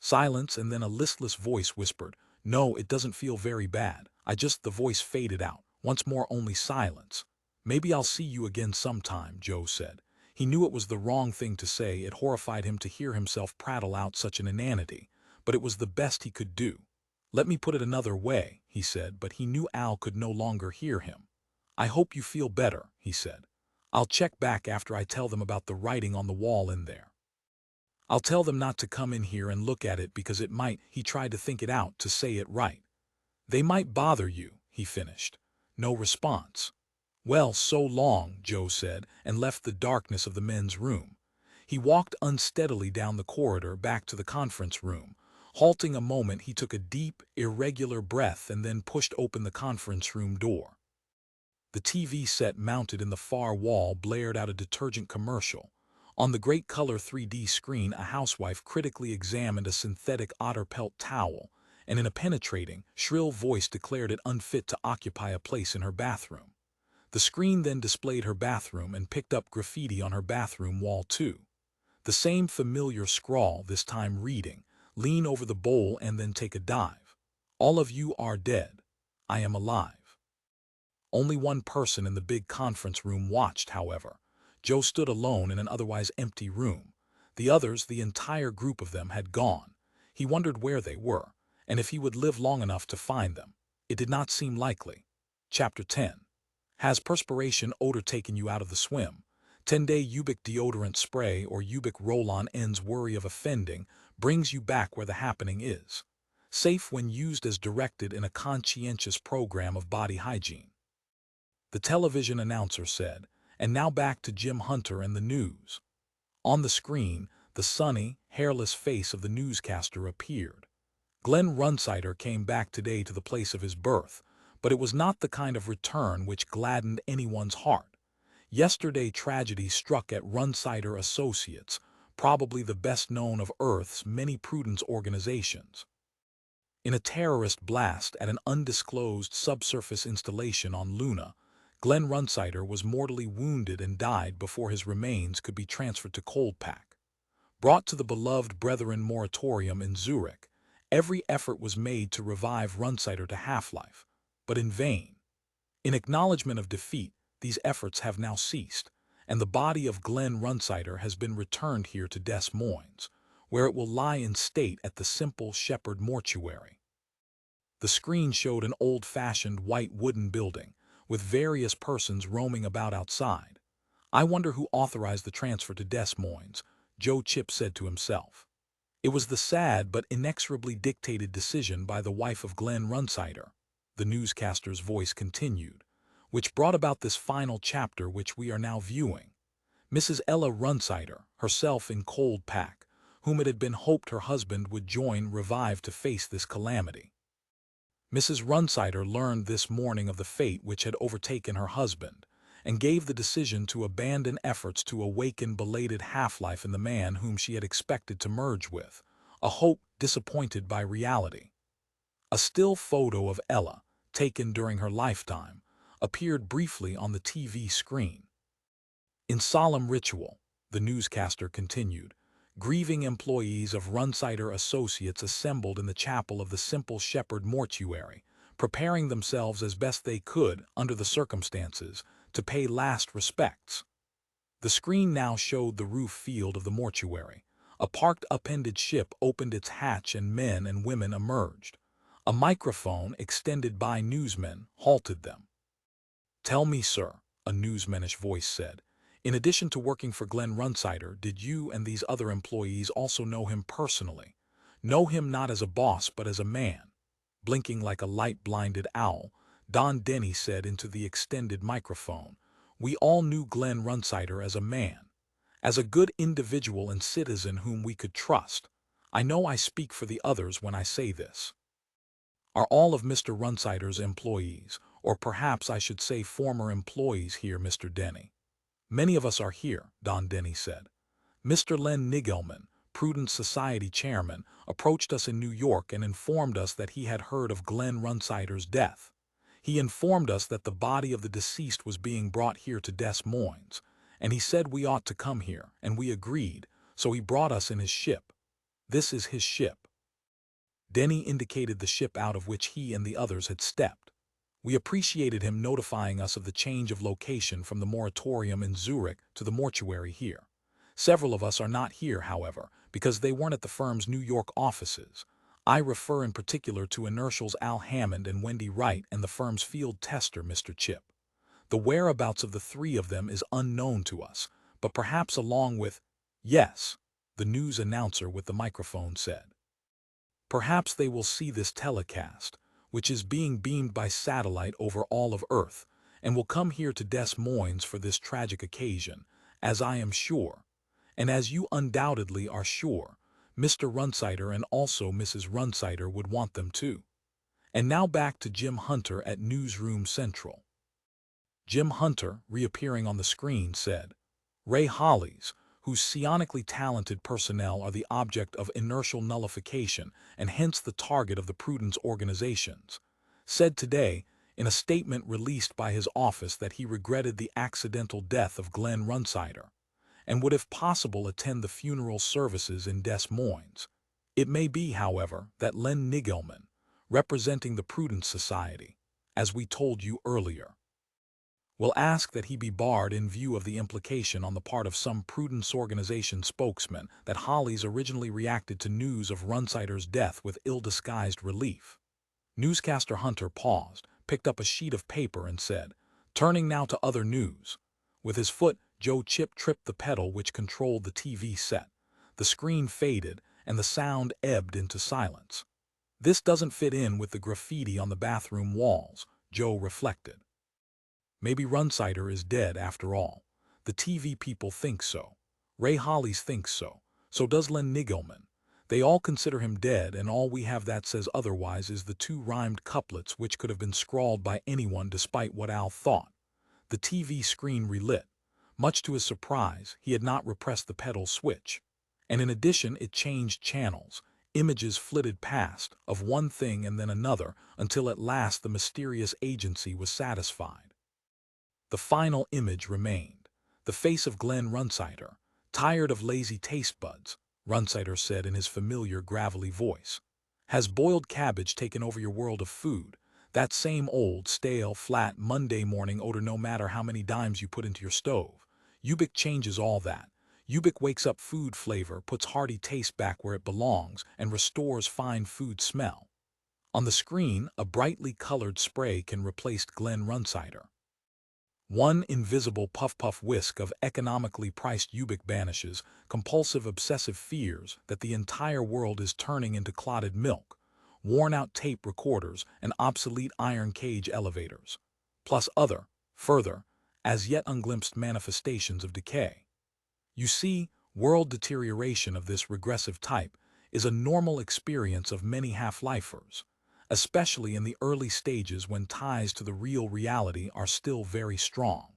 Silence, and then a listless voice whispered, "No, it doesn't feel very bad. The voice faded out. Once more only silence. "Maybe I'll see you again sometime," Joe said. He knew it was the wrong thing to say. It horrified him to hear himself prattle out such an inanity, but it was the best he could do. "Let me put it another way," he said, but he knew Al could no longer hear him. "I hope you feel better," he said. "I'll check back after I tell them about the writing on the wall in there. I'll tell them not to come in here and look at it because it might—" he tried to think it out, to say it right. "They might bother you," he finished. No response. "Well, so long," Joe said, and left the darkness of the men's room. He walked unsteadily down the corridor back to the conference room. Halting a moment, he took a deep, irregular breath and then pushed open the conference room door. The TV set mounted in the far wall blared out a detergent commercial. On the great color 3D screen, a housewife critically examined a synthetic otter pelt towel, and in a penetrating, shrill voice declared it unfit to occupy a place in her bathroom. The screen then displayed her bathroom and picked up graffiti on her bathroom wall too. The same familiar scrawl, this time reading, "Lean over the bowl and then take a dive. All of you are dead. I am alive." Only one person in the big conference room watched, however. Joe stood alone in an otherwise empty room. The others, the entire group of them, had gone. He wondered where they were, and if he would live long enough to find them. It did not seem likely. Chapter 10. Has perspiration odor taken you out of the swim? 10-day Ubik deodorant spray or Ubik roll-on ends worry of offending, brings you back where the happening is. safe when used as directed in a conscientious program of body hygiene. The television announcer said, and now back to Jim Hunter and the news. On the screen, the sunny, hairless face of the newscaster appeared. Glenn Runsider came back today to the place of his birth, but it was not the kind of return which gladdened anyone's heart. Yesterday tragedy struck at Runsider Associates, probably the best known of Earth's many prudence organizations. In a terrorist blast at an undisclosed subsurface installation on Luna, Glenn Runsider was mortally wounded and died before his remains could be transferred to Coldpack. Brought to the beloved Brethren Moratorium in Zurich, every effort was made to revive Runsider to half-life, but in vain. In acknowledgement of defeat, these efforts have now ceased, and the body of Glenn Runsider has been returned here to Des Moines, where it will lie in state at the simple Shepherd Mortuary. The screen showed an old-fashioned white wooden building, with various persons roaming about outside. I wonder who authorized the transfer to Des Moines, Joe Chip said to himself. It was the sad but inexorably dictated decision by the wife of Glenn Runsider, the newscaster's voice continued, which brought about this final chapter which we are now viewing. Mrs. Ella Runsider, herself in Coldpack, whom it had been hoped her husband would join revive to face this calamity. Mrs. Runsider learned this morning of the fate which had overtaken her husband, and gave the decision to abandon efforts to awaken belated half-life in the man whom she had expected to merge with, a hope disappointed by reality. A still photo of Ella, taken during her lifetime, appeared briefly on the TV screen. In solemn ritual, the newscaster continued, grieving employees of Runsider Associates assembled in the chapel of the Simple Shepherd Mortuary, preparing themselves as best they could under the circumstances to pay last respects. The screen now showed the roof field of the mortuary. A parked upended ship opened its hatch and men and women emerged. A microphone extended by newsmen halted them. "Tell me, sir," a newsmanish voice said, "in addition to working for Glenn Runsider, did you and these other employees also know him personally? Know him not as a boss but as a man?" Blinking like a light-blinded owl, Don Denny said into the extended microphone, "We all knew Glenn Runsider as a man, as a good individual and citizen whom we could trust. I know I speak for the others when I say this." "Are all of Mr. Runsider's employees, or perhaps I should say former employees here, Mr. Denny?" "Many of us are here," Don Denny said. "Mr. Len Nigelman, Prudence Society chairman, approached us in New York and informed us that he had heard of Glenn Runsider's death. He informed us that the body of the deceased was being brought here to Des Moines, and he said we ought to come here, and we agreed, so he brought us in his ship. This is his ship." Denny indicated the ship out of which he and the others had stepped. "We appreciated him notifying us of the change of location from the moratorium in Zurich to the mortuary here. Several of us are not here, however, because they weren't at the firm's New York offices. I refer in particular to Inertial's Al Hammond and Wendy Wright and the firm's field tester, Mr. Chip. The whereabouts of the three of them is unknown to us, but perhaps along with—" "Yes," the news announcer with the microphone said. "Perhaps they will see this telecast, which is being beamed by satellite over all of Earth, and will come here to Des Moines for this tragic occasion, as I am sure, and as you undoubtedly are sure, Mr. Runsider and also Mrs. Runsider would want them too." And now back to Jim Hunter at Newsroom Central. Jim Hunter, reappearing on the screen, said, "Ray Hollies, whose psionically talented personnel are the object of inertial nullification and hence the target of the prudence organizations, said today, in a statement released by his office, that he regretted the accidental death of Glenn Runsider, and would if possible attend the funeral services in Des Moines. It may be, however, that Len Nigelman, representing the Prudence Society, as we told you earlier, will ask that he be barred in view of the implication on the part of some Prudence Organization spokesman that Hollies originally reacted to news of Runsider's death with ill-disguised relief." Newscaster Hunter paused, picked up a sheet of paper and said, "Turning now to other news." With his foot, Joe Chip tripped the pedal which controlled the TV set. The screen faded, and the sound ebbed into silence. This doesn't fit in with the graffiti on the bathroom walls, Joe reflected. Maybe Runsider is dead after all. The TV people think so. Ray Hollies thinks so. So does Len Nigelman. They all consider him dead, and all we have that says otherwise is the two rhymed couplets which could have been scrawled by anyone despite what Al thought. The TV screen relit. Much to his surprise, he had not repressed the pedal switch. And in addition, it changed channels. Images flitted past, of one thing and then another, until at last the mysterious agency was satisfied. The final image remained. The face of Glenn Runsider. Tired of lazy taste buds, Runsider said in his familiar gravelly voice. Has boiled cabbage taken over your world of food? That same old, stale, flat, Monday morning odor no matter how many dimes you put into your stove. Ubik changes all that. Ubik wakes up food flavor, puts hearty taste back where it belongs, and restores fine food smell. On the screen, a brightly colored spray can replace Glenn Runsider. One invisible puff-puff whisk of economically priced Ubik banishes compulsive obsessive fears that the entire world is turning into clotted milk, worn-out tape recorders, and obsolete iron cage elevators, plus other, further, as yet unglimpsed manifestations of decay. You see, world deterioration of this regressive type is a normal experience of many half-lifers, especially in the early stages when ties to the real reality are still very strong.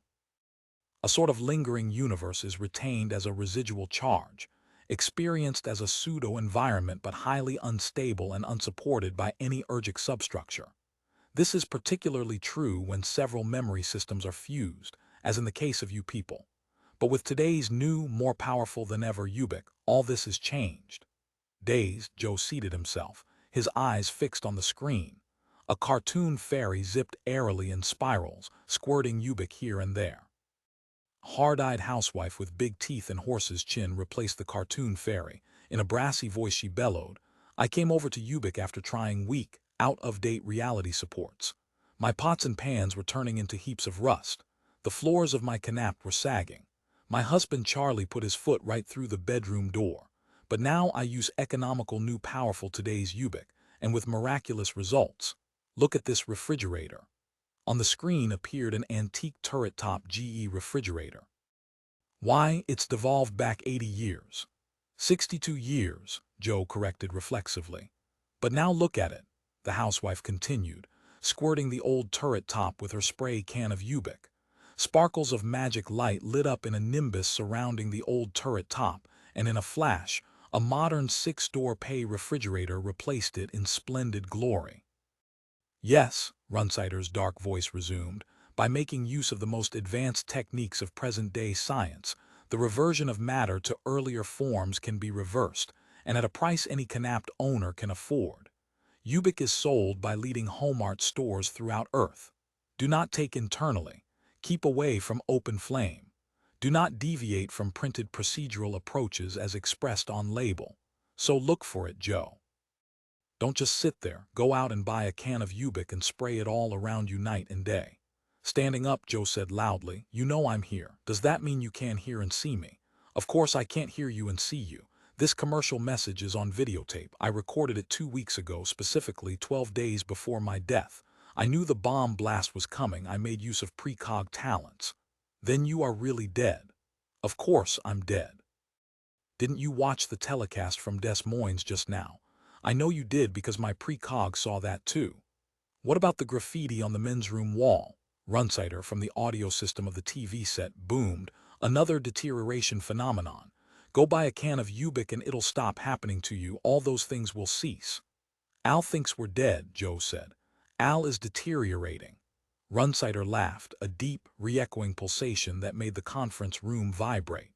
A sort of lingering universe is retained as a residual charge, experienced as a pseudo-environment but highly unstable and unsupported by any ergic substructure. This is particularly true when several memory systems are fused, as in the case of you people. But with today's new, more powerful than ever Ubik, all this is changed. Dazed, Joe seated himself, his eyes fixed on the screen. A cartoon fairy zipped airily in spirals, squirting Ubik here and there. A hard-eyed housewife with big teeth and horse's chin replaced the cartoon fairy. In a brassy voice she bellowed, I came over to Ubik after trying weak, out-of-date reality supports. My pots and pans were turning into heaps of rust. The floors of my canap were sagging. My husband Charlie put his foot right through the bedroom door. But now I use economical new powerful today's Ubik, and with miraculous results. Look at this refrigerator. On the screen appeared an antique turret-top GE refrigerator. Why, it's devolved back 80 years. 62 years, Joe corrected reflexively. But now look at it, the housewife continued, squirting the old turret top with her spray can of Ubik. Sparkles of magic light lit up in a nimbus surrounding the old turret top, and in a flash, a modern 6-door pay refrigerator replaced it in splendid glory. Yes, Runsider's dark voice resumed, by making use of the most advanced techniques of present-day science, the reversion of matter to earlier forms can be reversed, and at a price any canapped owner can afford. Ubik is sold by leading Homart stores throughout Earth. Do not take internally. Keep away from open flame. Do not deviate from printed procedural approaches as expressed on label. So look for it, Joe. Don't just sit there. Go out and buy a can of Ubik and spray it all around you night and day. Standing up, Joe said loudly, you know I'm here. Does that mean you can't hear and see me? Of course I can't hear you and see you. This commercial message is on videotape. I recorded it 2 weeks ago, specifically 12 days before my death. I knew the bomb blast was coming. I made use of precog talents. Then you are really dead. Of course I'm dead. Didn't you watch the telecast from Des Moines just now? I know you did because my precog saw that too. What about the graffiti on the men's room wall? Runsider from the audio system of the TV set boomed, another deterioration phenomenon. Go buy a can of Ubik and it'll stop happening to you. All those things will cease. Al thinks we're dead, Joe said. Al is deteriorating. Runsider laughed, a deep, re-echoing pulsation that made the conference room vibrate.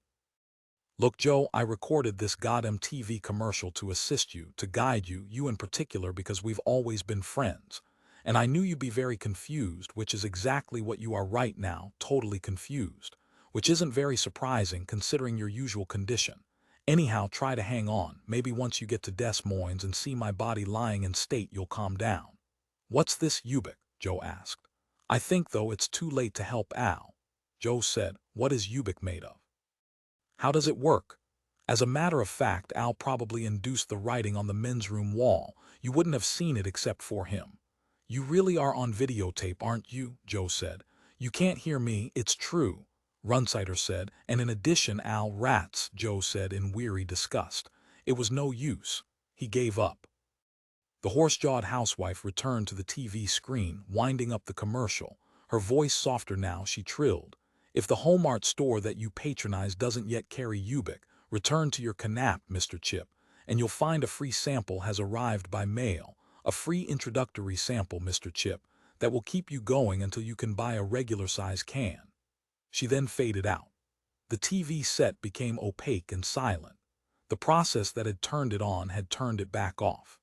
Look, Joe, I recorded this goddamn TV commercial to assist you, to guide you, you in particular, because we've always been friends. And I knew you'd be very confused, which is exactly what you are right now, totally confused. Which isn't very surprising considering your usual condition. Anyhow, try to hang on. Maybe once you get to Des Moines and see my body lying in state, you'll calm down. What's this Ubik? Joe asked. I think, though, it's too late to help Al. Joe said, what is Ubik made of? How does it work? As a matter of fact, Al probably induced the writing on the men's room wall. You wouldn't have seen it except for him. You really are on videotape, aren't you? Joe said. You can't hear me, it's true, Runsider said, and in addition, Al, rats, Joe said in weary disgust. It was no use. He gave up. The horse-jawed housewife returned to the TV screen, winding up the commercial. Her voice softer now, she trilled. If the Hallmark store that you patronize doesn't yet carry Ubik, return to your canap, Mr. Chip, and you'll find a free sample has arrived by mail. A free introductory sample, Mr. Chip, that will keep you going until you can buy a regular-size can. She then faded out. The TV set became opaque and silent. The process that had turned it on had turned it back off.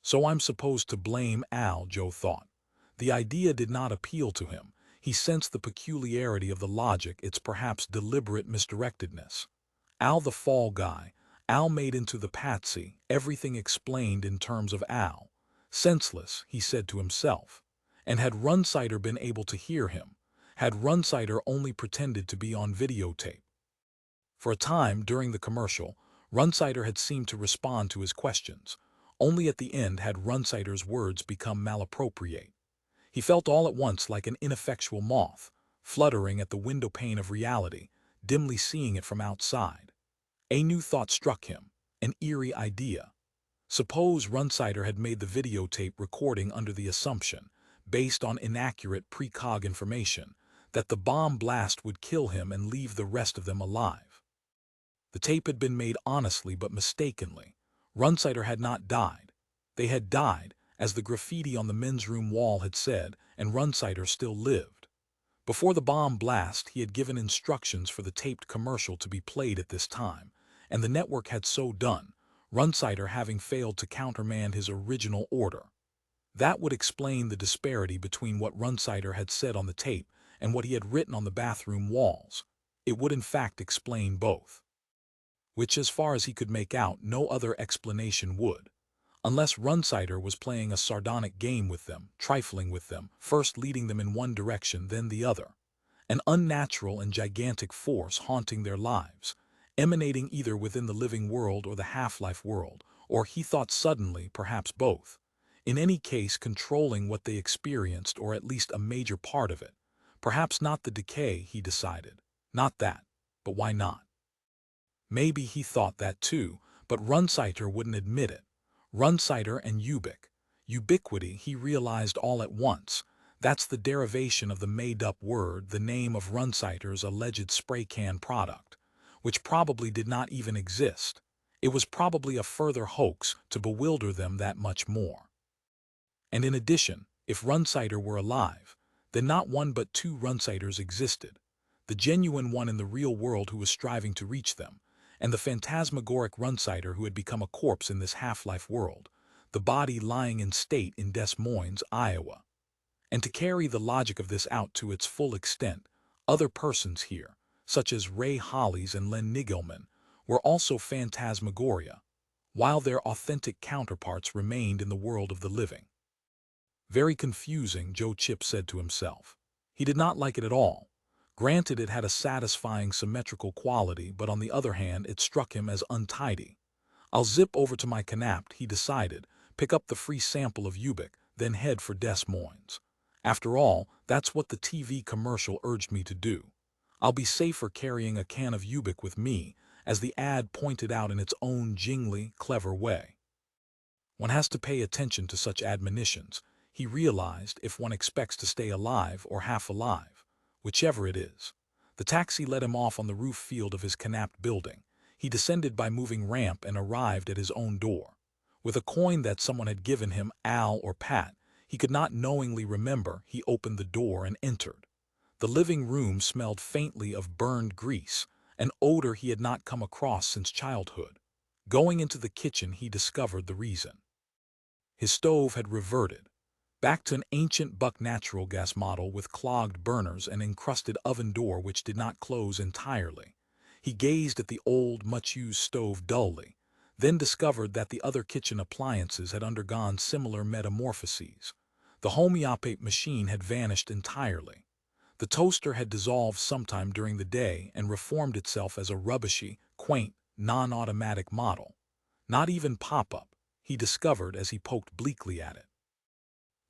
So I'm supposed to blame Al, Joe thought. The idea did not appeal to him. He sensed the peculiarity of the logic, its perhaps deliberate misdirectedness. Al the fall guy, Al made into the patsy, everything explained in terms of Al. Senseless, he said to himself. And had Runsider been able to hear him? Had Runsider only pretended to be on videotape? For a time during the commercial, Runsider had seemed to respond to his questions. Only at the end had Runsider's words become malappropriate. He felt all at once like an ineffectual moth, fluttering at the windowpane of reality, dimly seeing it from outside. A new thought struck him, an eerie idea. Suppose Runsider had made the videotape recording under the assumption, based on inaccurate precog information, that the bomb blast would kill him and leave the rest of them alive. The tape had been made honestly but mistakenly. Runsider had not died. They had died, as the graffiti on the men's room wall had said, and Runsider still lived. Before the bomb blast, he had given instructions for the taped commercial to be played at this time, and the network had so done, Runsider having failed to countermand his original order. That would explain the disparity between what Runsider had said on the tape and what he had written on the bathroom walls. It would in fact explain both. Which, as far as he could make out, no other explanation would. Unless Runsider was playing a sardonic game with them, trifling with them, first leading them in one direction, then the other. An unnatural and gigantic force haunting their lives, emanating either within the living world or the half-life world, or he thought suddenly, perhaps both. In any case, controlling what they experienced, or at least a major part of it. Perhaps not the decay, he decided. Not that. But why not? Maybe he thought that too, but Runsider wouldn't admit it. Runsider and Ubik. Ubiquity, he realized all at once. That's the derivation of the made-up word, the name of Runsider's alleged spray can product, which probably did not even exist. It was probably a further hoax to bewilder them that much more. And in addition, if Runsider were alive, then not one but two Runsiders existed. The genuine one in the real world who was striving to reach them, and the phantasmagoric Runsider who had become a corpse in this half-life world, the body lying in state in Des Moines, Iowa. And to carry the logic of this out to its full extent, other persons here, such as Ray Hollies and Len Nigelman, were also phantasmagoria, while their authentic counterparts remained in the world of the living. Very confusing, Joe Chip said to himself. He did not like it at all. Granted, it had a satisfying symmetrical quality, but on the other hand, it struck him as untidy. I'll zip over to my canap, he decided, pick up the free sample of Ubik, then head for Des Moines. After all, that's what the TV commercial urged me to do. I'll be safer carrying a can of Ubik with me, as the ad pointed out in its own jingly, clever way. One has to pay attention to such admonitions, he realized, if one expects to stay alive or half alive. Whichever it is. The taxi let him off on the roof field of his canapped building. He descended by moving ramp and arrived at his own door. With a coin that someone had given him, Al or Pat, he could not knowingly remember, he opened the door and entered. The living room smelled faintly of burned grease, an odor he had not come across since childhood. Going into the kitchen, he discovered the reason. His stove had reverted back to an ancient Buck natural gas model with clogged burners and encrusted oven door which did not close entirely. He gazed at the old, much-used stove dully, then discovered that the other kitchen appliances had undergone similar metamorphoses. The homeopathic machine had vanished entirely. The toaster had dissolved sometime during the day and reformed itself as a rubbishy, quaint, non-automatic model. Not even pop-up. he discovered as he poked bleakly at it.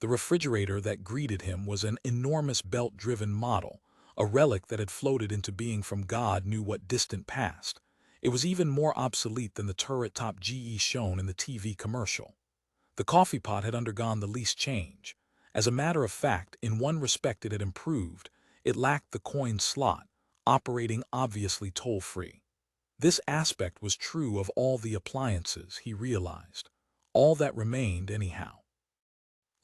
The refrigerator that greeted him was an enormous belt-driven model, a relic that had floated into being from God knew what distant past. It was even more obsolete than the turret-top GE shown in the TV commercial. The coffee pot had undergone the least change. As a matter of fact, in one respect it had improved. It lacked the coin slot, operating obviously toll-free. This aspect was true of all the appliances, he realized. All that remained anyhow.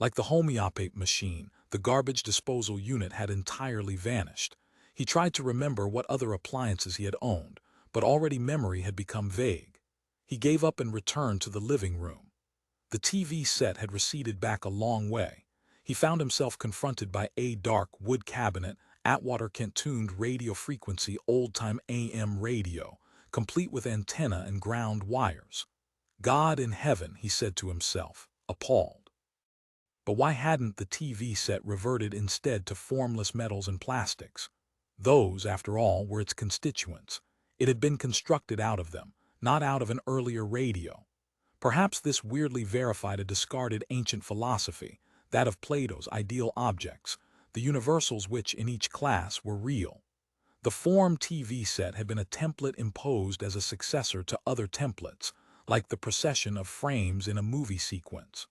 Like the homeopathic machine, the garbage disposal unit had entirely vanished. He tried to remember what other appliances he had owned, but already memory had become vague. He gave up and returned to the living room. The TV set had receded back a long way. He found himself confronted by a dark wood cabinet, Atwater-Kent-tuned radio frequency old-time AM radio, complete with antenna and ground wires. God in heaven, he said to himself, appalled. But why hadn't the TV set reverted instead to formless metals and plastics? Those, after all, were its constituents. It had been constructed out of them, not out of an earlier radio. Perhaps this weirdly verified a discarded ancient philosophy, that of Plato's ideal objects, the universals which in each class were real. The form TV set had been a template imposed as a successor to other templates, like the procession of frames in a movie sequence.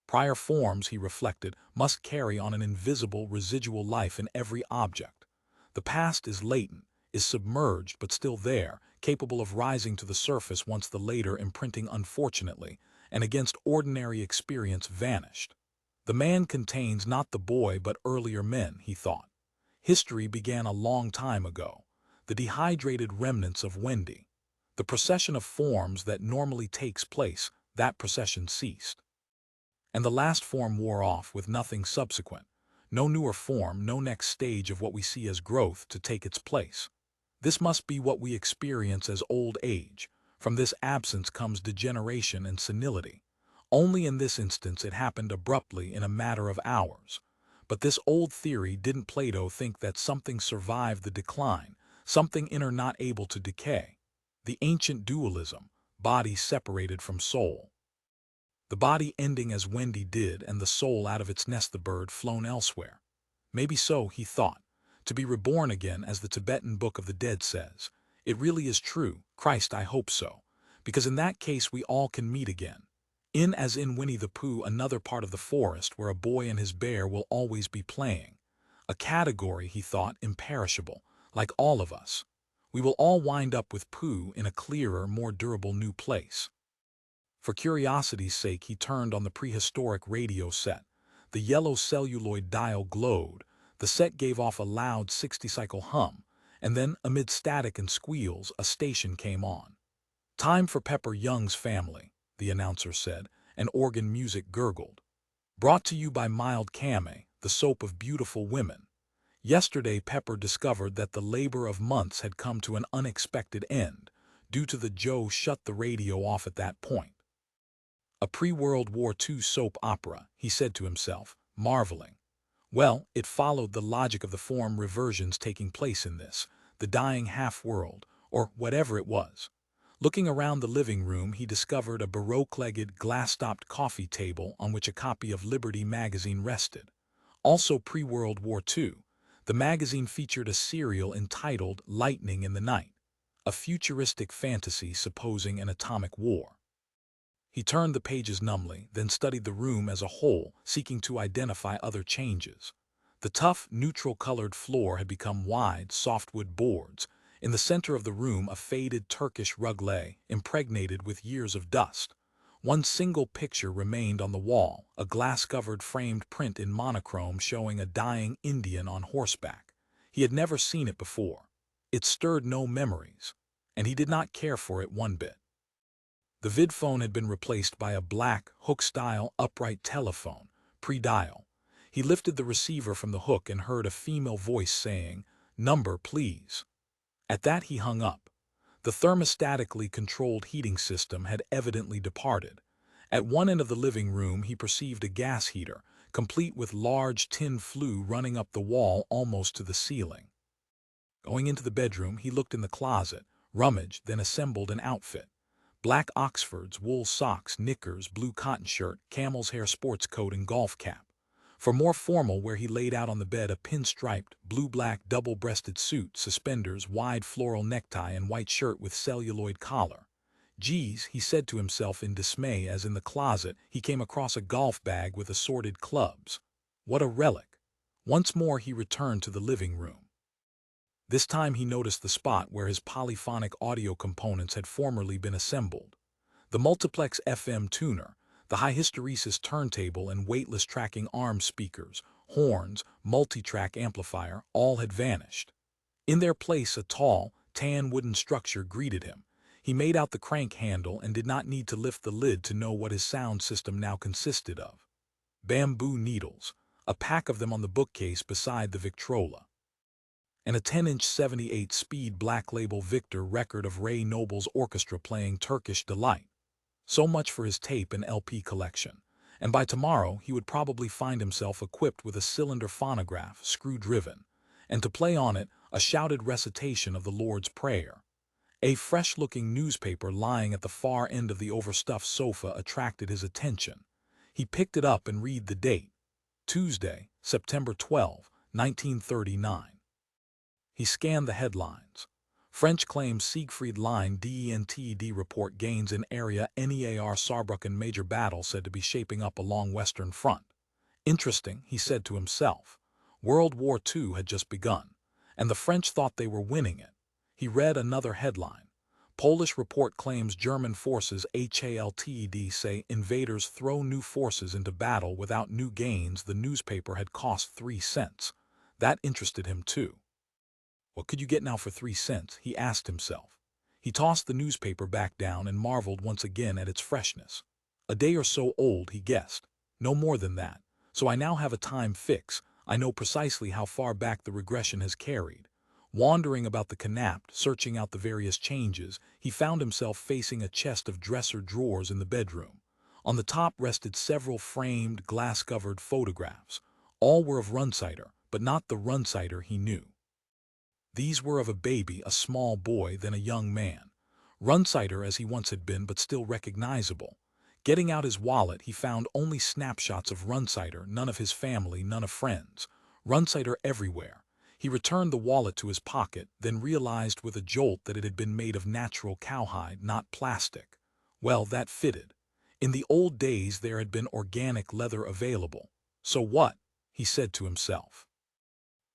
Prior forms, he reflected, must carry on an invisible residual life in every object. The past is latent, is submerged but still there, capable of rising to the surface once the later imprinting unfortunately, and against ordinary experience vanished. The man contains not the boy but earlier men, he thought. History began a long time ago. The dehydrated remnants of Wendy. The procession of forms that normally takes place, that procession ceased. And the last form wore off with nothing subsequent. No newer form, no next stage of what we see as growth to take its place. This must be what we experience as old age. From this absence comes degeneration and senility. Only in this instance it happened abruptly in a matter of hours. But this old theory, didn't Plato think that something survived the decline, something inner not able to decay? The ancient dualism, body separated from soul. The body ending as Wendy did and the soul out of its nest the bird flown elsewhere. Maybe so, he thought. To be reborn again, as the Tibetan Book of the Dead says. It really is true. Christ, I hope so. Because in that case we all can meet again. In as in Winnie the Pooh, another part of the forest where a boy and his bear will always be playing. A category, he thought, imperishable, like all of us. We will all wind up with Pooh in a clearer, more durable new place. For curiosity's sake he turned on the prehistoric radio set. The yellow celluloid dial glowed. The set gave off a loud 60-cycle hum, and then, amid static and squeals, a station came on. Time for Pepper Young's Family, the announcer said, and organ music gurgled. Brought to you by Mild Camay, the soap of beautiful women. Yesterday Pepper discovered that the labor of months had come to an unexpected end, due to the Joe shut the radio off at that point. A pre-World War II soap opera, he said to himself, marveling. Well, it followed the logic of the form reversions taking place in this, the dying half-world, or whatever it was. Looking around the living room, he discovered a baroque-legged, glass-topped coffee table on which a copy of Liberty magazine rested. Also pre-World War II, the magazine featured a serial entitled Lightning in the Night, a futuristic fantasy supposing an atomic war. He turned the pages numbly, then studied the room as a whole, seeking to identify other changes. The tough, neutral-colored floor had become wide, softwood boards. In the center of the room, a faded Turkish rug lay, impregnated with years of dust. One single picture remained on the wall, a glass-covered framed print in monochrome showing a dying Indian on horseback. He had never seen it before. It stirred no memories, and he did not care for it one bit. The vidphone had been replaced by a black, hook-style, upright telephone, pre-dial. He lifted the receiver from the hook and heard a female voice saying, "Number, please." At that he hung up. The thermostatically controlled heating system had evidently departed. At one end of the living room he perceived a gas heater, complete with large tin flue running up the wall almost to the ceiling. Going into the bedroom, he looked in the closet, rummaged, then assembled an outfit. Black Oxfords, wool socks, knickers, blue cotton shirt, camel's hair sports coat, and golf cap. For more formal, where he laid out on the bed a pinstriped, blue-black double-breasted suit, suspenders, wide floral necktie, and white shirt with celluloid collar. Geez, he said to himself in dismay as in the closet he came across a golf bag with assorted clubs. What a relic! Once more he returned to the living room. This time he noticed the spot where his polyphonic audio components had formerly been assembled. The multiplex FM tuner, the high hysteresis turntable and weightless tracking arm speakers, horns, multi-track amplifier, all had vanished. In their place a tall, tan wooden structure greeted him. He made out the crank handle and did not need to lift the lid to know what his sound system now consisted of. Bamboo needles, a pack of them on the bookcase beside the Victrola, and a 10-inch 78-speed Black Label Victor record of Ray Noble's orchestra playing Turkish Delight. So much for his tape and LP collection, and by tomorrow he would probably find himself equipped with a cylinder phonograph, screw-driven, and to play on it a shouted recitation of the Lord's Prayer. A fresh-looking newspaper lying at the far end of the overstuffed sofa attracted his attention. He picked it up and read the date. Tuesday, September 12, 1939. He scanned the headlines. French claims Siegfried Line DENTD report gains in area NEAR Saarbrücken major battle said to be shaping up along Western Front. Interesting, he said to himself. World War II had just begun, and the French thought they were winning it. He read another headline. Polish report claims German forces HALTED say invaders throw new forces into battle without new gains. The newspaper had cost 3 cents. That interested him too. What could you get now for 3 cents? He asked himself. He tossed the newspaper back down and marveled once again at its freshness. A day or so old, he guessed. No more than that. So I now have a time fix. I know precisely how far back the regression has carried. Wandering about the canapé, searching out the various changes, he found himself facing a chest of dresser drawers in the bedroom. On the top rested several framed, glass-covered photographs. All were of Runsider, but not the Runsider he knew. These were of a baby, a small boy, then a young man. Runsider as he once had been, but still recognizable. Getting out his wallet, he found only snapshots of Runsider, none of his family, none of friends. Runsider everywhere. He returned the wallet to his pocket, then realized with a jolt that it had been made of natural cowhide, not plastic. Well, that fitted. In the old days there had been organic leather available. So what? He said to himself.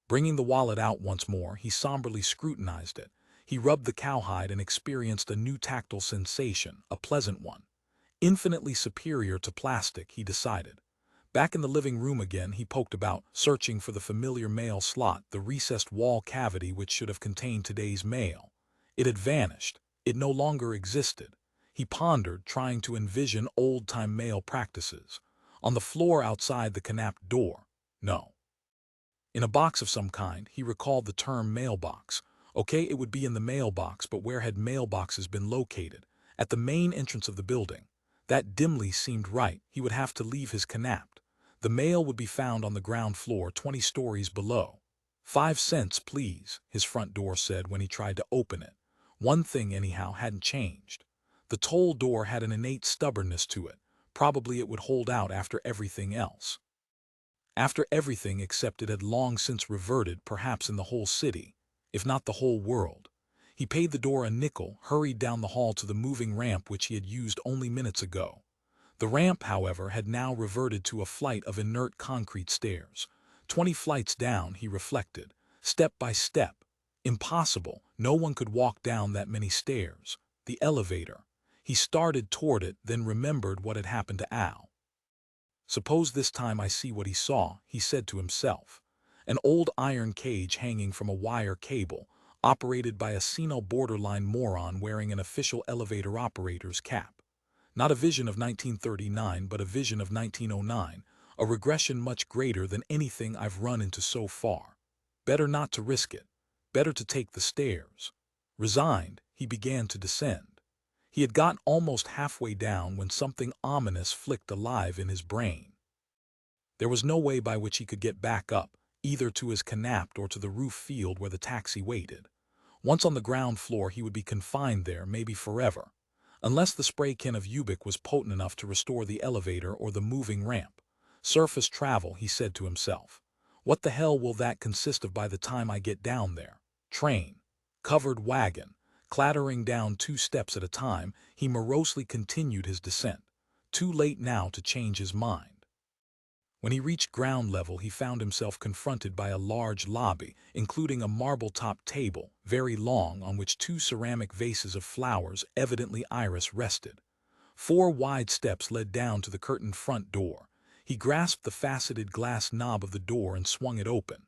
Bringing the wallet out once more, he somberly scrutinized it. He rubbed the cowhide and experienced a new tactile sensation, a pleasant one. Infinitely superior to plastic, he decided. Back in the living room again, he poked about, searching for the familiar mail slot, the recessed wall cavity which should have contained today's mail. It had vanished. It no longer existed. He pondered, trying to envision old-time mail practices. On the floor outside the canapé door. No. In a box of some kind, he recalled the term mailbox. Okay, it would be in the mailbox, but where had mailboxes been located? At the main entrance of the building. That dimly seemed right. He would have to leave his canapé. The mail would be found on the ground floor, 20 stories below. 5 cents, please, his front door said when he tried to open it. One thing, anyhow, hadn't changed. The toll door had an innate stubbornness to it. Probably it would hold out after everything else. After everything except it had long since reverted, perhaps in the whole city, if not the whole world. He paid the door a nickel, hurried down the hall to the moving ramp which he had used only minutes ago. The ramp, however, had now reverted to a flight of inert concrete stairs. 20 flights down, he reflected, step by step. Impossible, no one could walk down that many stairs. The elevator. He started toward it, then remembered what had happened to Al. Suppose this time I see what he saw, he said to himself. An old iron cage hanging from a wire cable, operated by a senile borderline moron wearing an official elevator operator's cap. Not a vision of 1939, but a vision of 1909, a regression much greater than anything I've run into so far. Better not to risk it. Better to take the stairs. Resigned, he began to descend. He had got almost halfway down when something ominous flicked alive in his brain. There was no way by which he could get back up, either to his canapé or to the roof field where the taxi waited. Once on the ground floor, he would be confined there, maybe forever. unless the spray can of Ubik was potent enough to restore the elevator or the moving ramp. Surface travel, he said to himself. What the hell will that consist of by the time I get down there? Train. Covered wagon. Clattering down 2 steps at a time, he morosely continued his descent. Too late now to change his mind. When he reached ground level, he found himself confronted by a large lobby, including a marble-topped table, very long, on which 2 ceramic vases of flowers, evidently iris, rested. 4 wide steps led down to the curtained front door. He grasped the faceted glass knob of the door and swung it open.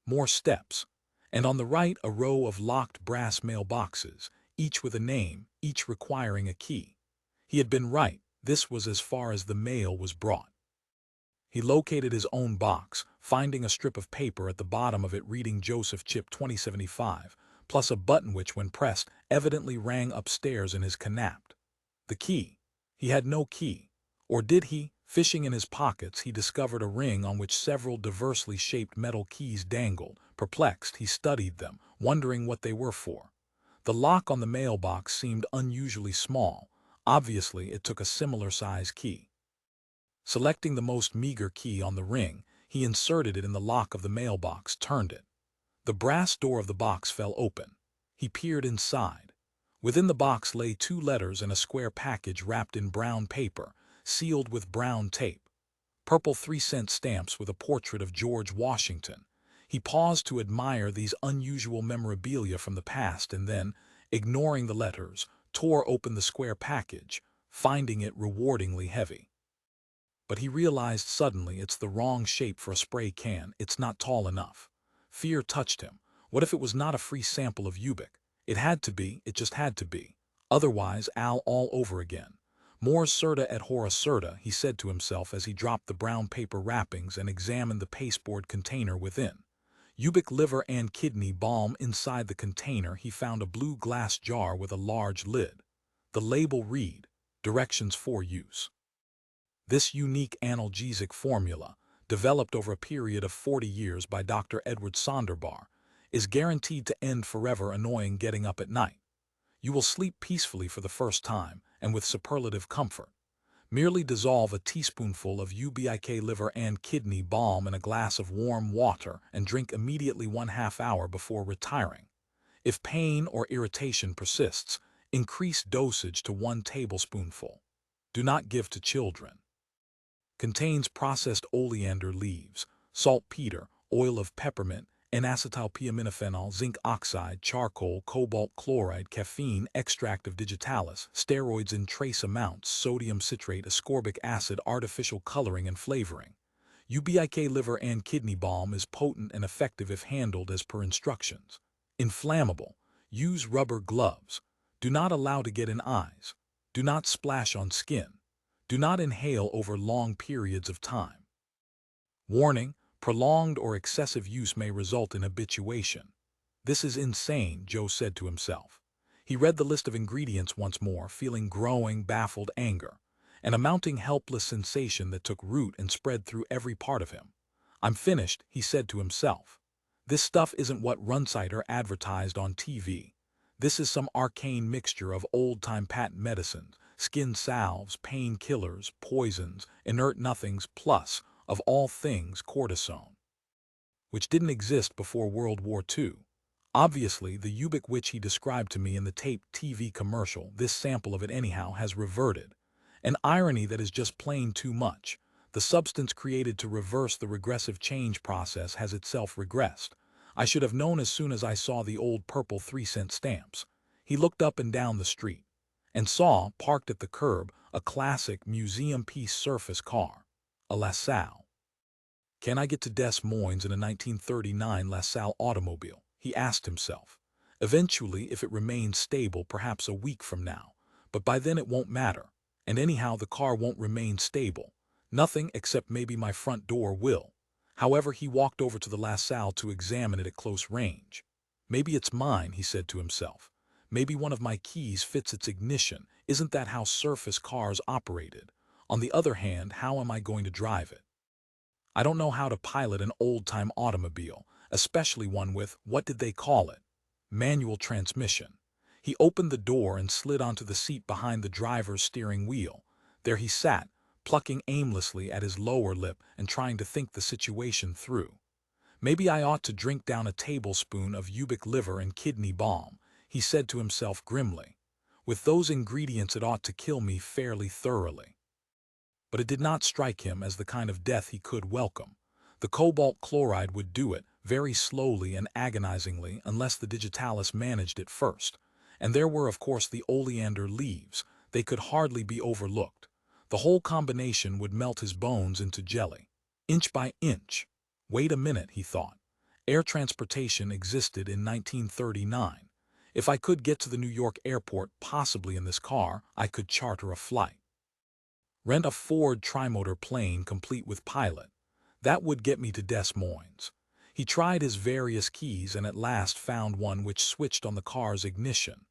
More steps. And on the right, a row of locked brass mailboxes, each with a name, each requiring a key. He had been right. This was as far as the mail was brought. He located his own box, finding a strip of paper at the bottom of it reading Joseph Chip 2075, plus a button which, when pressed, evidently rang upstairs in his canapé. The key. He had no key. Or did he? Fishing in his pockets, he discovered a ring on which several diversely shaped metal keys dangled. Perplexed, he studied them, wondering what they were for. The lock on the mailbox seemed unusually small. Obviously, it took a similar size key. Selecting the most meager key on the ring, he inserted it in the lock of the mailbox, turned it. The brass door of the box fell open. He peered inside. Within the box lay 2 letters and a square package wrapped in brown paper, sealed with brown tape. Purple 3-cent stamps with a portrait of George Washington. He paused to admire these unusual memorabilia from the past and then, ignoring the letters, tore open the square package, finding it rewardingly heavy. But he realized suddenly it's the wrong shape for a spray can. It's not tall enough. Fear touched him. What if it was not a free sample of Ubik? It had to be. It just had to be. Otherwise, Al all over again. More certa et hora certa, he said to himself as he dropped the brown paper wrappings and examined the pasteboard container within. Ubik liver and kidney balm. Inside the container, he found a blue glass jar with a large lid. The label read, "Directions for use." This unique analgesic formula, developed over a period of 40 years by Dr. Edward Sonderbar, is guaranteed to end forever annoying getting up at night. You will sleep peacefully for the first time and with superlative comfort. Merely dissolve a teaspoonful of Ubik liver and kidney balm in a glass of warm water and drink immediately 1/2 hour before retiring. If pain or irritation persists, increase dosage to 1 tablespoonful. Do not give to children. Contains processed oleander leaves, saltpeter, oil of peppermint, N-acetylpyramidophenol, zinc oxide, charcoal, cobalt chloride, caffeine, extract of digitalis, steroids in trace amounts, sodium citrate, ascorbic acid, artificial coloring and flavoring. Ubik liver and kidney balm is potent and effective if handled as per instructions. Inflammable. Use rubber gloves. Do not allow to get in eyes. Do not splash on skin. Do not inhale over long periods of time. Warning, prolonged or excessive use may result in habituation. This is insane, Joe said to himself. He read the list of ingredients once more, feeling growing, baffled anger, and a mounting helpless sensation that took root and spread through every part of him. I'm finished, he said to himself. This stuff isn't what Runsider advertised on TV. This is some arcane mixture of old-time patent medicines, skin salves, painkillers, poisons, inert nothings, plus, of all things, cortisone, which didn't exist before World War II. Obviously, the Ubik which he described to me in the taped TV commercial, this sample of it anyhow, has reverted. An irony that is just plain too much. The substance created to reverse the regressive change process has itself regressed. I should have known as soon as I saw the old purple 3-cent stamps. He looked up and down the street and saw, parked at the curb, a classic museum-piece surface car, a LaSalle. Can I get to Des Moines in a 1939 LaSalle automobile? He asked himself. Eventually, if it remains stable, perhaps a week from now. But by then it won't matter. And anyhow, the car won't remain stable. Nothing except maybe my front door will. However, he walked over to the LaSalle to examine it at close range. Maybe it's mine, he said to himself. Maybe one of my keys fits its ignition. Isn't that how surface cars operated? On the other hand, how am I going to drive it? I don't know how to pilot an old-time automobile, especially one with, what did they call it? Manual transmission. He opened the door and slid onto the seat behind the driver's steering wheel. There he sat, plucking aimlessly at his lower lip and trying to think the situation through. Maybe I ought to drink down a tablespoon of Ubik liver and kidney balm, he said to himself grimly. With those ingredients it ought to kill me fairly thoroughly. But it did not strike him as the kind of death he could welcome. The cobalt chloride would do it, very slowly and agonizingly, unless the digitalis managed it first. And there were, of course, the oleander leaves. They could hardly be overlooked. The whole combination would melt his bones into jelly. Inch by inch. Wait a minute, he thought. Air transportation existed in 1939. If I could get to the New York airport, possibly in this car, I could charter a flight. Rent a Ford trimotor plane complete with pilot. That would get me to Des Moines. He tried his various keys and at last found one which switched on the car's ignition.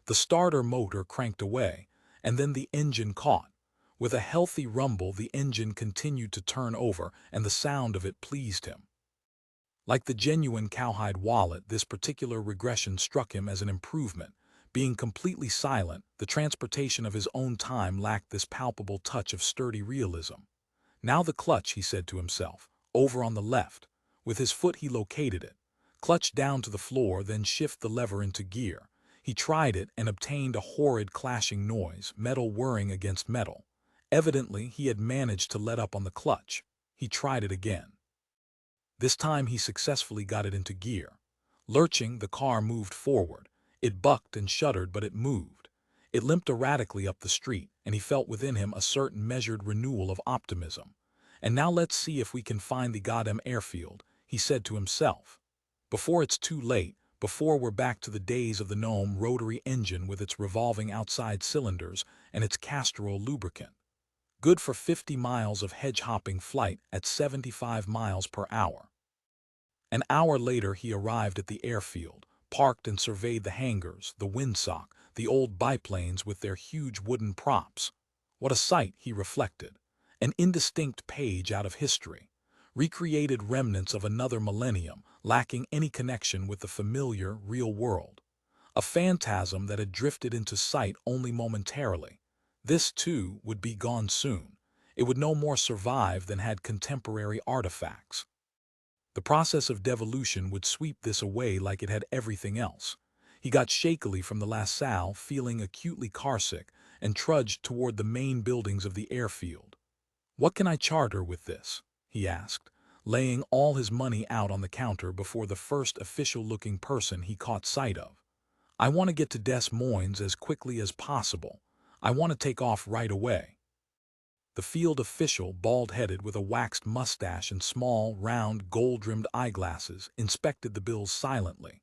The starter motor cranked away, and then the engine caught. With a healthy rumble, the engine continued to turn over, and the sound of it pleased him. Like the genuine cowhide wallet, this particular regression struck him as an improvement. Being completely silent, the transportation of his own time lacked this palpable touch of sturdy realism. Now the clutch, he said to himself, over on the left. With his foot he located it. Clutch down to the floor, then shift the lever into gear. He tried it and obtained a horrid clashing noise, metal whirring against metal. Evidently, he had managed to let up on the clutch. He tried it again. This time he successfully got it into gear. Lurching, the car moved forward. It bucked and shuddered, but it moved. It limped erratically up the street, and he felt within him a certain measured renewal of optimism. And now let's see if we can find the goddamn airfield, he said to himself. Before it's too late, before we're back to the days of the gnome rotary engine with its revolving outside cylinders and its castrol lubricant. Good for 50 miles of hedge-hopping flight at 75 miles per hour. An hour later he arrived at the airfield, parked and surveyed the hangars, the windsock, the old biplanes with their huge wooden props. What a sight, he reflected. An indistinct page out of history. Recreated remnants of another millennium, lacking any connection with the familiar, real world. A phantasm that had drifted into sight only momentarily. This, too, would be gone soon. It would no more survive than had contemporary artifacts. The process of devolution would sweep this away like it had everything else. He got shakily from the LaSalle, feeling acutely carsick, and trudged toward the main buildings of the airfield. What can I charter with this? He asked, laying all his money out on the counter before the first official-looking person he caught sight of. I want to get to Des Moines as quickly as possible. I want to take off right away. The field official, bald-headed with a waxed mustache and small, round, gold-rimmed eyeglasses, inspected the bills silently.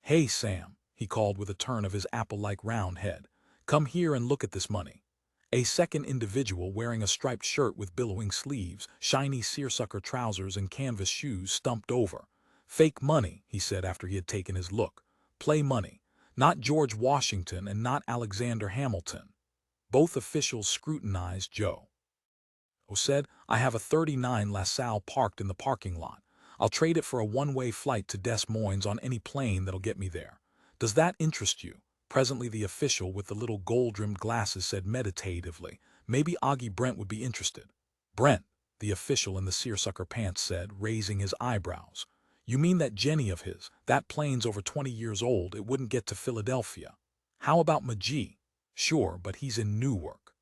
Hey, Sam, he called with a turn of his apple-like round head. Come here and look at this money. A second individual wearing a striped shirt with billowing sleeves, shiny seersucker trousers and canvas shoes stumped over. Fake money, he said after he had taken his look. Play money. Not George Washington and not Alexander Hamilton. Both officials scrutinized Joe. Said, I have a 39 LaSalle parked in the parking lot. I'll trade it for a one-way flight to Des Moines on any plane that'll get me there. Does that interest you? Presently the official with the little gold-rimmed glasses said meditatively, maybe Augie Brent would be interested. Brent, the official in the seersucker pants said, raising his eyebrows. You mean that Jenny of his? That plane's over 20 years old. It wouldn't get to Philadelphia. How about Magee? Sure, but he's in Newark.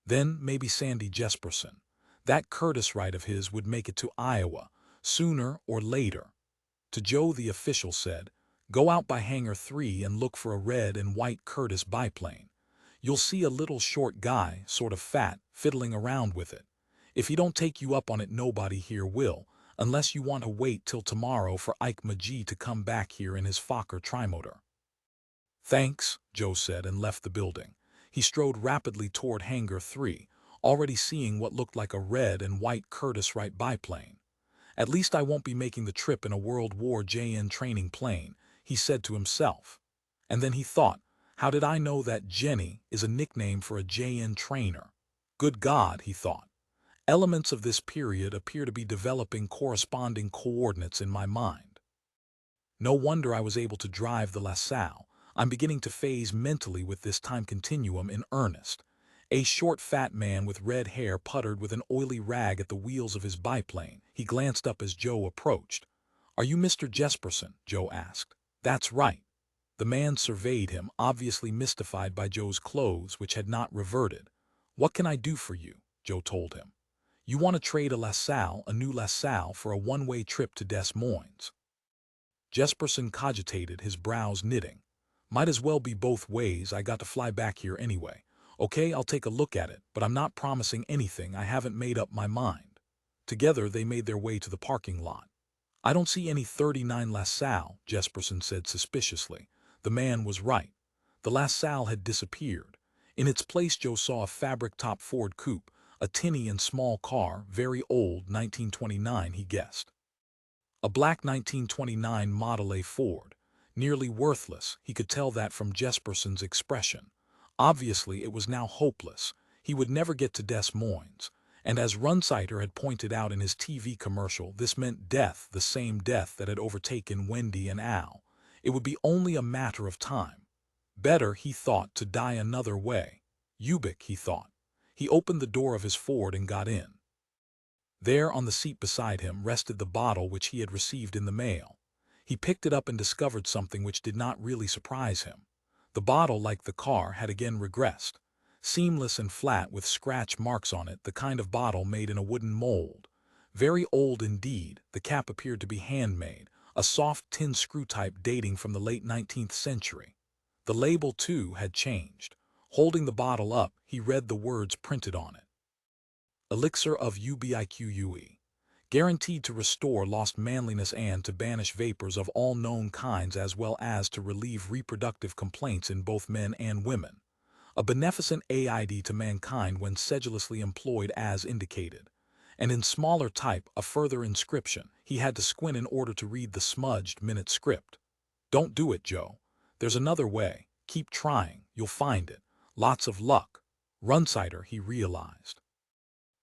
Then maybe Sandy Jesperson. That Curtiss-Wright of his would make it to Iowa, sooner or later. To Joe the official said, go out by Hangar 3 and look for a red and white Curtiss biplane. You'll see a little short guy, sort of fat, fiddling around with it. If he don't take you up on it, nobody here will, unless you want to wait till tomorrow for Ike Magee to come back here in his Fokker trimotor. Thanks, Joe said and left the building. He strode rapidly toward Hangar 3, already seeing what looked like a red and white Curtiss-Wright biplane. At least I won't be making the trip in a World War JN training plane, he said to himself. And then he thought, how did I know that Jenny is a nickname for a JN trainer? Good God, he thought. Elements of this period appear to be developing corresponding coordinates in my mind. No wonder I was able to drive the LaSalle. I'm beginning to phase mentally with this time continuum in earnest. A short fat man with red hair puttered with an oily rag at the wheels of his biplane. He glanced up as Joe approached. "Are you Mr. Jesperson?" Joe asked. "That's right." The man surveyed him, obviously mystified by Joe's clothes, which had not reverted. "What can I do for you?" Joe told him. "You want to trade a new LaSalle, for a one-way trip to Des Moines." Jesperson cogitated, his brows knitting. "Might as well be both ways. I got to fly back here anyway. Okay, I'll take a look at it, but I'm not promising anything. I haven't made up my mind." Together they made their way to the parking lot. "I don't see any 39 LaSalle," Jesperson said suspiciously. The man was right. The LaSalle had disappeared. In its place Joe saw a fabric-top Ford coupe, a tinny and small car, very old, 1929 he guessed. A black 1929 Model A Ford. Nearly worthless, he could tell that from Jesperson's expression. Obviously it was now hopeless. He would never get to Des Moines. And as Runsider had pointed out in his TV commercial, this meant death, the same death that had overtaken Wendy and Al. It would be only a matter of time. Better, he thought, to die another way. Ubik, he thought. He opened the door of his Ford and got in. There, on the seat beside him, rested the bottle which he had received in the mail. He picked it up and discovered something which did not really surprise him. The bottle, like the car, had again regressed. Seamless and flat with scratch marks on it, the kind of bottle made in a wooden mold. Very old indeed, the cap appeared to be handmade, a soft tin screw type dating from the late 19th century. The label, too, had changed. Holding the bottle up, he read the words printed on it. Elixir of Ubiquitously. Guaranteed to restore lost manliness and to banish vapors of all known kinds, as well as to relieve reproductive complaints in both men and women. A beneficent aid to mankind when sedulously employed as indicated. And in smaller type, a further inscription. He had to squint in order to read the smudged minute script. "Don't do it, Joe. There's another way. Keep trying. You'll find it. Lots of luck." Runsider, he realized.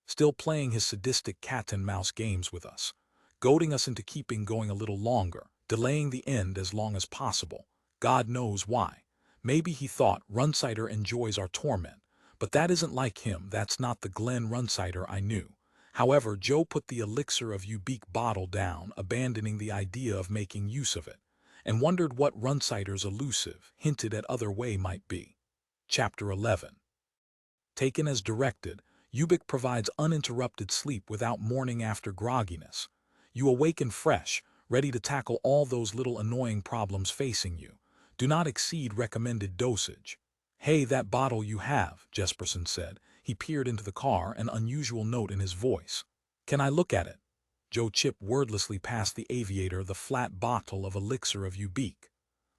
Still playing his sadistic cat-and-mouse games with us. Goading us into keeping going a little longer, delaying the end as long as possible. God knows why. Maybe, he thought, Runsider enjoys our torment. But that isn't like him. That's not the Glenn Runsider I knew. However, Joe put the elixir of Ubik bottle down, abandoning the idea of making use of it, and wondered what Runsider's elusive, hinted at other way might be. Chapter 11. Taken as directed, Ubik provides uninterrupted sleep without morning after grogginess. You awaken fresh, ready to tackle all those little annoying problems facing you. Do not exceed recommended dosage. "Hey, that bottle you have," Jesperson said. He peered into the car, an unusual note in his voice. "Can I look at it?" Joe chipped wordlessly past the aviator the flat bottle of elixir of Ubik.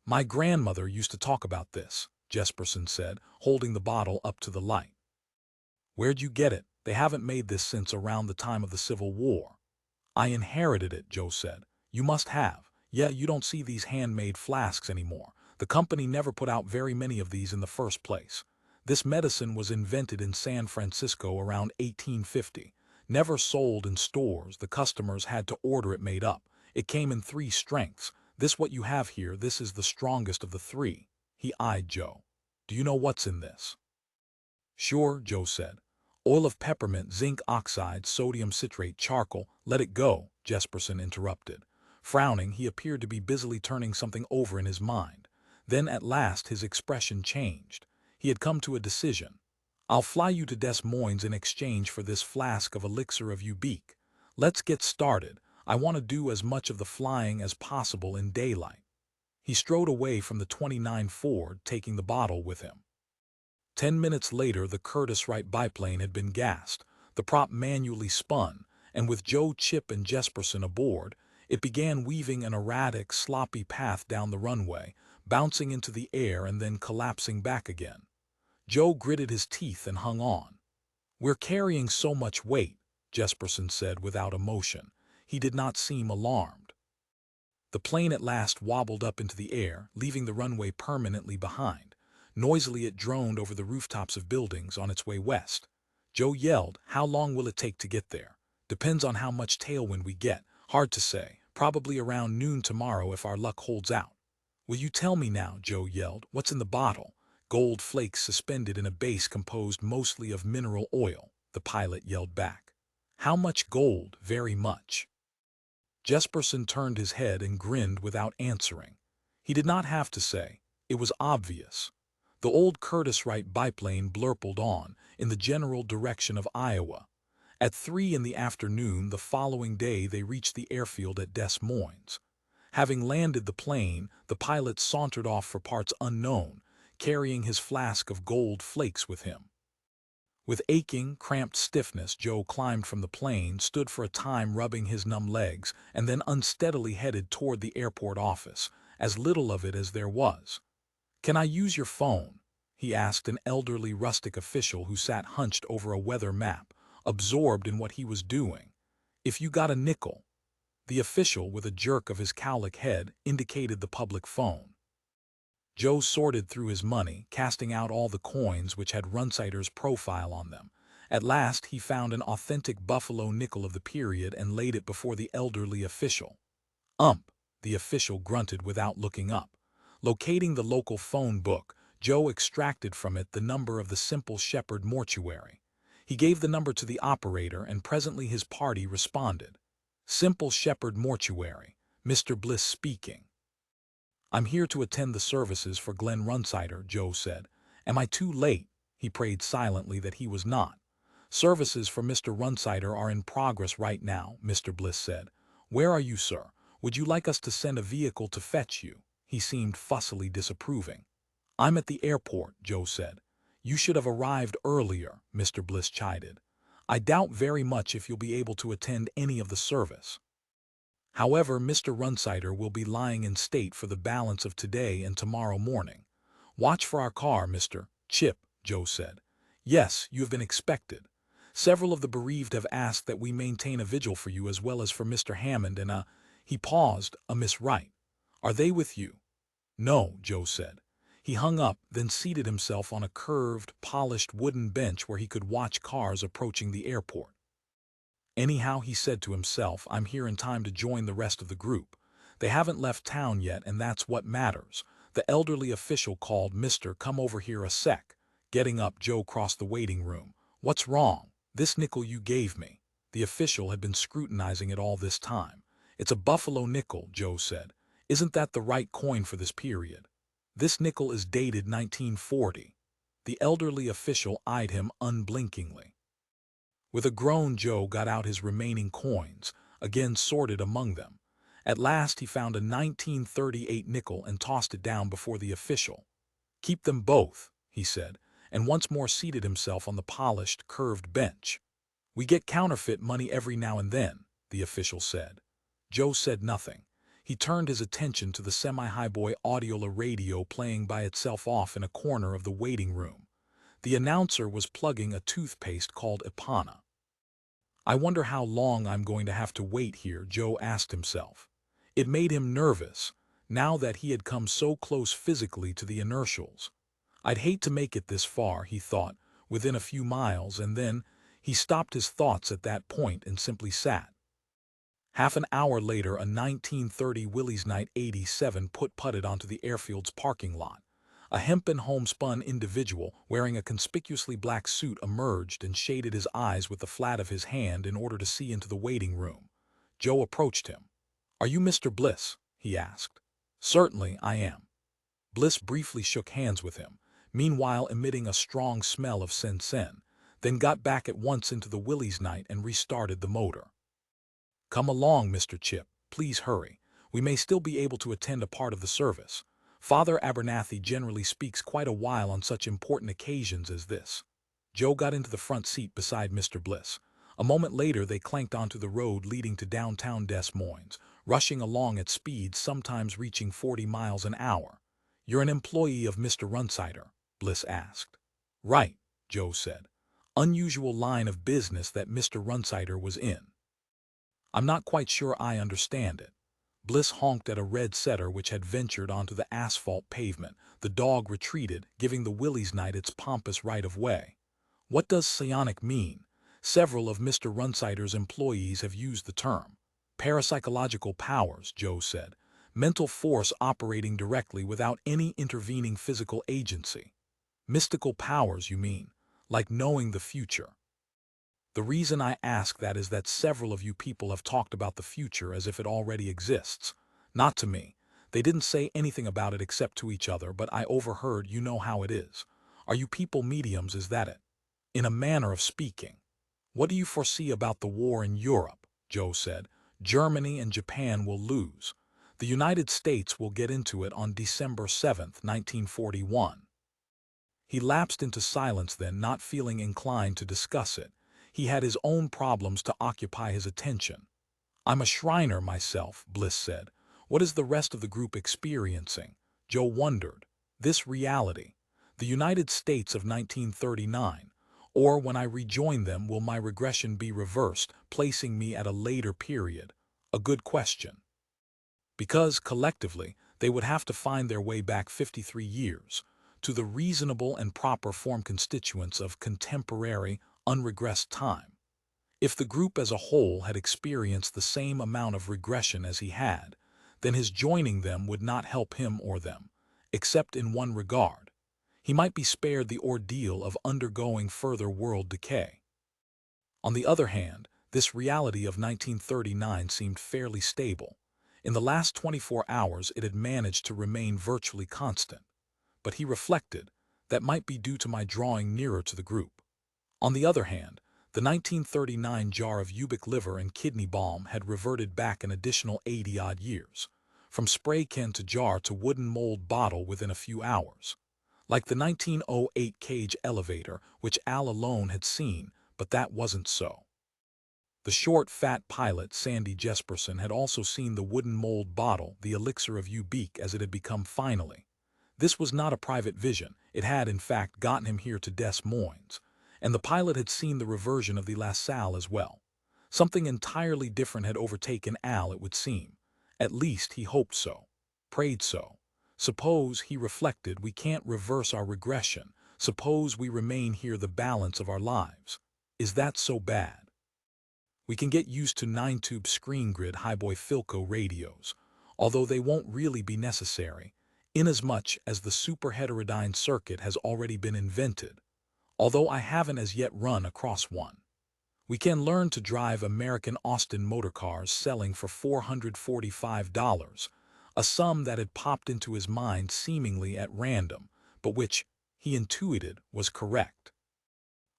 "My grandmother used to talk about this," Jesperson said, holding the bottle up to the light. "Where'd you get it? They haven't made this since around the time of the Civil War." "I inherited it," Joe said. "You must have. Yeah, you don't see these handmade flasks anymore. The company never put out very many of these in the first place. This medicine was invented in San Francisco around 1850. Never sold in stores. The customers had to order it made up. It came in 3 strengths. This what you have here, this is the strongest of the 3. He eyed Joe. "Do you know what's in this?" "Sure," Joe said. "Oil of peppermint, zinc oxide, sodium citrate, charcoal." "Let it go," Jesperson interrupted. Frowning, he appeared to be busily turning something over in his mind. Then at last his expression changed. He had come to a decision. "I'll fly you to Des Moines in exchange for this flask of elixir of Ubik. Let's get started. I want to do as much of the flying as possible in daylight." He strode away from the 29 Ford, taking the bottle with him. 10 minutes later, the Curtiss-Wright biplane had been gassed, the prop manually spun, and with Joe, Chip, and Jesperson aboard, it began weaving an erratic, sloppy path down the runway, bouncing into the air and then collapsing back again. Joe gritted his teeth and hung on. "We're carrying so much weight," Jesperson said without emotion. He did not seem alarmed. The plane at last wobbled up into the air, leaving the runway permanently behind. Noisily it droned over the rooftops of buildings on its way west. Joe yelled, "How long will it take to get there?" "Depends on how much tailwind we get. Hard to say. Probably around noon tomorrow if our luck holds out." "Will you tell me now?" Joe yelled. "What's in the bottle?" "Gold flakes suspended in a base composed mostly of mineral oil," the pilot yelled back. "How much gold?" "Very much." Jesperson turned his head and grinned without answering. He did not have to say. It was obvious. The old Curtiss-Wright biplane blurpled on, in the general direction of Iowa. At 3 in the afternoon the following day they reached the airfield at Des Moines. Having landed the plane, the pilot sauntered off for parts unknown, carrying his flask of gold flakes with him. With aching, cramped stiffness, Joe climbed from the plane, stood for a time rubbing his numb legs, and then unsteadily headed toward the airport office, as little of it as there was. "Can I use your phone?" he asked an elderly rustic official who sat hunched over a weather map, absorbed in what he was doing. "If you got a nickel." The official, with a jerk of his cowlick head, indicated the public phone. Joe sorted through his money, casting out all the coins which had Runsider's profile on them. At last he found an authentic buffalo nickel of the period and laid it before the elderly official. The official grunted without looking up. Locating the local phone book, Joe extracted from it the number of the Simple Shepherd mortuary. He gave the number to the operator, and presently his party responded. "Simple Shepherd mortuary, Mr. Bliss speaking." "I'm here to attend the services for Glenn Runsider," Joe said. "Am I too late?" He prayed silently that he was not. "Services for Mr. Runsider are in progress right now," Mr. Bliss said. "Where are you, sir? Would you like us to send a vehicle to fetch you?" He seemed fussily disapproving. "I'm at the airport," Joe said. "You should have arrived earlier," Mr. Bliss chided. "I doubt very much if you'll be able to attend any of the service. However, Mr. Runsider will be lying in state for the balance of today and tomorrow morning. Watch for our car, Mr. Chip," Joe said. "Yes, you have been expected. Several of the bereaved have asked that we maintain a vigil for you as well as for Mr. Hammond and he paused, a Miss Wright. Are they with you?" "No," Joe said. He hung up, then seated himself on a curved, polished wooden bench where he could watch cars approaching the airport. "Anyhow," he said to himself, "I'm here in time to join the rest of the group. They haven't left town yet, and that's what matters." The elderly official called, "Mister, come over here a sec." Getting up, Joe crossed the waiting room. "What's wrong?" "This nickel you gave me." The official had been scrutinizing it all this time. "It's a buffalo nickel," Joe said. "Isn't that the right coin for this period?" "This nickel is dated 1940. The elderly official eyed him unblinkingly. With a groan, Joe got out his remaining coins, again sorted among them. At last he found a 1938 nickel and tossed it down before the official. "Keep them both," he said, and once more seated himself on the polished, curved bench. "We get counterfeit money every now and then," the official said. Joe said nothing. He turned his attention to the semi-highboy Audiola radio playing by itself off in a corner of the waiting room. The announcer was plugging a toothpaste called Ipana. "I wonder how long I'm going to have to wait here," Joe asked himself. It made him nervous, now that he had come so close physically to the inertials. "I'd hate to make it this far," he thought, "within a few miles," and then he stopped his thoughts at that point and simply sat. Half an hour later, a 1930 Willys Knight 87 put-putted onto the airfield's parking lot. A hempen homespun individual wearing a conspicuously black suit emerged and shaded his eyes with the flat of his hand in order to see into the waiting room. Joe approached him. "Are you Mr. Bliss?" he asked. "Certainly, I am." Bliss briefly shook hands with him, meanwhile emitting a strong smell of sen-sen, then got back at once into the Willys Knight and restarted the motor. "Come along, Mr. Chip. Please hurry. We may still be able to attend a part of the service. Father Abernathy generally speaks quite a while on such important occasions as this." Joe got into the front seat beside Mr. Bliss. A moment later they clanked onto the road leading to downtown Des Moines, rushing along at speeds sometimes reaching 40 miles an hour. "You're an employee of Mr. Runsider?" Bliss asked. "Right," Joe said. "Unusual line of business that Mr. Runsider was in." "I'm not quite sure I understand it." Bliss honked at a red setter which had ventured onto the asphalt pavement. The dog retreated, giving the Willys Knight its pompous right-of-way. "What does psionic mean?" Several of Mr. Runsider's employees have used the term. "Parapsychological powers," Joe said. Mental force operating directly without any intervening physical agency. Mystical powers, you mean, like knowing the future. The reason I ask that is that several of you people have talked about the future as if it already exists. Not to me. They didn't say anything about it except to each other, but I overheard. You know how it is. Are you people mediums, is that it? In a manner of speaking. What do you foresee about the war in Europe? Joe said. Germany and Japan will lose. The United States will get into it on December 7th, 1941. He lapsed into silence then, not feeling inclined to discuss it. He had his own problems to occupy his attention. I'm a Shriner myself, Bliss said. What is the rest of the group experiencing? Joe wondered. This reality. The United States of 1939. Or when I rejoin them, will my regression be reversed, placing me at a later period? A good question. Because, collectively, they would have to find their way back 53 years, to the reasonable and proper form constituents of contemporary, unregressed time. If the group as a whole had experienced the same amount of regression as he had, then his joining them would not help him or them, except in one regard. He might be spared the ordeal of undergoing further world decay. On the other hand, this reality of 1939 seemed fairly stable. In the last 24 hours it had managed to remain virtually constant. But he reflected, that might be due to my drawing nearer to the group. On the other hand, the 1939 jar of Ubik liver and kidney balm had reverted back an additional 80-odd years, from spray can to jar to wooden mold bottle within a few hours. Like the 1908 cage elevator, which Al alone had seen, but that wasn't so. The short, fat pilot, Sandy Jesperson, had also seen the wooden mold bottle, the elixir of Ubik, as it had become finally. This was not a private vision. It had, in fact, gotten him here to Des Moines. And the pilot had seen the reversion of the LaSalle as well. Something entirely different had overtaken Al, it would seem. At least he hoped so. Prayed so. Suppose, he reflected, we can't reverse our regression. Suppose we remain here the balance of our lives. Is that so bad? We can get used to 9-tube screen grid highboy Philco radios, although they won't really be necessary, inasmuch as the superheterodyne circuit has already been invented, although I haven't as yet run across one. We can learn to drive American Austin motor cars selling for $445, a sum that had popped into his mind seemingly at random, but which, he intuited, was correct.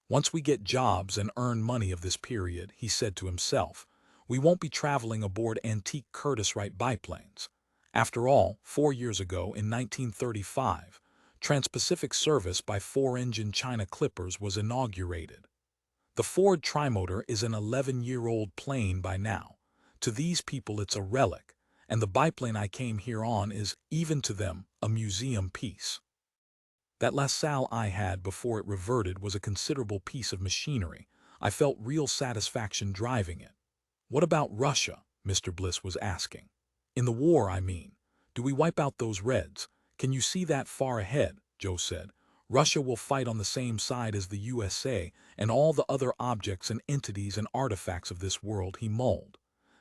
Once we get jobs and earn money of this period, he said to himself, we won't be traveling aboard antique Curtiss-Wright biplanes. After all, 4 years ago, in 1935, Trans-Pacific service by 4-engine China Clippers was inaugurated. The Ford Trimotor is an 11-year-old plane by now. To these people it's a relic, and the biplane I came here on is, even to them, a museum piece. That LaSalle I had before it reverted was a considerable piece of machinery. I felt real satisfaction driving it. What about Russia? Mr. Bliss was asking. In the war, I mean. Do we wipe out those Reds? Can you see that far ahead? Joe said. Russia will fight on the same side as the USA and all the other objects and entities and artifacts of this world, he mulled.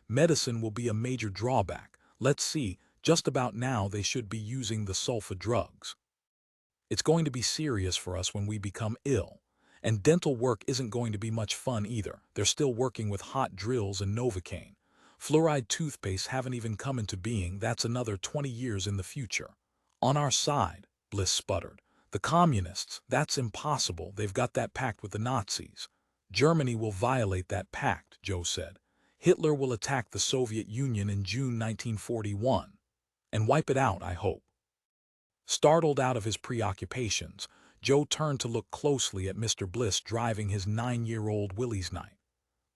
Medicine will be a major drawback. Let's see, just about now they should be using the sulfa drugs. It's going to be serious for us when we become ill. And dental work isn't going to be much fun either. They're still working with hot drills and Novocaine. Fluoride toothpaste haven't even come into being. That's another 20 years in the future. On our side, Bliss sputtered. The communists, that's impossible. They've got that pact with the Nazis. Germany will violate that pact, Joe said. Hitler will attack the Soviet Union in June 1941. And wipe it out, I hope. Startled out of his preoccupations, Joe turned to look closely at Mr. Bliss driving his 9-year-old Willys Knight.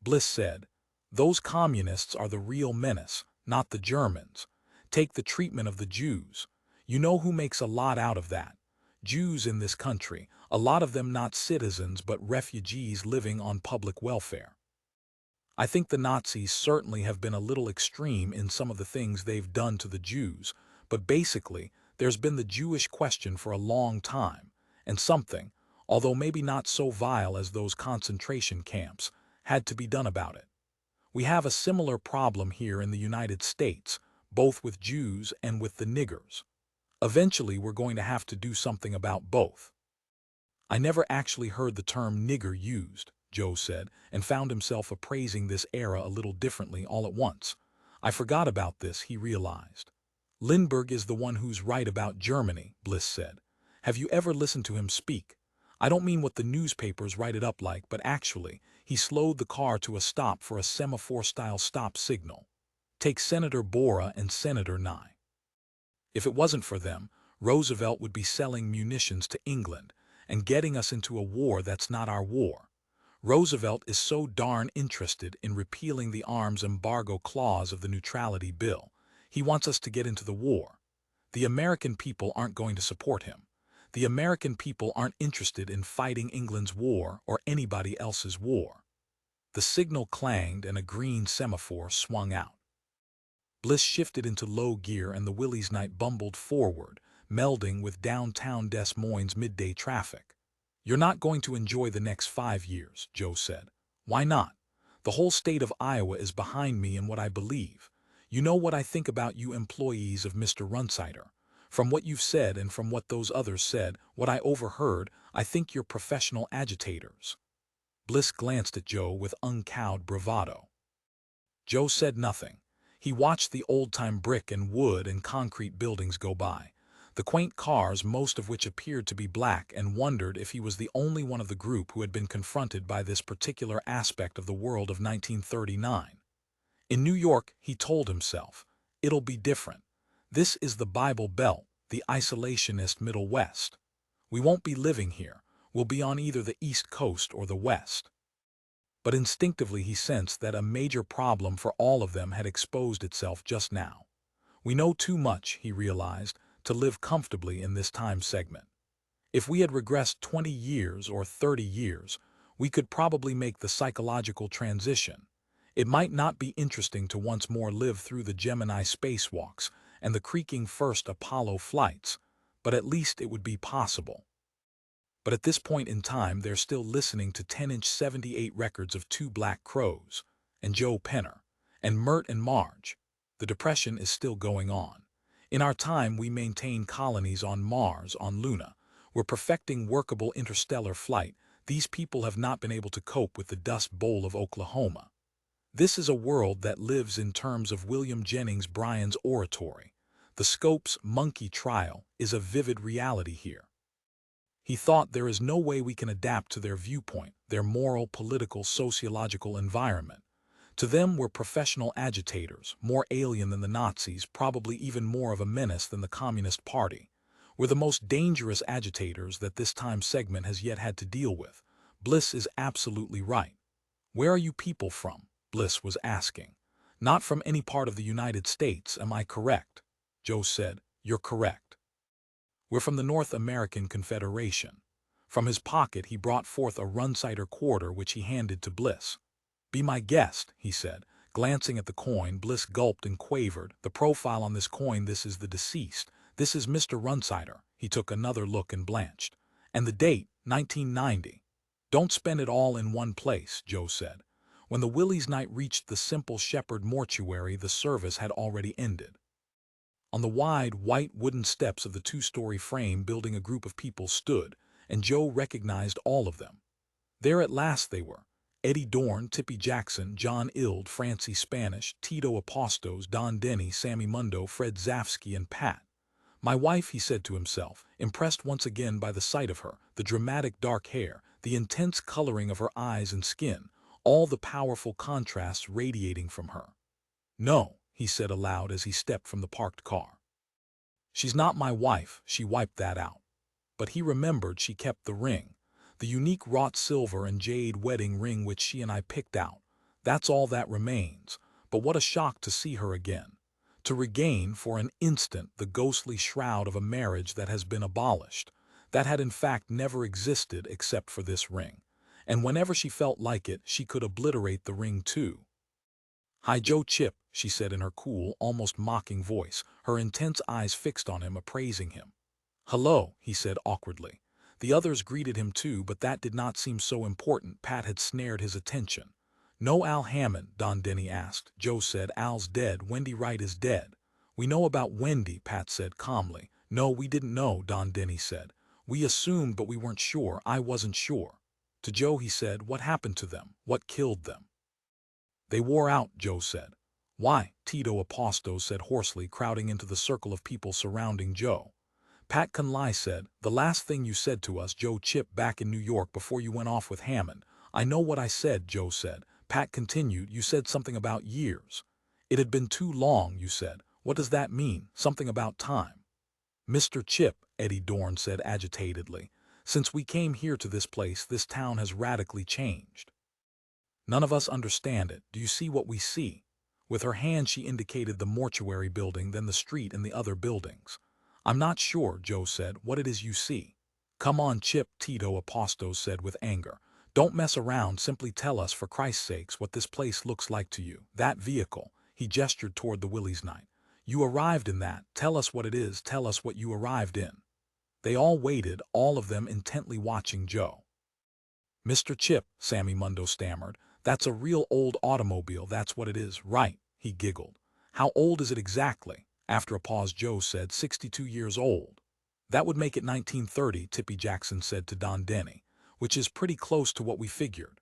Bliss said, those communists are the real menace, not the Germans. Take the treatment of the Jews. You know who makes a lot out of that? Jews in this country, a lot of them not citizens but refugees living on public welfare. I think the Nazis certainly have been a little extreme in some of the things they've done to the Jews, but basically, there's been the Jewish question for a long time, and something, although maybe not so vile as those concentration camps, had to be done about it. We have a similar problem here in the United States, both with Jews and with the niggers. Eventually, we're going to have to do something about both. I never actually heard the term nigger used, Joe said, and found himself appraising this era a little differently all at once. I forgot about this, he realized. Lindbergh is the one who's right about Germany, Bliss said. Have you ever listened to him speak? I don't mean what the newspapers write it up like, but actually, he slowed the car to a stop for a semaphore-style stop signal. Take Senator Bora and Senator Nye. If it wasn't for them, Roosevelt would be selling munitions to England and getting us into a war that's not our war. Roosevelt is so darn interested in repealing the arms embargo clause of the neutrality bill. He wants us to get into the war. The American people aren't going to support him. The American people aren't interested in fighting England's war or anybody else's war. The signal clanged and a green semaphore swung out. Bliss shifted into low gear and the Willys Knight bumbled forward, melding with downtown Des Moines midday traffic. You're not going to enjoy the next 5 years, Joe said. Why not? The whole state of Iowa is behind me in what I believe. You know what I think about you employees of Mr. Runsider. From what you've said and from what those others said, what I overheard, I think you're professional agitators. Bliss glanced at Joe with uncowed bravado. Joe said nothing. He watched the old-time brick and wood and concrete buildings go by, the quaint cars, most of which appeared to be black, and wondered if he was the only one of the group who had been confronted by this particular aspect of the world of 1939. In New York, he told himself, it'll be different. This is the Bible Belt, the isolationist Middle West. We won't be living here. We'll be on either the East Coast or the West. But instinctively he sensed that a major problem for all of them had exposed itself just now. We know too much, he realized, to live comfortably in this time segment. If we had regressed 20 years or 30 years, we could probably make the psychological transition. It might not be interesting to once more live through the Gemini spacewalks and the creaking first Apollo flights, but at least it would be possible. But at this point in time, they're still listening to 10-inch 78 records of Two Black Crows, and Joe Penner, and Mert and Marge. The Depression is still going on. In our time, we maintain colonies on Mars, on Luna. We're perfecting workable interstellar flight. These people have not been able to cope with the Dust Bowl of Oklahoma. This is a world that lives in terms of William Jennings Bryan's oratory. The Scopes monkey trial is a vivid reality here. He thought there is no way we can adapt to their viewpoint, their moral, political, sociological environment. To them, we're professional agitators, more alien than the Nazis, probably even more of a menace than the Communist Party. We're the most dangerous agitators that this time segment has yet had to deal with. Bliss is absolutely right. Where are you people from? Bliss was asking. Not from any part of the United States, am I correct? Joe said, you're correct. We're from the North American Confederation. From his pocket he brought forth a Runsider quarter which he handed to Bliss. Be my guest, he said. Glancing at the coin, Bliss gulped and quavered. The profile on this coin, this is the deceased. This is Mr. Runsider. He took another look and blanched. And the date, 1990. Don't spend it all in one place, Joe said. When the Willys Knight reached the Simple Shepherd mortuary, the service had already ended. On the wide, white wooden steps of the two-story frame building a group of people stood, and Joe recognized all of them. There at last they were. Eddie Dorn, Tippy Jackson, John Ild, Francie Spanish, Tito Apostos, Don Denny, Sammy Mundo, Fred Zafsky, and Pat. My wife, he said to himself, impressed once again by the sight of her, the dramatic dark hair, the intense coloring of her eyes and skin, all the powerful contrasts radiating from her. No, he said aloud as he stepped from the parked car. She's not my wife, she wiped that out. But he remembered she kept the ring, the unique wrought silver and jade wedding ring which she and I picked out. That's all that remains, but what a shock to see her again. To regain, for an instant, the ghostly shroud of a marriage that has been abolished, that had in fact never existed except for this ring. And whenever she felt like it, she could obliterate the ring too. Hi, Joe Chip, she said in her cool, almost mocking voice, her intense eyes fixed on him, appraising him. Hello, he said awkwardly. The others greeted him too, but that did not seem so important. Pat had snared his attention. No Al Hammond, Don Denny asked. Joe said, Al's dead. Wendy Wright is dead. We know about Wendy, Pat said calmly. No, we didn't know, Don Denny said. We assumed, but we weren't sure. I wasn't sure. To Joe he said, what happened to them? What killed them? They wore out, Joe said. Why? Tito Aposto said hoarsely, crowding into the circle of people surrounding Joe. Pat Conley said, the last thing you said to us, Joe Chip, back in New York before you went off with Hammond. I know what I said, Joe said. Pat continued, you said something about years. It had been too long, you said. What does that mean? Something about time. Mr. Chip, Eddie Dorn said agitatedly, since we came here to this place, this town has radically changed. None of us understand it. Do you see what we see? With her hand she indicated the mortuary building, then the street and the other buildings. I'm not sure, Joe said, what it is you see. Come on, Chip, Tito Aposto said with anger. Don't mess around, simply tell us for Christ's sakes what this place looks like to you. That vehicle, he gestured toward the Willie's night. You arrived in that, tell us what it is, tell us what you arrived in. They all waited, all of them intently watching Joe. Mr. Chip, Sammy Mundo stammered, that's a real old automobile, that's what it is, right, he giggled. How old is it exactly? After a pause Joe said, 62 years old. That would make it 1930, Tippy Jackson said to Don Denny, which is pretty close to what we figured.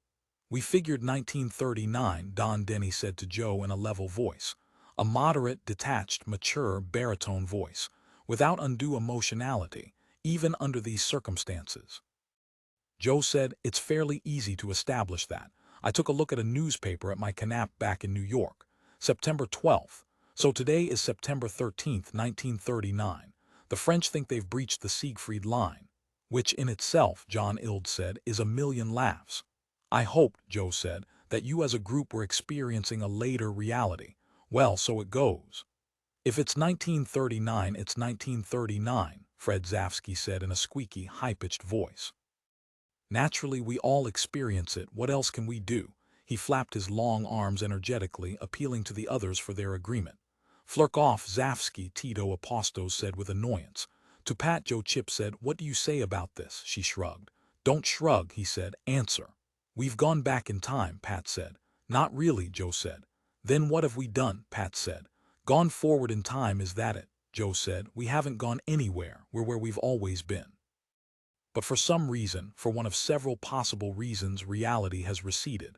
We figured 1939, Don Denny said to Joe in a level voice, a moderate, detached, mature, baritone voice, without undue emotionality, even under these circumstances. Joe said, it's fairly easy to establish that. I took a look at a newspaper at my canap back in New York, September 12th. So today is September 13th, 1939. The French think they've breached the Siegfried Line, which in itself, John Ild said, is a million laughs. I hoped, Joe said, that you as a group were experiencing a later reality. Well, so it goes. If it's 1939, it's 1939, Fred Zafsky said in a squeaky, high-pitched voice. Naturally, we all experience it. What else can we do? He flapped his long arms energetically, appealing to the others for their agreement. Flirk off, Zafsky, Tito Apostos said with annoyance. To Pat, Joe Chip said, what do you say about this? She shrugged. Don't shrug, he said. Answer. We've gone back in time, Pat said. Not really, Joe said. Then what have we done? Pat said. Gone forward in time, is that it? Joe said. We haven't gone anywhere. We're where we've always been. But for some reason, for one of several possible reasons, reality has receded.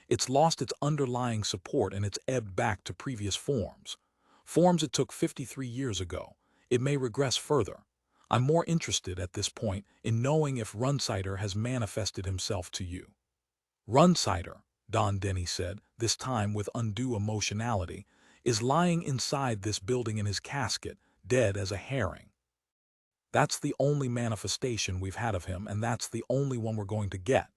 It's lost its underlying support and it's ebbed back to previous forms. Forms it took 53 years ago. It may regress further. I'm more interested at this point in knowing if Runsider has manifested himself to you. Runsider, Don Denny said, this time with undue emotionality, is lying inside this building in his casket, dead as a herring. That's the only manifestation we've had of him, and that's the only one we're going to get.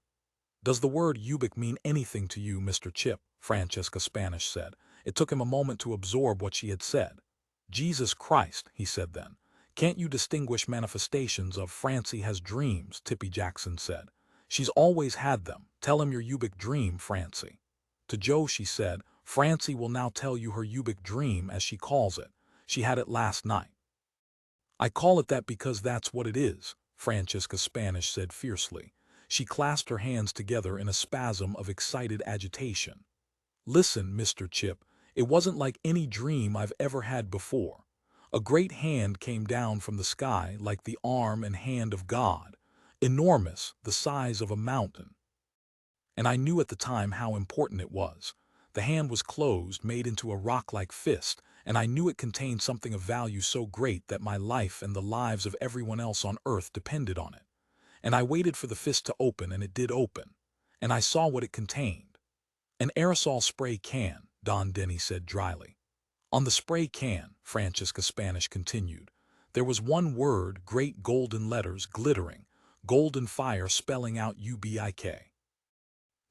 Does the word Ubik mean anything to you, Mr. Chip? Francesca Spanish said. It took him a moment to absorb what she had said. Jesus Christ, he said then. Can't you distinguish manifestations of Francie has dreams, Tippy Jackson said. She's always had them. Tell him your Ubik dream, Francie. To Joe she said, Francie will now tell you her Ubik dream, as she calls it. She had it last night. I call it that because that's what it is, Francesca Spanish said fiercely. She clasped her hands together in a spasm of excited agitation. Listen, Mr. Chip, it wasn't like any dream I've ever had before. A great hand came down from the sky like the arm and hand of God, enormous, the size of a mountain. And I knew at the time how important it was. The hand was closed, made into a rock-like fist, and I knew it contained something of value so great that my life and the lives of everyone else on earth depended on it. And I waited for the fist to open, and it did open. And I saw what it contained. An aerosol spray can, Don Denny said dryly. On the spray can, Francesca Spanish continued, there was one word, great golden letters glittering, golden fire spelling out UBIK.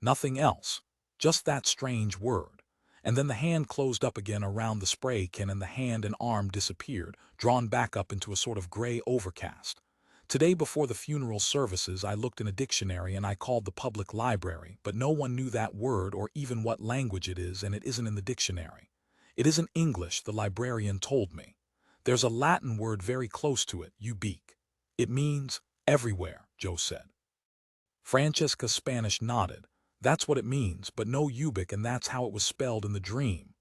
Nothing else, just that strange word. And then the hand closed up again around the spray can, and the hand and arm disappeared, drawn back up into a sort of gray overcast. Today before the funeral services I looked in a dictionary and I called the public library, but no one knew that word or even what language it is, and it isn't in the dictionary. It isn't English, the librarian told me. There's a Latin word very close to it, Ubik. It means everywhere, Joe said. Francesca Spanish nodded. That's what it means, but no Ubik, and that's how it was spelled in the dream.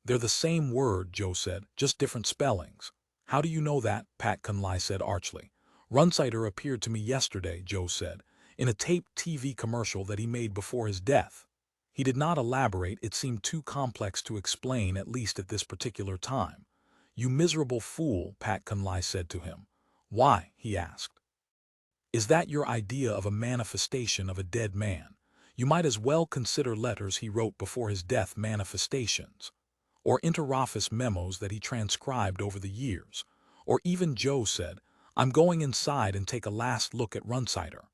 They're the same word, Joe said, just different spellings. How do you know that? Pat Conley said archly. Runsider appeared to me yesterday, Joe said, in a taped TV commercial that he made before his death. He did not elaborate, it seemed too complex to explain, at least at this particular time. You miserable fool, Pat Conley said to him. Why? He asked. Is that your idea of a manifestation of a dead man? You might as well consider letters he wrote before his death manifestations, or interoffice memos that he transcribed over the years, or even, Joe said, I'm going inside and take a last look at Runsider.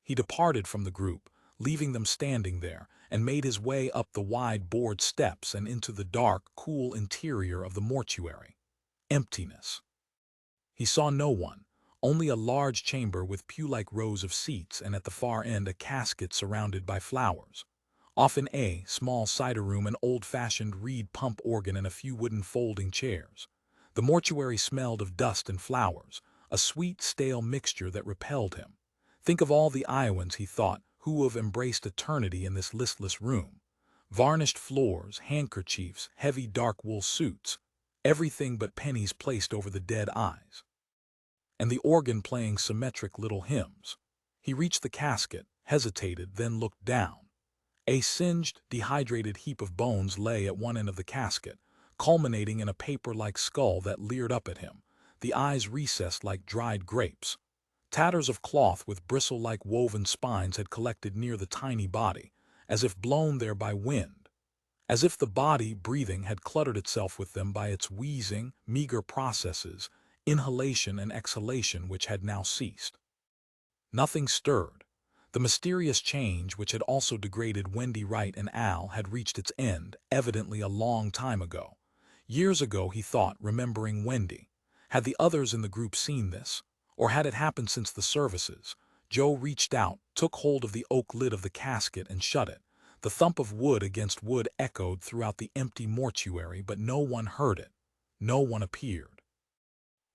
He departed from the group, leaving them standing there, and made his way up the wide board steps and into the dark, cool interior of the mortuary. Emptiness. He saw no one, only a large chamber with pew-like rows of seats and at the far end a casket surrounded by flowers. Off in a small cider room, an old-fashioned reed pump organ and a few wooden folding chairs. The mortuary smelled of dust and flowers, a sweet, stale mixture that repelled him. Think of all the Iowans, he thought, who have embraced eternity in this listless room. Varnished floors, handkerchiefs, heavy dark wool suits, everything but pennies placed over the dead eyes. And the organ playing symmetric little hymns. He reached the casket, hesitated, then looked down. A singed, dehydrated heap of bones lay at one end of the casket, culminating in a paper-like skull that leered up at him, the eyes recessed like dried grapes. Tatters of cloth with bristle-like woven spines had collected near the tiny body, as if blown there by wind, as if the body, breathing, had cluttered itself with them by its wheezing, meager processes, inhalation and exhalation which had now ceased. Nothing stirred. The mysterious change which had also degraded Wendy Wright and Al had reached its end, evidently a long time ago. Years ago, he thought, remembering Wendy. Had the others in the group seen this? Or had it happened since the services? Joe reached out, took hold of the oak lid of the casket and shut it. The thump of wood against wood echoed throughout the empty mortuary, but no one heard it. No one appeared.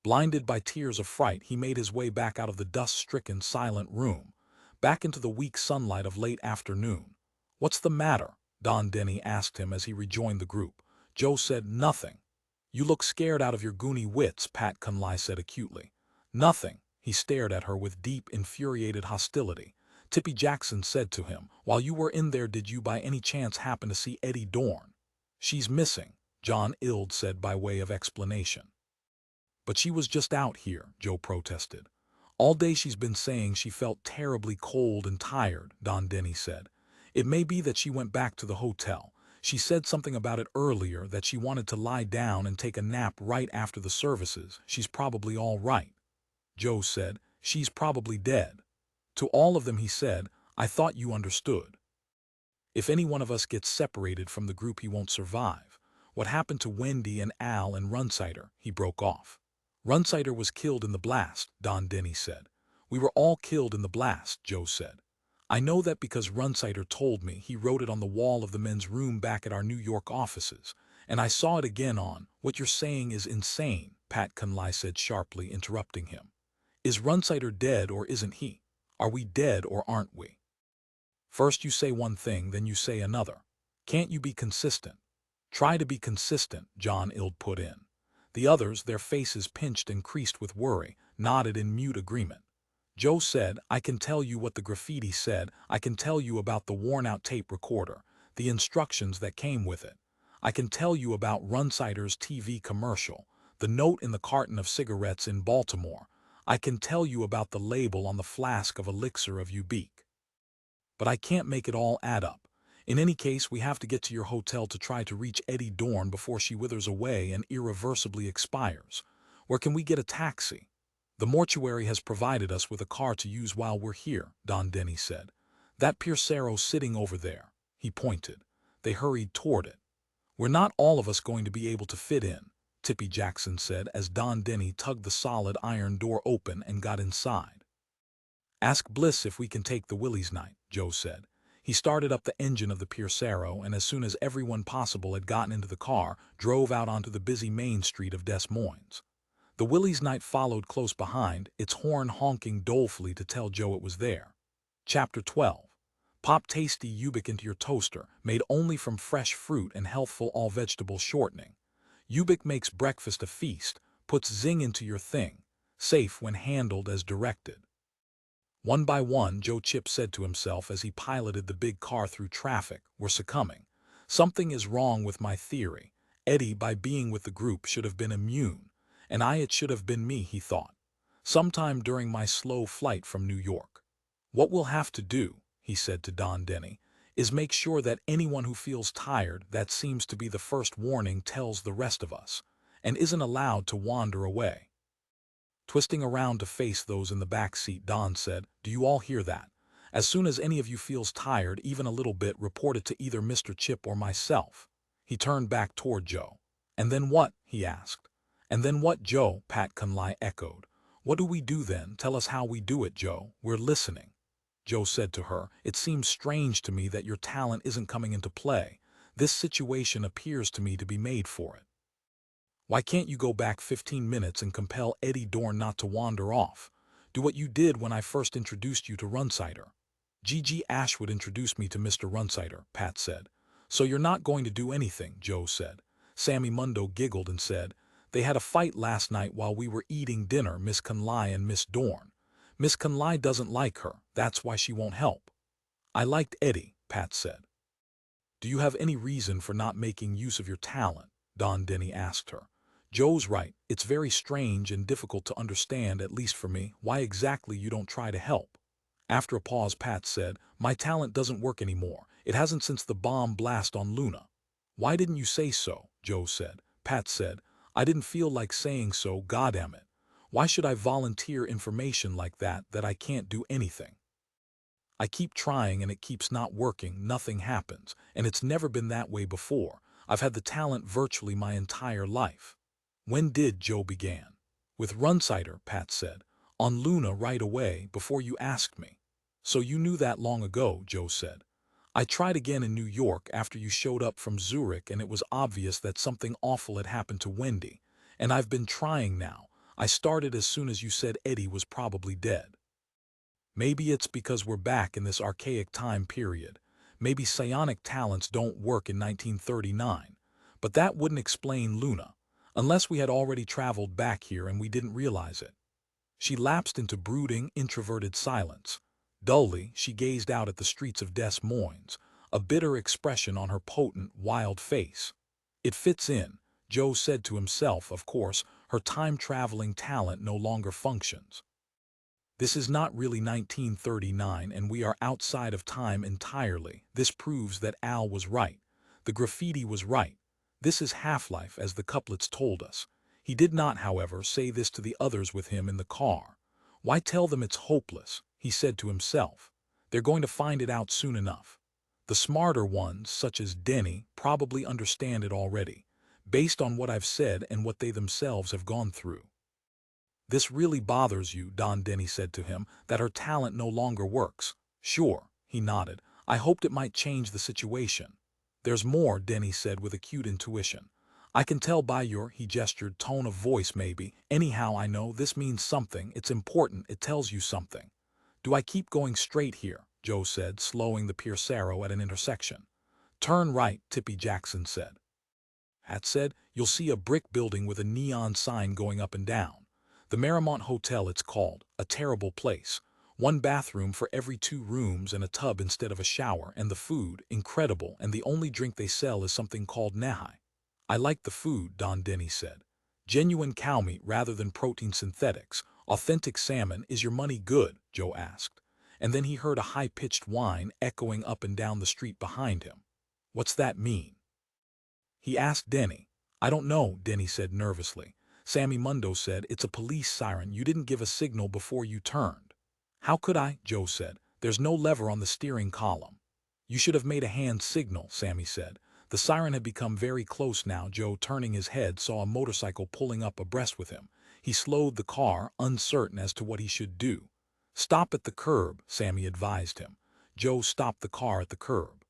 Blinded by tears of fright, he made his way back out of the dust-stricken, silent room, back into the weak sunlight of late afternoon. What's the matter? Don Denny asked him as he rejoined the group. Joe said, nothing. You look scared out of your goony wits, Pat Conley said acutely. Nothing. He stared at her with deep, infuriated hostility. Tippy Jackson said to him, while you were in there, did you by any chance happen to see Eddie Dorn? She's missing, John Ild said by way of explanation. But she was just out here, Joe protested. All day she's been saying she felt terribly cold and tired, Don Denny said. It may be that she went back to the hotel. She said something about it earlier, that she wanted to lie down and take a nap right after the services. She's probably all right. Joe said, she's probably dead. To all of them he said, I thought you understood. If any one of us gets separated from the group, he won't survive. What happened to Wendy and Al and Runsider? He broke off. Runsider was killed in the blast, Don Denny said. We were all killed in the blast, Joe said. I know that because Runsider told me. He wrote it on the wall of the men's room back at our New York offices, and I saw it again on. What you're saying is insane, Pat Conley said sharply, interrupting him. Is Runsider dead or isn't he? Are we dead or aren't we? First you say one thing, then you say another. Can't you be consistent? Try to be consistent, John Ild put in. The others, their faces pinched and creased with worry, nodded in mute agreement. Joe said, I can tell you what the graffiti said. I can tell you about the worn-out tape recorder, the instructions that came with it. I can tell you about Runsider's TV commercial, the note in the carton of cigarettes in Baltimore. I can tell you about the label on the flask of elixir of Ubik. But I can't make it all add up. In any case, we have to get to your hotel to try to reach Eddie Dorn before she withers away and irreversibly expires. Where can we get a taxi? The mortuary has provided us with a car to use while we're here, Don Denny said. That Piercero sitting over there. He pointed. They hurried toward it. We're not all of us going to be able to fit in, Tippy Jackson said as Don Denny tugged the solid iron door open and got inside. Ask Bliss if we can take the Willie's night, Joe said. He started up the engine of the Piercero and as soon as everyone possible had gotten into the car, drove out onto the busy main street of Des Moines. The Willie's night followed close behind, its horn honking dolefully to tell Joe it was there. Chapter 12. Pop tasty Ubik into your toaster, made only from fresh fruit and healthful all-vegetable shortening. Ubik makes breakfast a feast, puts zing into your thing, safe when handled as directed. One by one, Joe Chip said to himself as he piloted the big car through traffic, we're succumbing. Something is wrong with my theory. Eddie, by being with the group, should have been immune. And it should have been me, he thought. Sometime during my slow flight from New York. What we'll have to do, he said to Don Denny, is make sure that anyone who feels tired, that seems to be the first warning, tells the rest of us, and isn't allowed to wander away. Twisting around to face those in the back seat, Don said, do you all hear that? As soon as any of you feels tired, even a little bit, report it to either Mr. Chip or myself. He turned back toward Joe. And then what? He asked. And then what, Joe? Pat Conley echoed. What do we do then? Tell us how we do it, Joe. We're listening. Joe said to her, it seems strange to me that your talent isn't coming into play. This situation appears to me to be made for it. Why can't you go back 15 minutes and compel Eddie Dorn not to wander off? Do what you did when I first introduced you to Runsider. G.G. Ashwood introduced me to Mr. Runsider, Pat said. So you're not going to do anything, Joe said. Sammy Mundo giggled and said, they had a fight last night while we were eating dinner, Miss Conley and Miss Dorn. Miss Conley doesn't like her, that's why she won't help. I liked Eddie, Pat said. Do you have any reason for not making use of your talent? Don Denny asked her. Joe's right, it's very strange and difficult to understand, at least for me, why exactly you don't try to help. After a pause, Pat said, my talent doesn't work anymore. It hasn't since the bomb blast on Luna. Why didn't you say so? Joe said. Pat said, I didn't feel like saying so, goddammit. Why should I volunteer information like that I can't do anything? I keep trying and it keeps not working, nothing happens, and it's never been that way before. I've had the talent virtually my entire life. When did? Joe began. With Runsider, Pat said. On Luna right away, before you asked me. So you knew that long ago, Joe said. I tried again in New York after you showed up from Zurich, and it was obvious that something awful had happened to Wendy. And I've been trying now. I started as soon as you said Eddie was probably dead. Maybe it's because we're back in this archaic time period. Maybe psionic talents don't work in 1939. But that wouldn't explain Luna. Unless we had already traveled back here and we didn't realize it. She lapsed into brooding, introverted silence. Dully, she gazed out at the streets of Des Moines, a bitter expression on her potent, wild face. It fits in, Joe said to himself. Of course, her time-traveling talent no longer functions. This is not really 1939, and we are outside of time entirely. This proves that Al was right. The graffiti was right. This is Half-Life, as the couplets told us. He did not, however, say this to the others with him in the car. Why tell them it's hopeless, he said to himself. They're going to find it out soon enough. The smarter ones, such as Denny, probably understand it already, based on what I've said and what they themselves have gone through. This really bothers you, Don Denny said to him, that her talent no longer works. Sure, he nodded. I hoped it might change the situation. There's more, Denny said with acute intuition. I can tell by your, he gestured, tone of voice maybe. Anyhow, I know this means something. It's important. It tells you something. Do I keep going straight here? Joe said, slowing the Piercero at an intersection. Turn right, Tippy Jackson said. Pat said, you'll see a brick building with a neon sign going up and down. The Marymount Hotel, it's called. A terrible place. 1 bathroom for every 2 rooms and a tub instead of a shower, and the food, incredible, and the only drink they sell is something called Nahai. I like the food, Don Denny said. Genuine cow meat rather than protein synthetics. Authentic salmon. Is your money good? Joe asked. And then he heard a high-pitched whine echoing up and down the street behind him. What's that mean? He asked Denny. I don't know, Denny said nervously. Sammy Mundo said, it's a police siren. You didn't give a signal before you turned. How could I? Joe said. There's no lever on the steering column. You should have made a hand signal, Sammy said. The siren had become very close now. Joe, turning his head, saw a motorcycle pulling up abreast with him. He slowed the car, uncertain as to what he should do. Stop at the curb, Sammy advised him. Joe stopped the car at the curb.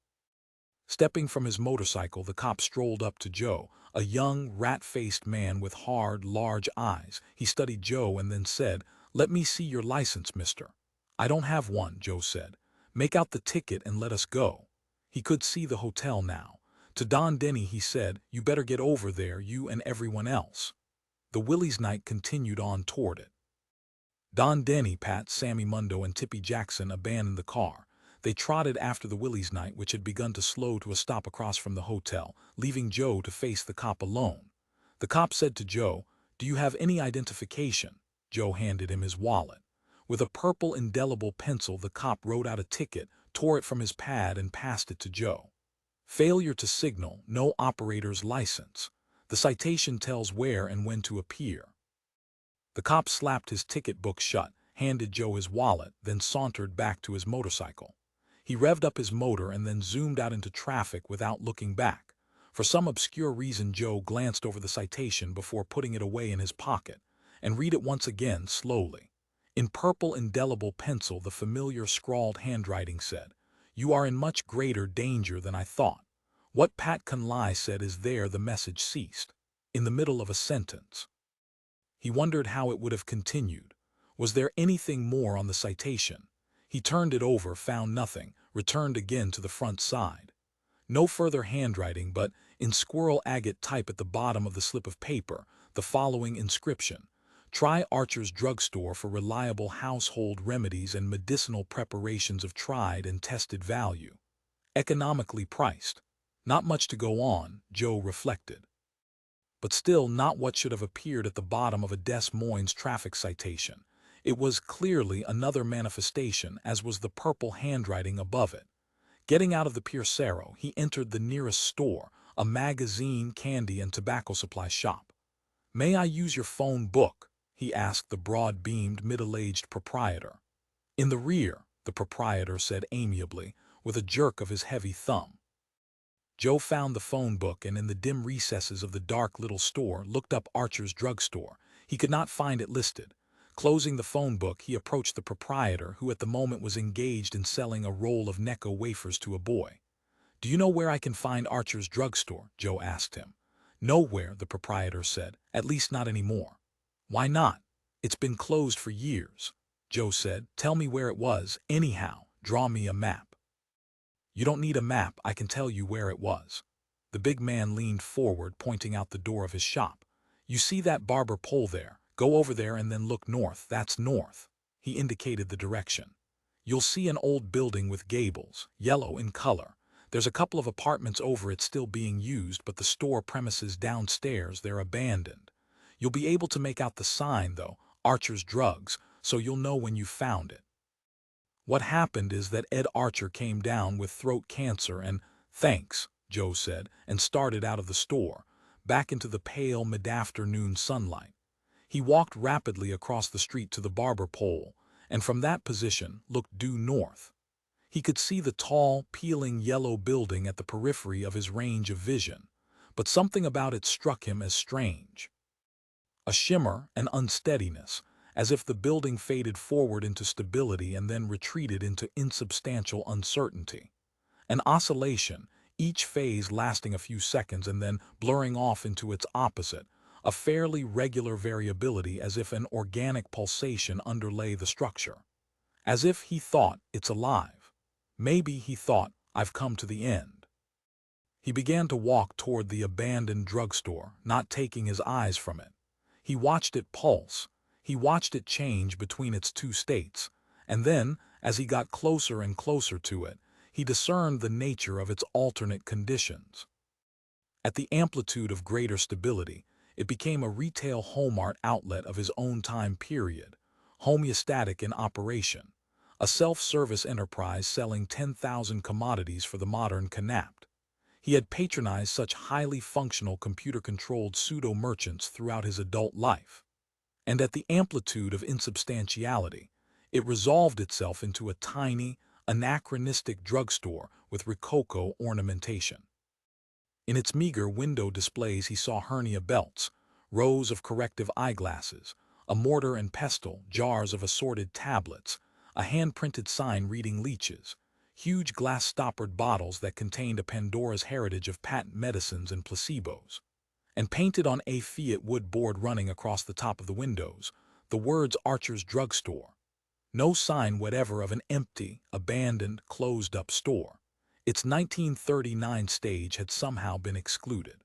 Stepping from his motorcycle, the cop strolled up to Joe, a young, rat-faced man with hard, large eyes. He studied Joe and then said, let me see your license, mister. I don't have one, Joe said. Make out the ticket and let us go." He could see the hotel now. To Don Denny he said, "You better get over there, you and everyone else." The Willie's night continued on toward it. Don Denny, Pat, Sammy Mundo, and Tippy Jackson abandoned the car. They trotted after the Willie's night, which had begun to slow to a stop across from the hotel, leaving Joe to face the cop alone. The cop said to Joe, "Do you have any identification?" Joe handed him his wallet. With a purple indelible pencil, the cop wrote out a ticket, tore it from his pad, and passed it to Joe. "Failure to signal, no operator's license. The citation tells where and when to appear." The cop slapped his ticket book shut, handed Joe his wallet, then sauntered back to his motorcycle. He revved up his motor and then zoomed out into traffic without looking back. For some obscure reason, Joe glanced over the citation before putting it away in his pocket, and read it once again slowly. In purple indelible pencil, the familiar scrawled handwriting said, "You are in much greater danger than I thought." What Pat Conley said is there the message ceased, in the middle of a sentence. He wondered how it would have continued. Was there anything more on the citation? He turned it over, found nothing, returned again to the front side. No further handwriting, but in squirrel agate type at the bottom of the slip of paper, the following inscription: "Try Archer's Drugstore for reliable household remedies and medicinal preparations of tried and tested value. Economically priced." Not much to go on, Joe reflected. But still not what should have appeared at the bottom of a Des Moines traffic citation. It was clearly another manifestation, as was the purple handwriting above it. Getting out of the Piercero, he entered the nearest store, a magazine, candy, and tobacco supply shop. "May I use your phone book?" he asked the broad-beamed, middle-aged proprietor. "In the rear," the proprietor said amiably, with a jerk of his heavy thumb. Joe found the phone book and in the dim recesses of the dark little store looked up Archer's Drugstore. He could not find it listed. Closing the phone book, he approached the proprietor, who at the moment was engaged in selling a roll of Necco wafers to a boy. "Do you know where I can find Archer's Drugstore?" Joe asked him. "Nowhere," the proprietor said, "at least not anymore." "Why not?" "It's been closed for years," Joe said. "Tell me where it was, anyhow. Draw me a map." "You don't need a map, I can tell you where it was." The big man leaned forward, pointing out the door of his shop. "You see that barber pole there? Go over there and then look north. That's north." He indicated the direction. "You'll see an old building with gables, yellow in color. There's a couple of apartments over it still being used, but the store premises downstairs, they're abandoned. You'll be able to make out the sign, though, Archer's Drugs, so you'll know when you've found it. What happened is that Ed Archer came down with throat cancer and—" "Thanks," Joe said, and started out of the store, back into the pale mid-afternoon sunlight. He walked rapidly across the street to the barber pole, and from that position looked due north. He could see the tall, peeling yellow building at the periphery of his range of vision, but something about it struck him as strange. A shimmer, an unsteadiness, as if the building faded forward into stability and then retreated into insubstantial uncertainty. An oscillation, each phase lasting a few seconds and then blurring off into its opposite, a fairly regular variability, as if an organic pulsation underlay the structure. As if he thought, "It's alive." Maybe he thought, "I've come to the end." He began to walk toward the abandoned drugstore, not taking his eyes from it. He watched it pulse. He watched it change between its two states, and then, as he got closer and closer to it, he discerned the nature of its alternate conditions. At the amplitude of greater stability, it became a retail home-art outlet of his own time period, homeostatic in operation, a self-service enterprise selling 10,000 commodities for the modern knapped. He had patronized such highly functional computer-controlled pseudo-merchants throughout his adult life. And at the amplitude of insubstantiality, it resolved itself into a tiny, anachronistic drugstore with rococo ornamentation. In its meager window displays he saw hernia belts, rows of corrective eyeglasses, a mortar and pestle, jars of assorted tablets, a hand-printed sign reading leeches, huge glass-stoppered bottles that contained a Pandora's heritage of patent medicines and placebos. And painted on a Fiat wood board running across the top of the windows, the words Archer's Drugstore. No sign whatever of an empty, abandoned, closed-up store. Its 1939 stage had somehow been excluded.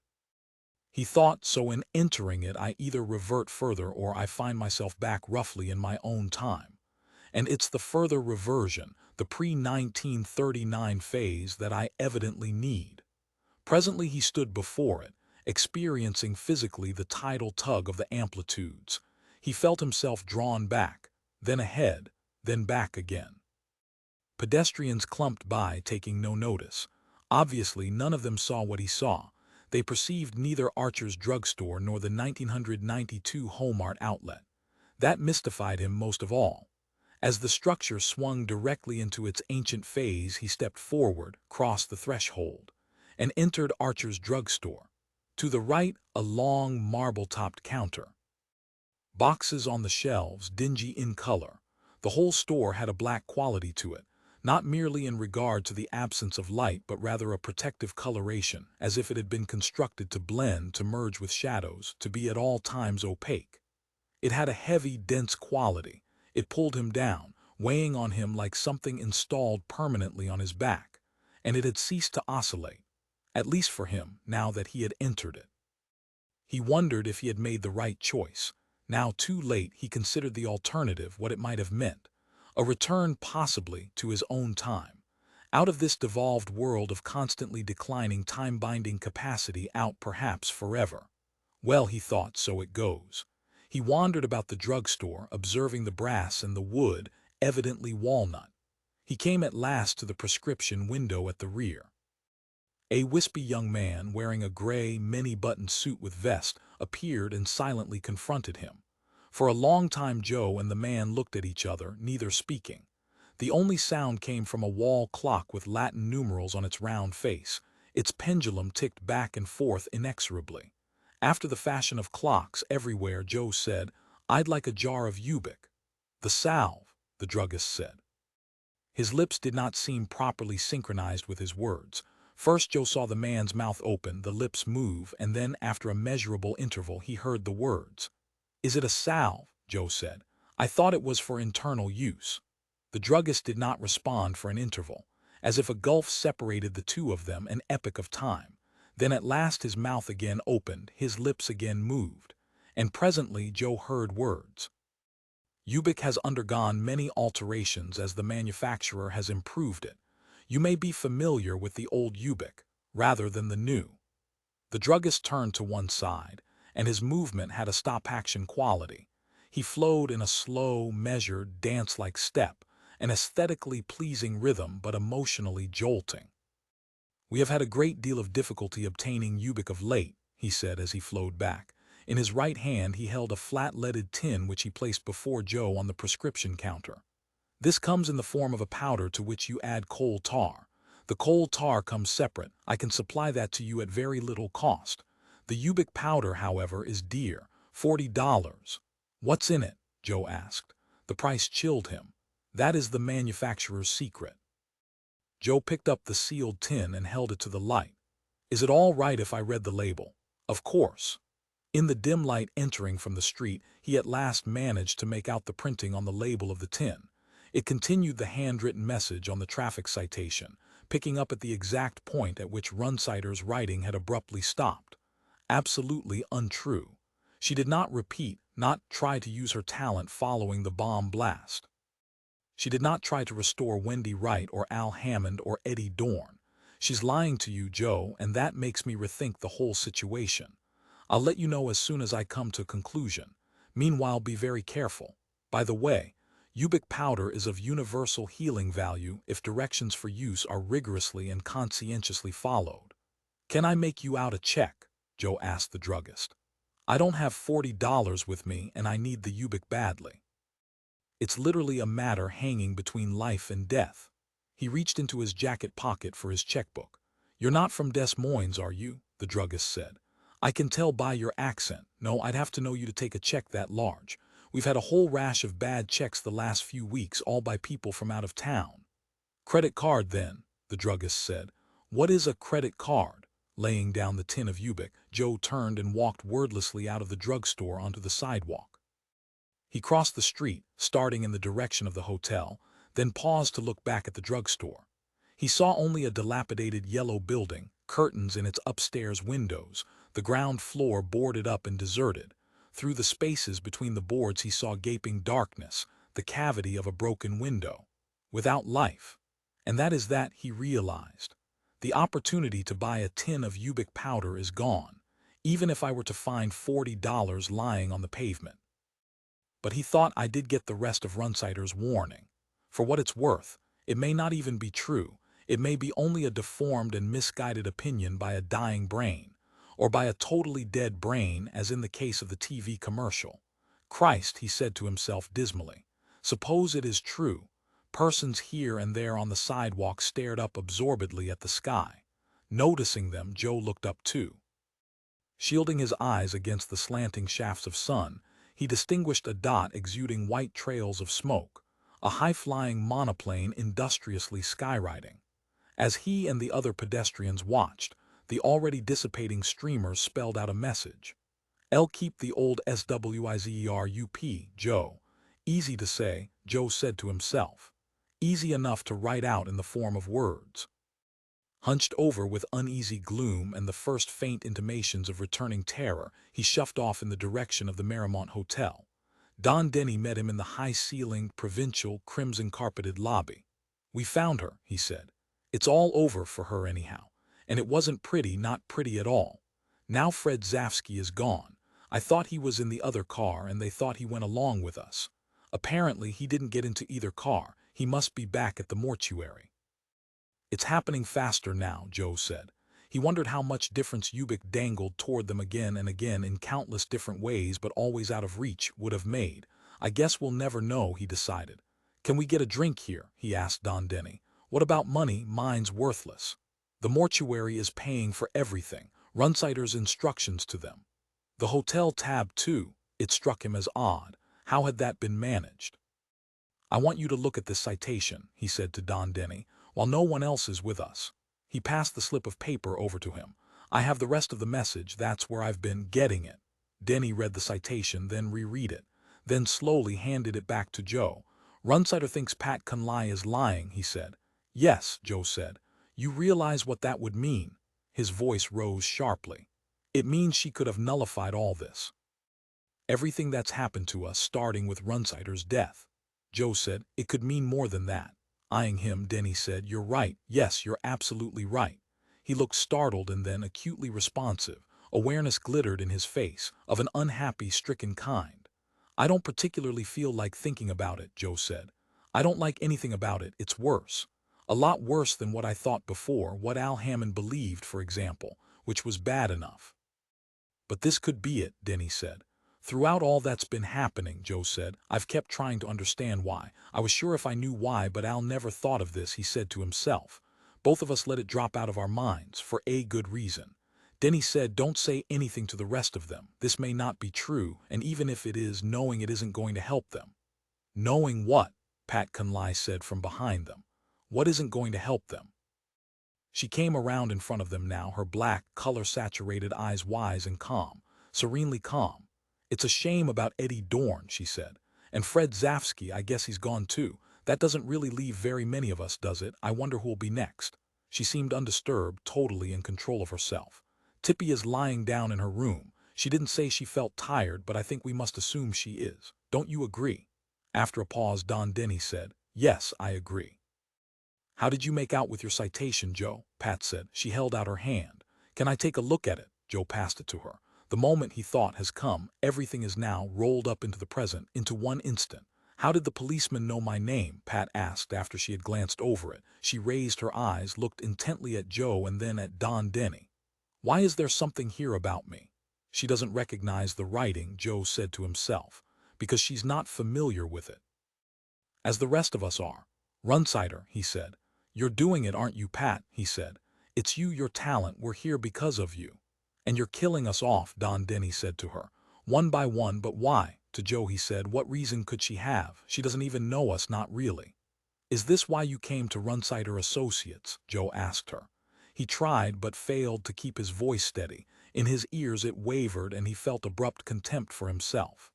He thought, so in entering it I either revert further or I find myself back roughly in my own time. And it's the further reversion, the pre-1939 phase, that I evidently need. Presently he stood before it, experiencing physically the tidal tug of the amplitudes. He felt himself drawn back, then ahead, then back again. Pedestrians clumped by, taking no notice. Obviously, none of them saw what he saw. They perceived neither Archer's drugstore nor the 1992 Hallmark outlet. That mystified him most of all. As the structure swung directly into its ancient phase, he stepped forward, crossed the threshold, and entered Archer's drugstore. To the right, a long, marble-topped counter. Boxes on the shelves, dingy in color. The whole store had a black quality to it, not merely in regard to the absence of light but rather a protective coloration, as if it had been constructed to blend, to merge with shadows, to be at all times opaque. It had a heavy, dense quality. It pulled him down, weighing on him like something installed permanently on his back, and it had ceased to oscillate, at least for him, now that he had entered it. He wondered if he had made the right choice. Now too late, he considered the alternative, what it might have meant. A return, possibly, to his own time. Out of this devolved world of constantly declining time-binding capacity, out perhaps forever. Well, he thought, so it goes. He wandered about the drugstore, observing the brass and the wood, evidently walnut. He came at last to the prescription window at the rear. A wispy young man, wearing a gray, many-buttoned suit with vest, appeared and silently confronted him. For a long time Joe and the man looked at each other, neither speaking. The only sound came from a wall clock with Latin numerals on its round face. Its pendulum ticked back and forth inexorably. After the fashion of clocks everywhere, Joe said, "I'd like a jar of Ubik." "The salve," the druggist said. His lips did not seem properly synchronized with his words. First Joe saw the man's mouth open, the lips move, and then, after a measurable interval, he heard the words. "Is it a salve?" Joe said. "I thought it was for internal use." The druggist did not respond for an interval, as if a gulf separated the two of them, an epoch of time. Then at last his mouth again opened, his lips again moved, and presently Joe heard words. "Ubik has undergone many alterations as the manufacturer has improved it. You may be familiar with the old Ubik, rather than the new." The druggist turned to one side, and his movement had a stop-action quality. He flowed in a slow, measured, dance-like step, an aesthetically pleasing rhythm but emotionally jolting. "We have had a great deal of difficulty obtaining Ubik of late," he said as he flowed back. In his right hand he held a flat leaded tin which he placed before Joe on the prescription counter. "This comes in the form of a powder to which you add coal tar. The coal tar comes separate. I can supply that to you at very little cost. The Ubik powder, however, is dear, $40. "What's in it?" Joe asked. The price chilled him. "That is the manufacturer's secret." Joe picked up the sealed tin and held it to the light. "Is it all right if I read the label?" "Of course." In the dim light entering from the street, he at last managed to make out the printing on the label of the tin. It continued the handwritten message on the traffic citation, picking up at the exact point at which Runsider's writing had abruptly stopped. Absolutely untrue. She did not repeat, not try to use her talent following the bomb blast. She did not try to restore Wendy Wright or Al Hammond or Eddie Dorn. She's lying to you, Joe, and that makes me rethink the whole situation. I'll let you know as soon as I come to a conclusion. Meanwhile, be very careful. By the way, Ubik powder is of universal healing value if directions for use are rigorously and conscientiously followed. "Can I make you out a check?" Joe asked the druggist. "I don't have $40 with me and I need the Ubik badly. It's literally a matter hanging between life and death." He reached into his jacket pocket for his checkbook. "You're not from Des Moines, are you?" the druggist said. "I can tell by your accent. No, I'd have to know you to take a check that large. We've had a whole rash of bad checks the last few weeks, all by people from out of town." "Credit card, then," the druggist said. "What is a credit card?" Laying down the tin of Ubik, Joe turned and walked wordlessly out of the drugstore onto the sidewalk. He crossed the street, starting in the direction of the hotel, then paused to look back at the drugstore. He saw only a dilapidated yellow building, curtains in its upstairs windows, the ground floor boarded up and deserted. Through the spaces between the boards he saw gaping darkness, the cavity of a broken window. Without life. And that is that, he realized. The opportunity to buy a tin of Ubik powder is gone, even if I were to find $40 lying on the pavement. But he thought I did get the rest of Runsider's warning. For what it's worth, it may not even be true. It may be only a deformed and misguided opinion by a dying brain, or by a totally dead brain, as in the case of the TV commercial. Christ, he said to himself dismally. Suppose it is true. Persons here and there on the sidewalk stared up absorbedly at the sky. Noticing them, Joe looked up too. Shielding his eyes against the slanting shafts of sun, he distinguished a dot exuding white trails of smoke, a high-flying monoplane industriously skywriting. As he and the other pedestrians watched, the already dissipating streamers spelled out a message. "I'll keep the old SWIZERUP, Joe." Easy to say, Joe said to himself. Easy enough to write out in the form of words. Hunched over with uneasy gloom and the first faint intimations of returning terror, he shuffled off in the direction of the Marymount Hotel. Don Denny met him in the high-ceilinged, provincial, crimson-carpeted lobby. "We found her," he said. "It's all over for her anyhow. And it wasn't pretty, not pretty at all. Now Fred Zafsky is gone. I thought he was in the other car and they thought he went along with us. Apparently he didn't get into either car. He must be back at the mortuary." "It's happening faster now," Joe said. He wondered how much difference Ubik dangled toward them again and again in countless different ways but always out of reach would have made. "I guess we'll never know," he decided. "Can we get a drink here?" he asked Don Denny. "What about money? Mine's worthless." "The mortuary is paying for everything. Runsider's instructions to them." The hotel tab too. It struck him as odd. How had that been managed? "I want you to look at this citation," he said to Don Denny, "while no one else is with us." He passed the slip of paper over to him. "I have the rest of the message. That's where I've been getting it." Denny read the citation, then reread it, then slowly handed it back to Joe. "Runsider thinks Pat Conley is lying," he said. "Yes," Joe said. "You realize what that would mean?" His voice rose sharply. "It means she could have nullified all this. Everything that's happened to us, starting with Runsider's death." Joe said, "It could mean more than that." Eyeing him, Denny said, "You're right. Yes, you're absolutely right." He looked startled and then acutely responsive. Awareness glittered in his face, of an unhappy, stricken kind. "I don't particularly feel like thinking about it," Joe said. "I don't like anything about it. It's worse. A lot worse than what I thought before, what Al Hammond believed, for example, which was bad enough." "But this could be it," Denny said. "Throughout all that's been happening," Joe said, "I've kept trying to understand why. I was sure if I knew why, but Al never thought of this," he said to himself. "Both of us let it drop out of our minds, for a good reason." Denny said, "Don't say anything to the rest of them. This may not be true, and even if it is, knowing it isn't going to help them." "Knowing what?" Pat Conley said from behind them. "What isn't going to help them?" She came around in front of them now, her black, color-saturated eyes wise and calm, serenely calm. "It's a shame about Eddie Dorn," she said. "And Fred Zafsky, I guess he's gone too. That doesn't really leave very many of us, does it? I wonder who'll be next." She seemed undisturbed, totally in control of herself. "Tippy is lying down in her room. She didn't say she felt tired, but I think we must assume she is. Don't you agree?" After a pause, Don Denny said, "Yes, I agree." "How did you make out with your citation, Joe?" Pat said. She held out her hand. "Can I take a look at it?" Joe passed it to her. The moment he thought has come. Everything is now rolled up into the present, into one instant. "How did the policeman know my name?" Pat asked after she had glanced over it. She raised her eyes, looked intently at Joe and then at Don Denny. "Why is there something here about me?" "She doesn't recognize the writing," Joe said to himself, "because she's not familiar with it. As the rest of us are." "Runsider," he said. "You're doing it, aren't you, Pat?" he said. "It's you, your talent. We're here because of you." "And you're killing us off," Don Denny said to her. "One by one, but why?" To Joe he said, "What reason could she have? She doesn't even know us, not really." "Is this why you came to Runsider Associates?" Joe asked her. He tried but failed to keep his voice steady. In his ears it wavered and he felt abrupt contempt for himself.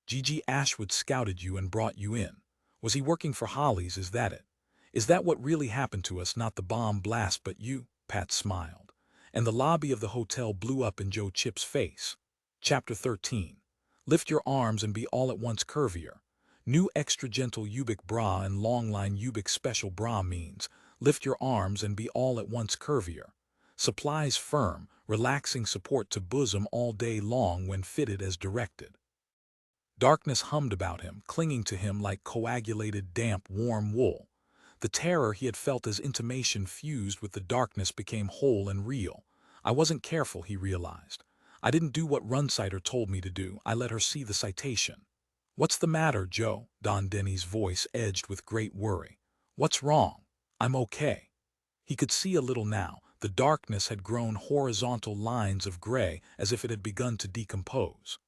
Gigi Ashwood scouted you and brought you in. Was he working for Holly's, is that it? Is that what really happened to us, not the bomb blast but you? Pat smiled. And the lobby of the hotel blew up in Joe Chip's face. Chapter 13. Lift your arms and be all at once curvier. New extra gentle Ubik bra and longline Ubik special bra means lift your arms and be all at once curvier. Supplies firm, relaxing support to bosom all day long when fitted as directed. Darkness hummed about him, clinging to him like coagulated damp warm wool. The terror he had felt as intimation fused with the darkness became whole and real. I wasn't careful, he realized. I didn't do what Runsider told me to do. I let her see the citation. What's the matter, Joe? Don Denny's voice edged with great worry. What's wrong? I'm okay. He could see a little now. The darkness had grown horizontal lines of gray as if it had begun to decompose.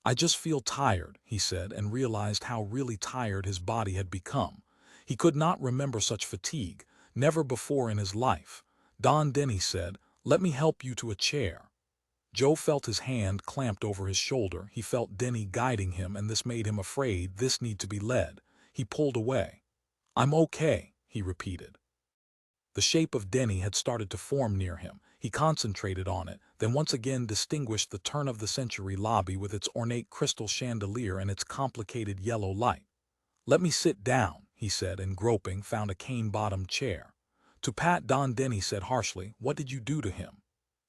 I just feel tired, he said, and realized how really tired his body had become. He could not remember such fatigue, never before in his life. Don Denny said, let me help you to a chair. Joe felt his hand clamped over his shoulder. He felt Denny guiding him, and this made him afraid this need to be led. He pulled away. I'm okay, he repeated. The shape of Denny had started to form near him. He concentrated on it, then once again distinguished the turn-of-the-century lobby with its ornate crystal chandelier and its complicated yellow light. Let me sit down, he said, and groping, found a cane-bottomed chair. To Pat, Don Denny said harshly, what did you do to him?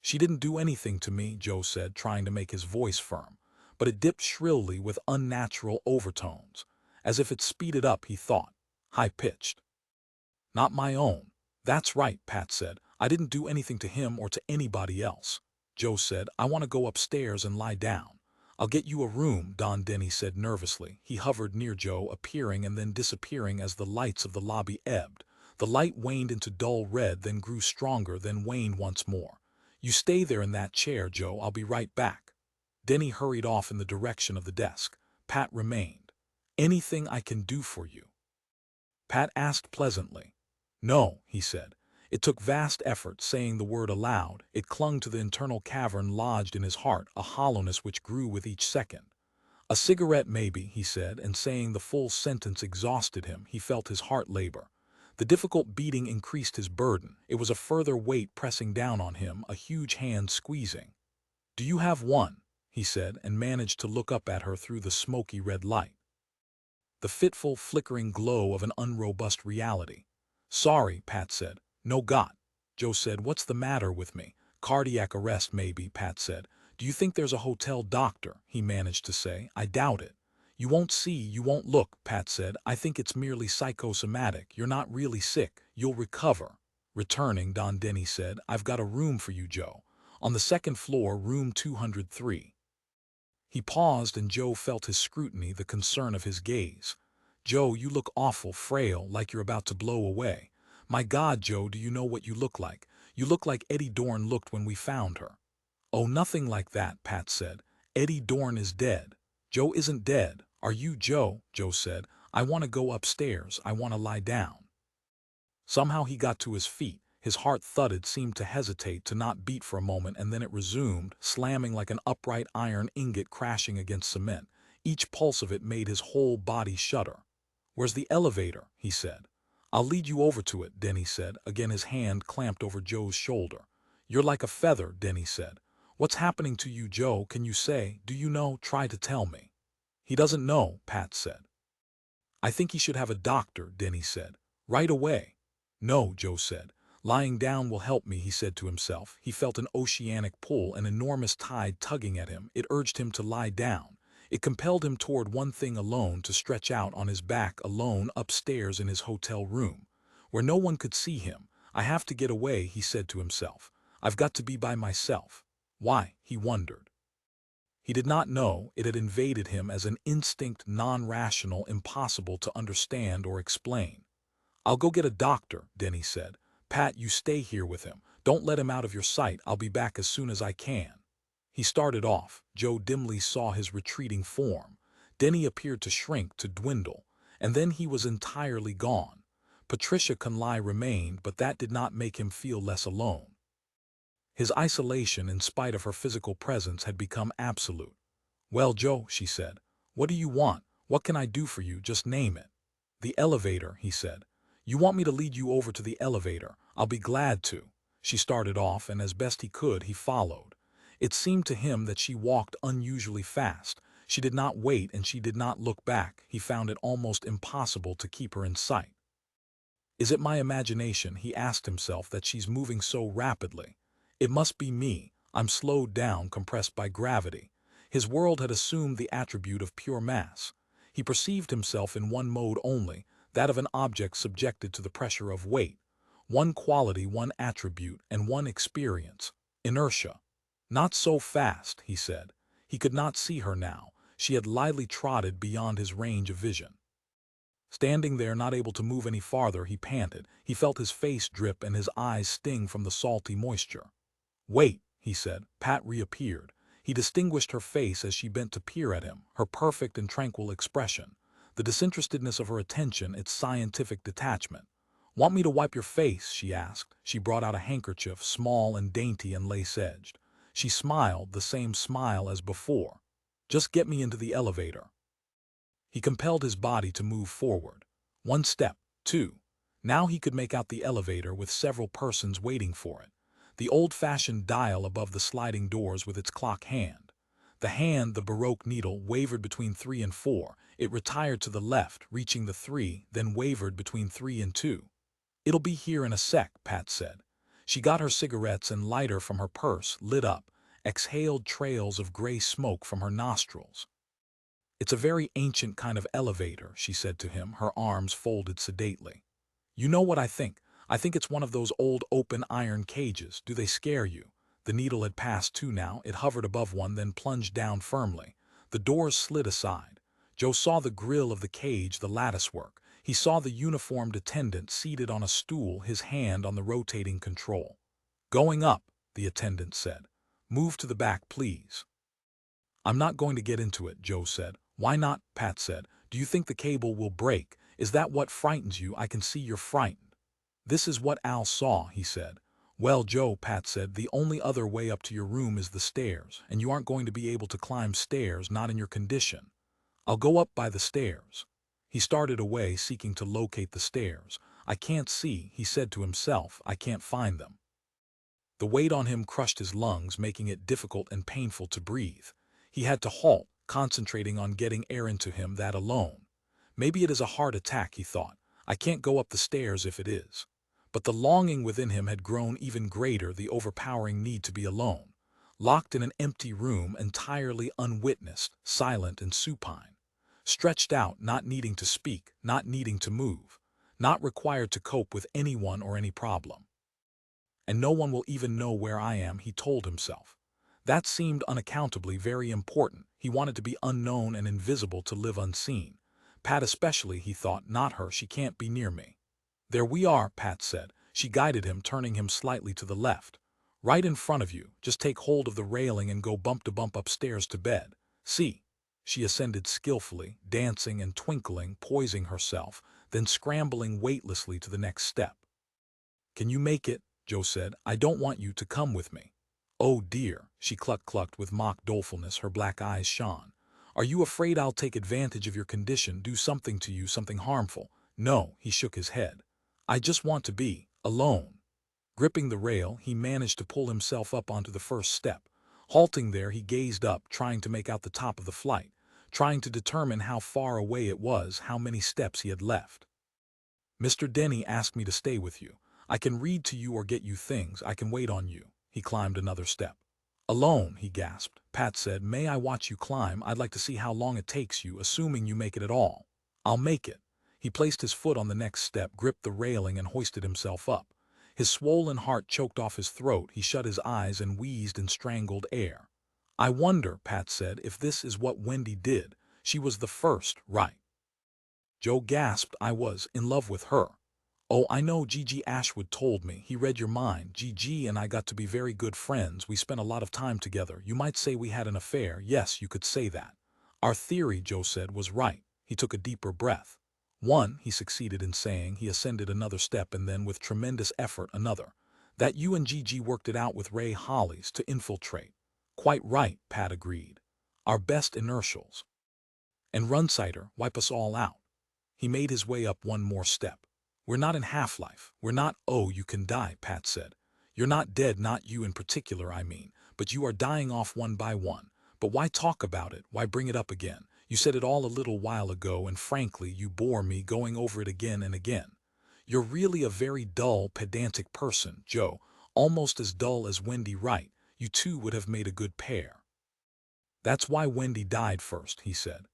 She didn't do anything to me, Joe said, trying to make his voice firm. But it dipped shrilly with unnatural overtones. As if it speeded up, he thought. High-pitched. Not my own. That's right, Pat said. I didn't do anything to him or to anybody else. Joe said, I want to go upstairs and lie down. I'll get you a room, Don Denny said nervously. He hovered near Joe, appearing and then disappearing as the lights of the lobby ebbed. The light waned into dull red, then grew stronger, then waned once more. You stay there in that chair, Joe. I'll be right back. Denny hurried off in the direction of the desk. Pat remained. Anything I can do for you? Pat asked pleasantly. No, he said. It took vast effort saying the word aloud. It clung to the internal cavern lodged in his heart, a hollowness which grew with each second. A cigarette maybe, he said, and saying the full sentence exhausted him. He felt his heart labor. The difficult beating increased his burden. It was a further weight pressing down on him, a huge hand squeezing. Do you have one? He said, and managed to look up at her through the smoky red light. The fitful, flickering glow of an unrobust reality. Sorry, Pat said. No got. Joe said, what's the matter with me? Cardiac arrest maybe, Pat said. Do you think there's a hotel doctor? He managed to say. I doubt it. You won't see, you won't look, Pat said. I think it's merely psychosomatic. You're not really sick. You'll recover. Returning, Don Denny said, I've got a room for you, Joe. On the second floor, room 203. He paused, and Joe felt his scrutiny, the concern of his gaze. Joe, you look awful frail, like you're about to blow away. My God, Joe, do you know what you look like? You look like Eddie Dorn looked when we found her. Oh, nothing like that, Pat said. Eddie Dorn is dead. Joe isn't dead. Are you, Joe? Joe said. I want to go upstairs. I want to lie down. Somehow he got to his feet. His heart thudded, seemed to hesitate, to not beat for a moment, and then it resumed, slamming like an upright iron ingot crashing against cement. Each pulse of it made his whole body shudder. Where's the elevator? He said. I'll lead you over to it, Denny said, again his hand clamped over Joe's shoulder. You're like a feather, Denny said. What's happening to you, Joe? Can you say? Do you know? Try to tell me. He doesn't know, Pat said. I think he should have a doctor, Denny said. Right away. No, Joe said. Lying down will help me, he said to himself. He felt an oceanic pull, an enormous tide tugging at him. It urged him to lie down. It compelled him toward one thing alone, to stretch out on his back alone upstairs in his hotel room, where no one could see him. I have to get away, he said to himself. I've got to be by myself. Why? He wondered. He did not know. It had invaded him as an instinct, non-rational, impossible to understand or explain. I'll go get a doctor, Denny said. Pat, you stay here with him. Don't let him out of your sight. I'll be back as soon as I can. He started off. Joe dimly saw his retreating form. Denny appeared to shrink, to dwindle, and then he was entirely gone. Patricia Conley remained, but that did not make him feel less alone. His isolation, in spite of her physical presence, had become absolute. Well, Joe, she said, What do you want? What can I do for you? Just name it. The elevator, he said. You want me to lead you over to the elevator? I'll be glad to. She started off, and as best he could, he followed. It seemed to him that she walked unusually fast. She did not wait and she did not look back. He found it almost impossible to keep her in sight. Is it my imagination, he asked himself, that she's moving so rapidly? It must be me. I'm slowed down, compressed by gravity. His world had assumed the attribute of pure mass. He perceived himself in one mode only, that of an object subjected to the pressure of weight. One quality, one attribute, and one experience: inertia. Not so fast, he said. He could not see her now. She had lightly trotted beyond his range of vision. Standing there, not able to move any farther, he panted. He felt his face drip and his eyes sting from the salty moisture. Wait, he said. Pat reappeared. He distinguished her face as she bent to peer at him, her perfect and tranquil expression, the disinterestedness of her attention, its scientific detachment. Want me to wipe your face? She asked. She brought out a handkerchief, small and dainty and lace-edged. She smiled, the same smile as before. Just get me into the elevator. He compelled his body to move forward. One step, two. Now he could make out the elevator with several persons waiting for it. The old-fashioned dial above the sliding doors with its clock hand. The hand, the Baroque needle, wavered between 3 and 4. It retired to the left, reaching the 3, then wavered between 3 and 2. It'll be here in a sec, Pat said. She got her cigarettes and lighter from her purse, lit up, exhaled trails of gray smoke from her nostrils. It's a very ancient kind of elevator, she said to him, her arms folded sedately. You know what I think? I think it's one of those old open iron cages. Do they scare you? The needle had passed 2 now. It hovered above 1, then plunged down firmly. The doors slid aside. Joe saw the grill of the cage, the latticework. He saw the uniformed attendant seated on a stool, his hand on the rotating control. Going up, the attendant said. Move to the back, please. I'm not going to get into it, Joe said. Why not? Pat said. Do you think the cable will break? Is that what frightens you? I can see you're frightened. This is what Al saw, he said. Well, Joe, Pat said, the only other way up to your room is the stairs, and you aren't going to be able to climb stairs, not in your condition. I'll go up by the stairs. He started away, seeking to locate the stairs. I can't see, he said to himself. I can't find them. The weight on him crushed his lungs, making it difficult and painful to breathe. He had to halt, concentrating on getting air into him, that alone. Maybe it is a heart attack, he thought. I can't go up the stairs if it is. But the longing within him had grown even greater, the overpowering need to be alone. Locked in an empty room, entirely unwitnessed, silent and supine. Stretched out, not needing to speak, not needing to move. Not required to cope with anyone or any problem. And no one will even know where I am, he told himself. That seemed unaccountably very important. He wanted to be unknown and invisible, to live unseen. Pat especially, he thought, not her, she can't be near me. There we are, Pat said. She guided him, turning him slightly to the left. Right in front of you. Just take hold of the railing and go bump to bump upstairs to bed. See? She ascended skillfully, dancing and twinkling, poising herself, then scrambling weightlessly to the next step. Can you make it? Joe said. I don't want you to come with me. Oh dear, she clucked with mock dolefulness, her black eyes shone. Are you afraid I'll take advantage of your condition, do something to you, something harmful? No, he shook his head. I just want to be alone. Gripping the rail, he managed to pull himself up onto the first step. Halting there, he gazed up, trying to make out the top of the flight, trying to determine how far away it was, how many steps he had left. Mr. Denny asked me to stay with you. I can read to you or get you things. I can wait on you. He climbed another step. Alone, he gasped. Pat said, may I watch you climb? I'd like to see how long it takes you, assuming you make it at all. I'll make it. He placed his foot on the next step, gripped the railing, and hoisted himself up. His swollen heart choked off his throat. He shut his eyes and wheezed in strangled air. I wonder, Pat said, if this is what Wendy did. She was the first, right? Joe gasped. I was in love with her. Oh, I know, Gigi Ashwood told me. He read your mind. Gigi and I got to be very good friends. We spent a lot of time together. You might say we had an affair. Yes, you could say that. Our theory, Joe said, was right. He took a deeper breath. One, he succeeded in saying. He ascended another step and then, with tremendous effort, another. That you and Gigi worked it out with Ray Hollies to infiltrate. Quite right, Pat agreed. Our best inertials. And Runsider, wipe us all out. He made his way up one more step. We're not in Half-Life. We're not, oh, you can die, Pat said. You're not dead, not you in particular, I mean, but you are dying off one by one. But why talk about it? Why bring it up again? You said it all a little while ago, and frankly, you bore me going over it again and again. You're really a very dull, pedantic person, Joe, almost as dull as Wendy Wright. You two would have made a good pair. That's why Wendy died first, he said.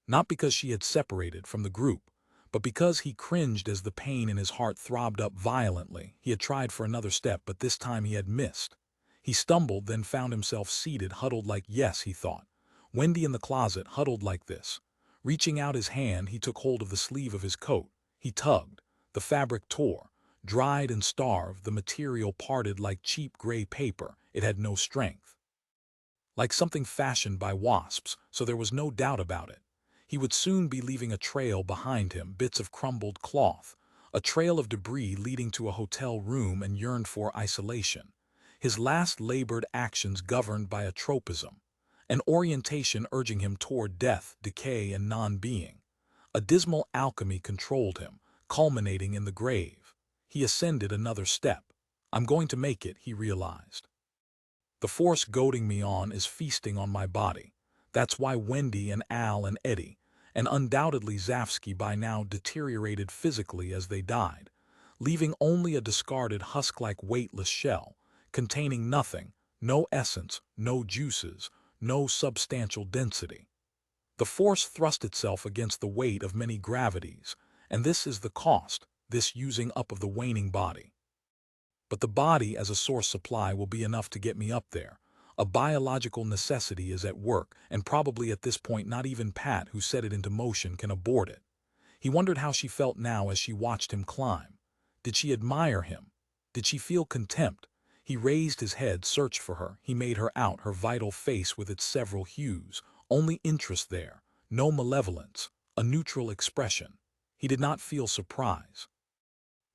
Not because she had separated from the group, but because he cringed as the pain in his heart throbbed up violently. He had tried for another step, but this time he had missed. He stumbled, then found himself seated, huddled like, yes, he thought. Wendy in the closet, huddled like this. Reaching out his hand, he took hold of the sleeve of his coat. He tugged. The fabric tore. Dried and starved, the material parted like cheap gray paper. It had no strength. Like something fashioned by wasps, so there was no doubt about it. He would soon be leaving a trail behind him, bits of crumbled cloth, a trail of debris leading to a hotel room, and yearned for isolation. His last labored actions governed by a tropism, an orientation urging him toward death, decay, and non-being. A dismal alchemy controlled him, culminating in the grave. He ascended another step. I'm going to make it, he realized. The force goading me on is feasting on my body. That's why Wendy and Al and Eddie, and undoubtedly Zafsky, by now deteriorated physically as they died, leaving only a discarded husk-like weightless shell, containing nothing, no essence, no juices, no substantial density. The force thrust itself against the weight of many gravities, and this is the cost, this using up of the waning body. But the body as a source supply will be enough to get me up there. A biological necessity is at work, and probably at this point not even Pat, who set it into motion, can abort it. He wondered how she felt now as she watched him climb. Did she admire him? Did she feel contempt? He raised his head, searched for her. He made her out, her vital face with its several hues. Only interest there, no malevolence, a neutral expression. He did not feel surprise.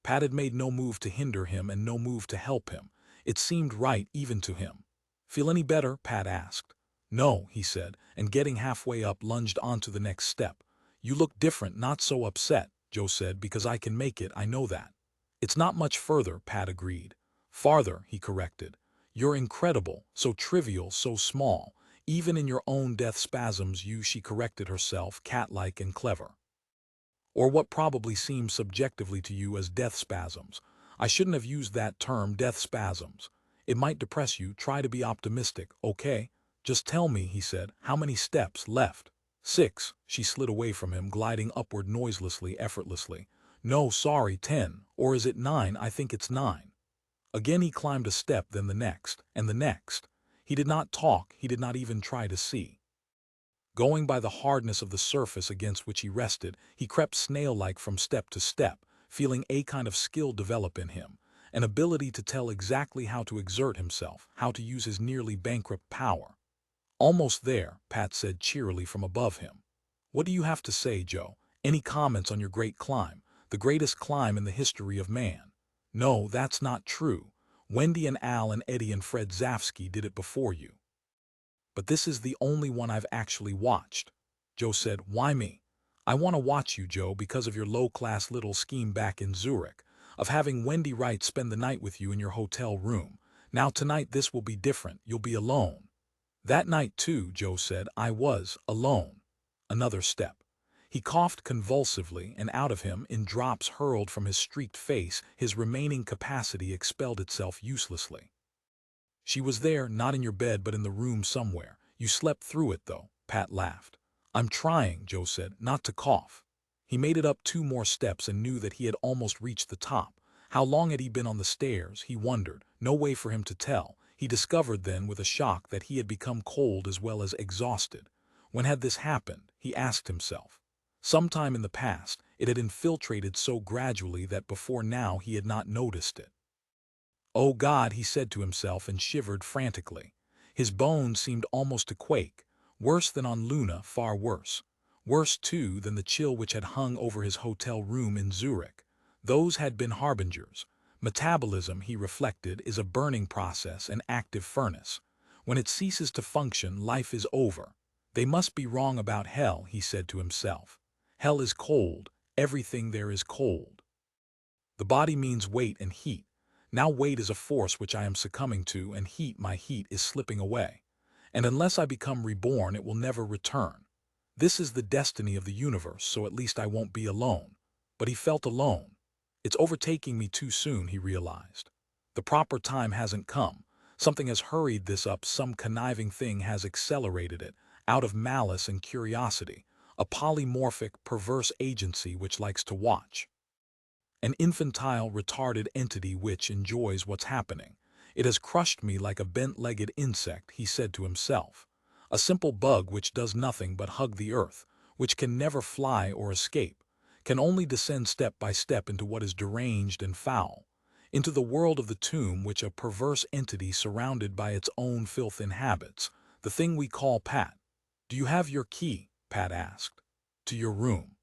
Pat had made no move to hinder him and no move to help him. It seemed right even to him. Feel any better? Pat asked. No, he said, and getting halfway up lunged onto the next step. You look different, not so upset, Joe said, because I can make it, I know that. It's not much further, Pat agreed. Farther, he corrected. You're incredible, so trivial, so small. Even in your own death spasms she corrected herself, cat-like and clever. Or what probably seems subjectively to you as death spasms. I shouldn't have used that term, death spasms. It might depress you. Try to be optimistic, okay? Just tell me, he said, how many steps left? 6. She slid away from him, gliding upward noiselessly, effortlessly. No, sorry, 10. Or is it 9? I think it's 9. Again he climbed a step, then the next, and the next. He did not talk, he did not even try to see. Going by the hardness of the surface against which he rested, he crept snail-like from step to step, feeling a kind of skill develop in him, an ability to tell exactly how to exert himself, how to use his nearly bankrupt power. Almost there, Pat said cheerily from above him. What do you have to say, Joe? Any comments on your great climb, the greatest climb in the history of man? No, that's not true. Wendy and Al and Eddie and Fred Zafsky did it before you. But this is the only one I've actually watched. Joe said, why me? I want to watch you, Joe, because of your low-class little scheme back in Zurich, of having Wendy Wright spend the night with you in your hotel room. Now tonight this will be different. You'll be alone. That night too, Joe said, I was alone. Another step. He coughed convulsively, and out of him, in drops hurled from his streaked face, his remaining capacity expelled itself uselessly. She was there, not in your bed but in the room somewhere. You slept through it, though, Pat laughed. I'm trying, Joe said, not to cough. He made it up 2 more steps and knew that he had almost reached the top. How long had he been on the stairs, he wondered. No way for him to tell. He discovered then with a shock that he had become cold as well as exhausted. When had this happened, he asked himself. Sometime in the past, it had infiltrated so gradually that before now he had not noticed it. Oh God, he said to himself and shivered frantically. His bones seemed almost to quake. Worse than on Luna, far worse. Worse, too, than the chill which had hung over his hotel room in Zurich. Those had been harbingers. Metabolism, he reflected, is a burning process, an active furnace. When it ceases to function, life is over. They must be wrong about hell, he said to himself. Hell is cold, everything there is cold. The body means weight and heat. Now weight is a force which I am succumbing to, and my heat is slipping away. And unless I become reborn, it will never return. This is the destiny of the universe, so at least I won't be alone. But he felt alone. It's overtaking me too soon, he realized. The proper time hasn't come. Something has hurried this up, some conniving thing has accelerated it, out of malice and curiosity, a polymorphic, perverse agency which likes to watch. An infantile, retarded entity which enjoys what's happening. It has crushed me like a bent-legged insect, he said to himself. A simple bug which does nothing but hug the earth, which can never fly or escape, can only descend step by step into what is deranged and foul, into the world of the tomb which a perverse entity surrounded by its own filth inhabits, the thing we call Pat. Do you have your key? Pat asked. To your room.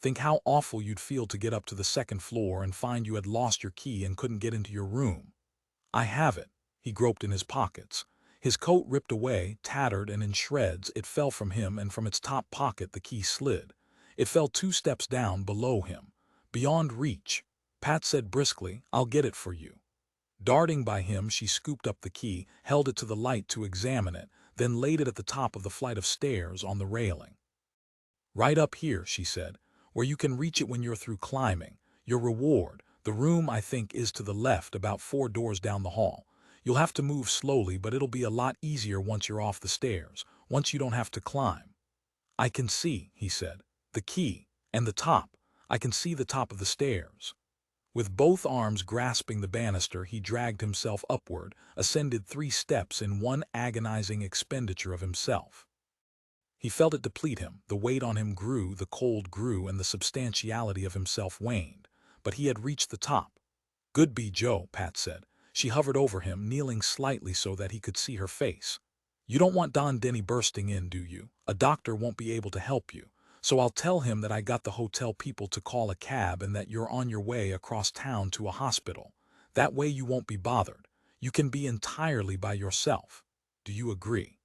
Think how awful you'd feel to get up to the second floor and find you had lost your key and couldn't get into your room. I have it. He groped in his pockets. His coat ripped away, tattered and in shreds. It fell from him, and from its top pocket the key slid. It fell 2 steps down below him, beyond reach. Pat said briskly, I'll get it for you. Darting by him, she scooped up the key, held it to the light to examine it, then laid it at the top of the flight of stairs on the railing. Right up here, she said, where you can reach it when you're through climbing. Your reward, the room I think is to the left, about 4 doors down the hall. You'll have to move slowly, but it'll be a lot easier once you're off the stairs, once you don't have to climb. I can see, he said, the key, and the top. I can see the top of the stairs. With both arms grasping the banister, he dragged himself upward, ascended 3 steps in one agonizing expenditure of himself. He felt it deplete him, the weight on him grew, the cold grew, and the substantiality of himself waned. But he had reached the top. Good be Joe, Pat said. She hovered over him, kneeling slightly so that he could see her face. You don't want Don Denny bursting in, do you? A doctor won't be able to help you. So I'll tell him that I got the hotel people to call a cab and that you're on your way across town to a hospital. That way you won't be bothered. You can be entirely by yourself. Do you agree?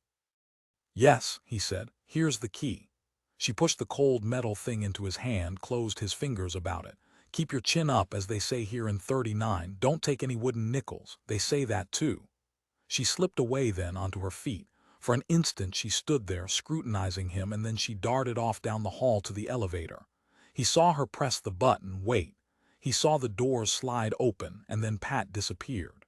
Yes, he said. Here's the key. She pushed the cold metal thing into his hand, closed his fingers about it. Keep your chin up, as they say here in 39. Don't take any wooden nickels. They say that too. She slipped away then onto her feet. For an instant she stood there, scrutinizing him, and then she darted off down the hall to the elevator. He saw her press the button, wait. He saw the doors slide open, and then Pat disappeared.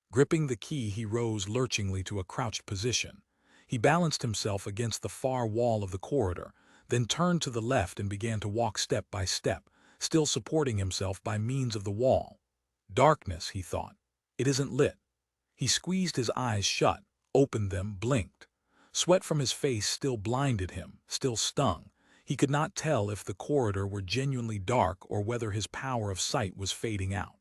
Gripping the key, he rose lurchingly to a crouched position. He balanced himself against the far wall of the corridor, then turned to the left and began to walk step by step, still supporting himself by means of the wall. Darkness, he thought. It isn't lit. He squeezed his eyes shut, opened them, blinked. Sweat from his face still blinded him, still stung. He could not tell if the corridor were genuinely dark or whether his power of sight was fading out.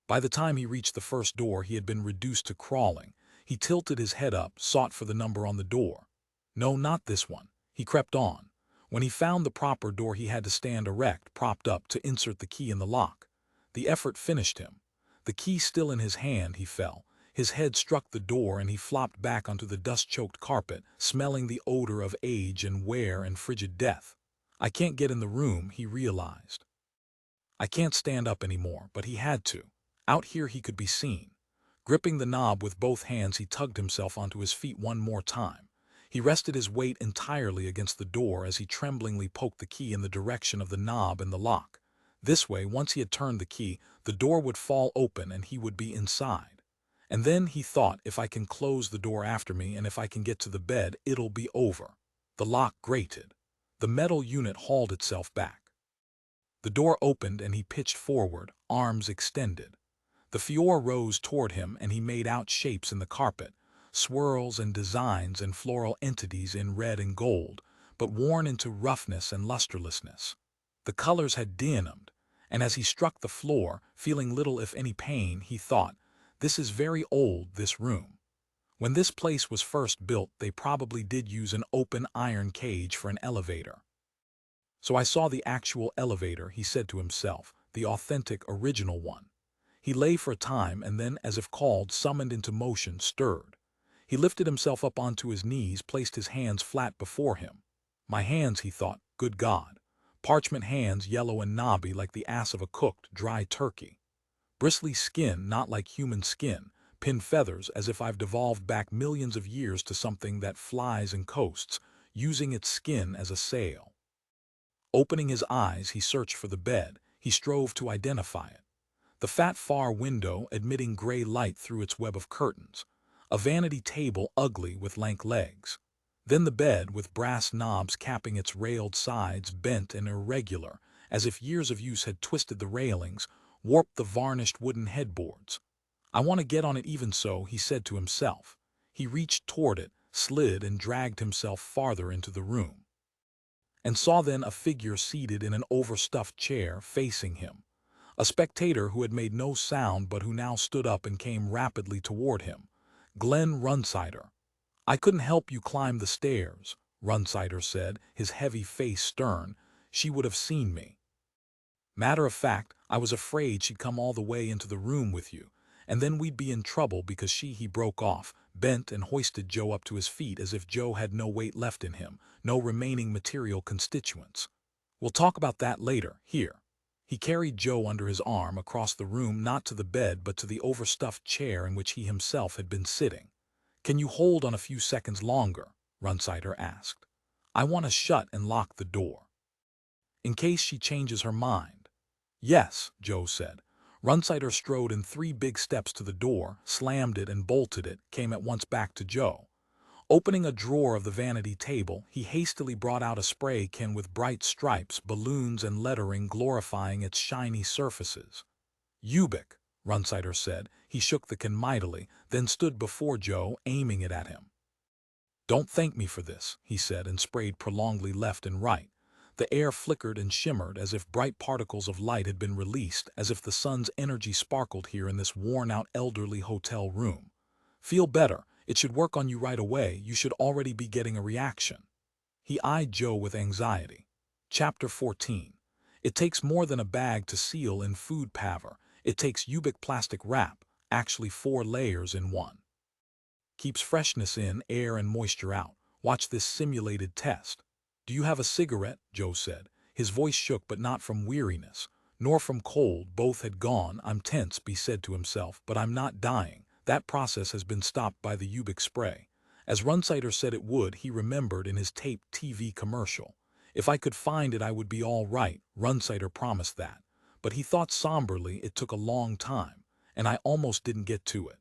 By the time he reached the first door, he had been reduced to crawling. He tilted his head up, sought for the number on the door. No, not this one. He crept on. When he found the proper door, he had to stand erect, propped up, to insert the key in the lock. The effort finished him. The key still in his hand, he fell. His head struck the door and he flopped back onto the dust-choked carpet, smelling the odor of age and wear and frigid death. I can't get in the room, he realized. I can't stand up anymore, but he had to. Out here he could be seen. Gripping the knob with both hands, he tugged himself onto his feet one more time. He rested his weight entirely against the door as he tremblingly poked the key in the direction of the knob and the lock. This way, once he had turned the key, the door would fall open and he would be inside. And then he thought, if I can close the door after me and if I can get to the bed, it'll be over. The lock grated. The metal unit hauled itself back. The door opened and he pitched forward, arms extended. The Fior rose toward him and he made out shapes in the carpet, swirls and designs and floral entities in red and gold, but worn into roughness and lusterlessness. The colors had denumbed, and as he struck the floor, feeling little if any pain, he thought, this is very old, this room. When this place was first built, they probably did use an open iron cage for an elevator. So I saw the actual elevator, he said to himself, the authentic, original one. He lay for a time and then, as if called, summoned into motion, stirred. He lifted himself up onto his knees, placed his hands flat before him. My hands, he thought, good God. Parchment hands, yellow and knobby like the ass of a cooked, dry turkey. Bristly skin, not like human skin, pin feathers as if I've devolved back millions of years to something that flies and coasts, using its skin as a sail. Opening his eyes, he searched for the bed. He strove to identify it. The fat far window admitting gray light through its web of curtains. A vanity table ugly with lank legs. Then the bed with brass knobs capping its railed sides, bent and irregular, as if years of use had twisted the railings, warped the varnished wooden headboards. I want to get on it even so, he said to himself. He reached toward it, slid and dragged himself farther into the room. And saw then a figure seated in an overstuffed chair facing him. A spectator who had made no sound but who now stood up and came rapidly toward him. Glenn Runsider. I couldn't help you climb the stairs, Runsider said, his heavy face stern. She would have seen me. Matter of fact, I was afraid she'd come all the way into the room with you, and then we'd be in trouble because he broke off, bent and hoisted Joe up to his feet as if Joe had no weight left in him, no remaining material constituents. We'll talk about that later, here. He carried Joe under his arm across the room, not to the bed but to the overstuffed chair in which he himself had been sitting. Can you hold on a few seconds longer? Runsider asked. I want to shut and lock the door. In case she changes her mind. Yes, Joe said. Runsider strode in 3 big steps to the door, slammed it and bolted it, came at once back to Joe. Opening a drawer of the vanity table, he hastily brought out a spray can with bright stripes, balloons and lettering glorifying its shiny surfaces. Ubik, Runsider said. He shook the can mightily, then stood before Joe, aiming it at him. Don't thank me for this, he said, and sprayed prolongedly left and right. The air flickered and shimmered as if bright particles of light had been released, as if the sun's energy sparkled here in this worn-out elderly hotel room. Feel better. It should work on you right away. You should already be getting a reaction. He eyed Joe with anxiety. Chapter 14. It takes more than a bag to seal in food paver. It takes Ubik plastic wrap, actually 4 layers in one. Keeps freshness in, air and moisture out. Watch this simulated test. Do you have a cigarette? Joe said. His voice shook, but not from weariness, nor from cold. Both had gone. I'm tense, he said to himself, but I'm not dying. That process has been stopped by the Ubik spray. As Runsider said it would, he remembered in his taped TV commercial. If I could find it, I would be all right, Runsider promised that. But he thought somberly it took a long time, and I almost didn't get to it.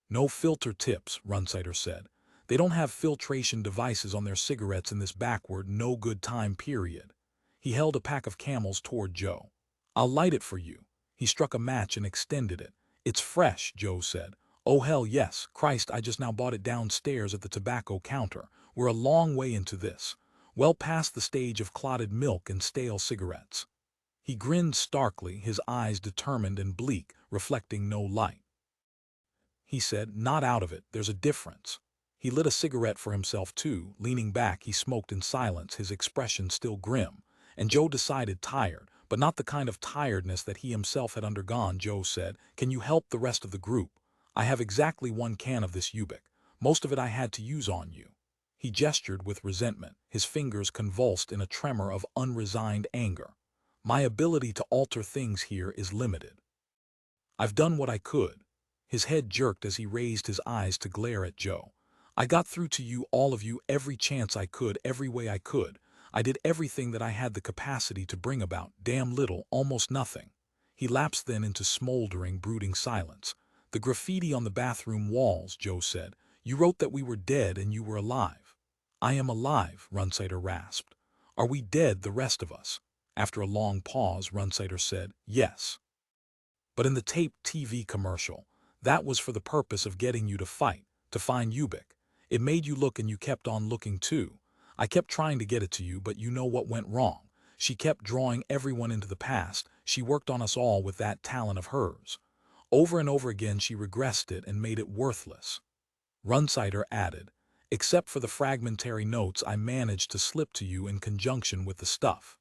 No filter tips, Runsider said. They don't have filtration devices on their cigarettes in this backward, no good time period. He held a pack of Camels toward Joe. I'll light it for you. He struck a match and extended it. It's fresh, Joe said. Oh hell yes, Christ, I just now bought it downstairs at the tobacco counter. We're a long way into this. Well past the stage of clotted milk and stale cigarettes. He grinned starkly, his eyes determined and bleak, reflecting no light. He said, not out of it, there's a difference. He lit a cigarette for himself too. Leaning back, he smoked in silence, his expression still grim. And Joe decided tired, but not the kind of tiredness that he himself had undergone. Joe said, can you help the rest of the group? I have exactly 1 can of this Ubik. Most of it I had to use on you. He gestured with resentment, his fingers convulsed in a tremor of unresigned anger. My ability to alter things here is limited. I've done what I could. His head jerked as he raised his eyes to glare at Joe. I got through to you, all of you, every chance I could, every way I could. I did everything that I had the capacity to bring about, damn little, almost nothing. He lapsed then into smoldering, brooding silence. The graffiti on the bathroom walls, Joe said. You wrote that we were dead and you were alive. I am alive, Runsider rasped. Are we dead, the rest of us? After a long pause, Runsider said, yes. But in the taped TV commercial, that was for the purpose of getting you to fight, to find Ubik. It made you look and you kept on looking too. I kept trying to get it to you, but you know what went wrong. She kept drawing everyone into the past. She worked on us all with that talent of hers. Over and over again she regressed it and made it worthless. Runsider added, except for the fragmentary notes I managed to slip to you in conjunction with the stuff.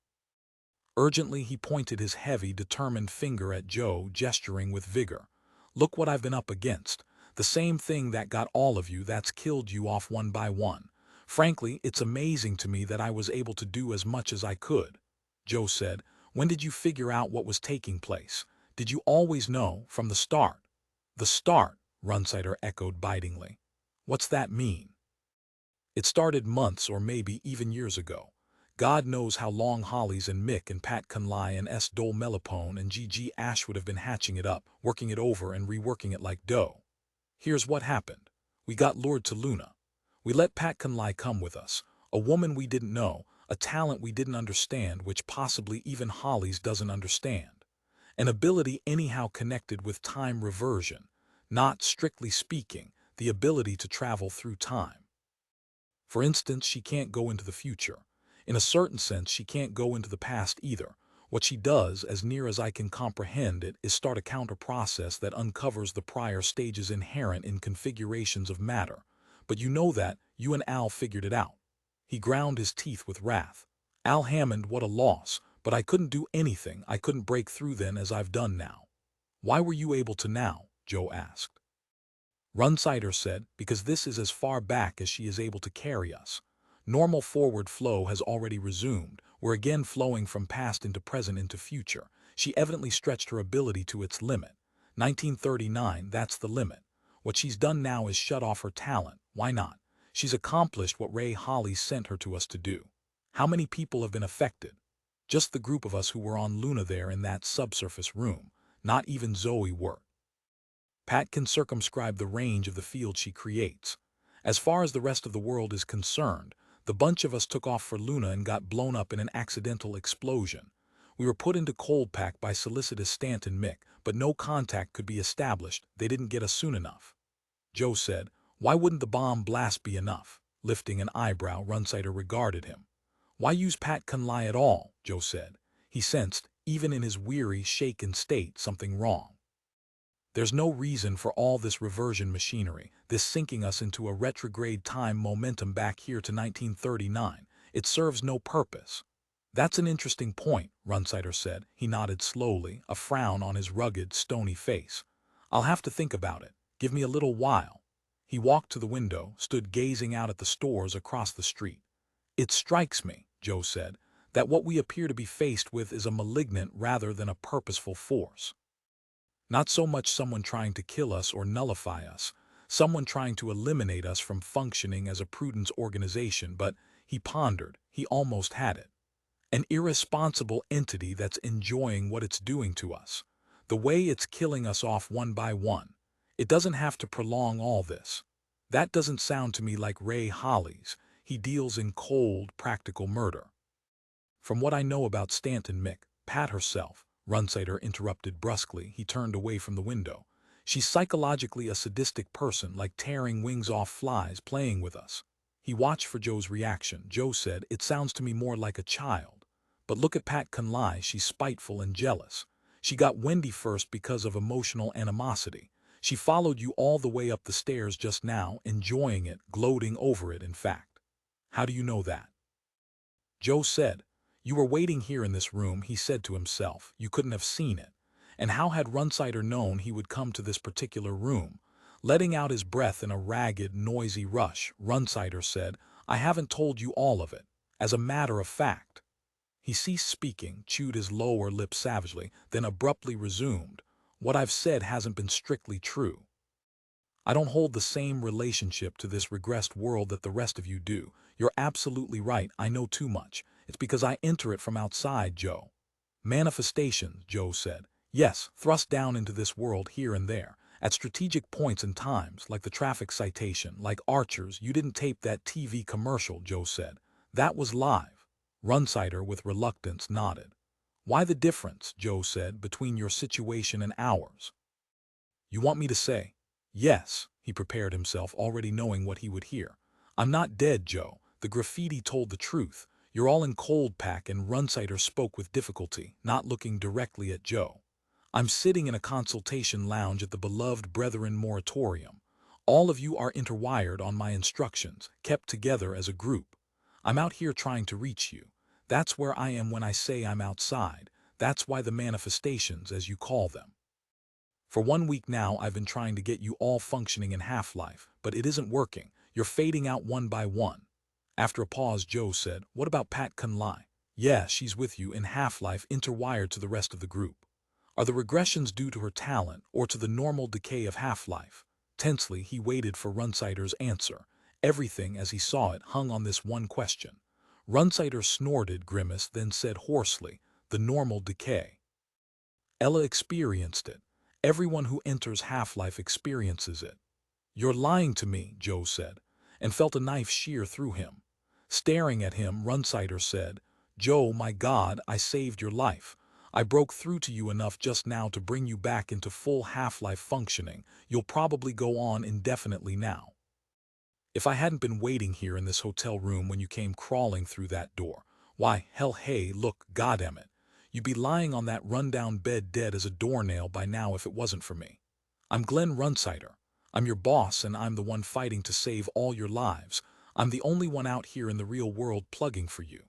Urgently he pointed his heavy, determined finger at Joe, gesturing with vigor. Look what I've been up against. The same thing that got all of you, that's killed you off one by one. Frankly, it's amazing to me that I was able to do as much as I could. Joe said, when did you figure out what was taking place? Did you always know from the start? The start, Runsider echoed bitingly. What's that mean? It started months or maybe even years ago. God knows how long Hollies and Mick and Pat Conley and S. Dole Melipone and G.G. Ash would have been hatching it up, working it over and reworking it like dough. Here's what happened. We got lured to Luna. We let Pat Conley come with us, a woman we didn't know, a talent we didn't understand, which possibly even Hollies doesn't understand. An ability anyhow connected with time reversion, not, strictly speaking, the ability to travel through time. For instance, she can't go into the future. In a certain sense, she can't go into the past either. What she does, as near as I can comprehend it, is start a counter-process that uncovers the prior stages inherent in configurations of matter. But you know that, you and Al figured it out. He ground his teeth with wrath. Al Hammond, what a loss, but I couldn't do anything, I couldn't break through then as I've done now. Why were you able to now? Joe asked. Runsider said, because this is as far back as she is able to carry us. Normal forward flow has already resumed. We're again flowing from past into present into future. She evidently stretched her ability to its limit. 1939, that's the limit. What she's done now is shut off her talent. Why not? She's accomplished what Ray Holly sent her to us to do. How many people have been affected? Just the group of us who were on Luna there in that subsurface room. Not even Zoe worked. Pat can circumscribe the range of the field she creates. As far as the rest of the world is concerned, the bunch of us took off for Luna and got blown up in an accidental explosion. We were put into cold pack by solicitous Stant and Mick, but no contact could be established. They didn't get us soon enough. Joe said, why wouldn't the bomb blast be enough? Lifting an eyebrow, Runsider regarded him. Why use Pat Conley at all? Joe said. He sensed, even in his weary, shaken state, something wrong. There's no reason for all this reversion machinery, this sinking us into a retrograde time momentum back here to 1939. It serves no purpose. That's an interesting point, Runsider said. He nodded slowly, a frown on his rugged, stony face. I'll have to think about it. Give me a little while. He walked to the window, stood gazing out at the stores across the street. It strikes me, Joe said, that what we appear to be faced with is a malignant rather than a purposeful force. Not so much someone trying to kill us or nullify us, someone trying to eliminate us from functioning as a prudence organization, but, he pondered, he almost had it. An irresponsible entity that's enjoying what it's doing to us. The way it's killing us off one by one. It doesn't have to prolong all this. That doesn't sound to me like Ray Hollies. He deals in cold, practical murder. From what I know about Stant and Mick, Pat herself, Runsider interrupted brusquely. He turned away from the window. She's psychologically a sadistic person, like tearing wings off flies, playing with us. He watched for Joe's reaction. Joe said, it sounds to me more like a child. But look at Pat Conley, she's spiteful and jealous. She got Wendy first because of emotional animosity. She followed you all the way up the stairs just now, enjoying it, gloating over it, in fact. How do you know that? Joe said, you were waiting here in this room, he said to himself. You couldn't have seen it. And how had Runsider known he would come to this particular room? Letting out his breath in a ragged, noisy rush, Runsider said, I haven't told you all of it. As a matter of fact. He ceased speaking, chewed his lower lip savagely, then abruptly resumed. What I've said hasn't been strictly true. I don't hold the same relationship to this regressed world that the rest of you do. You're absolutely right, I know too much. It's because I enter it from outside, Joe. Manifestations, Joe said. Yes, thrust down into this world here and there, at strategic points and times, like the traffic citation, like Archers. You didn't tape that TV commercial, Joe said. That was live. Runsider, with reluctance, nodded. Why the difference, Joe said, between your situation and ours? You want me to say? Yes, he prepared himself, already knowing what he would hear. I'm not dead, Joe. The graffiti told the truth. You're all in cold pack, and Runsider spoke with difficulty, not looking directly at Joe. I'm sitting in a consultation lounge at the beloved Brethren Moratorium. All of you are interwired on my instructions, kept together as a group. I'm out here trying to reach you. That's where I am when I say I'm outside. That's why the manifestations, as you call them. For 1 week now I've been trying to get you all functioning in half-life, but it isn't working. You're fading out one by one. After a pause, Joe said, "What about Pat Kunlai?" "Yeah, she's with you in half-life, interwired to the rest of the group." "Are the regressions due to her talent or to the normal decay of half-life?" Tensely, he waited for Runsider's answer. Everything, as he saw it, hung on this one question. Runsider snorted, grimaced, then said hoarsely, "The normal decay." Ella experienced it. Everyone who enters half-life experiences it. "You're lying to me," Joe said, and felt a knife shear through him. Staring at him, Runsider said, "Joe, my God, I saved your life. I broke through to you enough just now to bring you back into full half-life functioning. You'll probably go on indefinitely now. If I hadn't been waiting here in this hotel room when you came crawling through that door, why, hell, hey, look, goddammit, you'd be lying on that rundown bed dead as a doornail by now if it wasn't for me. I'm Glenn Runsider. I'm your boss, and I'm the one fighting to save all your lives. I'm the only one out here in the real world plugging for you."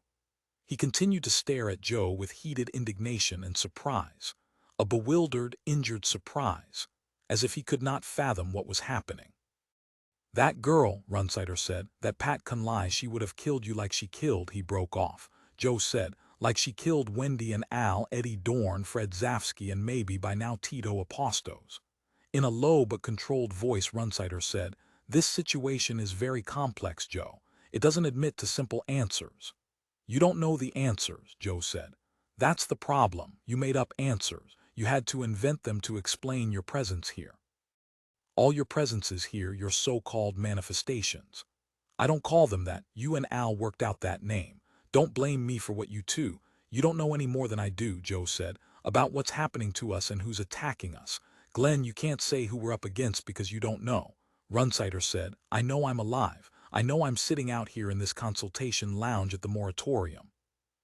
He continued to stare at Joe with heated indignation and surprise. A bewildered, injured surprise, as if he could not fathom what was happening. "That girl," Runsider said, "that Pat Kunlai, she would have killed you like she killed," he broke off. Joe said, "Like she killed Wendy and Al, Eddie Dorn, Fred Zafsky, and maybe by now Tito Apostos." In a low but controlled voice, Runsider said, "This situation is very complex, Joe. It doesn't admit to simple answers." "You don't know the answers," Joe said. "That's the problem. You made up answers. You had to invent them to explain your presence here. All your presences here, your so-called manifestations. I don't call them that. You and Al worked out that name. Don't blame me for what you two. You don't know any more than I do," Joe said, "about what's happening to us and who's attacking us. Glenn, you can't say who we're up against because you don't know." Runsider said, "I know I'm alive. I know I'm sitting out here in this consultation lounge at the moratorium."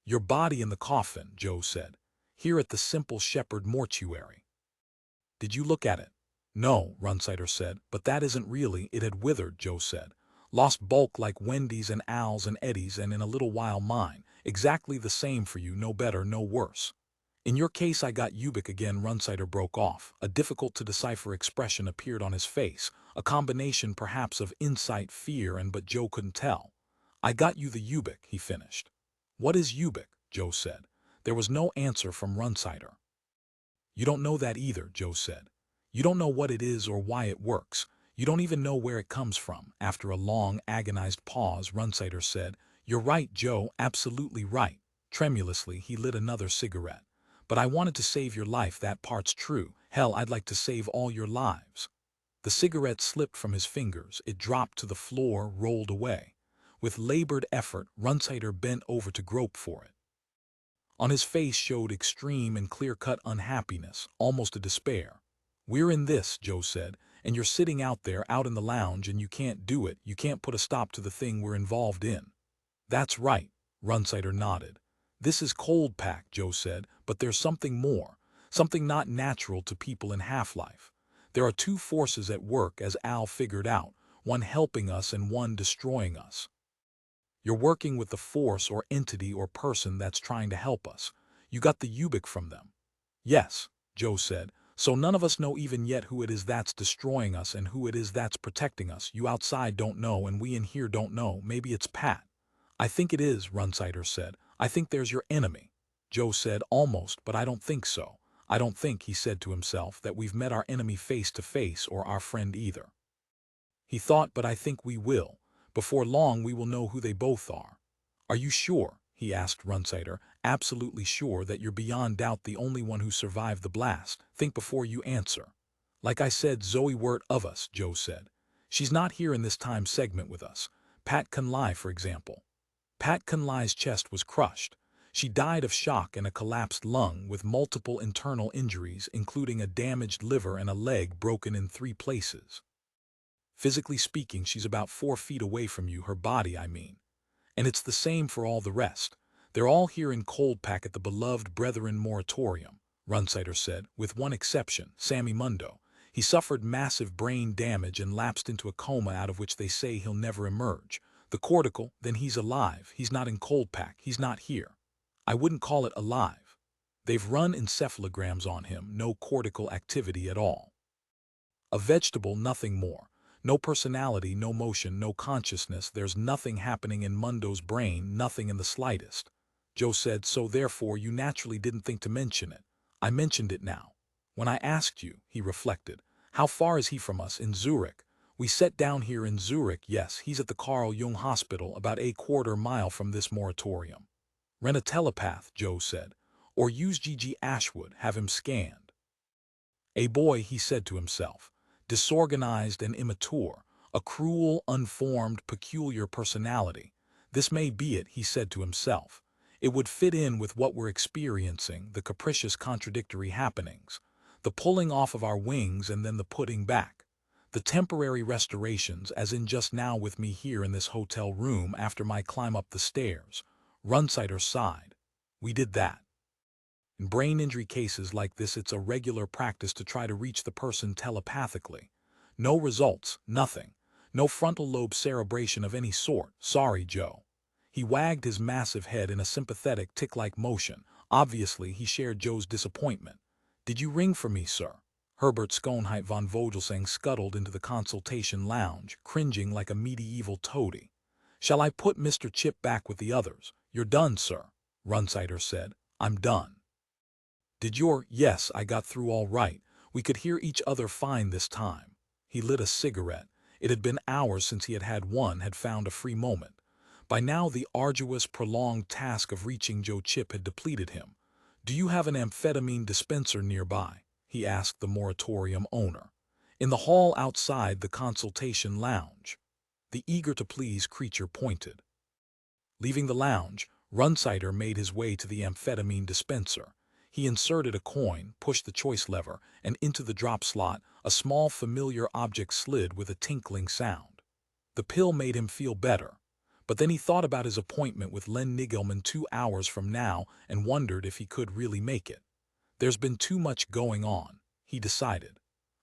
"Your body in the coffin," Joe said, "here at the Simple Shepherd mortuary." "Did you look at it?" "No," Runsider said, "but that isn't really, it had withered," Joe said. "Lost bulk like Wendy's and Al's and Eddie's, and in a little while mine. Exactly the same for you, no better, no worse. In your case I got Ubik again." Runsider broke off. A difficult-to-decipher expression appeared on his face, a combination perhaps of insight, fear, and but Joe couldn't tell. "I got you the Ubik," he finished. "What is Ubik?" Joe said. There was no answer from Runsider. "You don't know that either," Joe said. "You don't know what it is or why it works. You don't even know where it comes from." After a long, agonized pause, Runsider said, "You're right, Joe, absolutely right." Tremulously, he lit another cigarette. "But I wanted to save your life, that part's true. Hell, I'd like to save all your lives." The cigarette slipped from his fingers. It dropped to the floor, rolled away. With labored effort, Runsider bent over to grope for it. On his face showed extreme and clear-cut unhappiness, almost a despair. "We're in this," Joe said, "and you're sitting out there, out in the lounge, and you can't do it. You can't put a stop to the thing we're involved in." "That's right," Runsider nodded. "This is cold pack," Joe said, "but there's something more, something not natural to people in half-life. There are two forces at work, as Al figured out, one helping us and one destroying us. You're working with the force or entity or person that's trying to help us. You got the Ubik from them." "Yes," Joe said, "so none of us know even yet who it is that's destroying us and who it is that's protecting us. You outside don't know, and we in here don't know. Maybe it's Pat." "I think it is," Runsider said. "I think there's your enemy." Joe said, "Almost, but I don't think so. I don't think," he said to himself, "that we've met our enemy face to face, or our friend either." He thought, "But I think we will. Before long we will know who they both are." "Are you sure?" he asked Runsider. "Absolutely sure that you're beyond doubt the only one who survived the blast? Think before you answer." "Like I said, Zoe Wirt of us," Joe said. "She's not here in this time segment with us. Pat Kunlai, for example. Pat Kunlai's chest was crushed. She died of shock and a collapsed lung with multiple internal injuries, including a damaged liver and a leg broken in 3 places. Physically speaking, she's about 4 feet away from you, her body, I mean. And it's the same for all the rest. They're all here in cold pack at the beloved Brethren Moratorium," Runsider said, "with one exception, Sammy Mundo. He suffered massive brain damage and lapsed into a coma out of which they say he'll never emerge. The cortical, then he's alive. He's not in cold pack. He's not here. I wouldn't call it alive. They've run encephalograms on him, no cortical activity at all. A vegetable, nothing more. No personality, no motion, no consciousness. There's nothing happening in Mundo's brain, nothing in the slightest. Joe said, so therefore you naturally didn't think to mention it. I mentioned it now. When I asked you, he reflected, how far is he from us? In Zurich. We set down here in Zurich, yes, he's at the Carl Jung Hospital, about a quarter-mile from this moratorium. Rent a telepath, Joe said, or use G.G. Ashwood, have him scanned. A boy, he said to himself, disorganized and immature, a cruel, unformed, peculiar personality. This may be it, he said to himself. It would fit in with what we're experiencing, the capricious contradictory happenings, the pulling off of our wings and then the putting back. The temporary restorations, as in just now with me here in this hotel room after my climb up the stairs. Runsider sighed. We did that. In brain injury cases like this, it's a regular practice to try to reach the person telepathically. No results, nothing. No frontal lobe cerebration of any sort. Sorry, Joe. He wagged his massive head in a sympathetic tick-like motion. Obviously, he shared Joe's disappointment. Did you ring for me, sir? Herbert Schoenheit von Vogelsang scuttled into the consultation lounge, cringing like a medieval toady. Shall I put Mr. Chip back with the others? You're done, sir, Runsider said. I'm done. Yes, I got through all right. We could hear each other fine this time. He lit a cigarette. It had been hours since he had found a free moment. By now the arduous, prolonged task of reaching Joe Chip had depleted him. Do you have an amphetamine dispenser nearby? He asked the moratorium owner. In the hall outside the consultation lounge. The eager-to-please creature pointed. Leaving the lounge, Runsider made his way to the amphetamine dispenser. He inserted a coin, pushed the choice lever, and into the drop slot, a small familiar object slid with a tinkling sound. The pill made him feel better. But then he thought about his appointment with Len Nigelman 2 hours from now and wondered if he could really make it. There's been too much going on, he decided.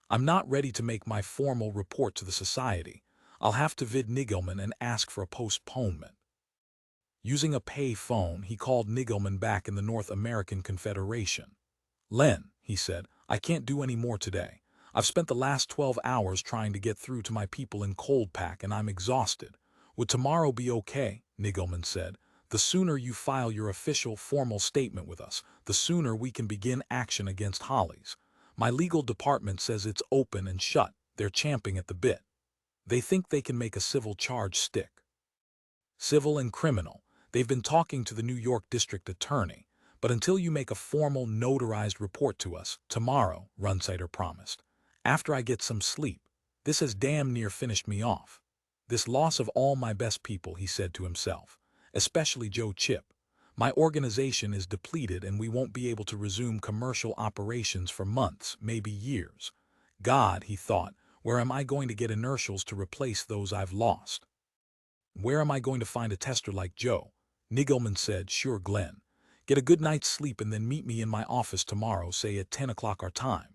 I'm not ready to make my formal report to the society. I'll have to vid Nigelman and ask for a postponement. Using a pay phone, he called Nigelman back in the North American Confederation. Len, he said, I can't do any more today. I've spent the last 12 hours trying to get through to my people in Cold Pack and I'm exhausted. Would tomorrow be okay? Nigelman said. The sooner you file your official formal statement with us, the sooner we can begin action against Hollies. My legal department says it's open and shut. They're champing at the bit. They think they can make a civil charge stick. Civil and criminal. They've been talking to the New York District Attorney. But until you make a formal, notarized report to us, tomorrow, Runsider promised. After I get some sleep. This has damn near finished me off. This loss of all my best people, he said to himself. Especially Joe Chip. My organization is depleted and we won't be able to resume commercial operations for months, maybe years. God, he thought, where am I going to get inertials to replace those I've lost? Where am I going to find a tester like Joe? Nigelman said, sure, Glenn. Get a good night's sleep and then meet me in my office tomorrow, say at 10 o'clock our time.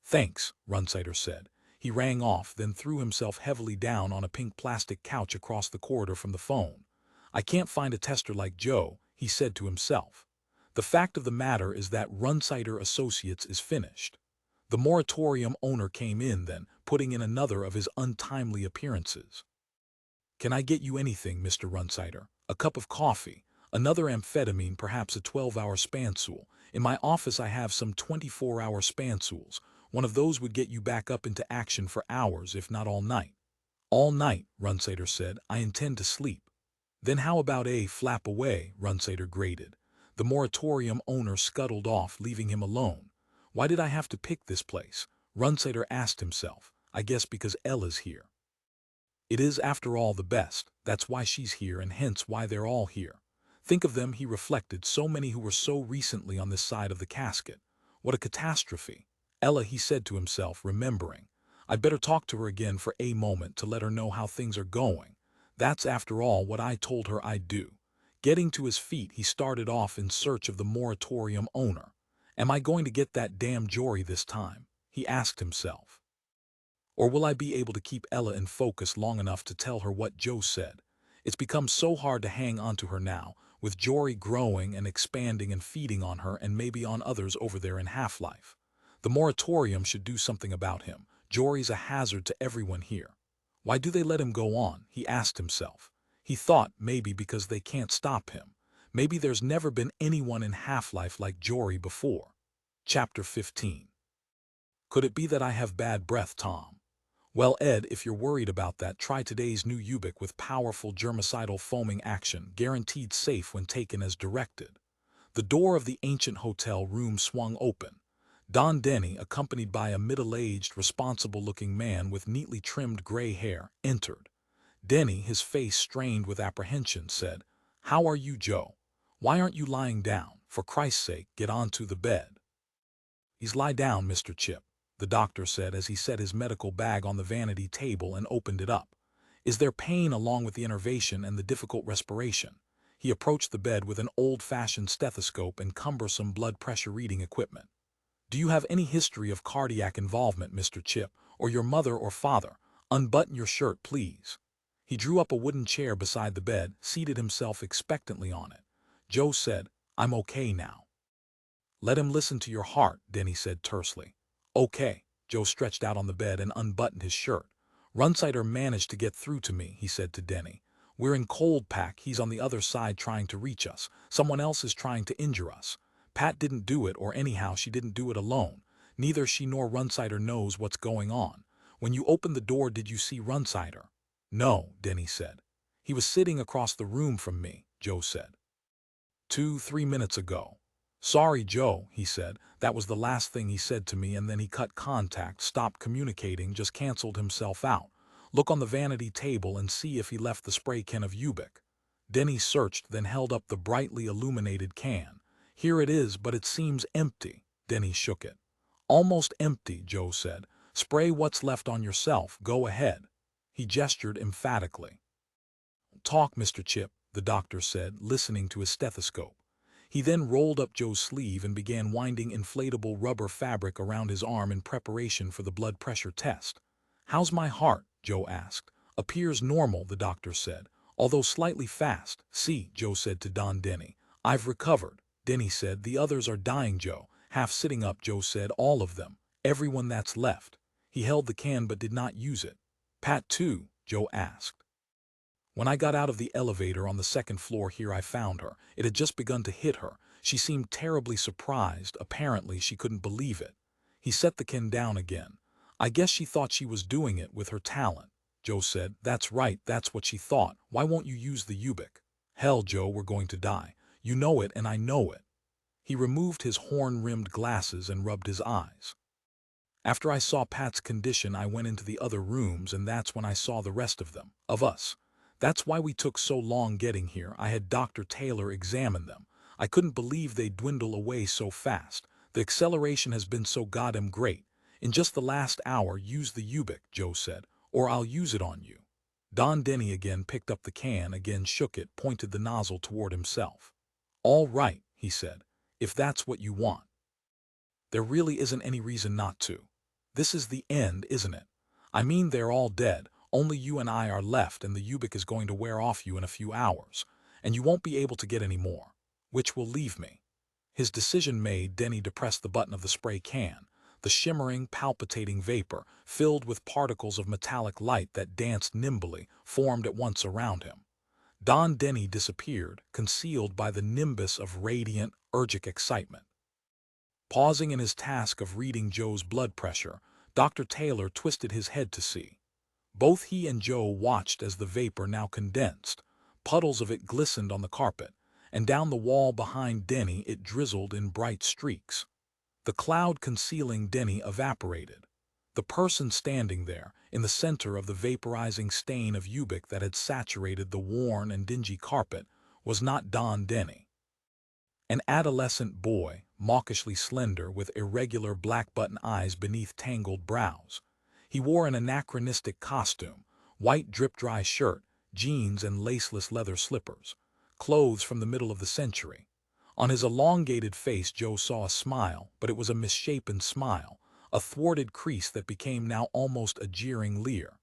Thanks, Runsider said. He rang off, then threw himself heavily down on a pink plastic couch across the corridor from the phone. I can't find a tester like Joe, he said to himself. The fact of the matter is that Runsider Associates is finished. The moratorium owner came in then, putting in another of his untimely appearances. Can I get you anything, Mr. Runsider? A cup of coffee, another amphetamine, perhaps a 12-hour spansul. In my office I have some 24-hour spansuls. One of those would get you back up into action for hours, if not all night. All night, Runsider said. I intend to sleep. Then how about a flap away, Runsider grated. The moratorium owner scuttled off, leaving him alone. Why did I have to pick this place? Runsider asked himself. I guess because Ella's here. It is, after all, the best. That's why she's here and hence why they're all here. Think of them, he reflected, so many who were so recently on this side of the casket. What a catastrophe. Ella, he said to himself, remembering. I'd better talk to her again for a moment to let her know how things are going. That's, after all, what I told her I'd do. Getting to his feet, he started off in search of the moratorium owner. Am I going to get that damn Jory this time? He asked himself. Or will I be able to keep Ella in focus long enough to tell her what Joe said? It's become so hard to hang on to her now, with Jory growing and expanding and feeding on her and maybe on others over there in Half-Life. The moratorium should do something about him. Jory's a hazard to everyone here. Why do they let him go on? He asked himself. He thought maybe because they can't stop him. Maybe there's never been anyone in Half-Life like Jory before. Chapter 15. Could it be that I have bad breath, Tom? Well, Ed, if you're worried about that, try today's new Ubik with powerful germicidal foaming action, guaranteed safe when taken as directed. The door of the ancient hotel room swung open. Don Denny, accompanied by a middle-aged, responsible-looking man with neatly trimmed gray hair, entered. Denny, his face strained with apprehension, said, "How are you, Joe? Why aren't you lying down? For Christ's sake, get onto the bed." "He's lie down, Mr. Chip," the doctor said as he set his medical bag on the vanity table and opened it up. "Is there pain along with the innervation and the difficult respiration?" He approached the bed with an old-fashioned stethoscope and cumbersome blood pressure reading equipment. "Do you have any history of cardiac involvement, Mr. Chip, or your mother or father? Unbutton your shirt, please." He drew up a wooden chair beside the bed, seated himself expectantly on it. Joe said, "I'm okay now." "Let him listen to your heart," Denny said tersely. "Okay." Joe stretched out on the bed and unbuttoned his shirt. "Runsider managed to get through to me," he said to Denny. "We're in cold pack. He's on the other side trying to reach us. Someone else is trying to injure us. Pat didn't do it, or anyhow she didn't do it alone. Neither she nor Runsider knows what's going on. When you opened the door, did you see Runsider?" "No," Denny said. "He was sitting across the room from me," Joe said. 2-3 minutes ago." "Sorry, Joe," he said. "That was the last thing he said to me, and then he cut contact, stopped communicating, just canceled himself out. Look on the vanity table and see if he left the spray can of Ubik." Denny searched, then held up the brightly illuminated can. "Here it is, but it seems empty." Denny shook it. "Almost empty," Joe said. "Spray what's left on yourself. Go ahead." He gestured emphatically. "Talk, Mr. Chip," the doctor said, listening to his stethoscope. He then rolled up Joe's sleeve and began winding inflatable rubber fabric around his arm in preparation for the blood pressure test. "How's my heart?" Joe asked. "Appears normal," the doctor said, "although slightly fast." "See," Joe said to Don Denny. "I've recovered." Denny said, "The others are dying, Joe." Half sitting up, Joe said, "All of them. Everyone that's left." He held the can but did not use it. "Pat too?" Joe asked. "When I got out of the elevator on the second floor here, I found her. It had just begun to hit her. She seemed terribly surprised. Apparently she couldn't believe it." He set the can down again. "I guess she thought she was doing it with her talent." Joe said, "That's right, that's what she thought. Why won't you use the Ubik?" "Hell, Joe, we're going to die. You know it and I know it." He removed his horn-rimmed glasses and rubbed his eyes. "After I saw Pat's condition, I went into the other rooms, and that's when I saw the rest of them, of us. That's why we took so long getting here. I had Dr. Taylor examine them. I couldn't believe they'd dwindle away so fast. The acceleration has been so goddamn great. In just the last hour, use the Ubik," Joe said, "or I'll use it on you." Don Denny again picked up the can, again shook it, pointed the nozzle toward himself. "All right," he said, "if that's what you want. There really isn't any reason not to. This is the end, isn't it? I mean, they're all dead. Only you and I are left, and the Ubik is going to wear off you in a few hours, and you won't be able to get any more. Which will leave me." His decision made, Denny depressed the button of the spray can. The shimmering, palpitating vapor, filled with particles of metallic light that danced nimbly, formed at once around him. Don Denny disappeared, concealed by the nimbus of radiant, urgic excitement. Pausing in his task of reading Joe's blood pressure, Dr. Taylor twisted his head to see. Both he and Joe watched as the vapor now condensed. Puddles of it glistened on the carpet, and down the wall behind Denny it drizzled in bright streaks. The cloud concealing Denny evaporated. The person standing there, in the center of the vaporizing stain of Ubik that had saturated the worn and dingy carpet, was not Don Denny. An adolescent boy, mawkishly slender with irregular black button eyes beneath tangled brows. He wore an anachronistic costume, white drip-dry shirt, jeans and laceless leather slippers, clothes from the middle of the century. On his elongated face Joe saw a smile, but it was a misshapen smile, a thwarted crease that became now almost a jeering leer.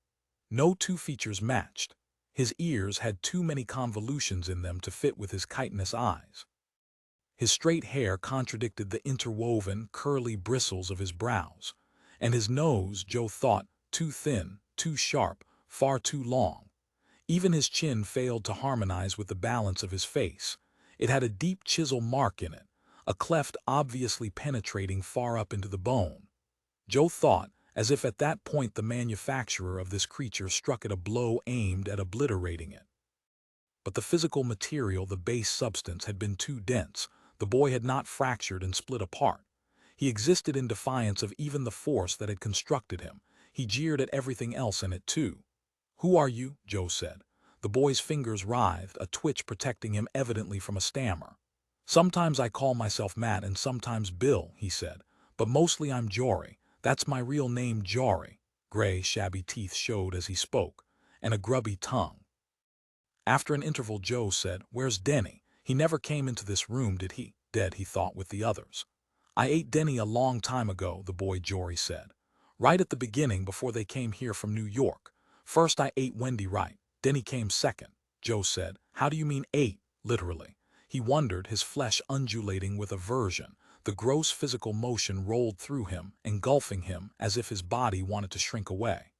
No two features matched. His ears had too many convolutions in them to fit with his chitinous eyes. His straight hair contradicted the interwoven, curly bristles of his brows, And his nose, Joe thought, too thin, too sharp, far too long. Even his chin failed to harmonize with the balance of his face. It had a deep chisel mark in it, a cleft obviously penetrating far up into the bone. Joe thought, as if at that point the manufacturer of this creature struck it a blow aimed at obliterating it. But the physical material, the base substance, had been too dense. The boy had not fractured and split apart. He existed in defiance of even the force that had constructed him. He jeered at everything else in it too. "Who are you?" Joe said. The boy's fingers writhed, a twitch protecting him evidently from a stammer. "Sometimes I call myself Matt and sometimes Bill," he said. "But mostly I'm Jory. That's my real name, Jory." Gray, shabby teeth showed as he spoke, and a grubby tongue. After an interval, Joe said, "Where's Denny? He never came into this room, did he?" "Dead," he thought, with the others. "I ate Denny a long time ago," the boy Jory said. "Right at the beginning, before they came here from New York. First I ate Wendy Wright. Denny came second." Joe said, "How do you mean ate?" "Literally." He wondered, his flesh undulating with aversion. The gross physical motion rolled through him, engulfing him, as if his body wanted to shrink away.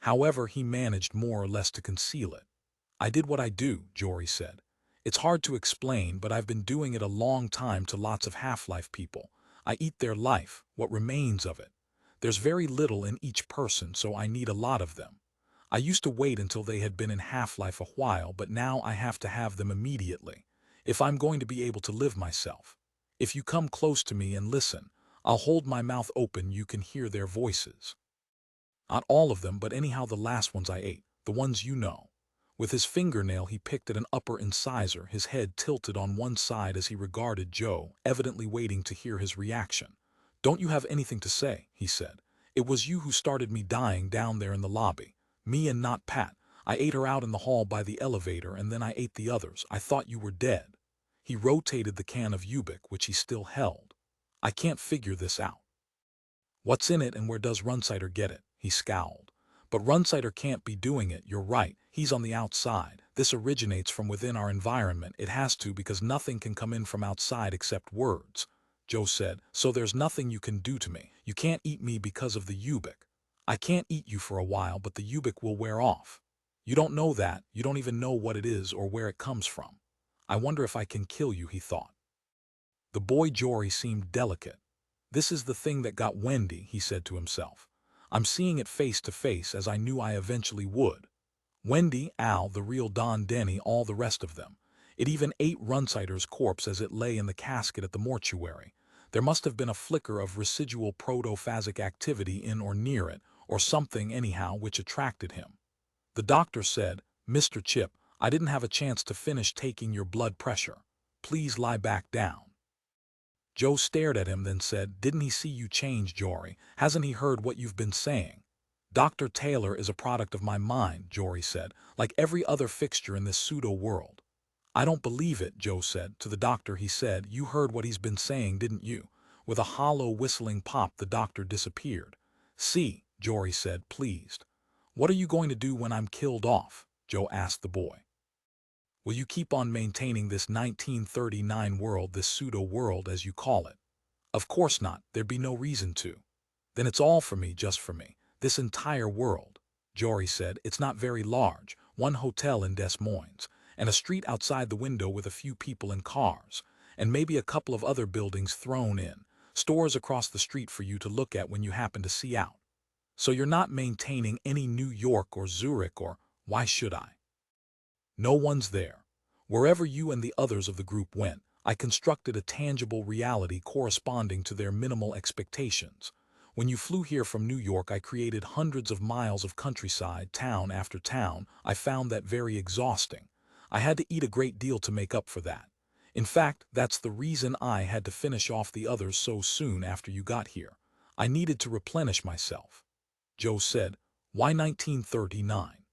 However, he managed more or less to conceal it. "I did what I do," Jory said. "It's hard to explain, but I've been doing it a long time to lots of half-life people. I eat their life, what remains of it. There's very little in each person, so I need a lot of them. I used to wait until they had been in half-life a while, but now I have to have them immediately, if I'm going to be able to live myself. If you come close to me and listen, I'll hold my mouth open, you can hear their voices. Not all of them, but anyhow the last ones I ate, the ones you know." With his fingernail he picked at an upper incisor, his head tilted on one side as he regarded Joe, evidently waiting to hear his reaction. "Don't you have anything to say?" he said. "It was you who started me dying down there in the lobby. Me and not Pat. I ate her out in the hall by the elevator, and then I ate the others. I thought you were dead." He rotated the can of Ubik, which he still held. "I can't figure this out. What's in it and where does Runsider get it?" He scowled. "But Runsider can't be doing it, you're right, he's on the outside. This originates from within our environment. It has to, because nothing can come in from outside except words." Joe said, "So there's nothing you can do to me. You can't eat me because of the Ubik. I can't eat you for a while, but the Ubik will wear off. You don't know that, you don't even know what it is or where it comes from. I wonder if I can kill you," he thought. The boy Jory seemed delicate. "This is the thing that got Wendy," he said to himself. "I'm seeing it face to face, as I knew I eventually would. Wendy, Al, the real Don, Denny, all the rest of them. It even ate Runsider's corpse as it lay in the casket at the mortuary. There must have been a flicker of residual protophasic activity in or near it, or something anyhow, which attracted him. The doctor said, 'Mr. Chip, I didn't have a chance to finish taking your blood pressure. Please lie back down.'" Joe stared at him, then said, "Didn't he see you change, Jory? Hasn't he heard what you've been saying?" "Dr. Taylor is a product of my mind," Jory said, "like every other fixture in this pseudo-world." "I don't believe it," Joe said. To the doctor he said, "You heard what he's been saying, didn't you?" With a hollow whistling pop, the doctor disappeared. "See," Jory said, pleased. "What are you going to do when I'm killed off?" Joe asked the boy. "Will you keep on maintaining this 1939 world, this pseudo-world as you call it?" "Of course not, there'd be no reason to." "Then it's all for me, just for me. This entire world." Jory said, "It's not very large, one hotel in Des Moines, and a street outside the window with a few people and cars, and maybe a couple of other buildings thrown in, stores across the street for you to look at when you happen to see out. So you're not maintaining any New York or Zurich or, why should I? No one's there. Wherever you and the others of the group went, I constructed a tangible reality corresponding to their minimal expectations. When you flew here from New York, I created hundreds of miles of countryside, town after town. I found that very exhausting. I had to eat a great deal to make up for that. In fact, that's the reason I had to finish off the others so soon after you got here. I needed to replenish myself." Joe said, "Why 1939?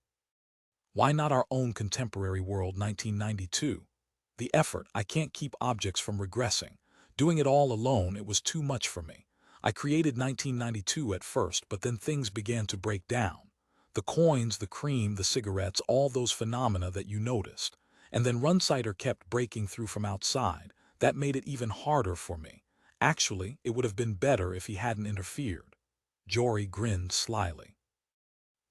Why not our own contemporary world, 1992? The effort, I can't keep objects from regressing. Doing it all alone, it was too much for me. I created 1992 at first, but then things began to break down. The coins, the cream, the cigarettes, all those phenomena that you noticed. And then Runsider kept breaking through from outside. That made it even harder for me. Actually, it would have been better if he hadn't interfered." Jory grinned slyly.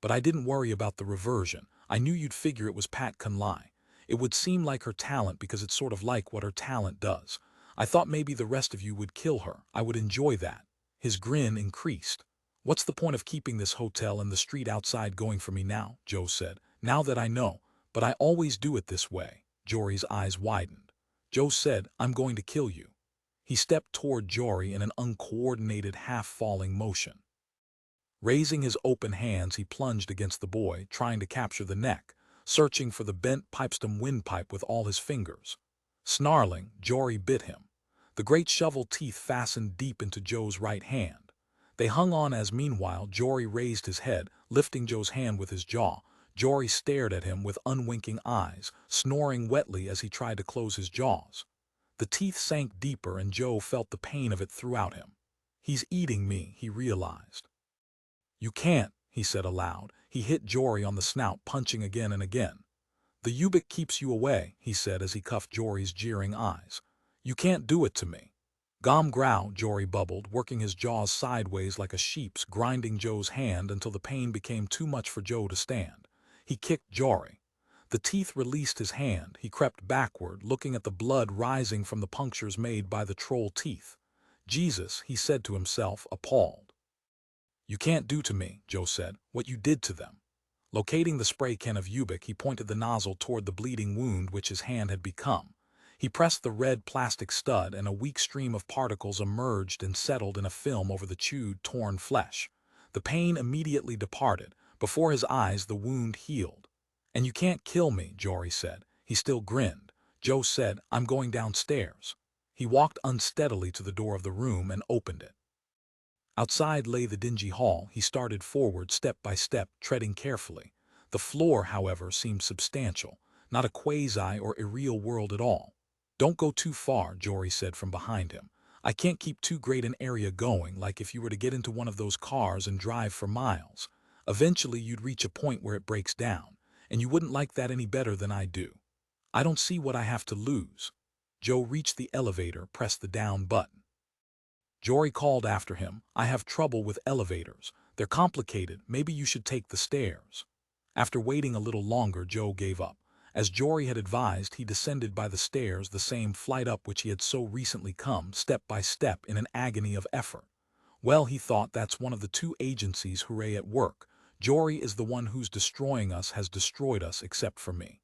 But I didn't worry about the reversion. I knew you'd figure it was Pat Conlai. It would seem like her talent because it's sort of like what her talent does. I thought maybe the rest of you would kill her. I would enjoy that. His grin increased. What's the point of keeping this hotel and the street outside going for me now? Joe said. Now that I know. But I always do it this way. Jory's eyes widened. Joe said, I'm going to kill you. He stepped toward Jory in an uncoordinated half-falling motion. Raising his open hands, he plunged against the boy, trying to capture the neck, searching for the bent pipestem windpipe with all his fingers. Snarling, Jory bit him. The great shovel teeth fastened deep into Joe's right hand. They hung on as meanwhile Jory raised his head, lifting Joe's hand with his jaw. Jory stared at him with unwinking eyes, snoring wetly as he tried to close his jaws. The teeth sank deeper and Joe felt the pain of it throughout him. He's eating me, he realized. You can't, he said aloud. He hit Jory on the snout, punching again and again. The Ubik keeps you away, he said as he cuffed Jory's jeering eyes. You can't do it to me. Gom growl, Jory bubbled, working his jaws sideways like a sheep's, grinding Joe's hand until the pain became too much for Joe to stand. He kicked Jory. The teeth released his hand. He crept backward, looking at the blood rising from the punctures made by the troll teeth. Jesus, he said to himself, appalled. You can't do to me, Joe said, what you did to them. Locating the spray can of Ubik, he pointed the nozzle toward the bleeding wound which his hand had become. He pressed the red plastic stud and a weak stream of particles emerged and settled in a film over the chewed, torn flesh. The pain immediately departed. Before his eyes the wound healed. And you can't kill me, Jory said. He still grinned. Joe said, I'm going downstairs. He walked unsteadily to the door of the room and opened it. Outside lay the dingy hall. He started forward step by step, treading carefully. The floor, however, seemed substantial, not a quasi or irreal world at all. Don't go too far, Jory said from behind him. I can't keep too great an area going, like if you were to get into one of those cars and drive for miles. Eventually you'd reach a point where it breaks down, and you wouldn't like that any better than I do. I don't see what I have to lose. Joe reached the elevator, pressed the down button. Jory called after him, I have trouble with elevators. They're complicated. Maybe you should take the stairs. After waiting a little longer, Joe gave up. As Jory had advised, he descended by the stairs, the same flight up which he had so recently come, step by step, in an agony of effort. Well, he thought, that's one of the two agencies hooray at work. Jory is the one who's destroying us, has destroyed us, except for me.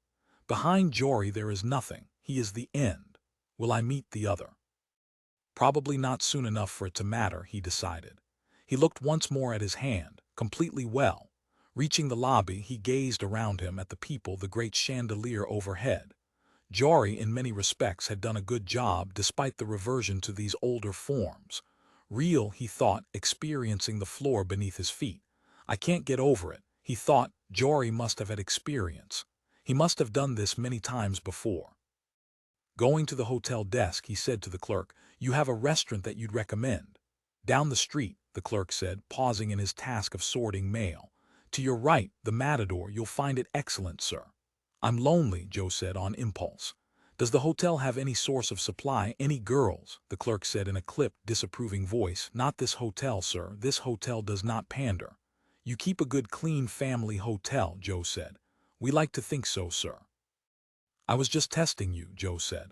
Behind Jory there is nothing. He is the end. Will I meet the other? Probably not soon enough for it to matter, he decided. He looked once more at his hand, completely well. Reaching the lobby, he gazed around him at the people, the great chandelier overhead. Jory, in many respects, had done a good job despite the reversion to these older forms. Real, he thought, experiencing the floor beneath his feet. I can't get over it, he thought. Jory must have had experience. He must have done this many times before. Going to the hotel desk, he said to the clerk, you have a restaurant that you'd recommend? Down the street, the clerk said, pausing in his task of sorting mail. To your right, the Matador, you'll find it excellent, sir. I'm lonely, Joe said on impulse. Does the hotel have any source of supply, any girls? The clerk said in a clipped, disapproving voice. Not this hotel, sir. This hotel does not pander. You keep a good, clean family hotel, Joe said. We like to think so, sir. I was just testing you, Joe said.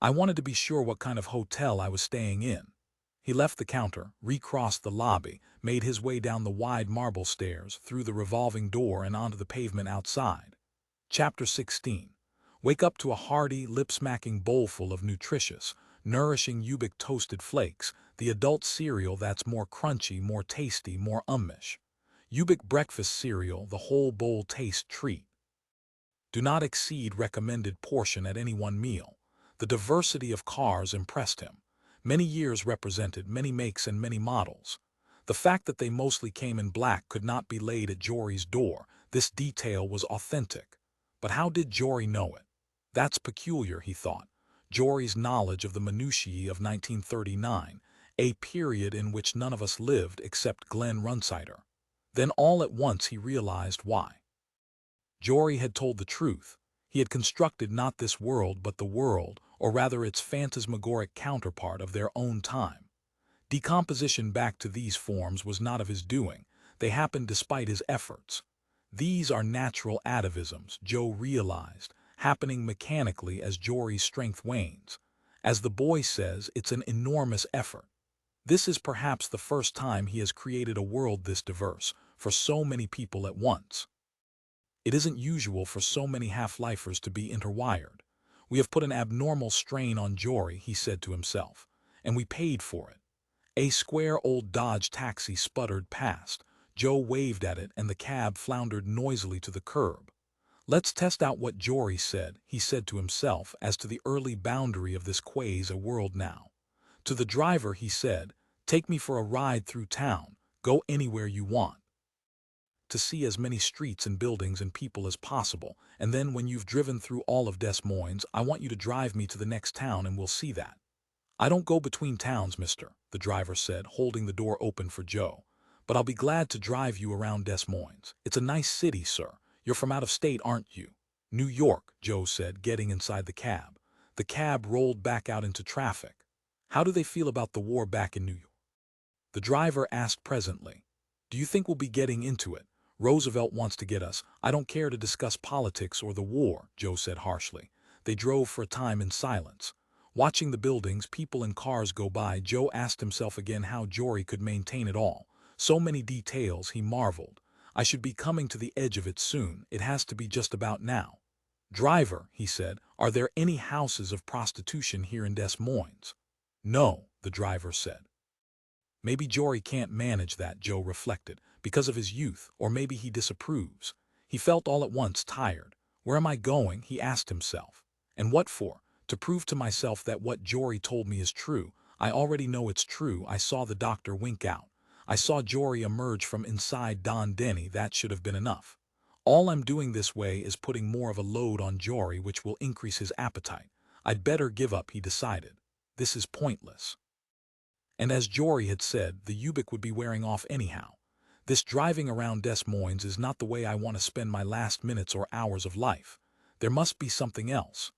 I wanted to be sure what kind of hotel I was staying in. He left the counter, recrossed the lobby, made his way down the wide marble stairs, through the revolving door and onto the pavement outside. Chapter 16. Wake up to a hearty, lip-smacking bowlful of nutritious, nourishing Ubik toasted flakes, the adult cereal that's more crunchy, more tasty, more ummish. Ubik breakfast cereal, the whole bowl taste treat. Do not exceed recommended portion at any one meal. The diversity of cars impressed him. Many years represented, many makes and many models. The fact that they mostly came in black could not be laid at Jory's door. This detail was authentic. But how did Jory know it? That's peculiar, he thought. Jory's knowledge of the minutiae of 1939, a period in which none of us lived except Glenn Runsider. Then all at once he realized why. Jory had told the truth. He had constructed not this world but the world, or rather its phantasmagoric counterpart of their own time. Decomposition back to these forms was not of his doing. They happened despite his efforts. These are natural atavisms, Joe realized, happening mechanically as Jory's strength wanes. As the boy says, it's an enormous effort. This is perhaps the first time he has created a world this diverse, for so many people at once. It isn't usual for so many half-lifers to be interwired. We have put an abnormal strain on Jory, he said to himself, and we paid for it. A square old Dodge taxi sputtered past. Joe waved at it and the cab floundered noisily to the curb. Let's test out what Jory said, he said to himself, as to the early boundary of this quasi-world now. To the driver he said, take me for a ride through town, go anywhere you want. To see as many streets and buildings and people as possible, and then when you've driven through all of Des Moines, I want you to drive me to the next town and we'll see that. I don't go between towns, mister, the driver said, holding the door open for Joe. But I'll be glad to drive you around Des Moines. It's a nice city, sir. You're from out of state, aren't you? New York, Joe said, getting inside the cab. The cab rolled back out into traffic. How do they feel about the war back in New York? The driver asked presently. Do you think we'll be getting into it? Roosevelt wants to get us. I don't care to discuss politics or the war, Joe said harshly. They drove for a time in silence. Watching the buildings, people and cars go by, Joe asked himself again how Jory could maintain it all. So many details, he marveled. I should be coming to the edge of it soon. It has to be just about now. Driver, he said, are there any houses of prostitution here in Des Moines? No, the driver said. Maybe Jory can't manage that, Joe reflected, because of his youth, or maybe he disapproves. He felt all at once tired. Where am I going? He asked himself. And what for? To prove to myself that what Jory told me is true. I already know it's true. I saw the doctor wink out. I saw Jory emerge from inside Don Denny. That should have been enough. All I'm doing this way is putting more of a load on Jory, which will increase his appetite. I'd better give up, he decided. This is pointless. And as Jory had said, the Ubik would be wearing off anyhow. This driving around Des Moines is not the way I want to spend my last minutes or hours of life. There must be something else.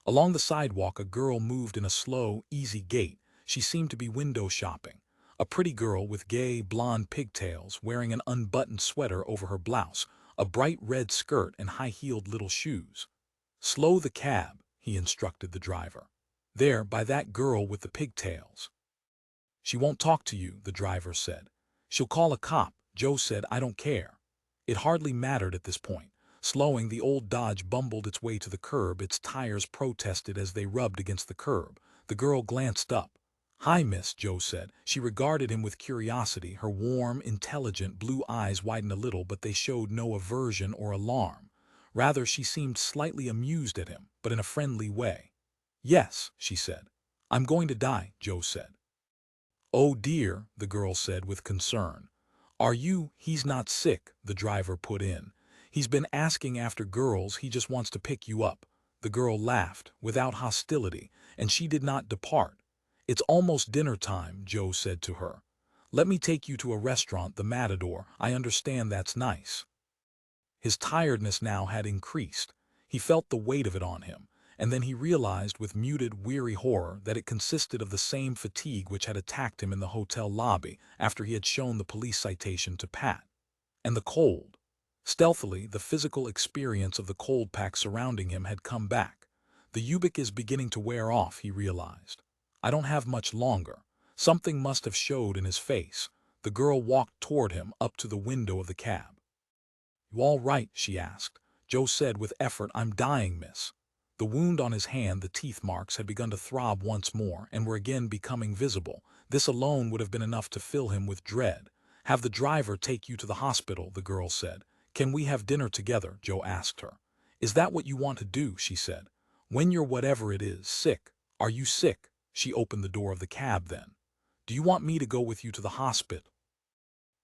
Along the sidewalk, a girl moved in a slow, easy gait. She seemed to be window shopping. A pretty girl with gay, blonde pigtails, wearing an unbuttoned sweater over her blouse, a bright red skirt and high-heeled little shoes. Slow the cab, he instructed the driver. There, by that girl with the pigtails. She won't talk to you, the driver said. She'll call a cop, Joe said. I don't care. It hardly mattered at this point. Slowing, the old Dodge bumbled its way to the curb. Its tires protested as they rubbed against the curb. The girl glanced up. Hi, miss, Joe said. She regarded him with curiosity. Her warm, intelligent blue eyes widened a little, but they showed no aversion or alarm. Rather, she seemed slightly amused at him, but in a friendly way. Yes, she said. I'm going to die, Joe said. Oh dear, the girl said with concern. Are you? He's not sick, the driver put in. He's been asking after girls. He just wants to pick you up. The girl laughed, without hostility, and she did not depart. It's almost dinner time, Joe said to her. Let me take you to a restaurant, the Matador. I understand that's nice. His tiredness now had increased. He felt the weight of it on him, and then he realized with muted, weary horror that it consisted of the same fatigue which had attacked him in the hotel lobby after he had shown the police citation to Pat. And the cold. Stealthily, the physical experience of the cold pack surrounding him had come back. The Ubik is beginning to wear off, he realized. I don't have much longer. Something must have showed in his face. The girl walked toward him up to the window of the cab. You all right? She asked. Joe said with effort, I'm dying, miss. The wound on his hand, the teeth marks, had begun to throb once more and were again becoming visible. This alone would have been enough to fill him with dread. Have the driver take you to the hospital, the girl said. Can we have dinner together? Joe asked her. Is that what you want to do? She said. When you're whatever it is, sick. Are you sick? She opened the door of the cab then. Do you want me to go with you to the hospital?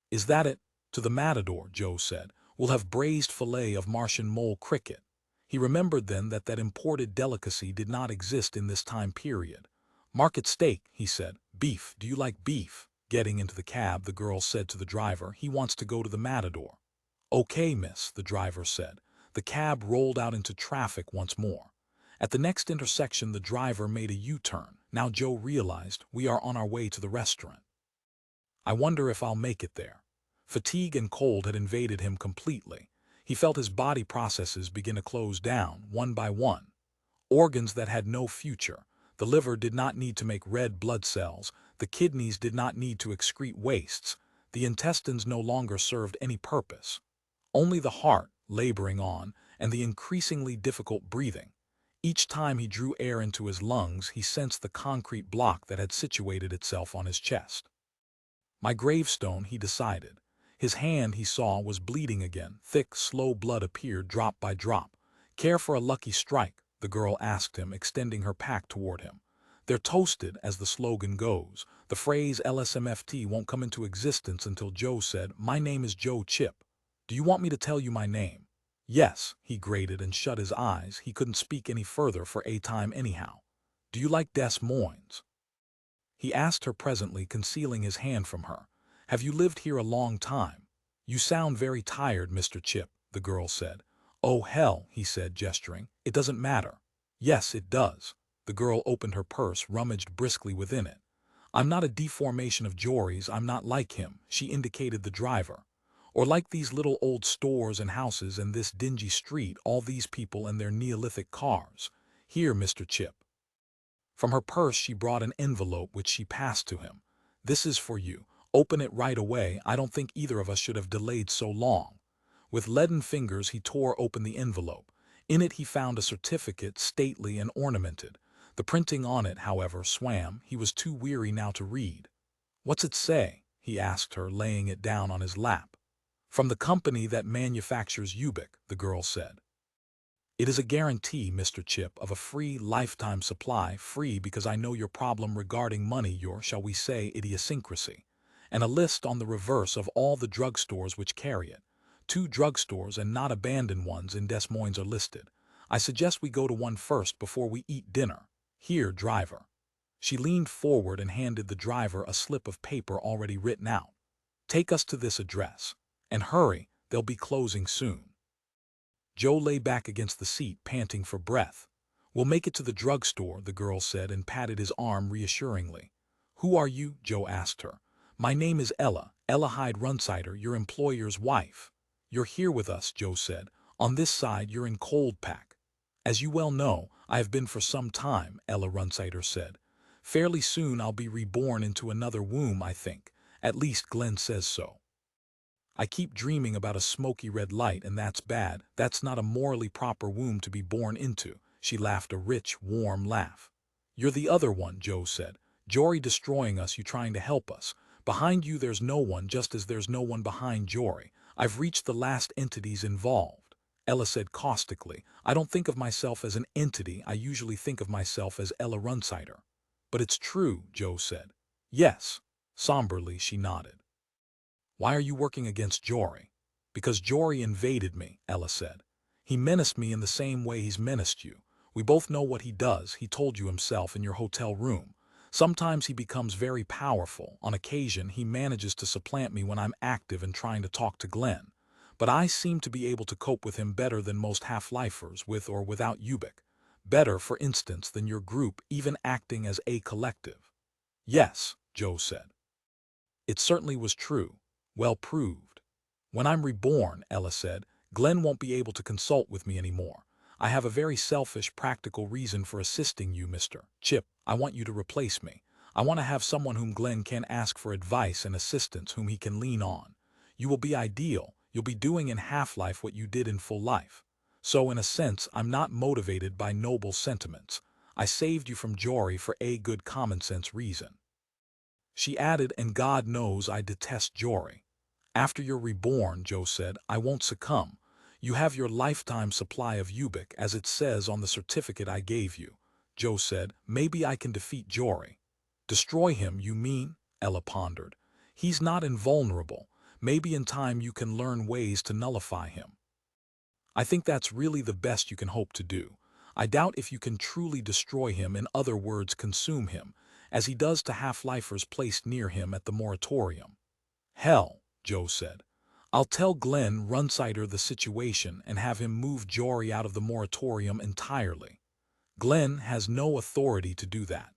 Is that it? To the Matador, Joe said. We'll have braised fillet of Martian mole cricket. He remembered then that that imported delicacy did not exist in this time period. Market steak, he said. Beef, do you like beef? Getting into the cab, the girl said to the driver, he wants to go to the Matador. Okay, miss, the driver said. The cab rolled out into traffic once more. At the next intersection, the driver made a U-turn. Now Joe realized we are on our way to the restaurant. I wonder if I'll make it there. Fatigue and cold had invaded him completely. He felt his body processes begin to close down, one by one. Organs that had no future. The liver did not need to make red blood cells. The kidneys did not need to excrete wastes. The intestines no longer served any purpose. Only the heart, laboring on, and the increasingly difficult breathing. Each time he drew air into his lungs, he sensed the concrete block that had situated itself on his chest. My gravestone, he decided. His hand, he saw, was bleeding again. Thick, slow blood appeared drop by drop. Care for a lucky strike? The girl asked him, extending her pack toward him. They're toasted, as the slogan goes. The phrase LSMFT won't come into existence until Joe said, "My name is Joe Chip. Do you want me to tell you my name?" "Yes," he grated and shut his eyes. He couldn't speak any further for a time anyhow. "Do you like Des Moines?" He asked her presently, concealing his hand from her. "Have you lived here a long time?" "You sound very tired, Mr. Chip," the girl said. "Oh, hell," he said, gesturing. "It doesn't matter." "Yes, it does." The girl opened her purse, rummaged briskly within it. "I'm not a deformation of Jory's. I'm not like him," she indicated the driver. "Or like these little old stores and houses and this dingy street, all these people and their Neolithic cars. Here, Mr. Chip." From her purse she brought an envelope which she passed to him. "This is for you. Open it right away. I don't think either of us should have delayed so long." With leaden fingers he tore open the envelope. In it he found a certificate, stately and ornamented. The printing on it, however, swam. He was too weary now to read. "What's it say?" he asked her, laying it down on his lap. "From the company that manufactures Ubik," the girl said. "It is a guarantee, Mr. Chip, of a free lifetime supply, free because I know your problem regarding money, your, shall we say, idiosyncrasy, and a list on the reverse of all the drugstores which carry it. 2 drugstores and not abandoned ones in Des Moines are listed. I suggest we go to one first before we eat dinner. Here, driver." She leaned forward and handed the driver a slip of paper already written out. "Take us to this address. And hurry, they'll be closing soon." Joe lay back against the seat, panting for breath. "We'll make it to the drugstore," the girl said and patted his arm reassuringly. "Who are you?" Joe asked her. "My name is Ella Hyde Runsider, your employer's wife." "You're here with us," Joe said. "On this side you're in cold pack." "As you well know, I have been for some time," Ella Runsider said. "Fairly soon I'll be reborn into another womb, I think. At least Glenn says so. I keep dreaming about a smoky red light, and that's bad. That's not a morally proper womb to be born into." She laughed a rich, warm laugh. "You're the other one," Joe said. "Jory destroying us, you trying to help us. Behind you there's no one, just as there's no one behind Jory. I've reached the last entities involved." Ella said caustically, "I don't think of myself as an entity. I usually think of myself as Ella Runsider." "But it's true," Joe said. "Yes." Somberly she nodded. "Why are you working against Jory?" "Because Jory invaded me," Ella said. "He menaced me in the same way he's menaced you. We both know what he does. He told you himself in your hotel room. Sometimes he becomes very powerful. On occasion, he manages to supplant me when I'm active and trying to talk to Glenn. But I seem to be able to cope with him better than most half-lifers, with or without Ubik. Better, for instance, than your group, even acting as a collective." "Yes," Joe said. It certainly was true. Well proved. "When I'm reborn," Ella said, "Glenn won't be able to consult with me anymore. I have a very selfish, practical reason for assisting you, Mr. Chip. I want you to replace me. I want to have someone whom Glenn can ask for advice and assistance, whom he can lean on. You will be ideal. You'll be doing in half-life what you did in full life. So, in a sense, I'm not motivated by noble sentiments. I saved you from Jory for a good common-sense reason." She added, "And God knows I detest Jory." "After you're reborn," Joe said, "I won't succumb. You have your lifetime supply of Ubik, as it says on the certificate I gave you." Joe said, "Maybe I can defeat Jory." "Destroy him, you mean?" Ella pondered. "He's not invulnerable. Maybe in time you can learn ways to nullify him." "I think that's really the best you can hope to do. I doubt if you can truly destroy him, in other words consume him, as he does to half-lifers placed near him at the moratorium." "Hell," Joe said. "I'll tell Glenn Runsider the situation and have him move Jory out of the moratorium entirely." "Glenn has no authority to do that."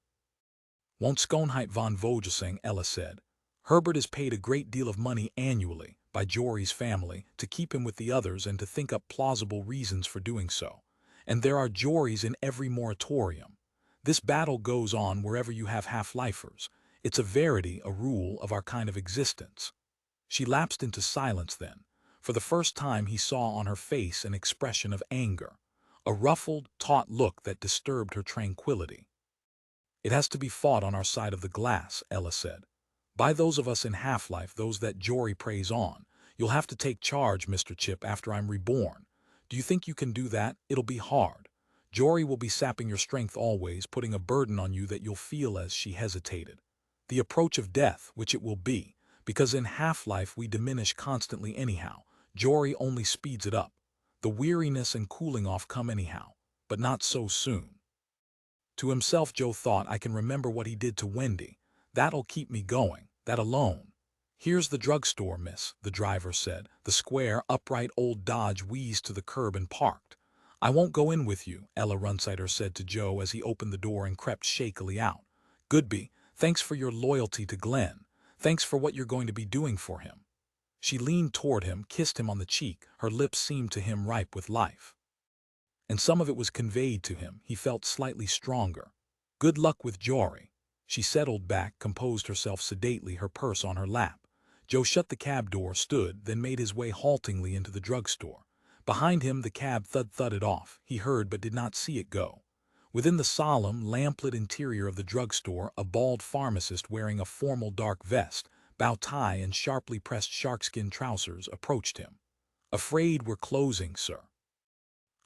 "Won't Schoenheit von Vogelsen," Ella said. Herbert is paid a great deal of money annually by Jory's family to keep him with the others and to think up plausible reasons for doing so. And there are Jorys in every moratorium. This battle goes on wherever you have half-lifers. It's a verity, a rule of our kind of existence. She lapsed into silence then. For the first time he saw on her face an expression of anger, a ruffled, taut look that disturbed her tranquility. "It has to be fought on our side of the glass," Ella said. "By those of us in half-life, those that Jory preys on. You'll have to take charge, Mr. Chip, after I'm reborn. Do you think you can do that? It'll be hard. Jory will be sapping your strength always, putting a burden on you that you'll feel." As she hesitated. "The approach of death, which it will be, because in half-life we diminish constantly anyhow. Jory only speeds it up. The weariness and cooling off come anyhow, but not so soon." To himself Joe thought, "I can remember what he did to Wendy. That'll keep me going, that alone." "Here's the drugstore, miss," the driver said. The square, upright old Dodge wheezed to the curb and parked. "I won't go in with you," Ella Runsider said to Joe as he opened the door and crept shakily out. "Goodby, thanks for your loyalty to Glenn. Thanks for what you're going to be doing for him." She leaned toward him, kissed him on the cheek. Her lips seemed to him ripe with life. And some of it was conveyed to him. He felt slightly stronger. "Good luck with Jory." She settled back, composed herself sedately, her purse on her lap. Joe shut the cab door, stood, then made his way haltingly into the drugstore. Behind him the cab thudded off. He heard but did not see it go. Within the solemn, lamplit interior of the drugstore, a bald pharmacist wearing a formal dark vest, bow tie and sharply pressed sharkskin trousers approached him. "Afraid we're closing, sir."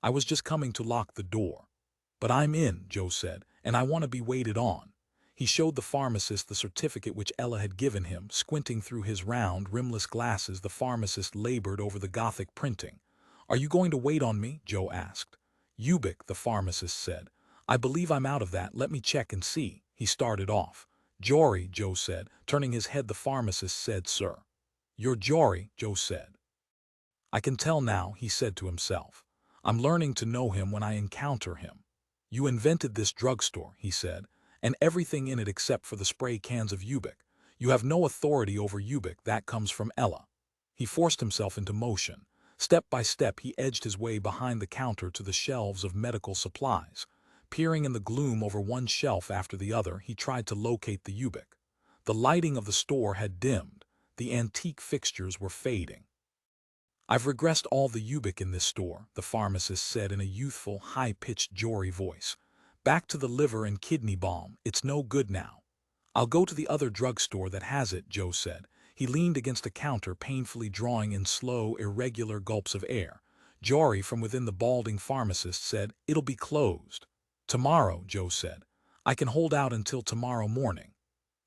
"I was just coming to lock the door." "But I'm in," Joe said, "and I want to be waited on." He showed the pharmacist the certificate which Ella had given him. Squinting through his round, rimless glasses, the pharmacist labored over the Gothic printing. "Are you going to wait on me?" Joe asked. "Ubik," the pharmacist said. "I believe I'm out of that. Let me check and see." He started off. "Jory," Joe said. Turning his head, the pharmacist said, "Sir." "You're Jory," Joe said. "I can tell now," he said to himself. "I'm learning to know him when I encounter him." "You invented this drugstore," he said, "and everything in it except for the spray cans of Ubik. You have no authority over Ubik. That comes from Ella." He forced himself into motion. Step by step he edged his way behind the counter to the shelves of medical supplies. Peering in the gloom over one shelf after the other, he tried to locate the Ubik. The lighting of the store had dimmed. The antique fixtures were fading. "I've regressed all the Ubik in this store," the pharmacist said in a youthful, high-pitched Jory voice. "Back to the liver and kidney balm. It's no good now." "I'll go to the other drugstore that has it," Joe said. He leaned against a counter, painfully drawing in slow, irregular gulps of air. Jory, from within the balding pharmacist, said, "It'll be closed." "Tomorrow," Joe said. "I can hold out until tomorrow morning."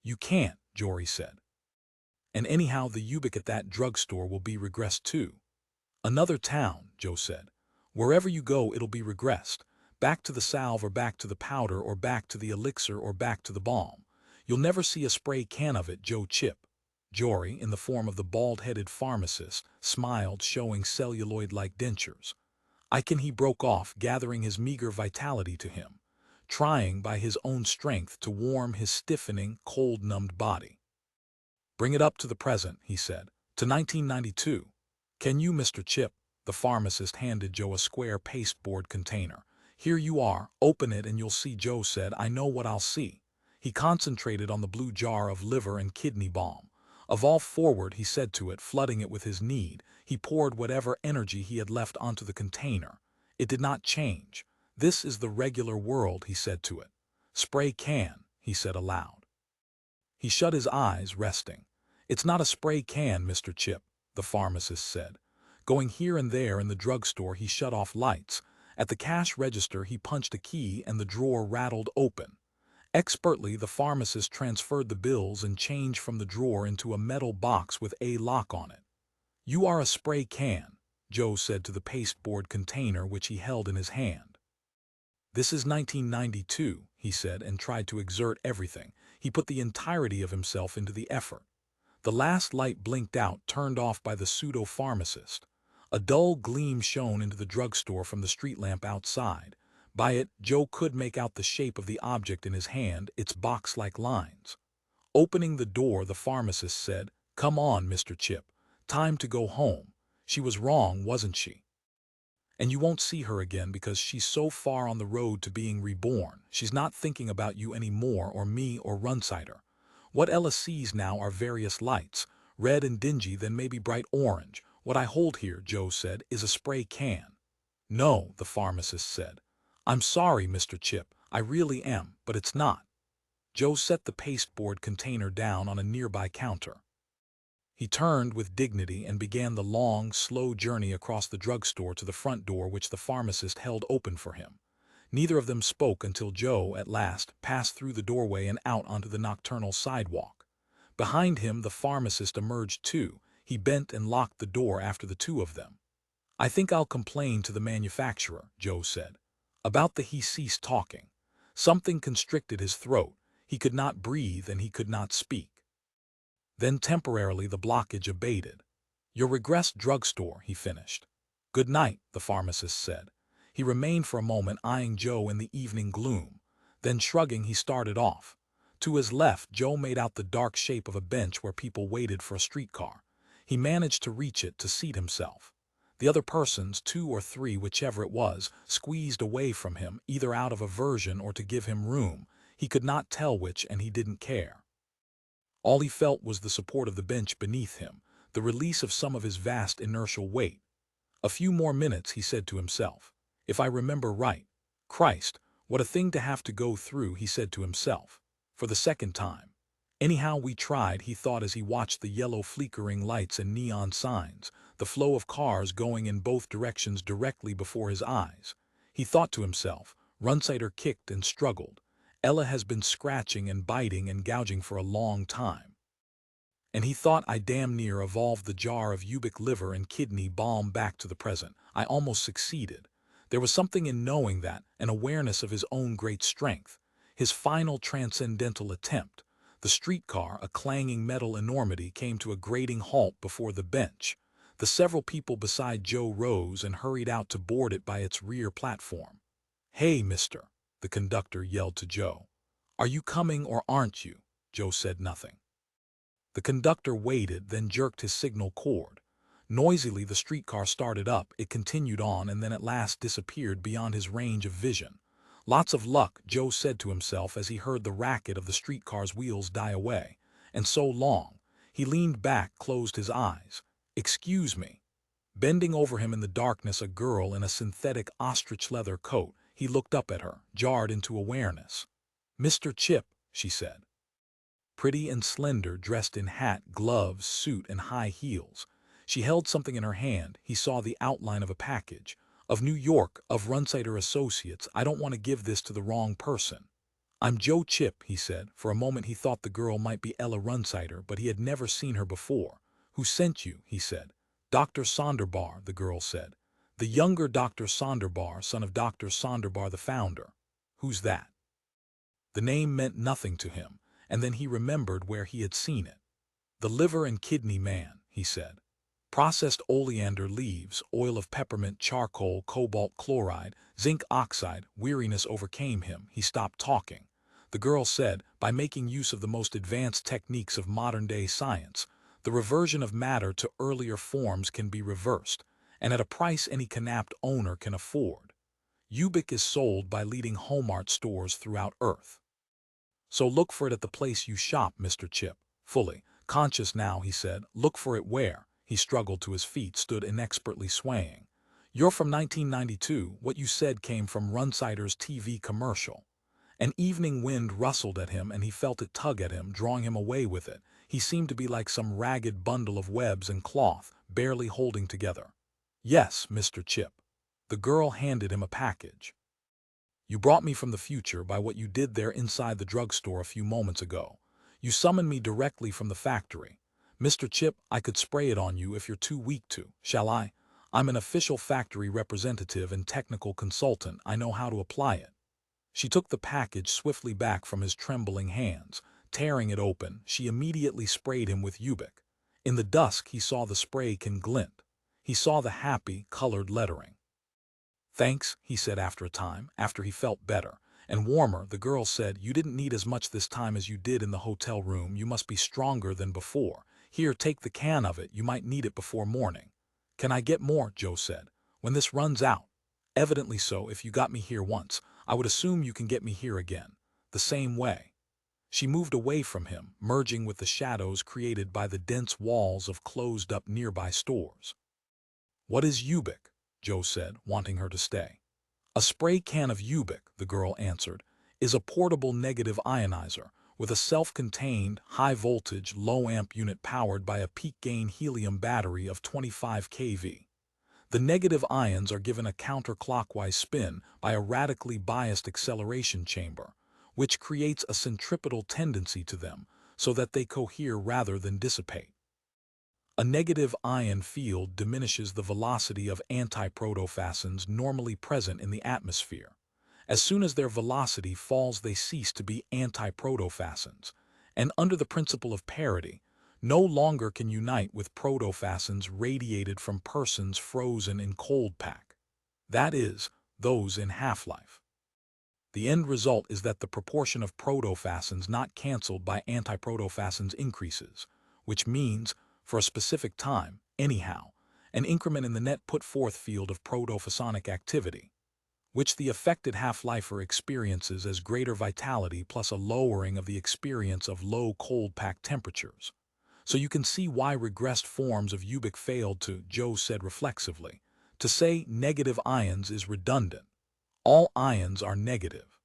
"You can't," Jory said. "And anyhow the Ubik at that drugstore will be regressed too." "Another town," Joe said. "Wherever you go it'll be regressed. Back to the salve or back to the powder or back to the elixir or back to the balm. You'll never see a spray can of it, Joe Chip." Jory, in the form of the bald-headed pharmacist, smiled, showing celluloid-like dentures. He broke off, gathering his meager vitality to him, trying by his own strength to warm his stiffening, cold-numbed body. "Bring it up to the present," he said, "to 1992. "Can you, Mr. Chip?" The pharmacist handed Joe a square pasteboard container. "Here you are. Open it and you'll see." Joe said, "I know what I'll see." He concentrated on the blue jar of liver and kidney balm. "Evolve forward," he said to it, flooding it with his need. He poured whatever energy he had left onto the container. It did not change. "This is the regular world," he said to it. "Spray can," he said aloud. He shut his eyes, resting. "It's not a spray can, Mr. Chip," the pharmacist said. Going here and there in the drugstore, he shut off lights. At the cash register he punched a key and the drawer rattled open. Expertly the pharmacist transferred the bills and change from the drawer into a metal box with a lock on it. "You are a spray can," Joe said to the pasteboard container which he held in his hand. "This is 1992, he said, and tried to exert everything. He put the entirety of himself into the effort. The last light blinked out, turned off by the pseudo-pharmacist. A dull gleam shone into the drugstore from the street lamp outside. By it, Joe could make out the shape of the object in his hand, its box-like lines. Opening the door, the pharmacist said, "Come on, Mr. Chip. Time to go home. She was wrong, wasn't she? And you won't see her again because she's so far on the road to being reborn. She's not thinking about you anymore, or me, or Runsider. What Ella sees now are various lights, red and dingy, then maybe bright orange. What I hold here," Joe said, "is a spray can." "No," the pharmacist said. "I'm sorry, Mr. Chip, I really am, but it's not." Joe set the pasteboard container down on a nearby counter. He turned with dignity and began the long, slow journey across the drugstore to the front door, which the pharmacist held open for him. Neither of them spoke until Joe, at last, passed through the doorway and out onto the nocturnal sidewalk. Behind him, the pharmacist emerged too. He bent and locked the door after the two of them. "I think I'll complain to the manufacturer," Joe said. He ceased talking. Something constricted his throat. He could not breathe and he could not speak. Then temporarily the blockage abated. "Your regressed drugstore," he finished. "Good night," the pharmacist said. He remained for a moment eyeing Joe in the evening gloom. Then shrugging, he started off. To his left, Joe made out the dark shape of a bench where people waited for a streetcar. He managed to reach it to seat himself. The other persons, 2 or 3, whichever it was, squeezed away from him, either out of aversion or to give him room. He could not tell which, and he didn't care. All he felt was the support of the bench beneath him, the release of some of his vast inertial weight. "A few more minutes," he said to himself. "If I remember right. Christ, what a thing to have to go through," he said to himself, for the second time. "Anyhow, we tried," he thought as he watched the yellow flickering lights and neon signs, the flow of cars going in both directions directly before his eyes. He thought to himself, Runsider kicked and struggled. Ella has been scratching and biting and gouging for a long time. And he thought, I damn near evolved the jar of Ubik liver and kidney balm back to the present. I almost succeeded. There was something in knowing that, an awareness of his own great strength. His final transcendental attempt. The streetcar, a clanging metal enormity, came to a grating halt before the bench. The several people beside Joe rose and hurried out to board it by its rear platform. "Hey, mister," the conductor yelled to Joe. "Are you coming or aren't you?" Joe said nothing. The conductor waited, then jerked his signal cord. Noisily the streetcar started up, it continued on, and then at last disappeared beyond his range of vision. Lots of luck, Joe said to himself as he heard the racket of the streetcar's wheels die away. And so long. He leaned back, closed his eyes. "Excuse me." Bending over him in the darkness, a girl in a synthetic ostrich leather coat. He looked up at her, jarred into awareness. "Mr. Chip," she said. Pretty and slender, dressed in hat, gloves, suit, and high heels. She held something in her hand. He saw the outline of a package. "Of New York, of Runsider Associates. I don't want to give this to the wrong person." "I'm Joe Chip," he said. For a moment he thought the girl might be Ella Runsider, but he had never seen her before. "Who sent you?" he said. "Dr. Sonderbar," the girl said. "The younger Dr. Sonderbar, son of Dr. Sonderbar, the founder." "Who's that?" The name meant nothing to him, and then he remembered where he had seen it. "The liver and kidney man," he said. "Processed oleander leaves, oil of peppermint, charcoal, cobalt chloride, zinc oxide." Weariness overcame him. He stopped talking. The girl said, "By making use of the most advanced techniques of modern-day science, the reversion of matter to earlier forms can be reversed, and at a price any kidnapped owner can afford. Ubik is sold by leading home-art stores throughout Earth. So look for it at the place you shop, Mr. Chip." Fully conscious now, he said, "Look for it where?" He struggled to his feet, stood inexpertly swaying. "You're from 1992. What you said came from Runsider's TV commercial." An evening wind rustled at him, and he felt it tug at him, drawing him away with it. He seemed to be like some ragged bundle of webs and cloth, barely holding together. "Yes, Mr. Chip." The girl handed him a package. "You brought me from the future by what you did there inside the drugstore a few moments ago. You summoned me directly from the factory. Mr. Chip, I could spray it on you if you're too weak to. Shall I? I'm an official factory representative and technical consultant. I know how to apply it." She took the package swiftly back from his trembling hands. Tearing it open, she immediately sprayed him with Ubik. In the dusk he saw the spray can glint. He saw the happy, colored lettering. "Thanks," he said after a time, after he felt better, and warmer. The girl said, "You didn't need as much this time as you did in the hotel room. You must be stronger than before. Here, take the can of it. You might need it before morning." "Can I get more?" Joe said. "When this runs out?" "Evidently so. If you got me here once, I would assume you can get me here again. The same way." She moved away from him, merging with the shadows created by the dense walls of closed-up nearby stores. "What is Ubik?" Joe said, wanting her to stay. "A spray can of Ubik," the girl answered, "is a portable negative ionizer with a self-contained, high-voltage, low-amp unit powered by a peak-gain helium battery of 25 kV. The negative ions are given a counterclockwise spin by a radically biased acceleration chamber, which creates a centripetal tendency to them so that they cohere rather than dissipate. A negative ion field diminishes the velocity of antiprotophosphates normally present in the atmosphere. As soon as their velocity falls, they cease to be antiprotophosphates, and under the principle of parity, no longer can unite with protophosphates radiated from persons frozen in cold pack. That is, those in half-life. The end result is that the proportion of protophosphates not cancelled by antiprotophosphates increases, which means, for a specific time, anyhow, an increment in the net put-forth field of protophosphonic activity, which the affected half-lifer experiences as greater vitality plus a lowering of the experience of low cold pack temperatures. So you can see why regressed forms of Ubik failed to, Joe said reflexively. To say negative ions is redundant. All ions are negative.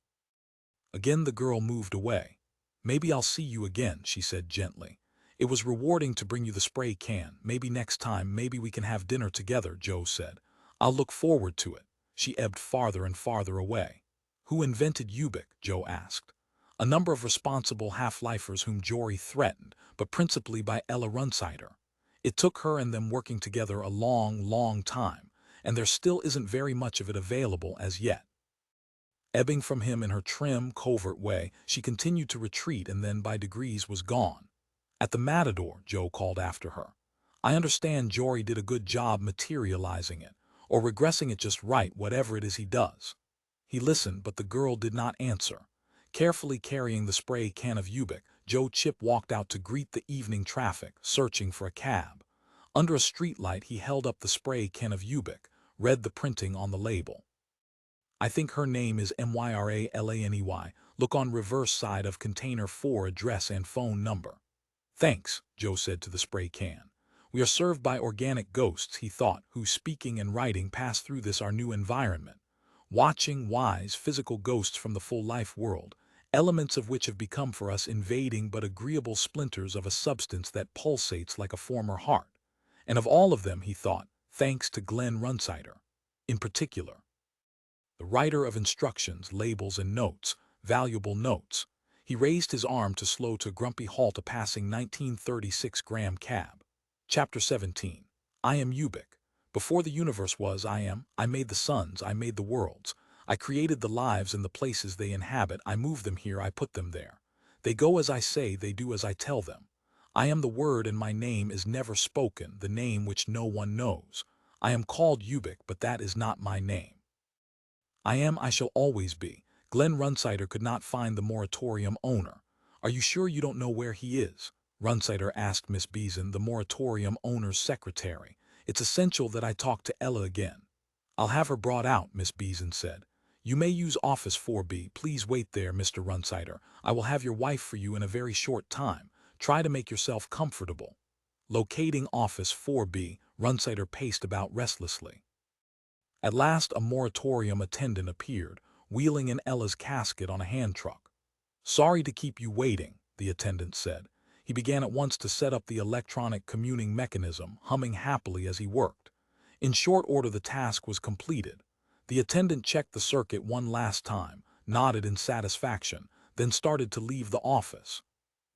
Again the girl moved away. "Maybe I'll see you again," she said gently. "It was rewarding to bring you the spray can. Maybe next time, maybe we can have dinner together," Joe said. "I'll look forward to it." She ebbed farther and farther away. "Who invented Ubik?" Joe asked. "A number of responsible half-lifers whom Jory threatened, but principally by Ella Runsider. It took her and them working together a long, long time, and there still isn't very much of it available as yet." Ebbing from him in her trim, covert way, she continued to retreat and then by degrees was gone. "At the Matador," Joe called after her. "I understand Jory did a good job materializing it, or regressing it just right, whatever it is he does." He listened, but the girl did not answer. Carefully carrying the spray can of Ubik, Joe Chip walked out to greet the evening traffic, searching for a cab. Under a streetlight, he held up the spray can of Ubik, read the printing on the label. "I think her name is Myralany. Look on reverse side of container 4, address and phone number." "Thanks," Joe said to the spray can. "We are served by organic ghosts," he thought, whose speaking and writing pass through this our new environment. Watching, wise, physical ghosts from the full life world, elements of which have become for us invading but agreeable splinters of a substance that pulsates like a former heart. And of all of them, he thought, thanks to Glenn Runsider. In particular, the writer of instructions, labels, and notes, valuable notes. He raised his arm to slow to a grumpy halt a passing 1936 Graham cab. Chapter 17. I am Ubik. Before the universe was, I am. I made the suns, I made the worlds. I created the lives and the places they inhabit. I move them here, I put them there. They go as I say, they do as I tell them. I am the word and my name is never spoken, the name which no one knows. I am called Ubik, but that is not my name. I am, I shall always be. Glenn Runsider could not find the moratorium owner. "Are you sure you don't know where he is?" Runsider asked Miss Beeson, the moratorium owner's secretary. "It's essential that I talk to Ella again." "I'll have her brought out," Miss Beeson said. "You may use office 4B. Please wait there, Mr. Runsider. I will have your wife for you in a very short time. Try to make yourself comfortable." Locating office 4B, Runsider paced about restlessly. At last a moratorium attendant appeared, wheeling in Ella's casket on a hand truck. "Sorry to keep you waiting," the attendant said. He began at once to set up the electronic communing mechanism, humming happily as he worked. In short order the task was completed. The attendant checked the circuit one last time, nodded in satisfaction, then started to leave the office.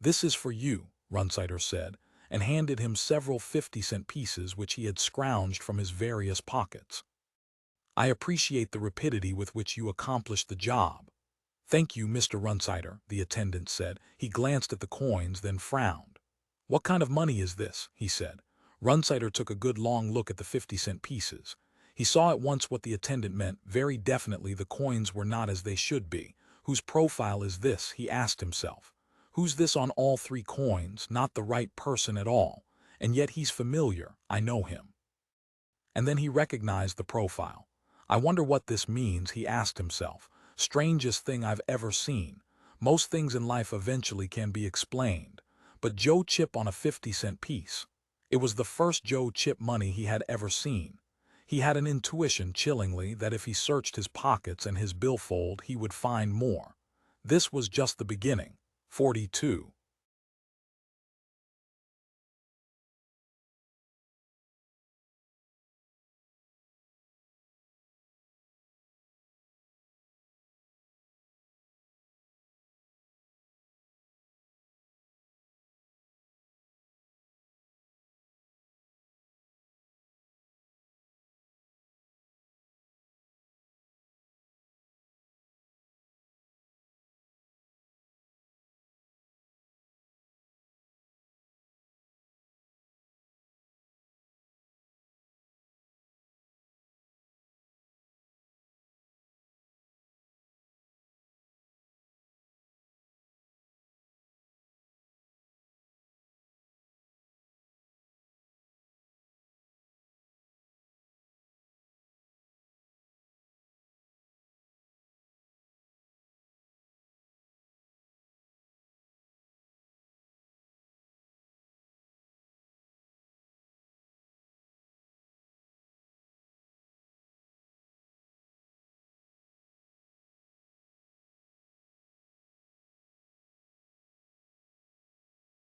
"This is for you," Runsider said, and handed him several 50-cent pieces which he had scrounged from his various pockets. "I appreciate the rapidity with which you accomplished the job." "Thank you, Mr. Runsider," the attendant said. He glanced at the coins, then frowned. "What kind of money is this?" he said. Runsider took a good long look at the 50-cent pieces. He saw at once what the attendant meant. Very definitely the coins were not as they should be. Whose profile is this, he asked himself. Who's this on all 3 coins? Not the right person at all. And yet he's familiar, I know him. And then he recognized the profile. I wonder what this means, he asked himself. Strangest thing I've ever seen. Most things in life eventually can be explained. But Joe chip on a 50-cent piece. It was the first Joe chip money he had ever seen. He had an intuition, chillingly, that if he searched his pockets and his billfold, he would find more. This was just the beginning. 42.